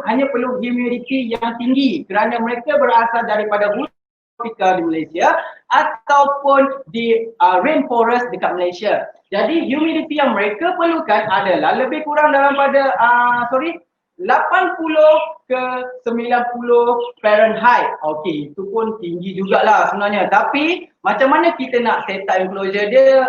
hanya perlu humidity yang tinggi kerana mereka berasal daripada hutan tropika di Malaysia ataupun di rainforest dekat Malaysia. Jadi humidity yang mereka perlukan adalah lebih kurang daripada 80 ke 90 Fahrenheit. Okey, itu pun tinggi jugalah sebenarnya. Tapi macam mana kita nak set up enclosure dia?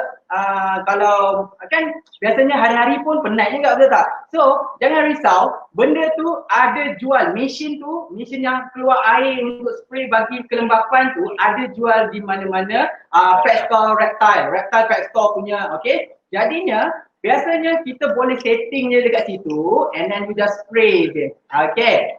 Kalau kan biasanya hari-hari pun penat juga, betul tak? So jangan risau, benda tu ada jual. Mesin yang keluar air untuk spray bagi kelembapan tu ada jual di mana-mana. Pet store reptile pet store punya. Okay, jadinya biasanya kita boleh setting je dekat situ and then we just spray je. Okay.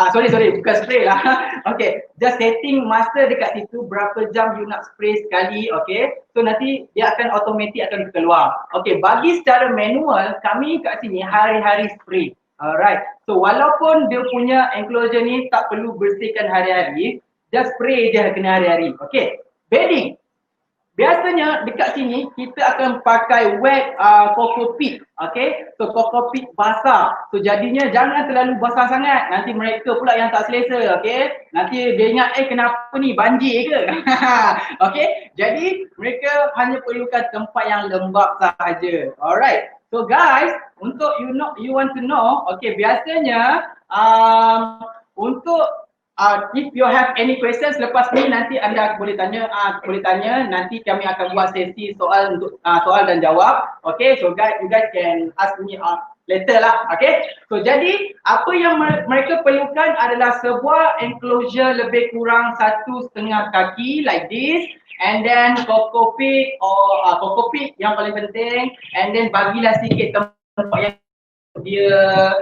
Sorry, bukan spray lah. Okay, just setting masa dekat situ, berapa jam you nak spray sekali. Okay, so nanti dia akan automatic akan keluar. Okay, bagi secara manual, kami kat sini hari-hari spray. Alright, so walaupun dia punya enclosure ni tak perlu bersihkan hari-hari, just spray je kena hari-hari. Okay, bedding. Biasanya dekat sini kita akan pakai wet cockpit. Okay, so cockpit basah. So jadinya jangan terlalu basah sangat. Nanti mereka pula yang tak selesa. Okay, nanti dia ingat kenapa ni, banjir ke? Okay, jadi mereka hanya perlukan tempat yang lembap sahaja. Alright, so guys, untuk you want to know, okay, biasanya untuk if you have any questions lepas ni, nanti anda boleh tanya, nanti kami akan buat sesi soal untuk soal dan jawab. Okay, so you guys can ask me later lah. Okay, so jadi apa yang mereka perlukan adalah sebuah enclosure lebih kurang 1.5 kaki like this, and then cockpit yang paling penting, and then bagilah sikit tempat yang dia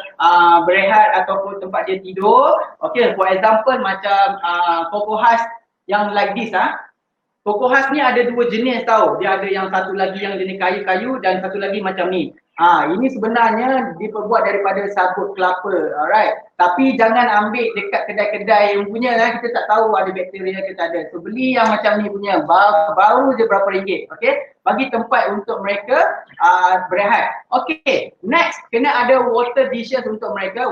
berehat ataupun tempat dia tidur. Okay, for example macam cocoa husk yang like this. Cocoa husk ni ada 2 jenis tau. Dia ada yang satu lagi yang jenis kayu-kayu dan satu lagi macam ni. Ini sebenarnya diperbuat daripada sabut kelapa. Alright, tapi jangan ambil dekat kedai-kedai yang punya, kita tak tahu ada bakteria ke tak ada. So beli yang macam ni punya, baru je berapa ringgit. Okay, bagi tempat untuk mereka berehat. Okay, next kena ada water dish untuk mereka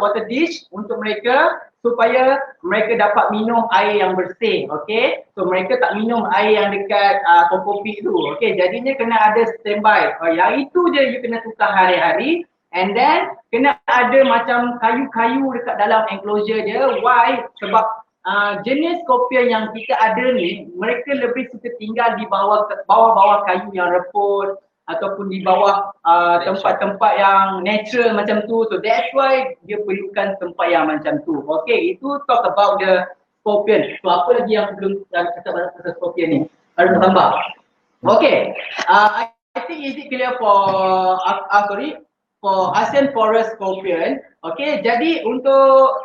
supaya mereka dapat minum air yang bersih. Okay, so mereka tak minum air yang dekat kokopik tu. Okay, jadinya kena ada standby. Yang itu je you kena tukar hari-hari. And then kena ada macam kayu-kayu dekat dalam enclosure dia. Why? Sebab jenis scorpion yang kita ada ni, mereka lebih suka tinggal di bawah kayu yang reput ataupun di bawah tempat-tempat yang natural macam tu. So that's why dia perlukan tempat yang macam tu. Okay, itu talk about the scorpion. So apa lagi yang belum kata pasal scorpion ni? Harus tambah. Okay, I think is it clear for Asian forest scorpion. Okay, jadi untuk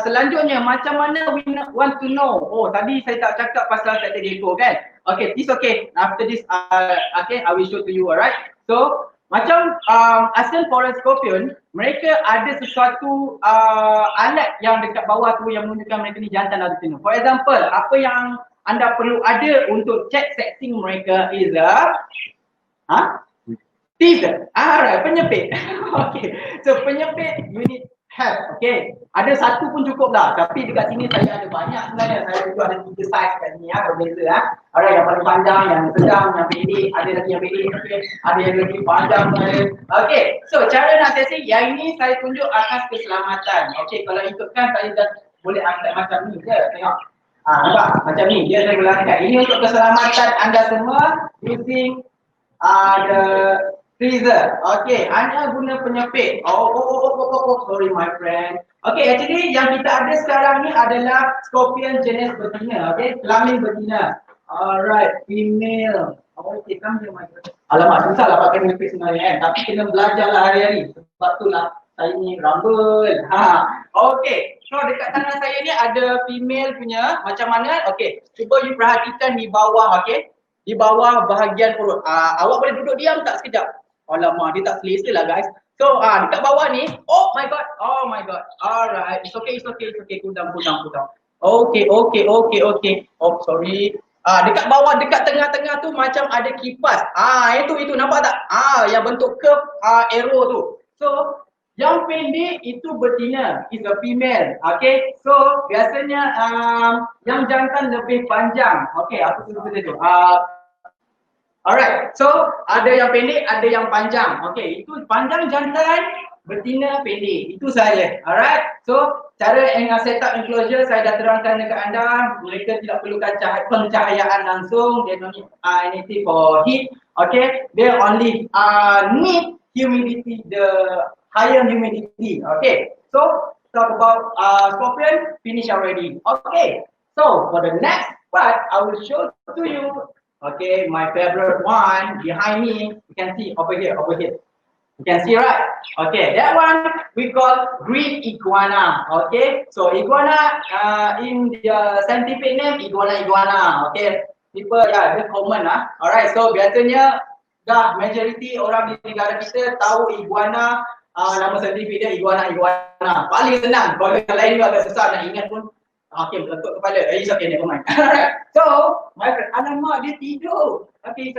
selanjutnya macam mana we want to know. Oh, tadi saya tak cakap pasal cat gecko kan. Okay, this okay. After this, okay, I will show to you. Alright. So Macam asal forest scorpion, mereka ada sesuatu alat yang dekat bawah tu yang menunjukkan mereka ni jantan atau betina. For example, apa yang anda perlu ada untuk check sexing mereka is teaser. Alright, penyepit. Okay. So penyepit you need have. Okay. Ada satu pun cukup lah. Tapi dekat sini saya ada banyak sebenarnya. Saya juga ada 3 size kat sini berbeza. Alright, yang paling panjang, yang sedang, yang pendek. Ada lagi yang pendek. Okay. Ada yang lagi panjang. Okay. So cara nak testing yang ini saya tunjuk atas keselamatan. Okay. Kalau ikutkan saya dah boleh angkat macam ni je. Tengok. Nampak? Macam ni. Dia saya boleh angkat. Ini untuk keselamatan anda semua using the freezer. Okay, anda guna penyepit. Sorry my friend. Okay, actually yang kita ada sekarang ni adalah scorpion jenis betina. Okay, kelamin betina. Alright, female. Okay, come here my friend. Alamak, susah lah pakai penyepit sebenarnya kan. Tapi kena belajar lah hari-hari. Sebab tu lah saya ni rambut. Okay, so dekat tangan saya ni ada female punya. Macam mana? Okay, cuba you perhatikan di bawah. Okay, di bawah bahagian perut. Awak boleh duduk diam tak sekejap? Alamak, dia tak selesa lah guys. So dekat bawah ni, oh my god. Alright, it's okay. Cool down. Okay. Oh sorry. Dekat bawah, dekat tengah-tengah tu macam ada kipas. Itu nampak tak? Yang bentuk curve arrow tu. So yang pendek itu betina, is a female. Okay, so biasanya yang jantan lebih panjang. Okay, aku tunggu tu. Alright, so ada yang pendek, ada yang panjang. Okay, itu panjang jantan, betina pendek. Itu saja. Alright, so cara set up enclosure saya dah terangkan dekat anda. Mereka tidak perlukan pencahayaan langsung. They don't need anything for heat. Okay, they only need humidity, the higher humidity. Okay, so talk about scorpion, finish already. Okay, so for the next part, I will show to you. Okay, my favorite one behind me, you can see over here. You can see, right? Okay, that one we call green iguana. Okay, so iguana in the scientific name iguana. Okay, people they're common Alright, so biasanya dah majority orang di negara kita tahu iguana. Nama scientific dia iguana. Paling senang. Kalau yang lain juga agak susah nak ingat pun. Okay, bentuk kepala. It's okay, never mind. Alright. So, my friend, alamak dia tidur. Okay.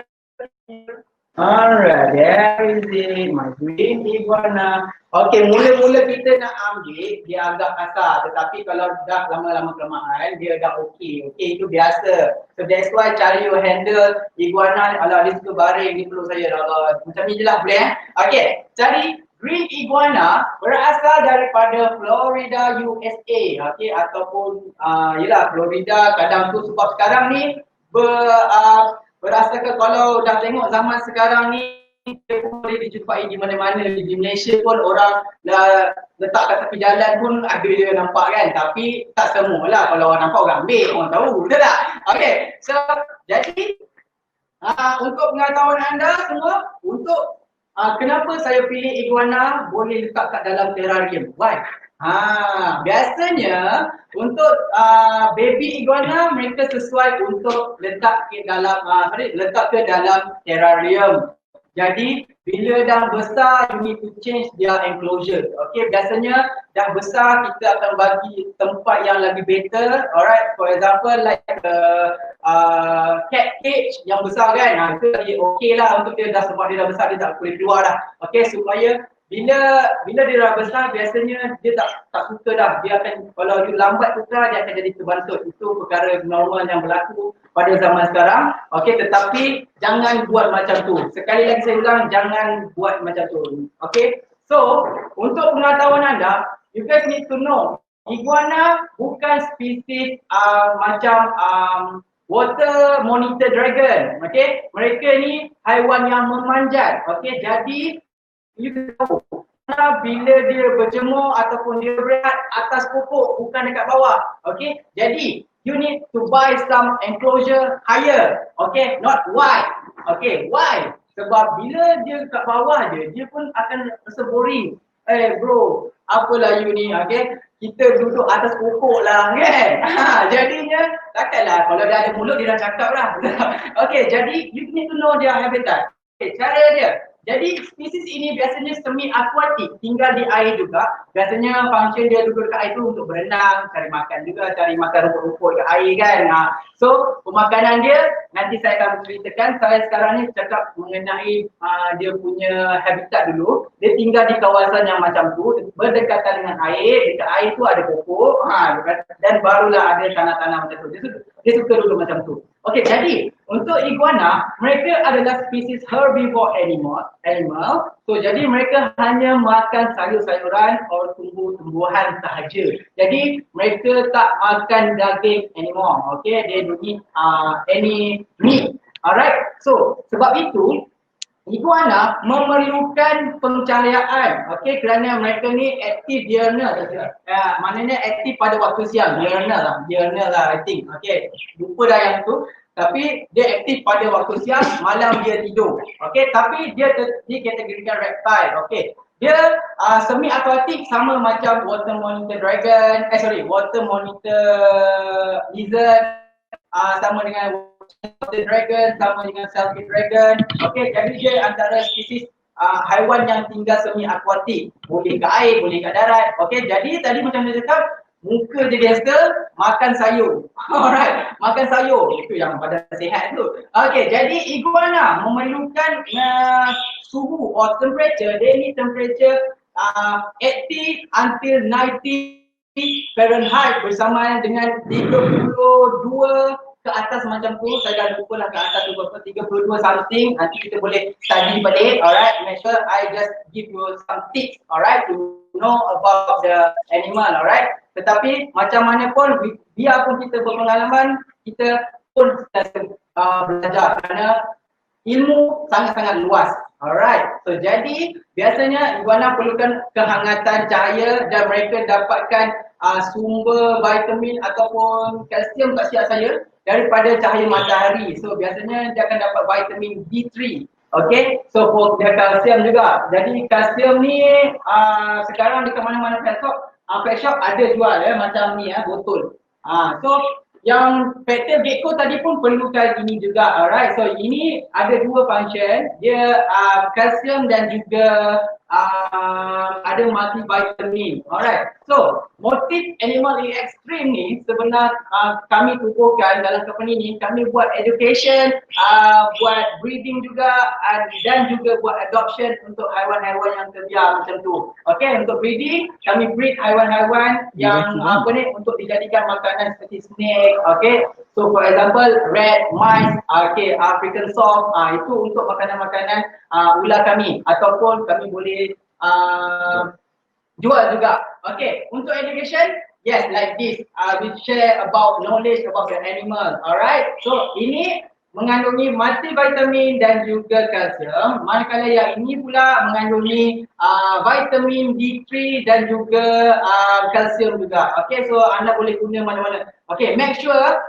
Alright, there is it. My green iguana. Okay, mula-mula kita nak ambil, dia agak kasar. Tetapi kalau dah lama-lama kelamaan, dia dah okay. Okay, itu biasa. So, that's why cara you handle iguana. Alah, dia suka baring di perut saya. Allah. Macam ni je lah boleh Okay, jadi green iguana berasal daripada Florida, USA. Okay, ataupun Florida. Kadang tu sebab sekarang ni berasalkan kalau dah tengok zaman sekarang ni dia boleh dijumpai di mana-mana. Di Malaysia pun orang letak kat tepi jalan pun ada dia nampak kan. Tapi tak semua lah. Kalau orang nampak orang ambil, orang tahu. Betul tak? Okay, so jadi untuk pengetahuan anda semua, untuk kenapa saya pilih iguana boleh letak kat dalam terrarium? Why? Biasanya untuk baby iguana mereka sesuai untuk letak ke dalam terrarium. Jadi bila dah besar you need to change their enclosure. Okay, biasanya dah besar kita akan bagi tempat yang lebih better. Alright, for example like cat cage yang besar kan. Itu lagi okay lah untuk dia dah, sebab dia dah besar dia tak boleh keluar dah. Okay, supaya bila dia dah besar biasanya dia tak suka dah. Dia akan, kalau you lambat tukar dia akan jadi terbantut. Itu perkara normal yang berlaku pada zaman sekarang. Okay, tetapi jangan buat macam tu. Sekali lagi saya ulang, jangan buat macam tu. Okay, so untuk pengetahuan anda, you guys need to know iguana bukan spesies macam water monitor dragon. Okay, mereka ni haiwan yang memanjat. Okay, jadi you tahu bila dia berjemur ataupun dia berat atas pokok, bukan dekat bawah. Okay, jadi you need to buy some enclosure higher. Okay, not wide. Okay, why? Sebab bila dia dekat bawah je, dia pun akan rasa boring. Bro, apalah you ni? Okay, kita duduk atas pokok lah kan. Jadinya takkanlah kalau dia ada mulut dia dah cakap lah. Okay, jadi you need to know their habitat. Okay, cara dia Jadi spesies ini biasanya semi akuatik, tinggal di air juga. Biasanya function dia duduk dekat air tu untuk berenang, cari makan juga, cari makan rumput-rumput dekat air kan. So pemakanan dia nanti saya akan ceritakan. Saya sekarang ni cakap mengenai dia punya habitat dulu. Dia tinggal di kawasan yang macam tu, berdekatan dengan air. Dekat air tu ada pokok, dan barulah ada tanah-tanah macam tu. Dia suka duduk macam tu. Okey, jadi untuk iguana, mereka adalah spesies herbivore animal. So jadi mereka hanya makan sayur-sayuran atau tumbuh-tumbuhan sahaja. Jadi mereka tak makan daging anymore. Okay, they don't eat any meat. Alright, so sebab itu iguana memerlukan pencahayaan, okey, kerana mereka ni aktif diurnal. Maknanya aktif pada waktu siang, diurnal lah I think. Okey, lupa dah yang tu. Tapi dia aktif pada waktu siang, malam dia tidur. Okey, tapi dia dikategorikan reptile. Okey. Dia semi akuatik sama macam water monitor dragon, water monitor lizard, sama dengan water dragon, sama dengan selfie dragon. Okey, jadi dia antara spesies haiwan yang tinggal semi akuatik. Boleh kat air, boleh kat darat. Okey, jadi tadi macam dia cakap, muka dia biasa, makan sayur. Alright, makan sayur. Itu yang badan sihat tu. Okey, jadi iguana memerlukan suhu or temperature, daily temperature 80 until 90 Fahrenheit bersamaan dengan 32 ke atas macam tu. Saya dah lupa lah ke atas tu berapa, 32 something. Nanti kita boleh study balik. Alright, make sure I just give you some tips, alright, to know about the animal. Alright, tetapi macam mana pun, biarpun kita berpengalaman, kita pun belajar kerana ilmu sangat-sangat luas. Alright, so jadi biasanya iguana perlukan kehangatan cahaya dan mereka dapatkan sumber vitamin ataupun kalsium kat siap saya daripada cahaya matahari. So biasanya dia akan dapat vitamin D3. Okay, so for dia kalsium juga. Jadi kalsium ni sekarang dekat mana-mana pet shop ada jual macam ni botol. So yang petal gecko tadi pun perlukan ini juga. Alright, so ini ada dua function. Dia kalsium dan juga ada multivitamin. Alright, so motif animal in extreme ni sebenarnya kami tubuhkan dalam company ni. Kami buat education, buat breeding juga, dan juga buat adoption untuk haiwan-haiwan yang terbiar macam tu. Okay, untuk breeding kami breed haiwan-haiwan yang untuk dijadikan makanan seperti snake. Okay, so for example rat, mice, okay, African soft, itu untuk makanan-makanan ular kami, ataupun kami boleh jual juga. Okay, untuk education, yes, like this, we share about knowledge about the animal. Alright, so ini mengandungi multivitamin dan juga kalsium, manakala yang ini pula mengandungi vitamin D3 dan juga kalsium juga. Okay, so anda boleh guna mana-mana. Okay, make sure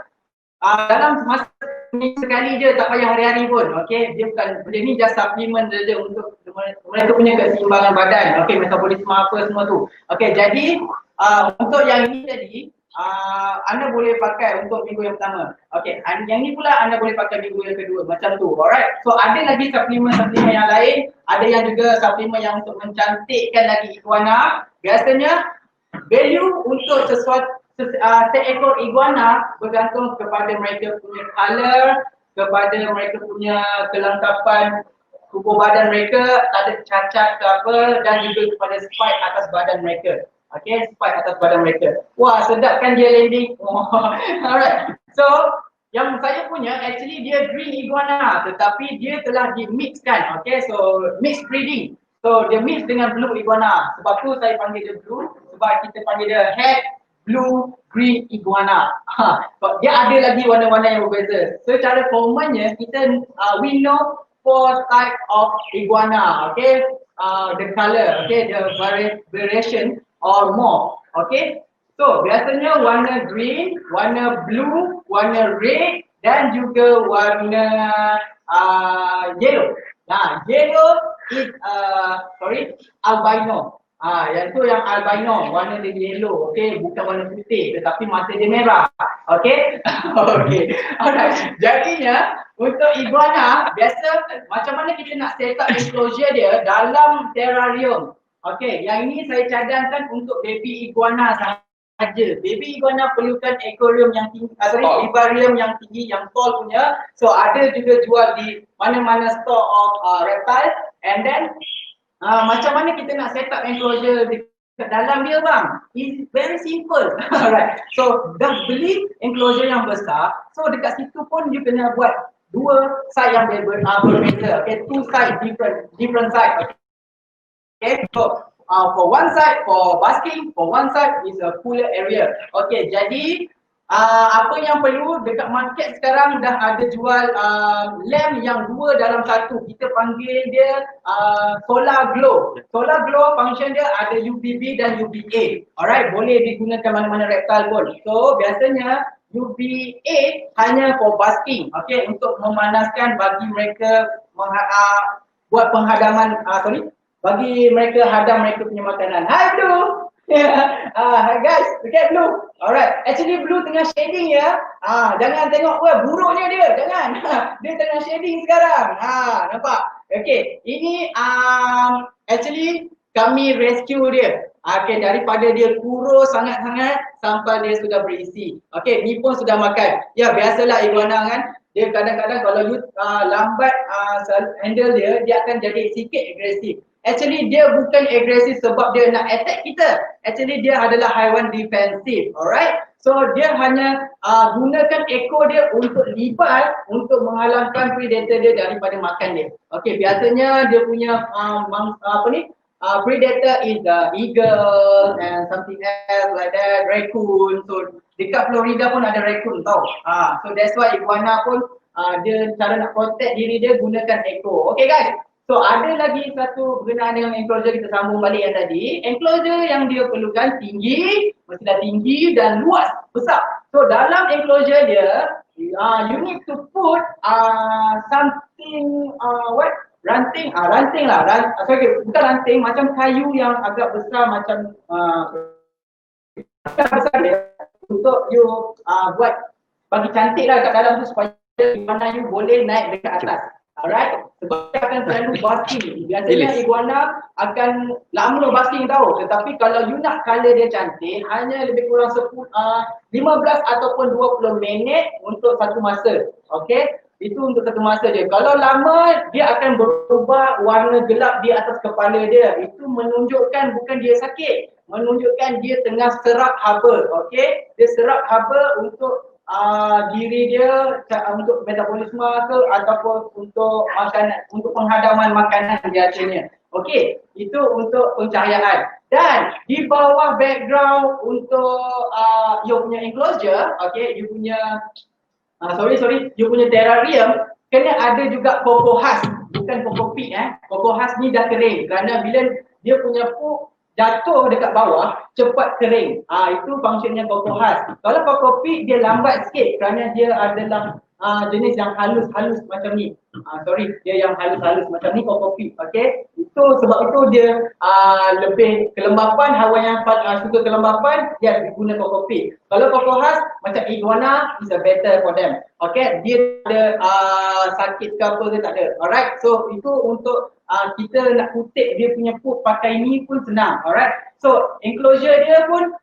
dalam masa ni sekali je, tak payah hari-hari pun. Okay, dia bukan, benda ni just supplement saja untuk mereka punya keseimbangan badan. Okay, metabolisme apa semua tu. Okay, jadi untuk yang ini tadi anda boleh pakai untuk minggu yang pertama. Okay, yang ni pula anda boleh pakai minggu yang kedua, macam tu. Alright, so ada lagi suplemen-suplemen yang lain. Ada yang juga suplemen yang untuk mencantikkan lagi iguana. Biasanya value untuk seekor iguana bergantung kepada mereka punya color, kepada mereka punya kelengkapan tubuh badan mereka, tak ada cacat ke apa, dan juga kepada spike atas badan mereka. Okay, spike atas badan mereka. Wah, sedap kan dia landing. Alright, so yang saya punya actually dia green iguana, tetapi dia telah dimixkan. Okay, so mix breeding. So dia mix dengan blue iguana. Sebab tu saya panggil dia blue, sebab kita panggil dia head blue green iguana. Dia ada lagi warna-warna yang berbeza. So cara commonnya kita we know 4 type of iguana. Okay, the color, okay, the variation or more. Okay, so biasanya warna green, warna blue, warna red, dan juga warna yellow. Nah, yellow is albino. Yang tu yang albino, warna dia yellow, okey, bukan warna putih tetapi mata dia merah. Okey? Okey. Alright. Jadinya untuk iguana biasa macam mana kita nak set up enclosure dia dalam terrarium. Okey, yang ini saya cadangkan untuk baby iguana sahaja. Baby iguana perlukan aquarium yang tinggi, vivarium yang tinggi, yang tall punya. So ada juga jual di mana-mana store of reptile. And then macam mana kita nak set up enclosure dekat dalam dia bang? It's very simple. Alright. So dah beli enclosure yang besar. So dekat situ pun you kena buat dua side yang berbeza. Okay, two side different side. Okay, so for one side for basking, for one side is a cooler area. Okay, jadi apa yang perlu dekat market sekarang dah ada jual lamp yang dua dalam satu. Kita panggil dia solar glow. Solar glow function dia ada UVB dan UVA. Alright, boleh digunakan mana-mana reptile pun. So biasanya UVA hanya for basking. Okay, untuk memanaskan bagi mereka buat penghadaman bagi mereka hadam mereka punya makanan. Hai Blue. Hi guys, look at Blue. Alright, actually Blue tengah shading ya. Jangan tengok buruknya dia, jangan. Dia tengah shading sekarang. Nampak? Okay, ini actually kami rescue dia. Okay, daripada dia kurus sangat-sangat sampai dia sudah berisi. Okay, ni pun sudah makan. Ya, biasalah iguana kan. Dia kadang-kadang kalau you lambat handle dia, dia akan jadi sikit agresif. Actually dia bukan agresif sebab dia nak attack kita. Actually dia adalah haiwan defensif. Alright. So dia hanya gunakan ekor dia untuk libat untuk menghalangkan predator dia daripada makan dia. Okay, biasanya dia punya predator is the eagle and something else like that, raccoon. So dekat Florida pun ada raccoon tau. So that's why iguana pun dia cara nak protect diri dia gunakan ekor. Okay guys. So ada lagi satu berkenaan dengan enclosure, kita sambung balik yang tadi. Enclosure yang dia perlukan tinggi, mestilah tinggi dan luas, besar. So dalam enclosure dia, you need to put something ranting lah. Bukan ranting, macam kayu yang agak besar macam besar dia untuk you buat bagi cantik lah kat dalam tu supaya mana you boleh naik dekat atas. Alright, sebab dia akan selalu basking. Biasanya iguana akan lama basking tau. Tetapi kalau you nak colour dia cantik, hanya lebih kurang 15 ataupun 20 minit untuk satu masa. Okay, itu untuk satu masa je. Kalau lama, dia akan berubah warna gelap di atas kepala dia. Itu menunjukkan bukan dia sakit, menunjukkan dia tengah serap haba. Okay, dia serap haba untuk diri dia untuk metabolisme ke ataupun untuk makanan, untuk penghadaman makanan biasanya. Okey, itu untuk pencahayaan. Dan di bawah background untuk you punya enclosure, okey, you punya you punya terrarium kena ada juga koko khas, bukan koko pit Koko khas ni dah kering kerana bila dia punya pup jatuh dekat bawah cepat kering. Itu fungsinya koko khas. Kalau koko pit dia lambat sikit kerana dia adalah jenis yang halus-halus macam ni. Dia yang halus-halus macam ni koko pit. Okey. Itu sebab itu dia lebih kelembapan, haiwan yang suka kelembapan dia guna koko pit. Kalau koko khas macam iguana is a better for them. Okey, dia ada sakit ke apa ke tak ada. Alright. So itu untuk kita nak kutip dia punya pup pakai ni pun senang. Alright. So enclosure dia pun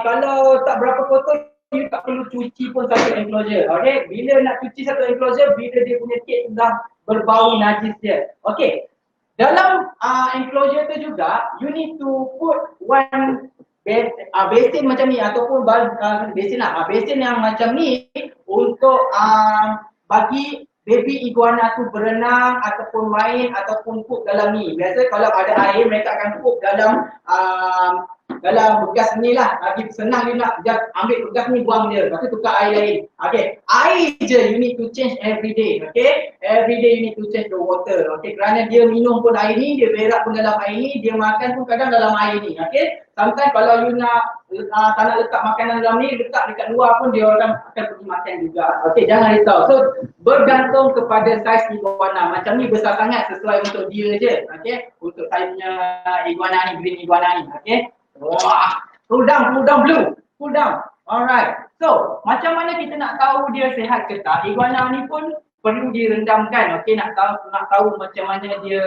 kalau tak berapa kotor, you tak perlu cuci pun satu enclosure. Okay, bila nak cuci satu enclosure, bila dia punya kit dah berbau najis dia. Okay, dalam enclosure tu juga you need to put one basin macam ni ataupun basin yang macam ni untuk bagi baby iguana tu berenang ataupun main ataupun pup dalam ni. Biasa kalau ada air mereka akan pup dalam dalam bekas ni lah. Lagi senang dia nak ambil bekas ni, buang dia. Lepas tu tukar air lain. Okay. Air je you need to change every day. Okay. Every day you need to change the water. Okay. Kerana dia minum pun air ni, dia berak pun dalam air ni, dia makan pun kadang dalam air ni. Okay. Sometimes kalau you nak tak nak letak makanan dalam ni, letak dekat luar pun dia akan pergi makan juga. Okay, jangan risau. So, bergantung kepada saiz iguana. Macam ni besar sangat sesuai untuk dia je. Okay, untuk saiznya iguana ni, green iguana ni. Okay. Wah, cool down blue. Cool down. Alright. So, macam mana kita nak tahu dia sihat ke tak? Iguana ni pun perlu direndamkan. Okay, nak tahu macam mana dia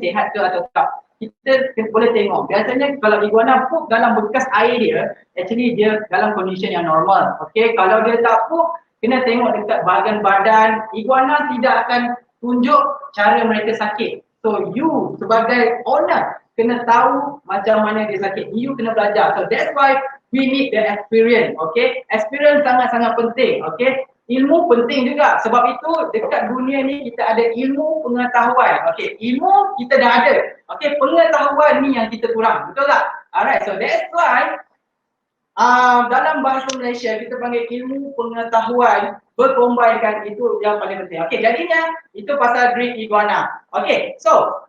sihat ke atau tak. Kita boleh tengok, biasanya kalau iguana poop dalam bekas air dia, actually dia dalam condition yang normal. Okay, kalau dia tak poop, kena tengok dekat bahagian badan. Iguana tidak akan tunjuk cara mereka sakit. So you sebagai owner kena tahu macam mana dia sakit. You kena belajar. So that's why we need the experience. Okay, experience sangat-sangat penting. Okay, ilmu penting juga. Sebab itu dekat dunia ni kita ada ilmu pengetahuan. Okay, ilmu kita dah ada. Okay, pengetahuan ni yang kita kurang. Betul tak? Alright, so that's why dalam bahasa Malaysia kita panggil ilmu pengetahuan berkombinkan, itu yang paling penting. Okay, jadinya itu pasal breed iguana. Okay, so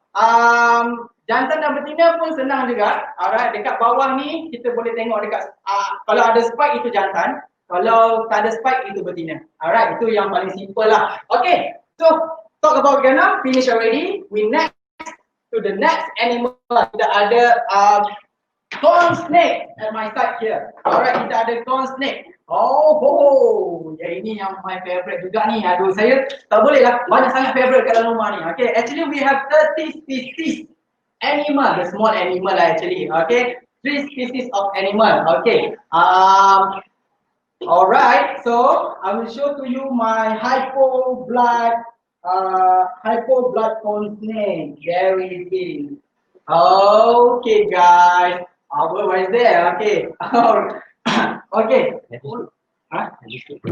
jantan dan betina pun senang juga. Alright, dekat bawah ni kita boleh tengok dekat kalau ada spike itu jantan, kalau tak ada spike itu betina. Alright, itu yang paling simple lah. Okay, so talk about iguana, finish already. We next to the next animal. Kita ada corn snake at my side here. Alright, kita ada corn snake. Ya ini yang my favorite juga ni. Aduh, saya tak boleh lah, banyak sangat favorite kat dalam rumah ni. Okay, actually we have 30 species animal, the small animal lah actually. Okay, 3 species of animal. Okay, alright, so I will show to you my hypo blood corn snake. There it is. Okay guys, what is there? Okay. Okay.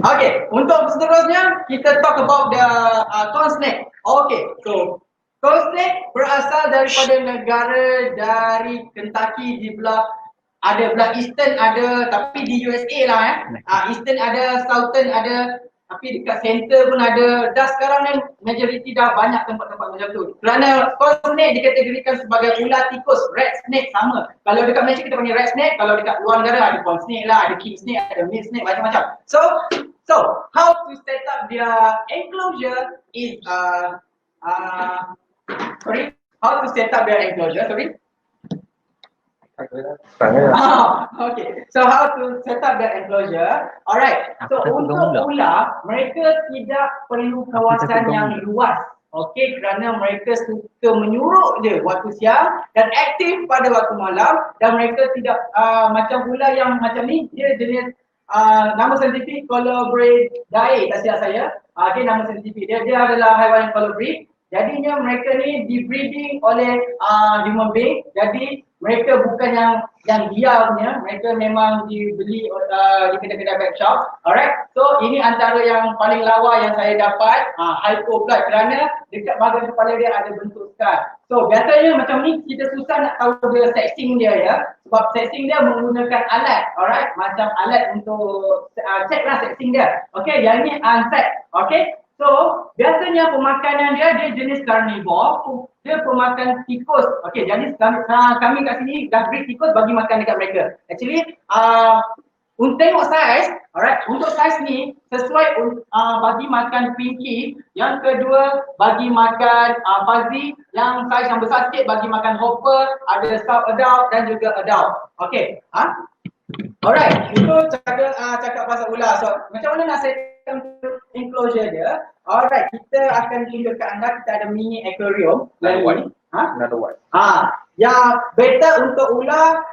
Okay, untuk seterusnya kita talk about the corn snake. Okay, so corn snake berasal daripada negara dari Kentucky di belah, ada belah Eastern ada, tapi di USA lah Eastern ada, Southern ada, tapi dekat center pun ada. Dah sekarang ni majority dah banyak tempat-tempat macam tu. Kerana corn snake dikategorikan sebagai ular tikus, red snake sama. Kalau dekat Malaysia kita panggil red snake, kalau dekat luar negara ada corn snake lah, ada king snake, ada milk snake, macam-macam. So how to set up their enclosure is how to set up their enclosure, okay, so how to set up the enclosure. Alright, so untuk ular, mereka tidak perlu kawasan yang luas. Okay, kerana mereka suka menyuruk je waktu siang dan aktif pada waktu malam, dan mereka tidak macam ular yang macam ni, dia jenis nama saintifik Colobreidae, tak silap saya. Okay, nama saintifik dia adalah haiwan yang colobrid. Jadinya mereka ni dibreeding oleh human being. Jadi mereka bukan yang dia punya, mereka memang dibeli di kedai-kedai pet shop. Alright, so ini antara yang paling lawa yang saya dapat, hypo blood, kerana dekat bahagian kepala dia ada bentuk scar. So biasanya macam ni kita susah nak tahu dia sexing dia ya, sebab sexing dia menggunakan alat. Alright, macam alat untuk check lah sexing dia. Okay, yang ni unset. Okay, so biasanya pemakanan dia jenis carnivore, dia pemakan tikus. Okey, jadi kami kat sini dah breed tikus bagi makan dekat mereka. Actually, untuk tengok saiz, alright, untuk saiz ni sesuai bagi makan pinky, yang kedua bagi makan fuzzy, yang saiz yang besar sikit bagi makan hopper, ada sub adult dan juga adult. Okey, alright, itu cakap pasal ular. So, macam mana nak setkan enclosure dia? Alright, kita akan tunjuk ke anda, kita ada mini aquarium. Another one. Yang better untuk ular,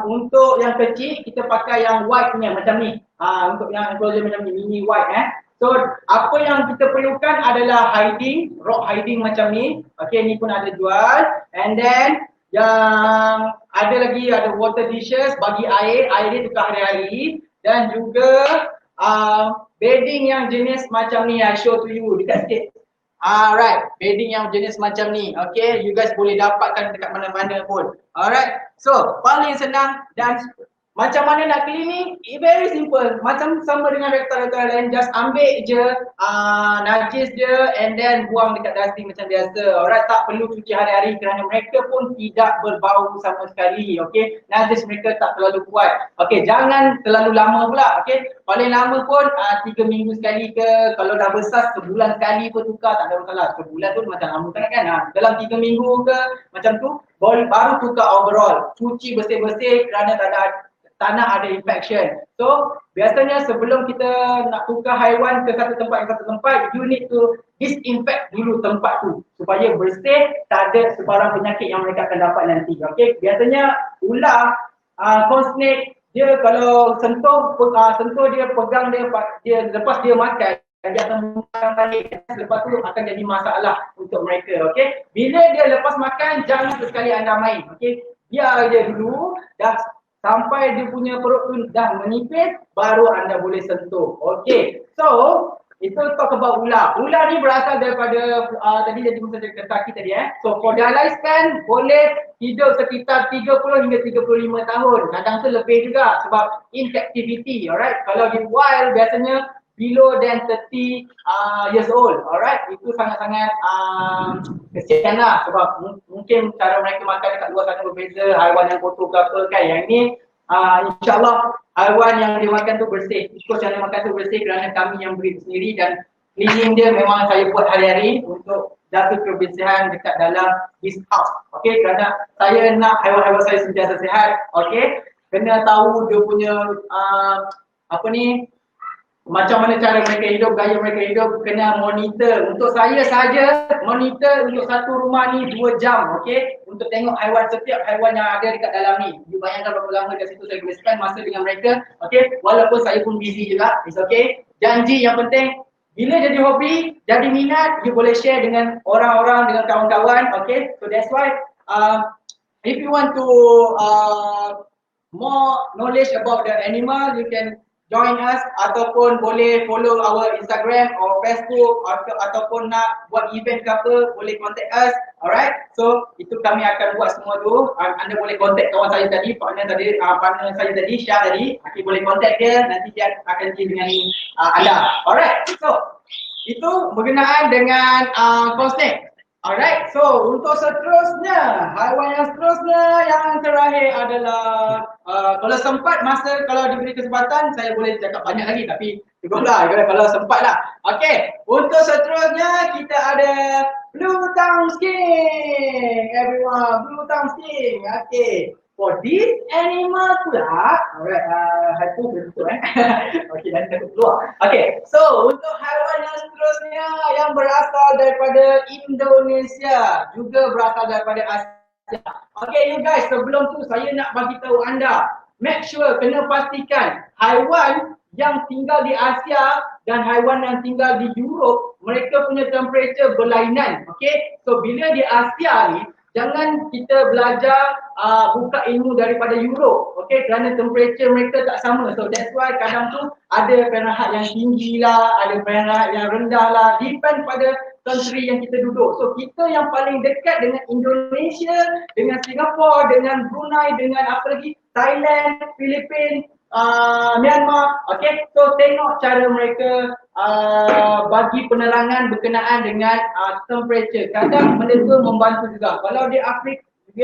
untuk yang kecil kita pakai yang white punya macam ni. Untuk yang enclosure macam ni, mini white So, apa yang kita perlukan adalah hiding, rock hiding macam ni. Okay, ni pun ada jual. And then yang ada lagi ada water dishes bagi air dia tukar hari-hari, dan juga bedding yang jenis macam ni, I show to you dekat sikit. Alright, bedding yang jenis macam ni. Okay, you guys boleh dapatkan dekat mana-mana pun. Alright, so paling senang dan macam mana nak clean ni? Very simple. Macam sama dengan reptile-reptile lain, just ambil je najis dia and then buang dekat dustbin macam biasa. Alright, tak perlu cuci hari-hari kerana mereka pun tidak berbau sama sekali. Okay, najis mereka tak terlalu kuat. Okay, jangan terlalu lama pula. Okay, paling lama pun 3 minggu sekali ke, kalau dah besar sebulan sekali pun tukar, tak ada masalah. Sebulan tu macam lama sangat kan. Dalam 3 minggu ke macam tu baru tukar overall. Cuci bersih-bersih kerana tanah ada infection. So biasanya sebelum kita nak tukar haiwan ke satu tempat, you need to disinfect dulu tempat tu supaya bersih, tak ada sebarang penyakit yang mereka akan dapat nanti. Okay, biasanya ular, corn snake, dia kalau sentuh dia, pegang dia lepas dia makan, dia akan makan balik. Lepas tu akan jadi masalah untuk mereka. Okay, bila dia lepas makan, jangan sekali anda main. Okay, biar dia dulu dah sampai dia punya perut tu dah menipis, baru anda boleh sentuh. Okay, so itu talk about ular. Ular ni berasal daripada tadi jadi masa kaki tadi So for their lifespan boleh hidup sekitar 30 hingga 35 tahun. Kadang tu lebih juga sebab in captivity. Alright, kalau di wild biasanya below than 30 years old. Alright, itu sangat-sangat kesian lah sebab mungkin cara mereka makan dekat luar sana berbeza, haiwan yang kotor ke apa kan. Yang ni insyaAllah haiwan yang dimakan tu bersih. Ikut yang dimakan tu bersih kerana kami yang breed sendiri dan cleaning dia memang saya buat hari-hari untuk jaga kebersihan dekat dalam this house. Okay, kerana saya nak haiwan-haiwan saya sentiasa sihat. Okay, kena tahu dia punya macam mana cara mereka hidup, gaya mereka hidup, kena monitor. Untuk saya saja monitor untuk satu rumah ni 2 jam, okay? Untuk tengok setiap haiwan yang ada dekat dalam ni. You bayangkan berapa lama kat situ saya boleh spend masa dengan mereka, okay? Walaupun saya pun busy juga, it's okay. Janji yang penting, bila jadi hobi, jadi minat, you boleh share dengan orang-orang, dengan kawan-kawan, okay? So that's why, if you want to more knowledge about the animal, you can join us ataupun boleh follow our Instagram or Facebook ataupun nak buat event ke apa, boleh contact us. Alright, so itu kami akan buat semua tu. Anda boleh contact kawan saya tadi, partner saya tadi, Syah tadi. Okay, boleh contact dia, nanti dia akan deal dengan anda. Alright, so itu berkenaan dengan Cosnet. Alright, so untuk seterusnya, haiwan yang seterusnya yang terakhir adalah kalau sempat kalau diberi kesempatan saya boleh cakap banyak lagi tapi cukuplah kalau sempat lah. Okay, untuk seterusnya kita ada blue tongue skink. Everyone, blue tongue skink. Okay, for this animal pula, alright, haiku betul okay, dan takut keluar. Okay, so untuk haiwan yang seterusnya yang berasal daripada Indonesia, juga berasal daripada Asia. Okay, you guys, sebelum tu saya nak bagi tahu anda, make sure kena pastikan haiwan yang tinggal di Asia dan haiwan yang tinggal di Europe, mereka punya temperature berlainan. Okay, so bila di Asia ni, jangan kita belajar buka ilmu daripada Europe, okay, kerana temperature mereka tak sama. So that's why kadang tu ada Fahrenheit yang tinggi lah, ada Fahrenheit yang rendah lah, depend pada country yang kita duduk. So kita yang paling dekat dengan Indonesia, dengan Singapura, dengan Brunei, dengan apa lagi, Thailand, Filipina, Myanmar, okay, so tengok cara mereka bagi penerangan berkenaan dengan temperature. Kadang benda tu membantu juga. Kalau di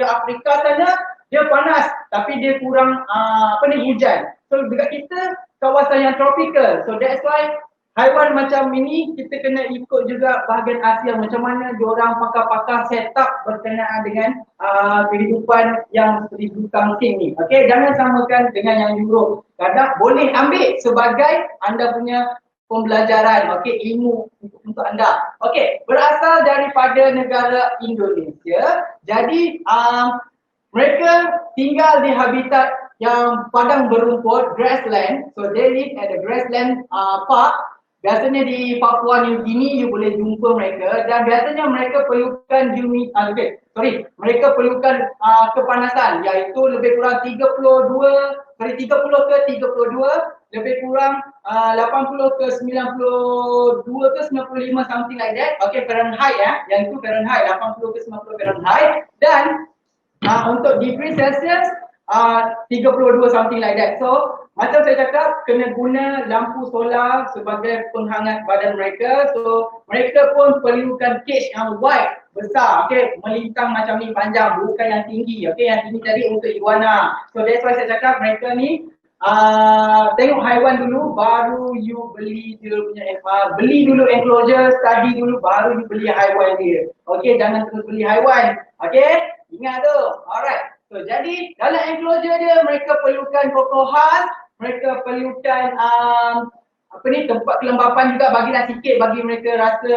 Afrika sana dia panas tapi dia kurang hujan. So dekat kita kawasan yang tropical. So that's why haiwan macam ini kita kena ikut juga bahagian Asia, macam mana diorang pakar-pakar set up berkenaan dengan kehidupan yang seperti blue tongue skink ni. Okay, jangan samakan dengan yang Europe. Kadang boleh ambil sebagai anda punya pembelajaran, okay, ilmu untuk anda. Okay, berasal daripada negara Indonesia. Jadi mereka tinggal di habitat yang padang berumput, grassland. So they live at the grassland park. Biasanya di Papua New Guinea you boleh jumpa mereka, dan biasanya mereka perlukan mereka perlukan kepanasan, iaitu lebih kurang 30 ke 32 lebih kurang 80 ke 92 ke 95 something like that. Okay, Fahrenheit ya. Yang itu Fahrenheit 80 ke 90 Fahrenheit. Dan untuk degree Celsius 32 something like that. So macam saya cakap, kena guna lampu solar sebagai penghangat badan mereka. So mereka pun perlukan cage yang wide, besar, okay, melintang macam ni panjang, bukan yang tinggi. Okay, yang tinggi tadi untuk iguana. So that's why saya cakap mereka ni tengok haiwan dulu, baru you beli dia punya beli dulu enclosure, study dulu, baru you beli haiwan dia. Okay, jangan terus beli haiwan. Okay, ingat tu. Alright. So jadi dalam enclosure dia mereka perlukan pokok khas, mereka perlukan tempat kelembapan juga, bagilah sikit bagi mereka rasa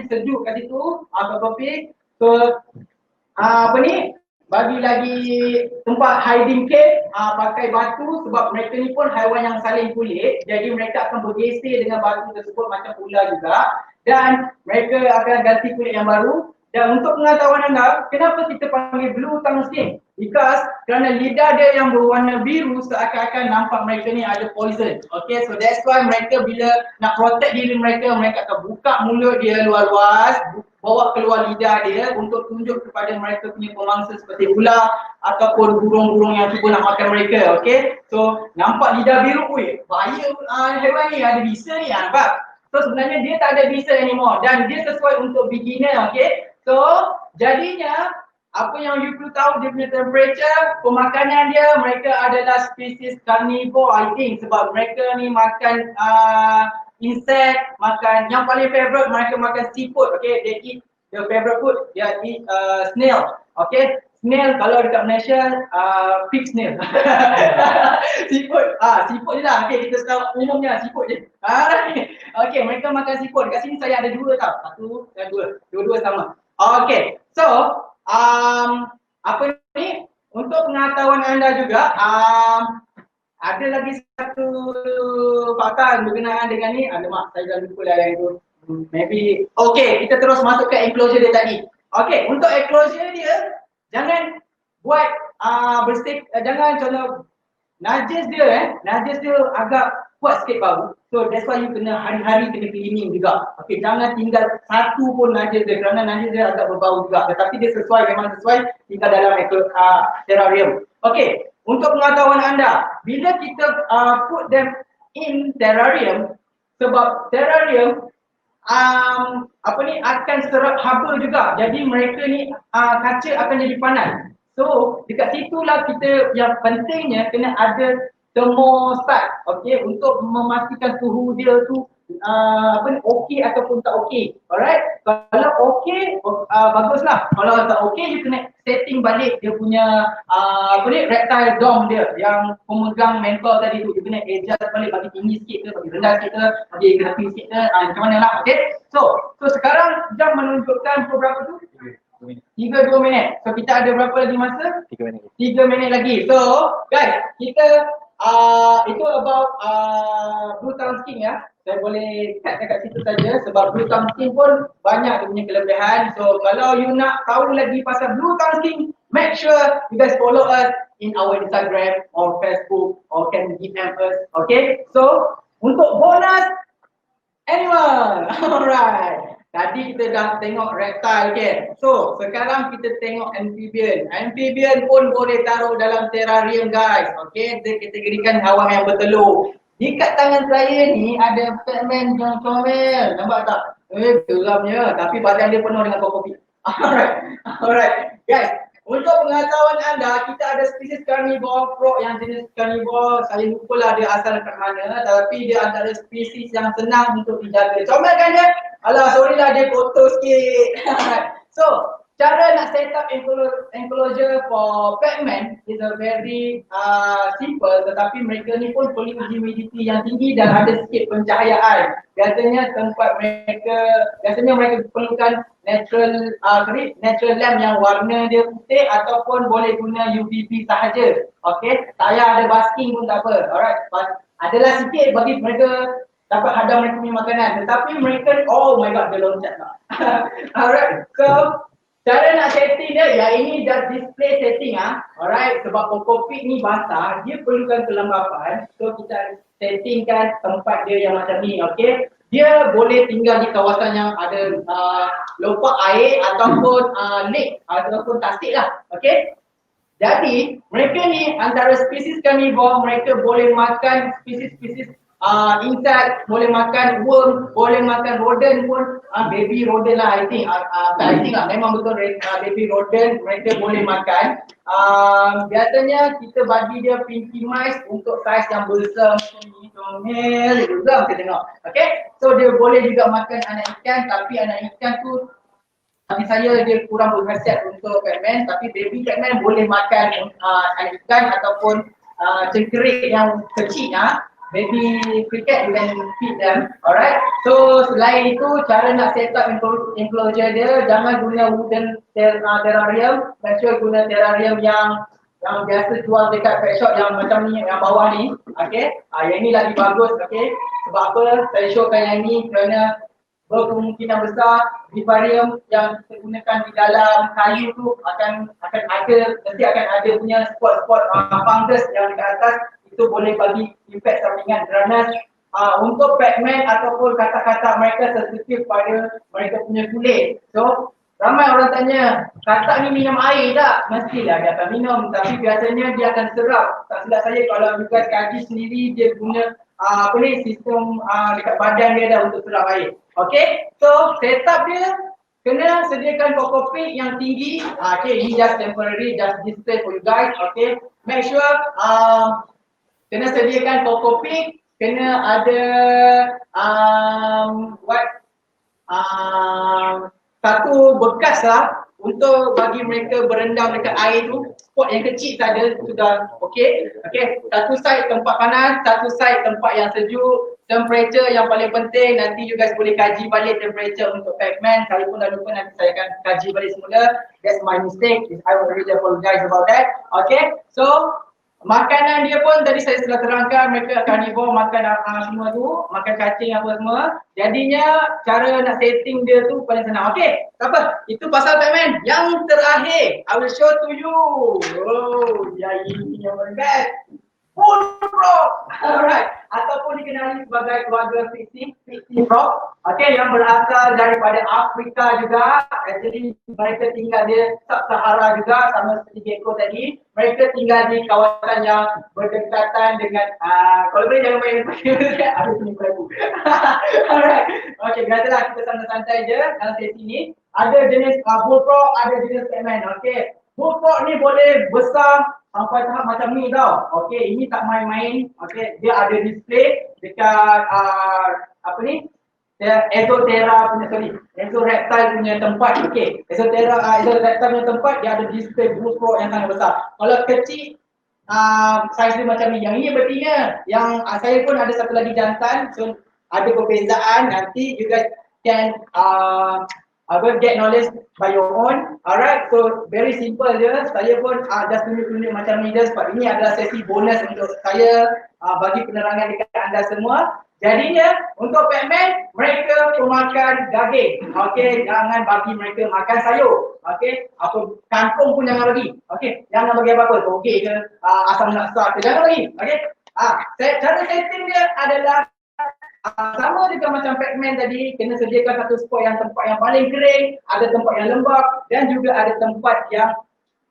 sejuk kat situ atau topik. So bagi lagi tempat hiding cave, pakai batu sebab mereka ni pun haiwan yang saling kulit, jadi mereka akan bergeser dengan batu tersebut macam ular juga, dan mereka akan ganti kulit yang baru. Dan untuk pengetahuan anda, kenapa kita panggil blue tongue skink? Because kerana lidah dia yang berwarna biru, seakan-akan nampak mereka ni ada poison. Okay, so that's why mereka bila nak protect diri mereka, mereka akan buka mulut dia luas-luas, bawa keluar lidah dia untuk tunjuk kepada mereka punya pemangsa seperti ular ataupun burung-burung yang cuba nak makan mereka. Okay, so nampak lidah biru, bahaya haiwan ni, ada bisa ni, nampak? So sebenarnya dia tak ada bisa anymore dan dia sesuai untuk beginner. Okay, so jadinya apa yang you perlu tahu, dia punya temperature, pemakanan dia, mereka adalah spesies carnivore I think, sebab mereka ni makan insect, makan yang paling favorite mereka makan seafood. Okay, they eat the favorite food, they eat snail. Okay, snail kalau dekat Malaysia pig snail. Seafood, seafood je lah. Okay, kita tahu umumnya seafood je. Okay, mereka makan seafood. Kat sini saya ada dua tau, satu dan dua, dua-dua sama. Okay, so apa ni, untuk pengetahuan anda juga, ada lagi satu fakta berkenaan dengan ni. Mak, saya dah lupa lah yang itu. Maybe, okay, kita terus masuk ke enclosure dia tadi. Okay, untuk enclosure dia, jangan buat jangan contoh najis dia agak kuat sikit bau. So that's why you kena hari-hari kena cleaning juga. Okay, jangan tinggal satu pun najis dia, kerana najis dia agak berbau juga. Tetapi dia memang sesuai tinggal dalam terrarium. Okay, untuk pengetahuan anda, bila kita put them in terrarium, sebab terrarium akan serap haba juga. Jadi mereka ni kaca akan jadi panas. So dekat situlah kita yang pentingnya kena ada thermostat, okay, untuk memastikan suhu dia tu okey ataupun tak okey. Alright, kalau okey baguslah. Kalau tak okey, you kena setting balik dia punya reptile dome dia yang pemegang mental tadi tu. You kena adjust balik, bagi tinggi sikit ke, bagi rendah sikit ke, bagi gerak sikit ke, macam mana lah. Okay, so sekarang jam menunjukkan berapa tu? 3-2 minit. So kita ada berapa lagi masa? 3 minit. 3 minit lagi. So guys, kita itu about blue tongue skink ya. Saya boleh cut dekat situ saja sebab blue tongue skink pun banyak dia punya kelebihan. So kalau you nak tahu lagi pasal blue tongue skink, make sure you guys follow us in our Instagram or Facebook or can DM us. Okay, so untuk bonus animal. Alright, tadi kita dah tengok reptile kan. So sekarang kita tengok amphibian. Amphibian pun boleh taruh dalam terrarium guys. Okay, kita kategorikan haiwan yang bertelur. Di kat tangan saya ni ada Batman yang comel. Nampak tak? Geramnya, tapi badan dia penuh dengan kopi. Alright guys, untuk pengetahuan anda, kita ada spesies carnivore, frog yang jenis carnivore. Saya lupa lah dia asal kat mana, tapi dia antara spesies yang senang untuk dijaga. Comel kan dia? Alah, sorry lah dia kotor sikit. So, cara nak set up enclosure for Pac-Man is a very simple, tetapi mereka ni pun perlu humidity yang tinggi dan ada sikit pencahayaan. Biasanya mereka perlukan natural lamp yang warna dia putih ataupun boleh guna UVB sahaja. Okay, saya ada basking pun tak apa. Alright, adalah sikit bagi mereka dapat hadam mereka punya makanan, tetapi mereka, oh my god, dia loncat lah. Alright, so Cara nak setting dia, yang ini just display setting alright, sebab kokopik ni basah, dia perlukan kelembapan. So kita settingkan tempat dia yang macam ni, okay. Dia boleh tinggal di kawasan yang ada lopak air ataupun lake ataupun tasik lah, okay. Jadi mereka ni antara spesies carnivore, mereka boleh makan spesies-spesies insect, boleh makan worm, boleh makan rodent pun, baby rodent lah I think, memang betul baby rodent mereka boleh makan. Biasanya kita bagi dia pinky mice untuk saiz yang besar macam ni, comel juga kita tengok. Okay, so dia boleh juga makan anak ikan, tapi anak ikan tu bagi saya dia kurang berkhasiat untuk Pac-Man, tapi baby Pac-Man boleh makan anak ikan ataupun cengkerik yang kecil baby cricket you can feed them, alright. So selain itu, cara nak set up enclosure dia, jangan guna wooden terrarium, make sure guna terrarium yang biasa jual dekat pet shop yang macam ni, yang bawah ni, okay. Yang ni lagi bagus, okay. Sebab apa? Saya showkan yang ni kerana berkemungkinan besar vivarium yang kita gunakan di dalam kayu tu akan ada, nanti akan ada punya spot-spot fungus yang di atas, itu boleh bagi efek sampingan kerana untuk Pac-Man ataupun kata-kata mereka sensitif pada mereka punya kulit. So ramai orang tanya, katak ni minum air tak? Mestilah dia akan minum, tapi biasanya dia akan serap. Tak silap saya kalau juga kaji sendiri dia guna sistem dekat badan dia dah untuk serap air. Okay, so setup dia kena sediakan kokopik yang tinggi. Okay, ini just temporary, just display for you guys. Okay, make sure kena sediakan kokopik, kena ada satu bekas lah untuk bagi mereka berendam dekat air tu. Spot yang kecil saja sudah okey. Okey, satu side tempat panas, satu side tempat yang sejuk. Temperature yang paling penting, nanti you guys boleh kaji balik temperature untuk Pac-Man. Saya pun dah lupa, nanti saya akan kaji balik semula. That's my mistake. I will really apologize about that. Okay, so makanan dia pun tadi saya sudah terangkan, mereka carnivore, makan semua tu, makan cacing apa semua. Jadinya cara nak setting dia tu paling senang. Okey, tak apa, itu pasal Pac-Man. Yang terakhir, I will show to you. Oh, ya ini yang paling best. Bullfrog, alright, ataupun dikenali sebagai keluarga fiksi frog, okay, yang berasal daripada Afrika juga. Actually mereka tinggal di Sub-Sahara juga, sama seperti gecko tadi. Mereka tinggal di kawasan yang berdekatan dengan kalau boleh jangan main ada penipu. Alright, okay, biasalah kita santai-santai je dalam sesi ni. Ada jenis bullfrog, ada jenis Pac-Man. Okay, bullfrog ni boleh besar sampai tahap macam ni tau. Okey, ini tak main-main. Okey, dia ada display dekat exoreptile punya tempat. Okey, exoreptile punya tempat dia ada display bullfrog yang sangat besar. Kalau kecil saiz dia macam ni. Yang ini betina. Yang saya pun ada satu lagi jantan. So ada perbezaan. Nanti you guys can get knowledge by your own. Alright, so very simple je. Saya pun just tunjuk-tunjuk macam ni je sebab ini adalah sesi bonus untuk saya bagi penerangan dekat anda semua. Jadinya untuk Pac-Man, mereka pemakan daging. Okey, jangan bagi mereka makan sayur. Okey, apa kangkung pun jangan bagi. Okey, jangan bagi apa-apa. Okey ke asam laksa ke, jangan bagi. Okey. Cara setting dia adalah sama juga macam Pac-Man tadi, kena sediakan satu spot yang tempat yang paling kering, ada tempat yang lembab dan juga ada tempat yang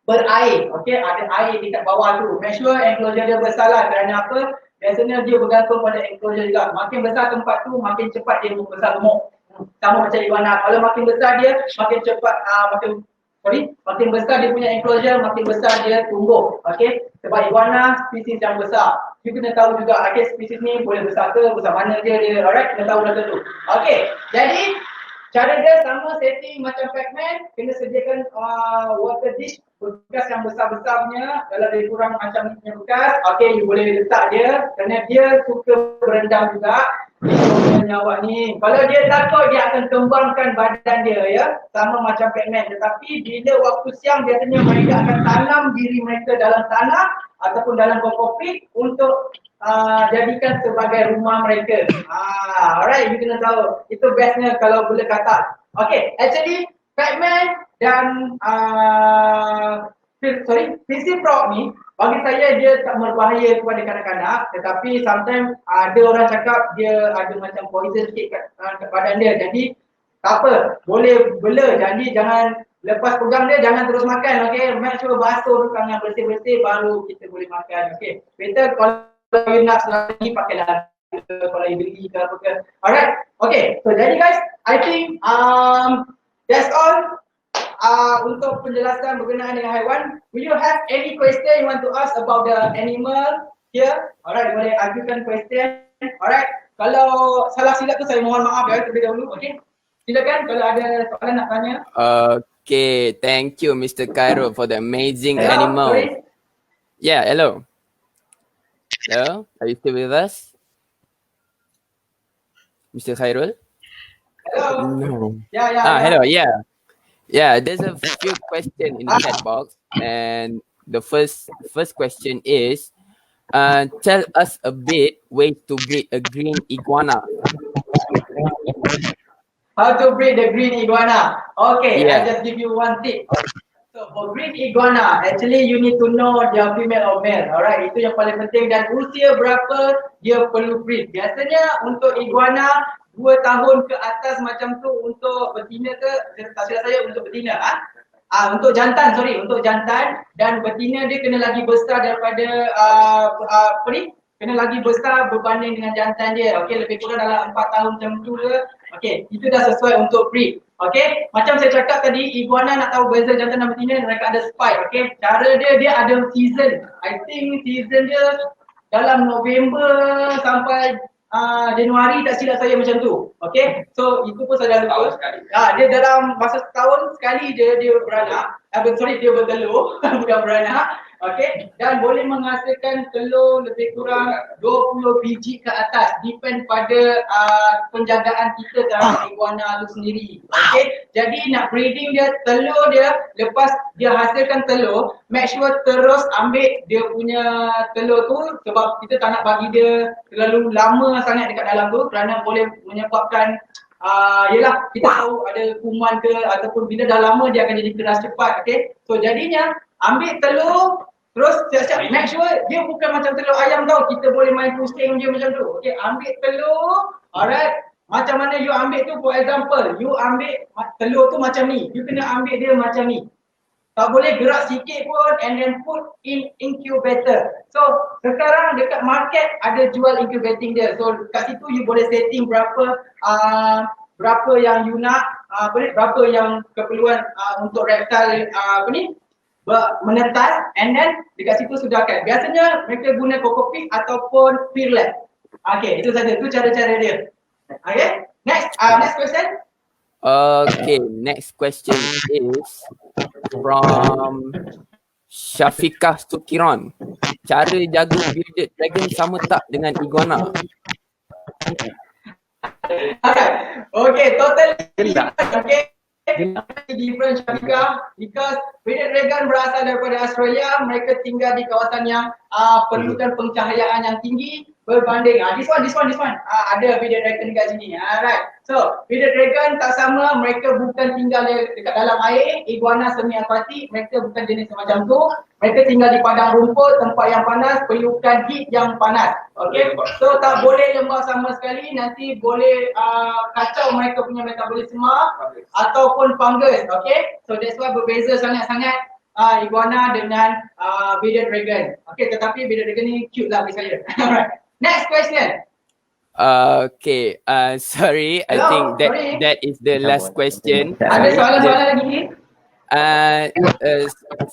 berair. Okey, ada air dekat bawah tu. Make sure enclosure dia besar lah, kerana apa? Biasanya dia bergantung pada enclosure juga. Makin besar tempat tu, makin cepat dia membesar gemuk. Sama macam iguana. Kalau makin besar dia, makin cepat makin besar dia punya enclosure, makin besar dia tumbuh. Okey, sebab iguana spesies yang besar. You kena tahu juga, okey, spesies ni boleh besar ke, besar mana dia, alright, kena tahu dah tu. Okey, jadi cara dia sama setting macam Pac-Man, kena sediakan water dish, bekas yang besar-besar punya, kalau dia kurang macam ni punya bekas, okey, you boleh letak dia, kerana dia suka berendam juga. Awak ni, kalau dia takut dia akan kembangkan badan dia, ya, sama macam Pac-Man. Tetapi bila waktu siang biasanya mereka akan tanam diri mereka dalam tanah ataupun dalam kokopik untuk jadikan sebagai rumah mereka. Alright, you kena tahu. Itu bestnya kalau boleh kata. Okay, actually Pac-Man Dan prinsip frog ni bagi saya dia tak berbahaya kepada kanak-kanak, tetapi sometimes ada orang cakap dia ada macam poison sikit kat badan dia. Jadi tak apa, boleh bela, jadi jangan lepas pegang dia jangan terus makan, okey. Make sure basuh dulu tangan bersih-bersih baru kita boleh makan, okey. Better kalau you nak selagi pakai dalam kalau you beli ke apa ke. Alright, okay. So jadi guys, I think that's all untuk penjelasan berkenaan dengan haiwan. Will you have any question you want to ask about the animal here? Alright, boleh ajukan question. Alright, kalau salah silap tu saya mohon maaf ya terlebih dahulu. Okay, silakan kalau ada soalan nak tanya. Okay, thank you Mr. Khairul for the amazing Hello, animal. sorry. Yeah, hello. Hello, are you still with us? Mr. Khairul? Hello. No. Yeah. Hello, yeah. Yeah, there's a few questions in the chat box, and the first question is, tell us a bit ways to breed a green iguana. How to breed the green iguana? Okay, Yeah. I'll just give you one tip. So for green iguana, actually you need to know dia female or male. Alright, itu yang paling penting, dan usia berapa dia perlu breed. Biasanya untuk iguana 2 tahun ke atas macam tu untuk betina ke, tak silap saya untuk betina untuk jantan, untuk jantan, dan betina dia kena lagi besar daripada kena lagi besar berbanding dengan jantan dia. Okey, lebih kurang dalam 4 tahun macam tu ke. Okey, itu dah sesuai untuk breed. Okey, macam saya cakap tadi, iguana nak tahu beza jantan dan betina, mereka ada spike. Okey, cara dia ada season. I think season dia dalam November sampai Januari, tak silap saya macam tu. Okey, so itu pun saya dah lupa. Dia dalam masa setahun sekali dia beranak. Dia bertelur bukan beranak. Okey, dan boleh menghasilkan telur lebih kurang 20 biji ke atas, depend pada penjagaan kita terhadap iguana tu sendiri. Okey, jadi nak breeding dia, telur dia, lepas dia hasilkan telur, make sure terus ambil dia punya telur tu, sebab kita tak nak bagi dia terlalu lama sangat dekat dalam tu kerana boleh menyebabkan yelah, kita tahu ada kuman ke, ataupun bila dah lama dia akan jadi keras cepat. Okay, so jadinya ambil telur, terus siap-siap make sure dia bukan macam telur ayam tau, kita boleh main pusing dia macam tu. Okay, ambil telur, alright, macam mana you ambil tu, for example, you ambil telur tu macam ni, you kena ambil dia macam ni, tak boleh gerak sikit pun, and then put in incubator. So sekarang dekat market ada jual incubating dia. So kat situ you boleh setting berapa yang you nak, berapa yang keperluan untuk reptile menetas, and then dekat situ sudahkan. Biasanya mereka guna kokopit ataupun peerlet. Okay, itu saja, itu cara-cara dia. Okay, next question. Okay, next question is from Syafiqah Sukiron. Cara jaga bearded dragon sama tak dengan iguana? Okay, totally different. Okay, different Syafiqah, because bearded dragon berasal daripada Australia. Mereka tinggal di kawasan yang perlukan pencahayaan yang tinggi berbanding this one ada bearded dragon dekat sini. Alright, so bearded dragon tak sama, mereka bukan tinggal dekat dalam air. Iguana semi akuatik, mereka bukan jenis macam tu. Mereka tinggal di padang rumput, tempat yang panas, perlukan heat yang panas. Okay, so tak boleh lembab sama sekali, nanti boleh kacau mereka punya metabolisme ataupun fungus. Okay, so that's why berbeza sangat-sangat iguana dengan bearded dragon. Okay, tetapi bearded dragon ni cute lah bagi saya. Alright, next question. Okay, sorry, I think that is the last question. Ada soalan-soalan lagi?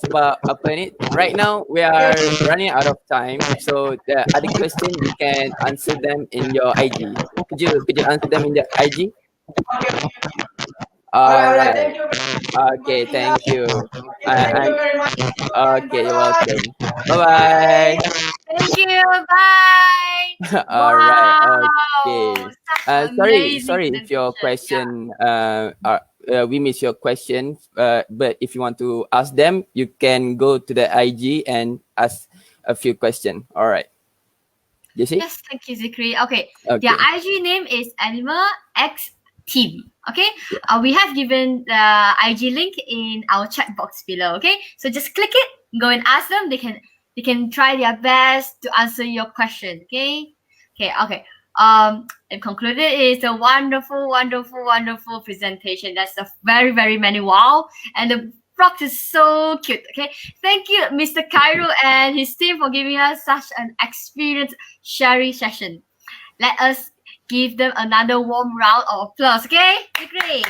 Sebab apa ni, right now we are running out of time, so the other question you can answer them in your IG. Could you answer them in the IG? Alright. Okay, thank you. Thank you very much. Okay, you're welcome. Bye bye. Thank you. Bye. Alright. Okay. Amazing Sorry if your question we missed your question. But if you want to ask them, you can go to the IG and ask a few questions. Alright. Jesse? Yes, thank you, Zikri. Okay, their IG name is Animal X team. Okay, we have given the IG link in our chat box below. Okay, so just click it, go and ask them. They can try their best to answer your question. Okay. And concluded, it's a wonderful presentation. That's a very many wow, and the frog is so cute. Okay, thank you, Mr. Cairo and his team for giving us such an experience sharing session. Let us give them another warm round of applause. Okay, great.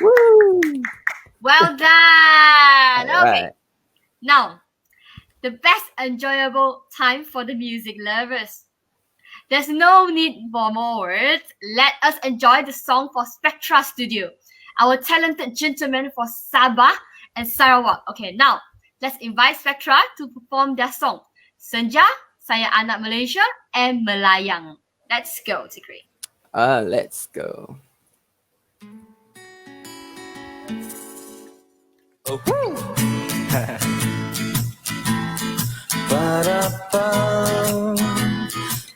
Woo! Well done. Okay, Alright. now the best enjoyable time for the music lovers. There's no need for more words. Let us enjoy the song for Spectra Studio, our talented gentlemen for Sabah and Sarawak. Okay, now let's invite Spectra to perform their song, Senja, Saya Anak Malaysia, and Melayang. Let's go, Zikri. Let's go. Oh. Ba-da-bum.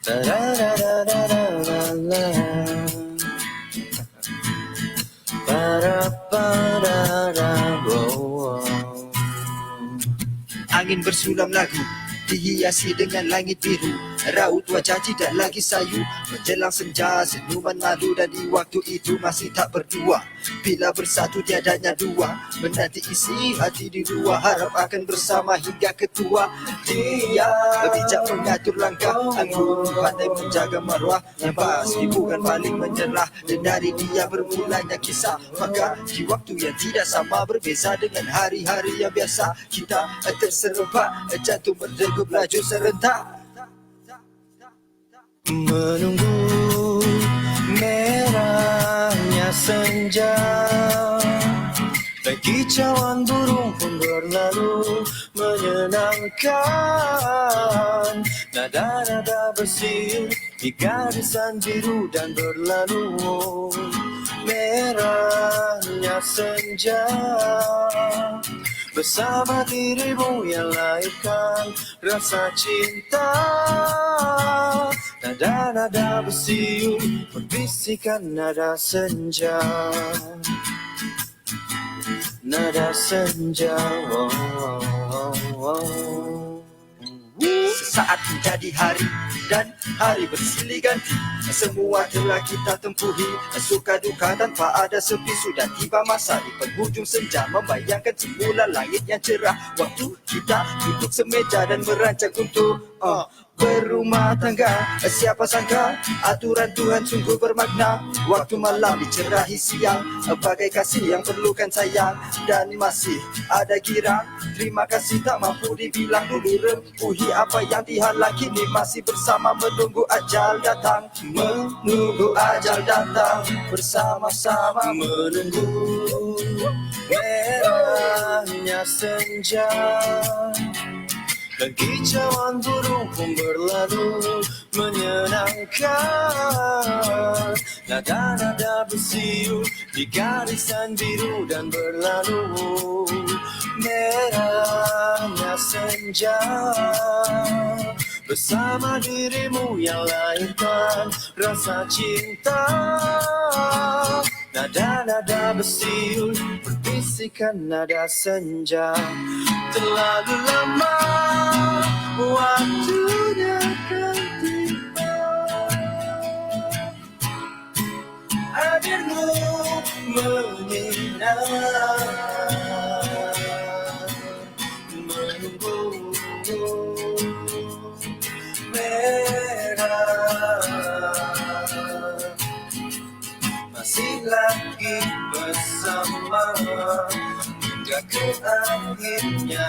Da-da-da-da-da-da-da-da. Ba-da-ba-da-da. Oh, oh. Angin bersulam lagu dihiasi dengan langit biru, raut wajah tidak lagi sayu. Menjelang senja senyuman malu, dan di waktu itu masih tak berdua. Bila bersatu tiadanya dua, menanti isi hati di dua, harap akan bersama hingga ketua. Dia bijak mengatur langkah, anggun pandai menjaga maruah, yang pasti bukan paling menyerah. Dan dari dia bermulanya kisah, maka di waktu yang tidak sama, berbeza dengan hari-hari yang biasa, kita terserempak, jantung berdegup laju serentak. Menunggu merahnya senja, dan kicauan burung pun berlalu menyenangkan. Nada-nada bersiul di garisan biru dan berlalu. Merahnya senja, bersama dirimu yang lahirkan rasa cinta. Nada-nada bersiul berbisikan nada senja. Nada senja, oh, oh, oh. Sesaat menjadi hari dan hari bersilih ganti. Semua telah kita tempuhi, suka duka tanpa ada sepi. Sudah tiba masa di penghujung senja, membayangkan semula langit yang cerah. Waktu kita duduk semeja dan merancang untuk berumah tangga. Siapa sangka aturan Tuhan sungguh bermakna. Waktu malam dicerahi siang, bagai kasih yang perlukan sayang. Dan masih ada girang, terima kasih tak mampu dibilang. Dulu rempuhi apa yang dihalang, kini masih bersama menunggu ajal datang. Menunggu ajal datang, bersama-sama menunggu merahnya senja, dan kicauan burung pun berlalu menyenangkan. Nada-nada bersiul di garisan biru dan berlalu. Merahnya senja, bersama dirimu yang lahirkan rasa cinta. Nada-nada bersiul berbisikan nada senja. Terlalu lama waktunya kan tiba, hadirmu menyinar, menunggu merah, masih lagi bersama hingga ke akhirnya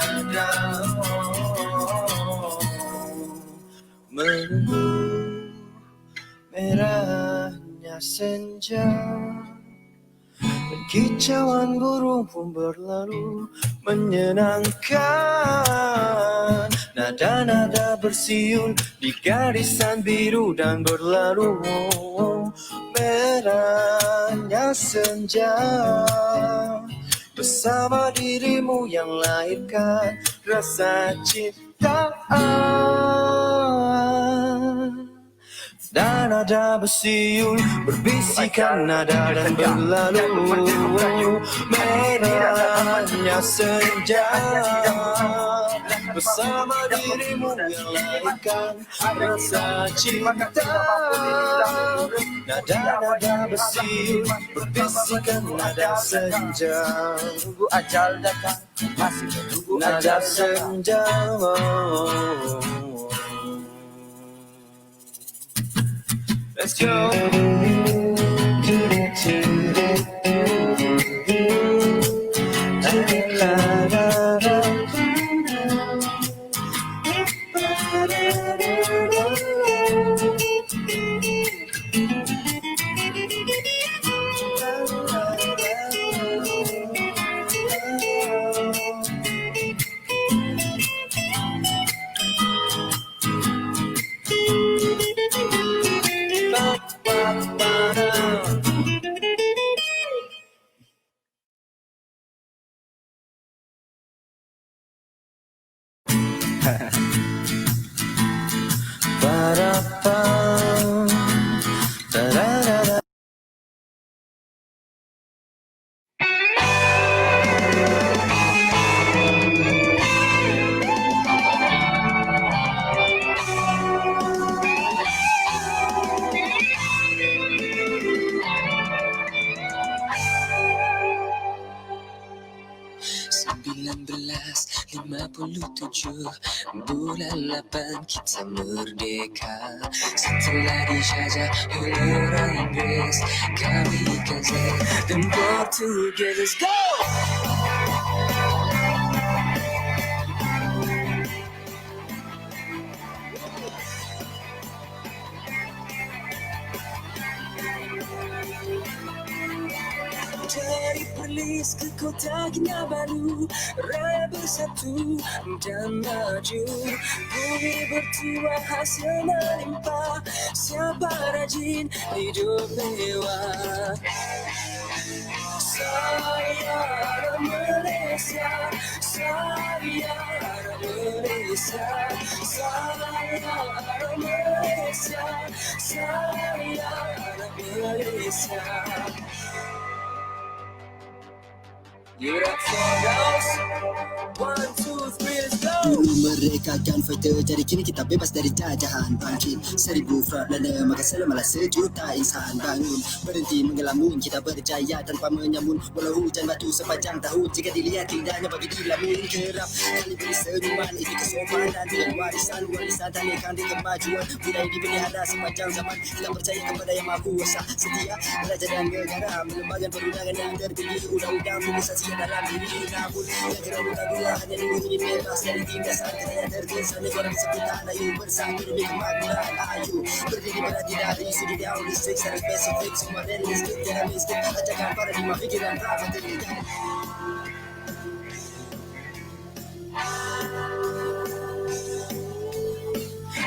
menunggu merahnya senja, dan kicauan burung pun berlalu menyenangkan. Nada-nada bersiul di garisan biru dan berlalu. Merahnya senja, bersama dirimu yang lahirkan rasa cinta. Dan ada bersiul berbisikan nada dan berlalu merahnya senja bersama dirimu yang laikan rasa cinta. Nada-nada bersiul berbisikan nada senja. Tunggu ajal datang masih menunggu nada senja. Let's go. Bulan 8 kita merdeka. Setelah dijajah oleh orang Inggris, kami Gaza dan Portugis. Let's go! Dari Perlis ke kota Kinabalu, raya bersatu dan maju. Bumi bertuah hasil melimpah, siapa rajin hidup mewah. Sayang Malaysia, sayang Malaysia, sayang Malaysia, sayang Malaysia. Give it up for us. 1, 2, 3, let's go. Dulu mereka gunfighter, jadi kini kita bebas dari jajahan. Bangkit 1000 frontliner, maka selamalah sejuta insan. Bangun, berhenti mengelamun, kita berjaya tanpa menyamun. Walau hujan batu sepanjang tahun, jika dilihat indahnya bagi dilamun. Kerap kali beri senyuman, itu kesopanan dan warisan tanikan di kemajuan. Budaya dipelihara sepanjang zaman, kita percaya kepada yang maha kuasa. Setia, belajar dan negara, mengembangkan perundangan yang terpilih. Undang-undang fungsi dalam diri, namun yang kerana mudah hanya ingin bebas dari tindasan yang terkesan. Negara sekitar ayu bersatu demi kemakmuran. Ayu berdiri berhati dari sudut yang listrik secara spesifik. Semua dan listrik jangan miskin, ajakan paradigma fikiran ramah terlihat.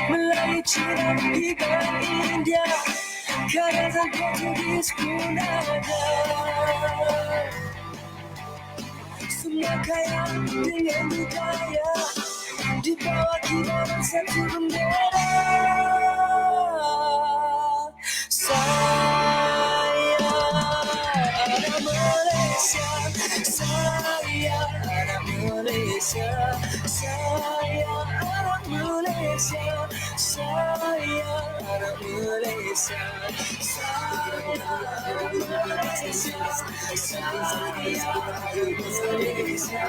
Melayu, Cina, hingga India, Karazan Portugis pun ada. Semua kaya dengan budaya, di bawah kibaran satu bendera. Saya anak Malaysia, saya anak Malaysia, saya anak Malaysia, saya anak Malaysia, saya anak Malaysia,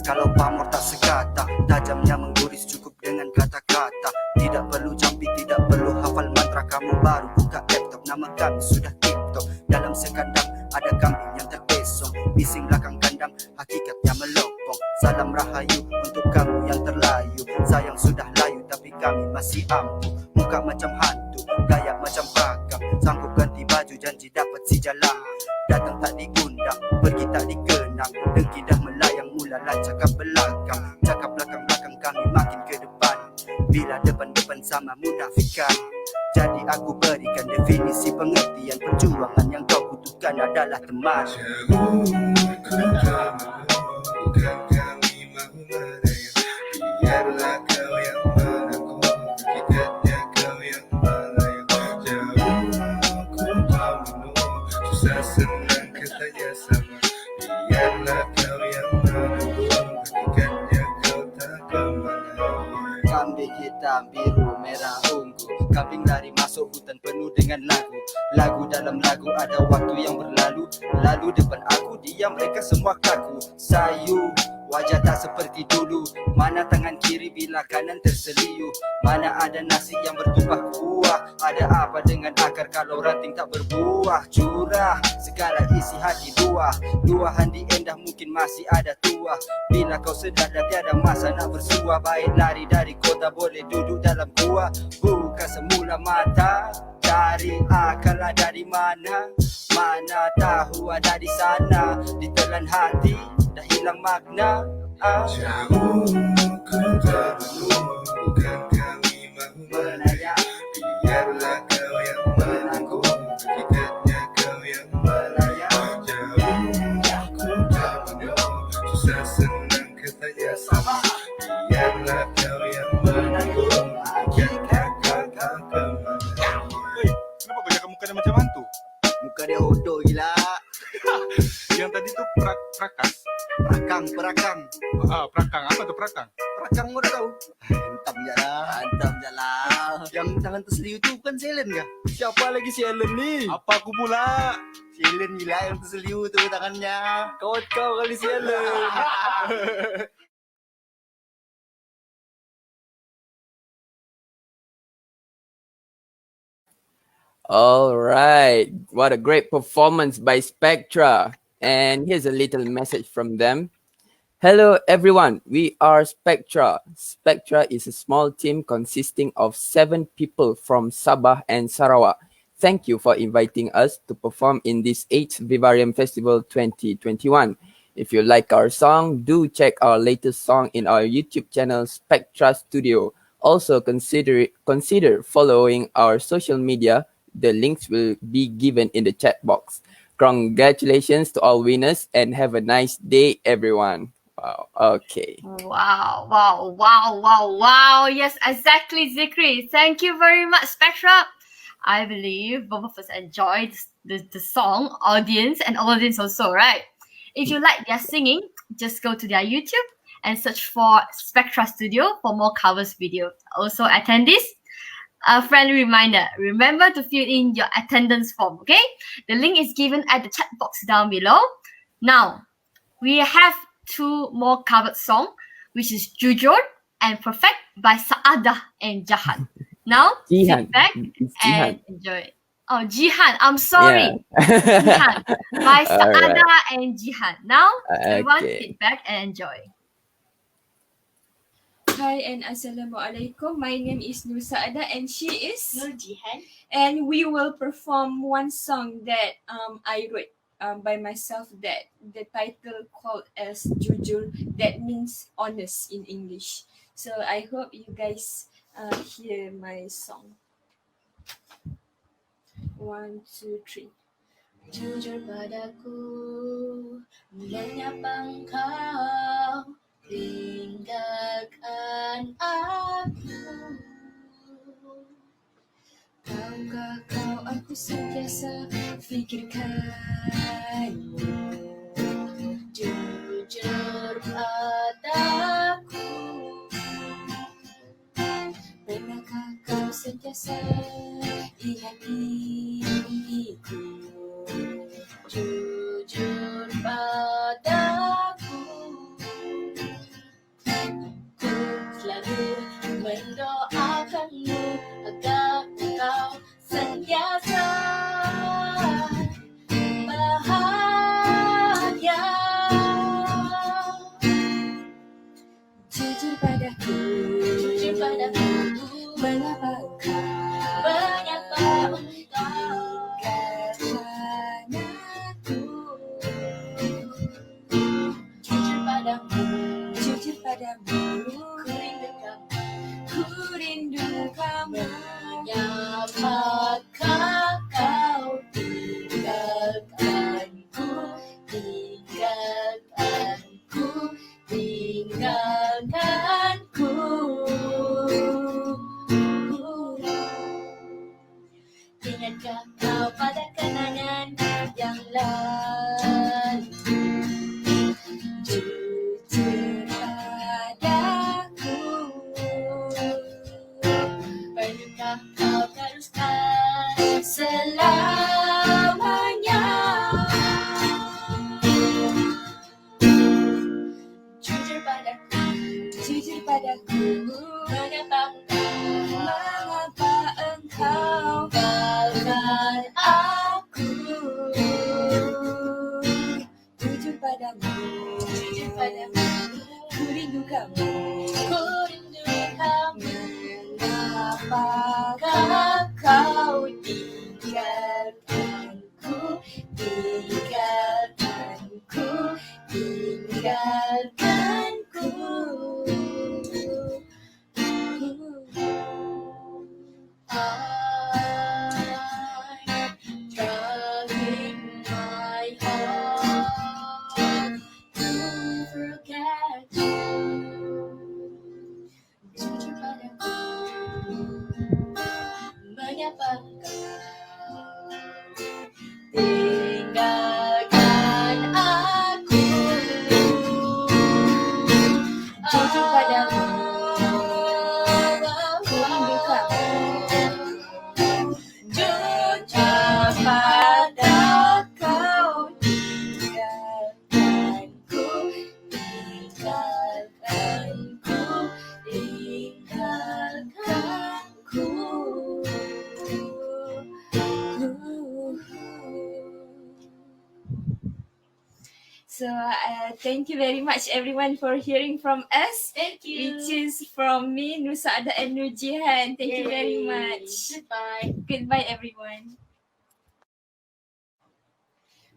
Kalau pamor tak sekata, tajamnya mengguris cukup dengan kata-kata. Tidak perlu jampi, tidak perlu hafal mantra. Kamu baru buka laptop, nama kami sudah TikTok. Dalam sekandang ada kambing salam rahayu untuk kamu yang terlayu. Sayang sudah layu tapi kami masih ampuh. Muka macam hantu, gaya macam bagam. Sanggup ganti baju, janji dapat si jalan. Datang tak diundang, pergi tak dikenang. Dengki dah melayang, mulalah cakap belakang. Cakap belakang-belakang kami makin ke depan. Bila depan-depan sama munafikan. Jadi aku berikan definisi pengertian. Perjuangan yang kau butuhkan adalah teman. Bukan kami mahu meraya. Biarlah kau yang menangku, hakikatnya kau yang melayang. Jauh ku tak menunggu, susah senang katanya sama. Biarlah kau yang menangku, hakikatnya kau tak kemana. Kambing hitam, biru, merah, ungu. Kambing lari masuk hutan penuh dengan lagu. Lagu dalam lagu, ada waktu yang berlalu. Lalu depan aku diam, mereka semua kaku. Sayu, wajah tak seperti dulu. Mana tangan kiri bila kanan terseliu. Mana ada nasi yang bertumpah kuah. Ada apa dengan akar kalau ranting tak berbuah. Curah, segala isi hati dua. Luahan di endah mungkin masih ada tua. Bila kau sedar dah tiada masa nak bersuah. Baik lari dari kota, boleh duduk dalam gua. Buka semula mata, cari akal ada di mana. Mana tahu ada di sana. Ditelan hati, dah hilang makna. Jauh ku tak menunggu, bukan kami mahu menaya. Biarlah kau yang menangku, hakikatnya kau yang melaya. Jauh ku tak menunggu, susah senang katanya sama. Biarlah kau yang menangku, hakikatnya kau tak kemana. Hei, kenapa kau jaga muka dia macam hantu? Muka dia hodoh gila. Yang tadi tu prakas. Perakang. Perakang. Apa tu perakang? Perakang kau dah tahu? Hantam je lah. Yang tangan terseliu tu bukan Selen kah? Siapa lagi Selen ni? Apa aku pula? Selen gila yang terseliu tu tangannya. Kau kali Selen. All right. What a great performance by Spectra. And here's a little message from them. Hello, everyone. We are Spectra. Spectra is a small team consisting of 7 people from Sabah and Sarawak. Thank you for inviting us to perform in this 8th Vivarium Festival 2021. If you like our song, do check our latest song in our YouTube channel, Spectra Studio. Also, consider following our social media. The links will be given in the chat box. Congratulations to all winners and have a nice day, everyone. Wow. Okay. Wow. Yes, exactly, Zikri. Thank you very much, Spectra. I believe both of us enjoyed the song, audience also, right? If you like their singing, just go to their YouTube and search for Spectra Studio for more covers video. Also, attendees, a friendly reminder, remember to fill in your attendance form, okay? The link is given at the chat box down below. Now, we have 2 more covered songs, which is Jujur and Perfect by Saadah and Jahan. Now, sit back and enjoy. Oh, Jihan, I'm sorry. Yeah. Jihan by Saadah Alright. and Jihan. Now, everyone Okay. sit back and enjoy. Hi and Assalamualaikum. My name is Nur Saada and she is Nur Jihan. And we will perform one song that I wrote by myself, that the title called as Jujur, that means honest in English. So I hope you guys hear my song. 1, 2, 3. Jujur padaku, menyapa engkau, tinggalkan aku. Tahukah kau aku sentiasa fikirkanmu, jujur padaku. Pernahkah kau sentiasa ingat diriku, jujur padaku. Ku selalu mendoakanmu agar engkau sentiasa bahagia. Mengapakah kau tinggalkanku, tinggalkanku, tinggalkanku. Ingatkah kau pada kenangan yang lalu? Jujur padaku, perlukah kau teruskan selamanya? Jujur padaku, jujur padaku, mengapa engkau tinggalkan aku? Jujur padamu, ku rindu kamu, mengapakah kau tinggalkanku, tinggalkanku, tinggalkanku. I'm trying my heart to forget you. Jujur padaku, mengapa kau tinggalkan aku? Jujur padamu, ku rindu kamu. Jujur pada kau, tinggalkanku, tinggalkanku, tinggalkanku. So thank you very much everyone for hearing from us. Thank you. Which is from me, Nusada and Nujihan. Thank you very much. Goodbye. Goodbye everyone.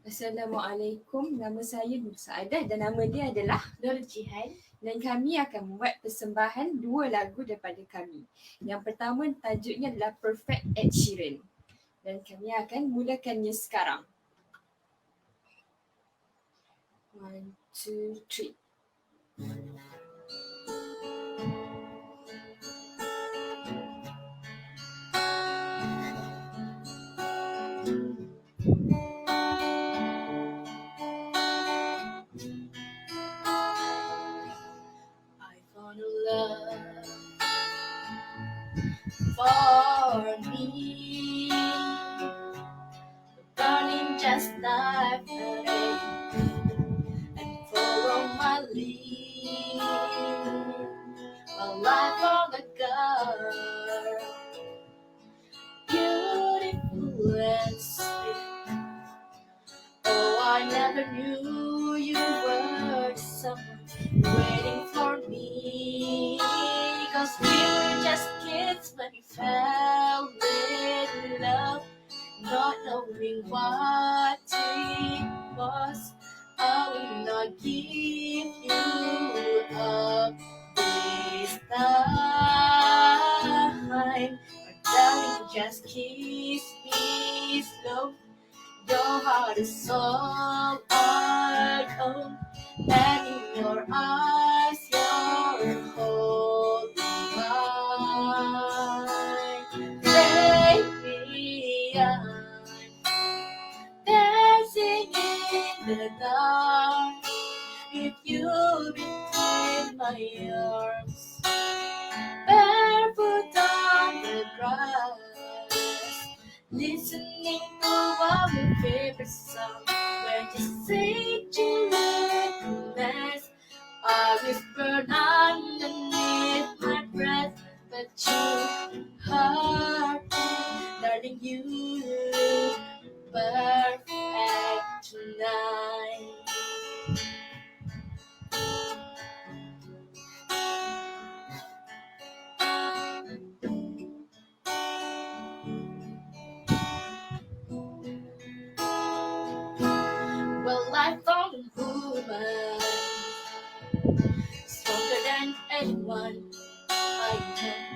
Assalamualaikum. Nama saya Nusada dan nama dia adalah Nur Jihan. Dan kami akan membuat persembahan dua lagu daripada kami. Yang pertama tajuknya adalah Perfect Ed Sheeran. Dan kami akan mulakannya sekarang. 1, 2, 3. I found a love for me, burning just like flame, and follow my lead. Well, I found a girl, beautiful and sweet. Oh, I never knew you were someone waiting for me. 'Cause we were just kids when we fell in love, not knowing what it was. I will not give you up this time. But darling, just kiss me slow. Your heart is so cold, and in your eyes, you're holding mine. Baby, I'm dancing in the dark with you between my arms, barefoot on the grass, listening to our favorite song. When you say you look a mess, I whispered underneath my breath, but you heard me, darling. You look perfect tonight. Well, I found a woman stronger than anyone I know.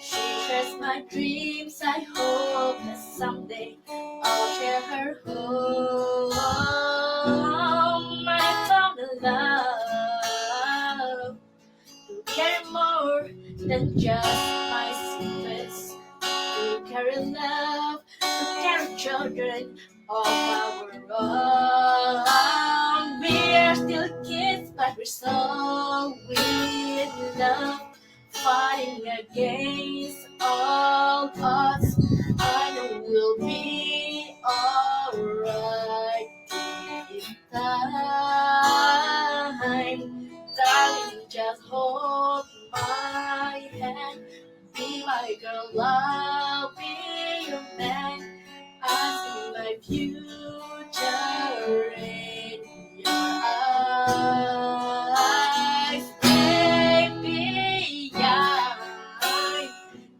She shares my dreams. I hope that someday I'll share her home. I found a love who care more than just my secrets, who carry love, who carry children of our own. We are still kids, but we're so in love, fighting against all odds. I know we'll be alright in time. Darling, just hold my hand. Be my girl, I'll be your man. I see my future in your eyes, baby. I'm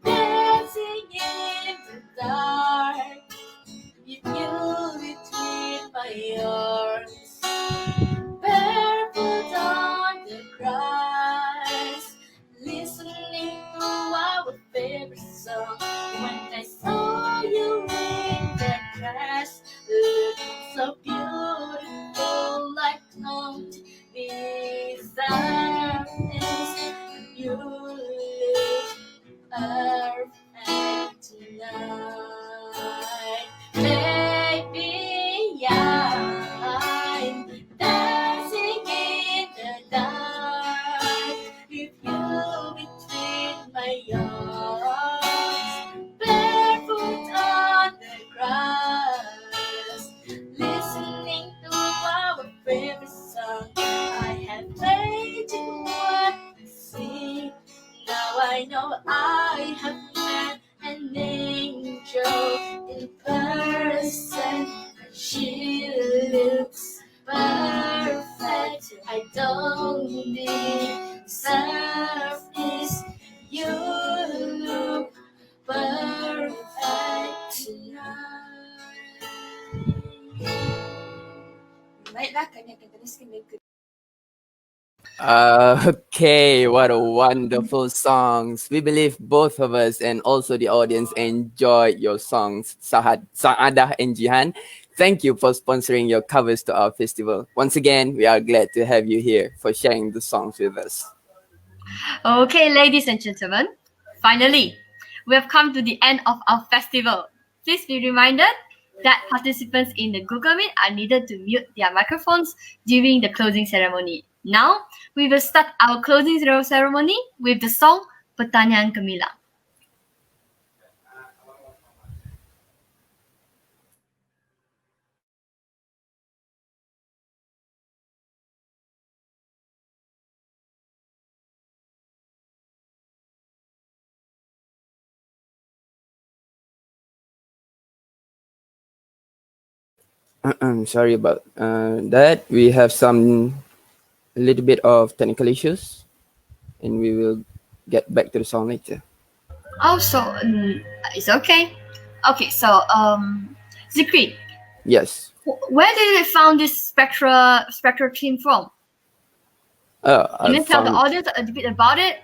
dancing in the dark with you between my arms, barefoot on the grass, listening to our favorite song. When I saw you in the dress, looking so beautiful, like don't darkness, you look perfect tonight, baby. I'm dancing in the dark with you between my arms, barefoot on the grass, listening to our favorite song. I have faith in what I see. Now I know I have met an angel in person. She looks perfect. I don't deserve this. You look perfect tonight. Baiklah, kami akan teruskan dengan Okay, what a wonderful songs. We believe both of us and also the audience enjoyed your songs, Saadah and Jihan. Thank you for sponsoring your covers to our festival. Once again, we are glad to have you here for sharing the songs with us. Okay, ladies and gentlemen, finally, we have come to the end of our festival. Please be reminded that participants in the Google Meet are needed to mute their microphones during the closing ceremony. Now, we will start our closing ceremony with the song Pertanyaan Gemilang. Sorry about that. We have a little bit of technical issues, and we will get back to the song later. Oh, so it's okay. Okay, so Zikri, Yes. where did you found this spectral theme from? Can you tell the audience a bit about it?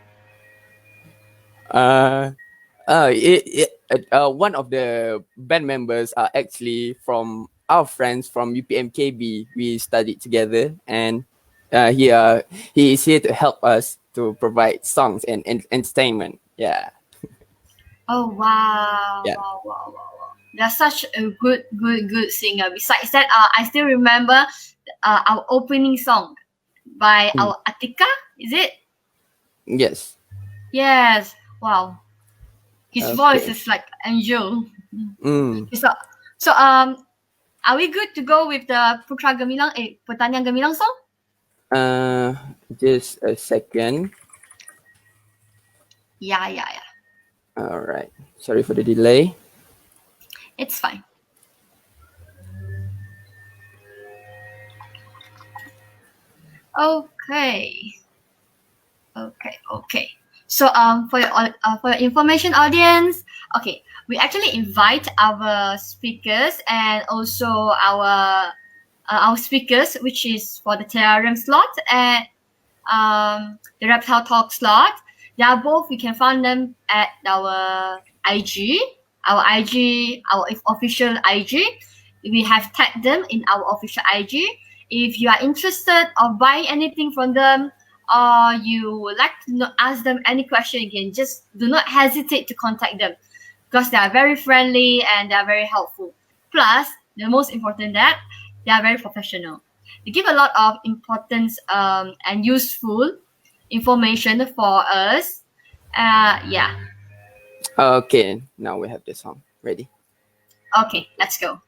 One of the band members are actually from our friends from UPMKB. We studied together, and he is here to help us to provide songs and entertainment. Yeah. Oh wow! Yeah. Wow! They're such a good singer. Besides that, I still remember our opening song by our Atika. Is it? Yes. Yes. Wow. His voice is like angel. So are we good to go with the Pertanyaan Gemilang song? Just a second. Yeah. All right. Sorry for the delay. It's fine. Okay. So for your information, audience, okay, we actually invite our speakers and also our speakers, which is for the terrarium slot and the reptile talk slot. They are both, you can find them at our IG, our official IG. We have tagged them in our official IG. If you are interested of buying anything from them, or you would like to ask them any question again, just do not hesitate to contact them because they are very friendly and they are very helpful. Plus, the most important that they are very professional. They give a lot of importance and useful information for us. Yeah. Okay, now we have the song ready. Okay, let's go.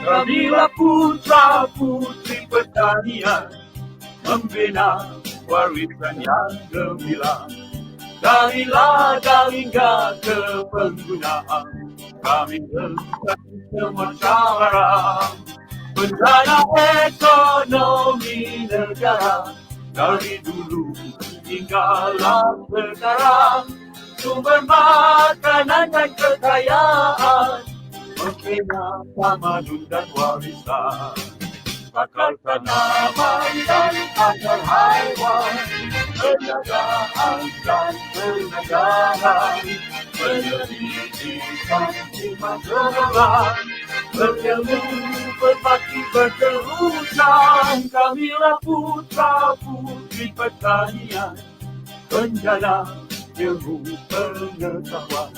Kamilah putra putri pertanian membina warisan yang gemilang. Dari ladang hingga ke penggunaan, kami hentak semua cara bendana ekonomi negara. Dari dulu hingga sekarang, sumber makanan dan kekayaan membina tamadun dan warisan. Bakar tanaman dan agar haiwan, penjagaan dan pengajaran, penyelidikan iman kebenaran, berilmu berbakti berterusan. Kamilah putra putri pertanian, penjana ilmu pengetahuan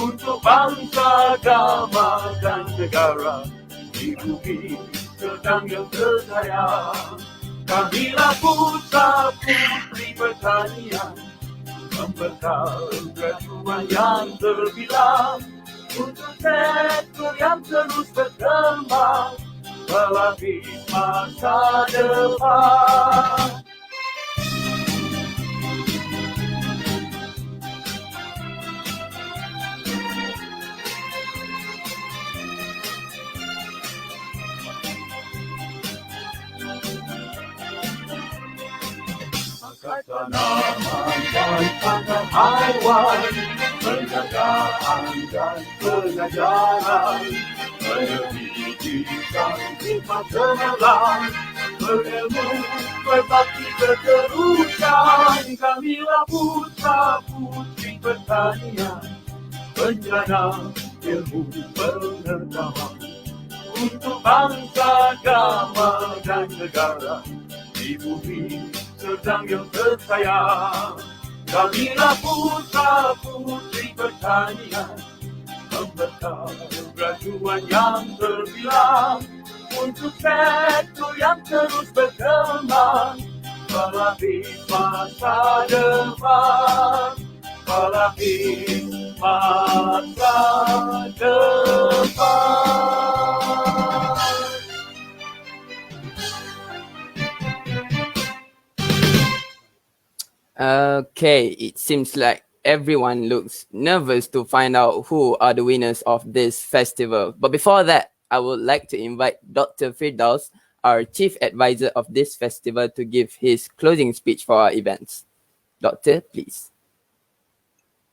untuk bangsa, agama dan negara di bumi sedang yang tersayang. Kamilah putra putri pertanian, membekal kerajuan yang terbilang untuk sektor yang terus berkembang melapis masa depan. Tanaman dan pakan haiwan, penjagaan dan pengajaran, penyelidikan hikmat cemerlang, berilmu berbakti berterusan. Kamilah putra putri pertanian, penjana ilmu pengetahuan untuk bangsa, agama dan negara di bumi sedang yang tersayang. Kamilah putra putri pertanian, membekal kerajuan yang terbilang untuk sektor yang terus berkembang melapis masa depan, melapis masa depan. Okay, it seems like everyone looks nervous to find out who are the winners of this festival. But before that, I would like to invite Dr. Firdaus, our chief advisor of this festival, to give his closing speech for our events. Doctor, please.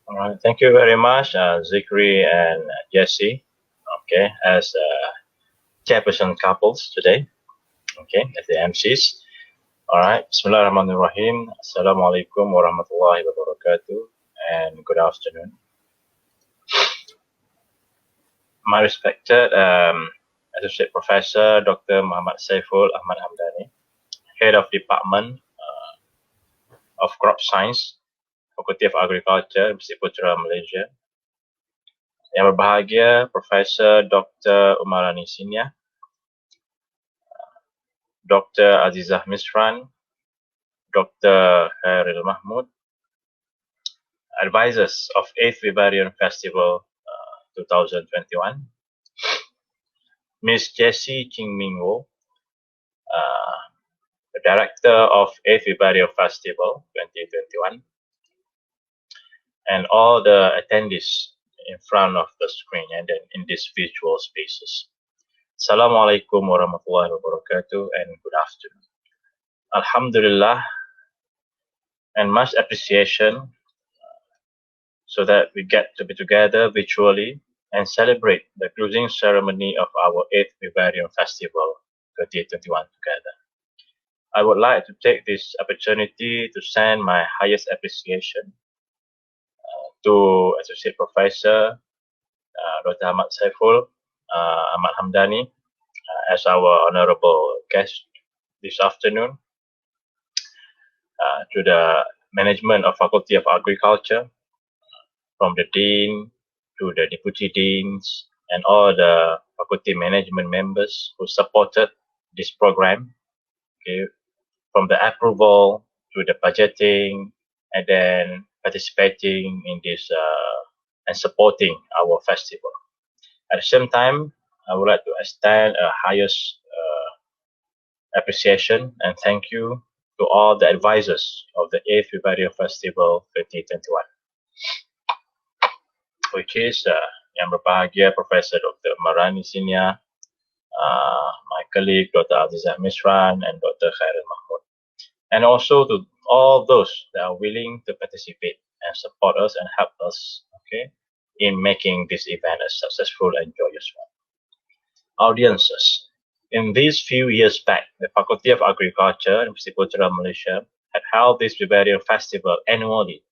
All right, thank you very much, Zikri and Jesse. Okay, as chairperson couples today. Okay, as the MCs. All right, Bismillahirrahmanirrahim. Assalamualaikum warahmatullahi wabarakatuh, and good afternoon. My respected Associate Professor Dr. Muhammad Saiful Ahmad Hamdani, Head of Department of Crop Science, Faculty of Agriculture, Universiti Putra Malaysia. Yang berbahagia Profesor Dr. Umarani Sinia, Dr. Azizah Misran, Dr. Khairil Mahmud, advisors of 8th Vivarium Festival 2021, Ms. Jessie Ching Ming Wo, the director of 8th Vivarium Festival 2021, and all the attendees in front of the screen and then in these virtual spaces. Assalamualaikum warahmatullahi wabarakatuh, and good afternoon. Alhamdulillah, and much appreciation so that we get to be together virtually and celebrate the closing ceremony of our 8th Vivarium Festival 2021 together. I would like to take this opportunity to send my highest appreciation to Associate Professor Dr. Ahmad Saiful Ahmad Hamdani as our honorable guest this afternoon, to the management of Faculty of Agriculture, from the Dean to the Deputy Deans and all the faculty management members who supported this program, okay, from the approval to the budgeting and then participating in this and supporting our festival. At the same time, I would like to extend a highest appreciation and thank you to all the advisors of the 8th Vivarium Festival 2021, which is Yang Berbahagia Professor Dr. Marani Sinia, my colleague Dr. Azizah Misran and Dr. Khairul Mahmud, and also to all those that are willing to participate and support us and help us, okay, in making this event a successful and joyous one. Audiences. In these few years back, the Faculty of Agriculture and Viticulture Malaysia had held this Vivarium Festival annually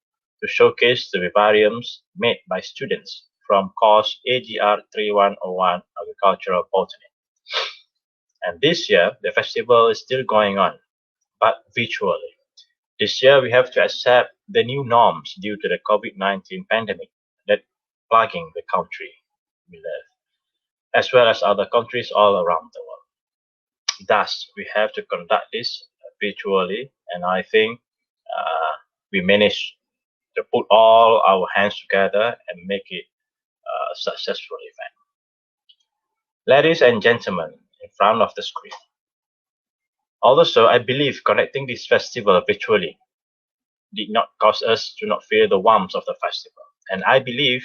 to showcase the vivariums made by students from course AGR 3101 Agricultural Botany. And this year, the festival is still going on, but virtually. This year, we have to accept the new norms due to the COVID-19 pandemic that plaguing the country we live, as well as other countries all around the world. Thus, we have to conduct this virtually, and I think we managed to put all our hands together and make it a successful event. Ladies and gentlemen, in front of the screen. Also, I believe connecting this festival virtually did not cause us to not feel the warmth of the festival. And I believe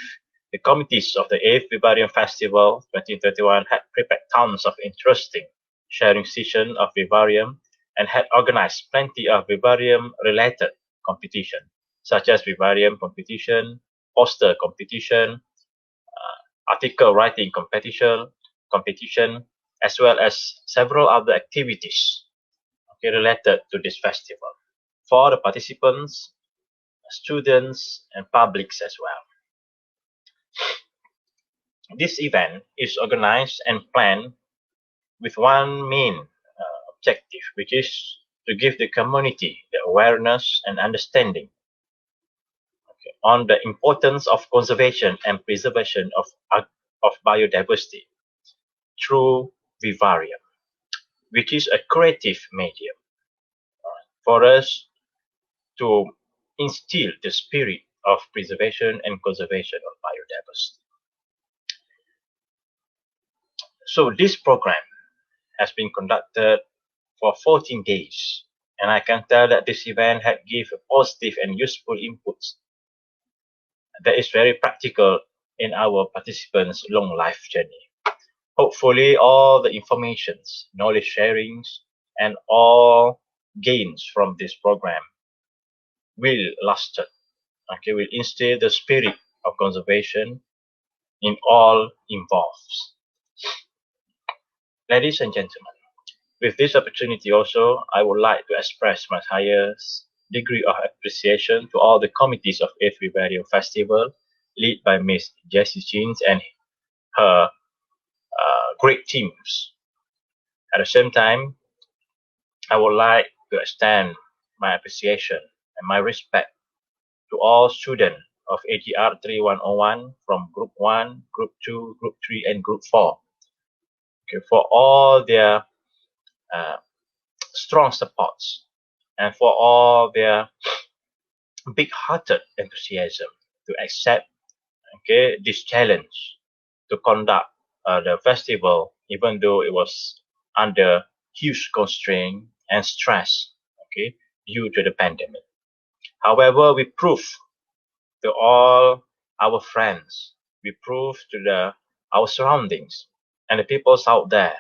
the committees of the 8th Vivarium Festival 2021 had prepared tons of interesting sharing sessions of Vivarium and had organized plenty of Vivarium-related competition, such as Vivarium competition, poster competition, article writing competition, as well as several other activities, okay, related to this festival for the participants, students, and publics as well. This event is organized and planned with one main objective, which is to give the community the awareness and understanding, okay, on the importance of conservation and preservation of biodiversity through Vivarium, which is a creative medium for us to instill the spirit of preservation and conservation of biodiversity. So this program has been conducted for 14 days, and I can tell that this event had given positive and useful inputs that is very practical in our participants' long life journey. Hopefully, all the informations, knowledge sharings, and all gains from this program will last, okay, will instill the spirit of conservation in all involved. Ladies and gentlemen, with this opportunity also, I would like to express my highest degree of appreciation to all the committees of 8th Vivarium Festival, led by Ms. Jessie Jeans and her great teams. At the same time, I would like to extend my appreciation and my respect to all students of AGR 3101 from Group 1, Group 2, Group 3, and Group 4, okay, for all their strong supports and for all their big-hearted enthusiasm to accept, okay, this challenge to conduct the festival, even though it was under huge constraint and stress, okay, due to the pandemic. However, we prove to all our friends, we prove to our surroundings and the peoples out there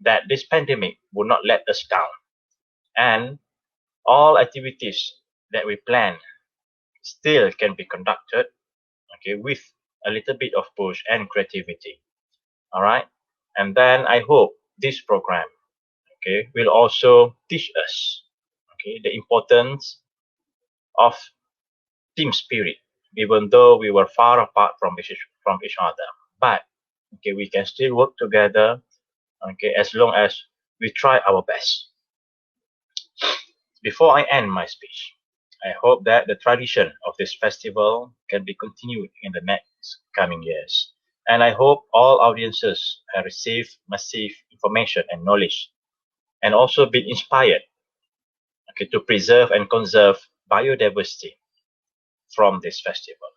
that this pandemic will not let us down, and all activities that we plan still can be conducted, okay, with a little bit of push and creativity. All right, and then I hope this program, okay, will also teach us, okay, the importance of team spirit, even though we were far apart from each other. But okay, we can still work together, okay, as long as we try our best. Before I end my speech, I hope that the tradition of this festival can be continued in the next coming years. And I hope all audiences have received massive information and knowledge and also been inspired, okay, to preserve and conserve biodiversity from this festival.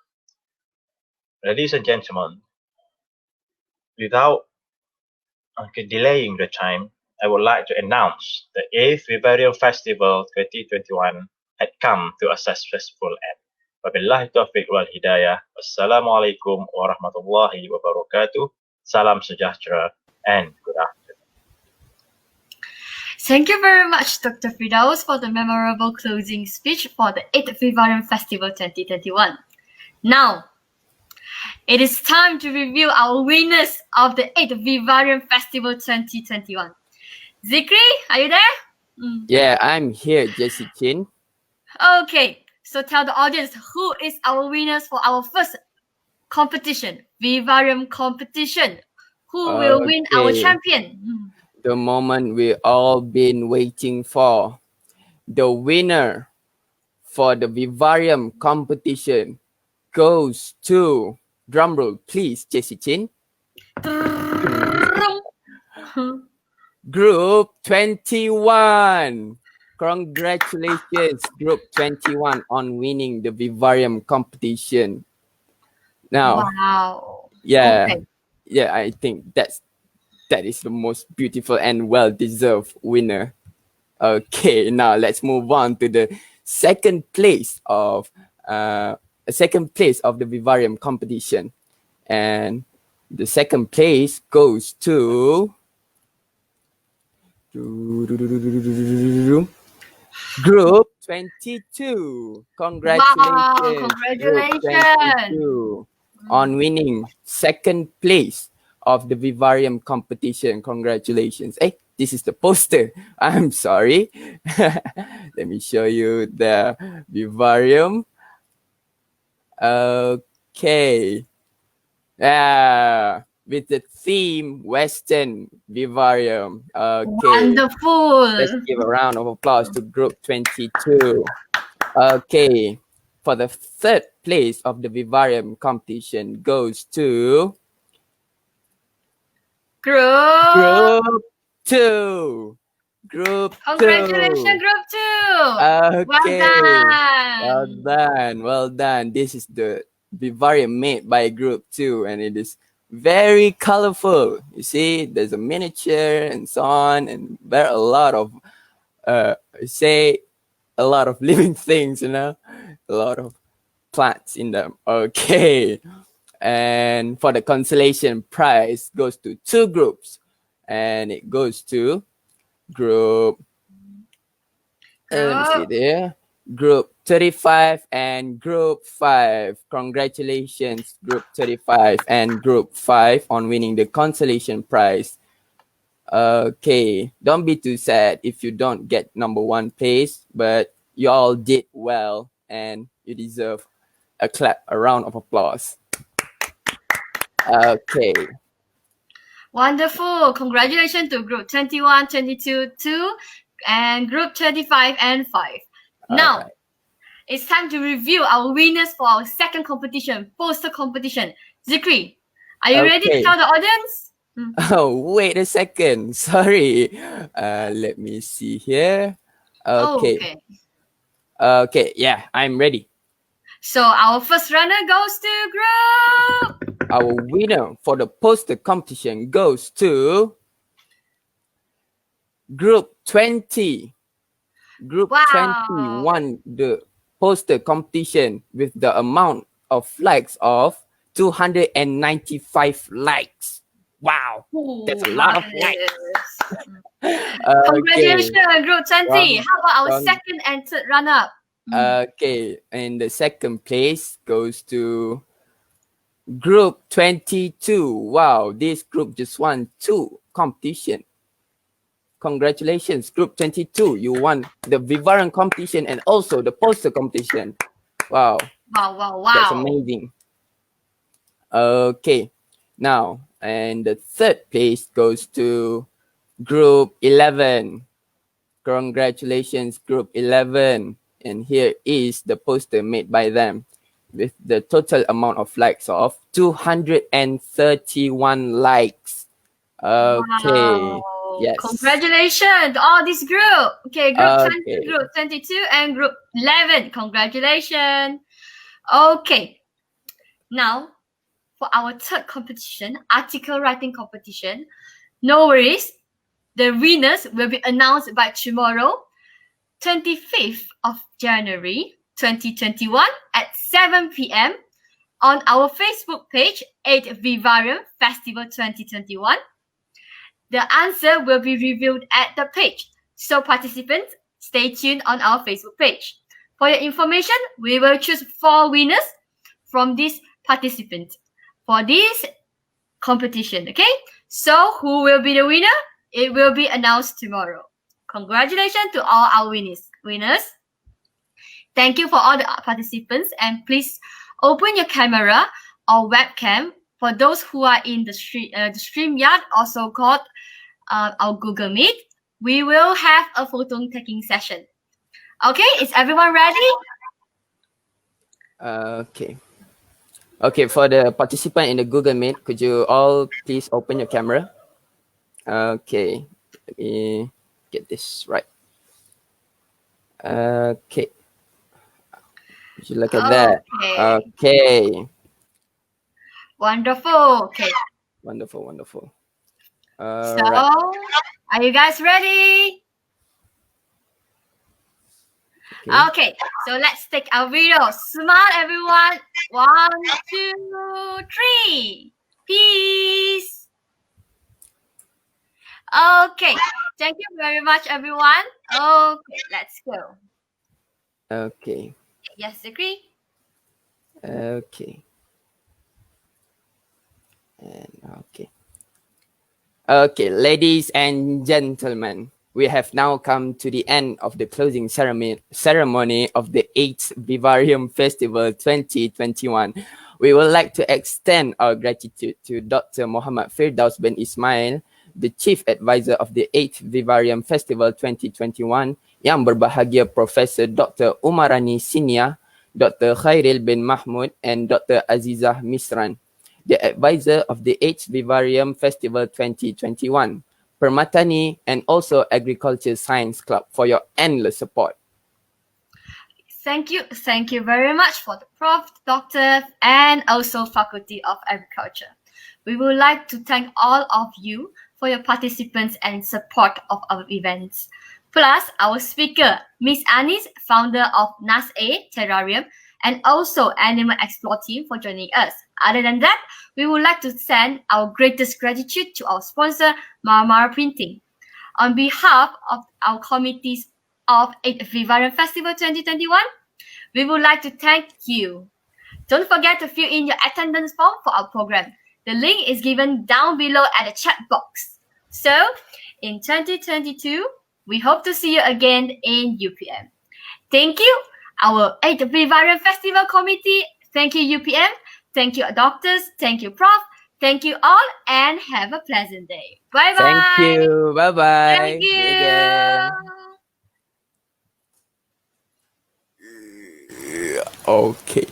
Ladies and gentlemen, without delaying the time, I would like to announce the 8th Vivarium Festival 2021 had come to a successful end. Wabillahi taufiq wal hidayah. Wassalamualaikum warahmatullahi wabarakatuh. Salam sejahtera and good afternoon. Thank you very much, Dr. Firdaus, for the memorable closing speech for the 8th Vivarium Festival 2021. Now, it is time to reveal our winners of the 8th Vivarium Festival 2021. Zikri, are you there? Yeah, I'm here, Jessie Chin. Okay, so tell the audience who is our winners for our first competition, Vivarium competition. Who will win our champion? The moment we all been waiting for. The winner for the Vivarium competition goes to, drumroll please, Jessie Chin. Group 21. Congratulations, Group 21, on winning the Vivarium competition. Now, wow. Yeah, Okay. yeah, I think that is the most beautiful and well-deserved winner. Okay, now let's move on to the second place of the Vivarium competition, and the second place goes to Group 22. Congratulations, Wow, Group congratulations. 22, on winning second place of the Vivarium competition. Congratulations. Hey, this is the poster. I'm sorry. Let me show you the Vivarium. Okay. With the theme Western Vivarium. Okay. Wonderful. Let's give a round of applause to Group 22. Okay. For the third place of the Vivarium competition goes to Group 2. Group 2. Congratulations, Group 2. Well done. Well done. This is the Vivarium made by Group 2, and it is very colorful. You see, there's a miniature and so on, and there are a lot of a lot of living things, a lot of plants in them. Okay. And for the consolation prize goes to 2 groups, and it goes to group let me see there. Group 35 and Group 5. Congratulations, Group 35 and Group 5, on winning the consolation prize. Okay, don't be too sad if you don't get number 1 place, but you all did well and you deserve a clap, a round of applause. Okay. Wonderful. Congratulations to Group 21, 22, 2, and Group 35 and 5. Now, it's time to review our winners for our second competition, poster competition. Zikri, are you ready to tell the audience? Oh, wait a second. Sorry. Let me see here. Okay. Okay, yeah, I'm ready. So our first runner goes to Group. Our winner for the poster competition goes to Group 20. Group 20 won the poster competition with the amount of likes of 295 likes. Wow, that's a lot of likes. Congratulations, Group 20. How about our second and third runner-up? Okay, and the second place goes to Group 22. Wow, this group just won 2 competition. Congratulations, Group 22. You won the Vivarium competition and also the poster competition. Wow. Wow. That's amazing. Okay. Now, and the third place goes to Group 11. Congratulations, Group 11. And here is the poster made by them with the total amount of likes of 231 likes. Okay. Wow. Yes. Congratulations to all this group. Okay, group 20, Okay. group 22, and group 11. Congratulations. Okay. Now, for our third competition, article writing competition, no worries. The winners will be announced by tomorrow, 25th of January 2021 at 7 p.m. on our Facebook page, 8 Vivarium Festival 2021. The answer will be revealed at the page. So participants, stay tuned on our Facebook page. For your information, we will choose 4 winners from these participants for this competition, okay? So who will be the winner? It will be announced tomorrow. Congratulations to all our winners. Thank you for all the participants, and please open your camera or webcam for those who are in the StreamYard, also called our Google Meet. We will have a photo taking session. Okay, is everyone ready? Okay. Okay, for the participant in the Google Meet, could you all please open your camera? Okay, let me get this right. Okay. Would you look at that? Okay. Wonderful. Okay. Wonderful. So, Right. are you guys ready? Okay, so let's take our video. Smile, everyone. 1, 2, 3. Peace. Okay, thank you very much, everyone. Okay, let's go. Okay. Yes, agree. Okay. And okay. Okay, ladies and gentlemen, we have now come to the end of the closing ceremony of the 8th Vivarium Festival 2021. We would like to extend our gratitude to Dr. Muhammad Firdaus bin Ismail, the Chief Advisor of the 8th Vivarium Festival 2021, yang berbahagia Professor Dr. Umarani Sinia, Dr. Khairil bin Mahmud, and Dr. Azizah Misran, the advisor of the 8th Vivarium Festival 2021, Permatani, and also Agriculture Science Club for your endless support. Thank you very much for the Prof, Doctor, and also Faculty of Agriculture. We would like to thank all of you for your participants and support of our events. Plus, our speaker, Miss Anis, founder of NAS-A Terrarium, and also Animal Explore team for joining us. Other than that, we would like to send our greatest gratitude to our sponsor, Marmara Printing. On behalf of our committees of 8th Vivarium Festival 2021, we would like to thank you. Don't forget to fill in your attendance form for our program. The link is given down below at the chat box. So, in 2022, we hope to see you again in UPM. Thank you, our 8th Vivarium Festival Committee. Thank you, UPM. Thank you, doctors. Thank you, Prof. Thank you all, and have a pleasant day. Bye-bye. Thank you. Bye-bye. Thank you. See you again. Okay.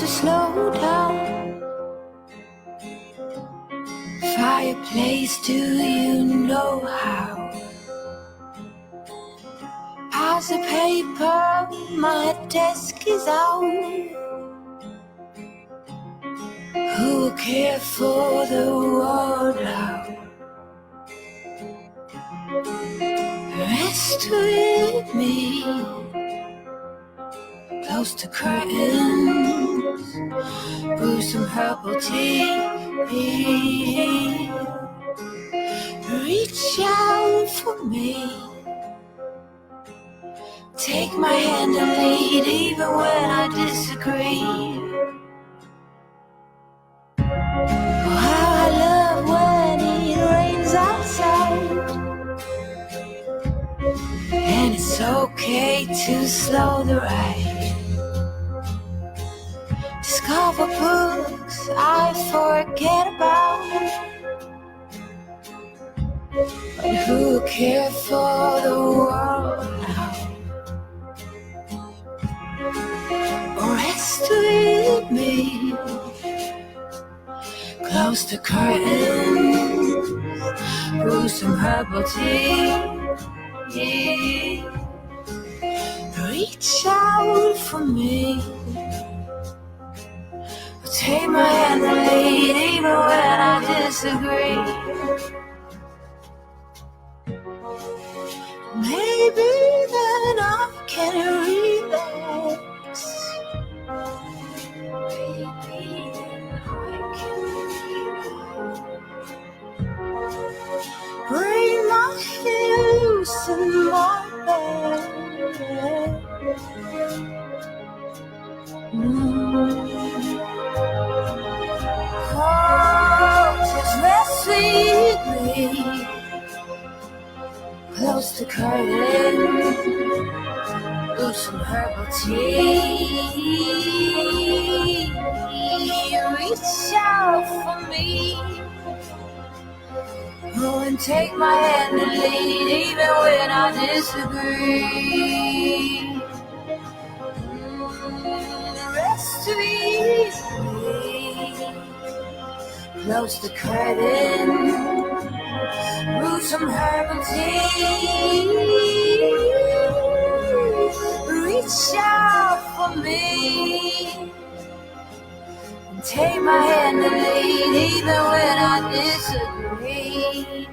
to slow down. Fireplace, do you know how? Pass the paper, my desk is out. Who will care for the world now? Rest with me, close to curtains, brew some herbal tea. Reach out for me, take my hand and lead even when I disagree. Oh, how I love when it rains outside, and it's okay to slow the ride. Discover books I forget about, but who care for the world now? Rest with me, close the curtains, brew some herbal tea. Reach out for me, take my hand and lead even when I disagree. Maybe then I can relax. Maybe then I can relax. Bring my fears in my bed. Oh, just rest with me, close the curtain, brew some herbal tea. Reach out for me, oh, and take my hand and lead even when I disagree. Rest with me, close the curtain, brew some herbal tea. Reach out for me, and take my hand and lead even when I disagree.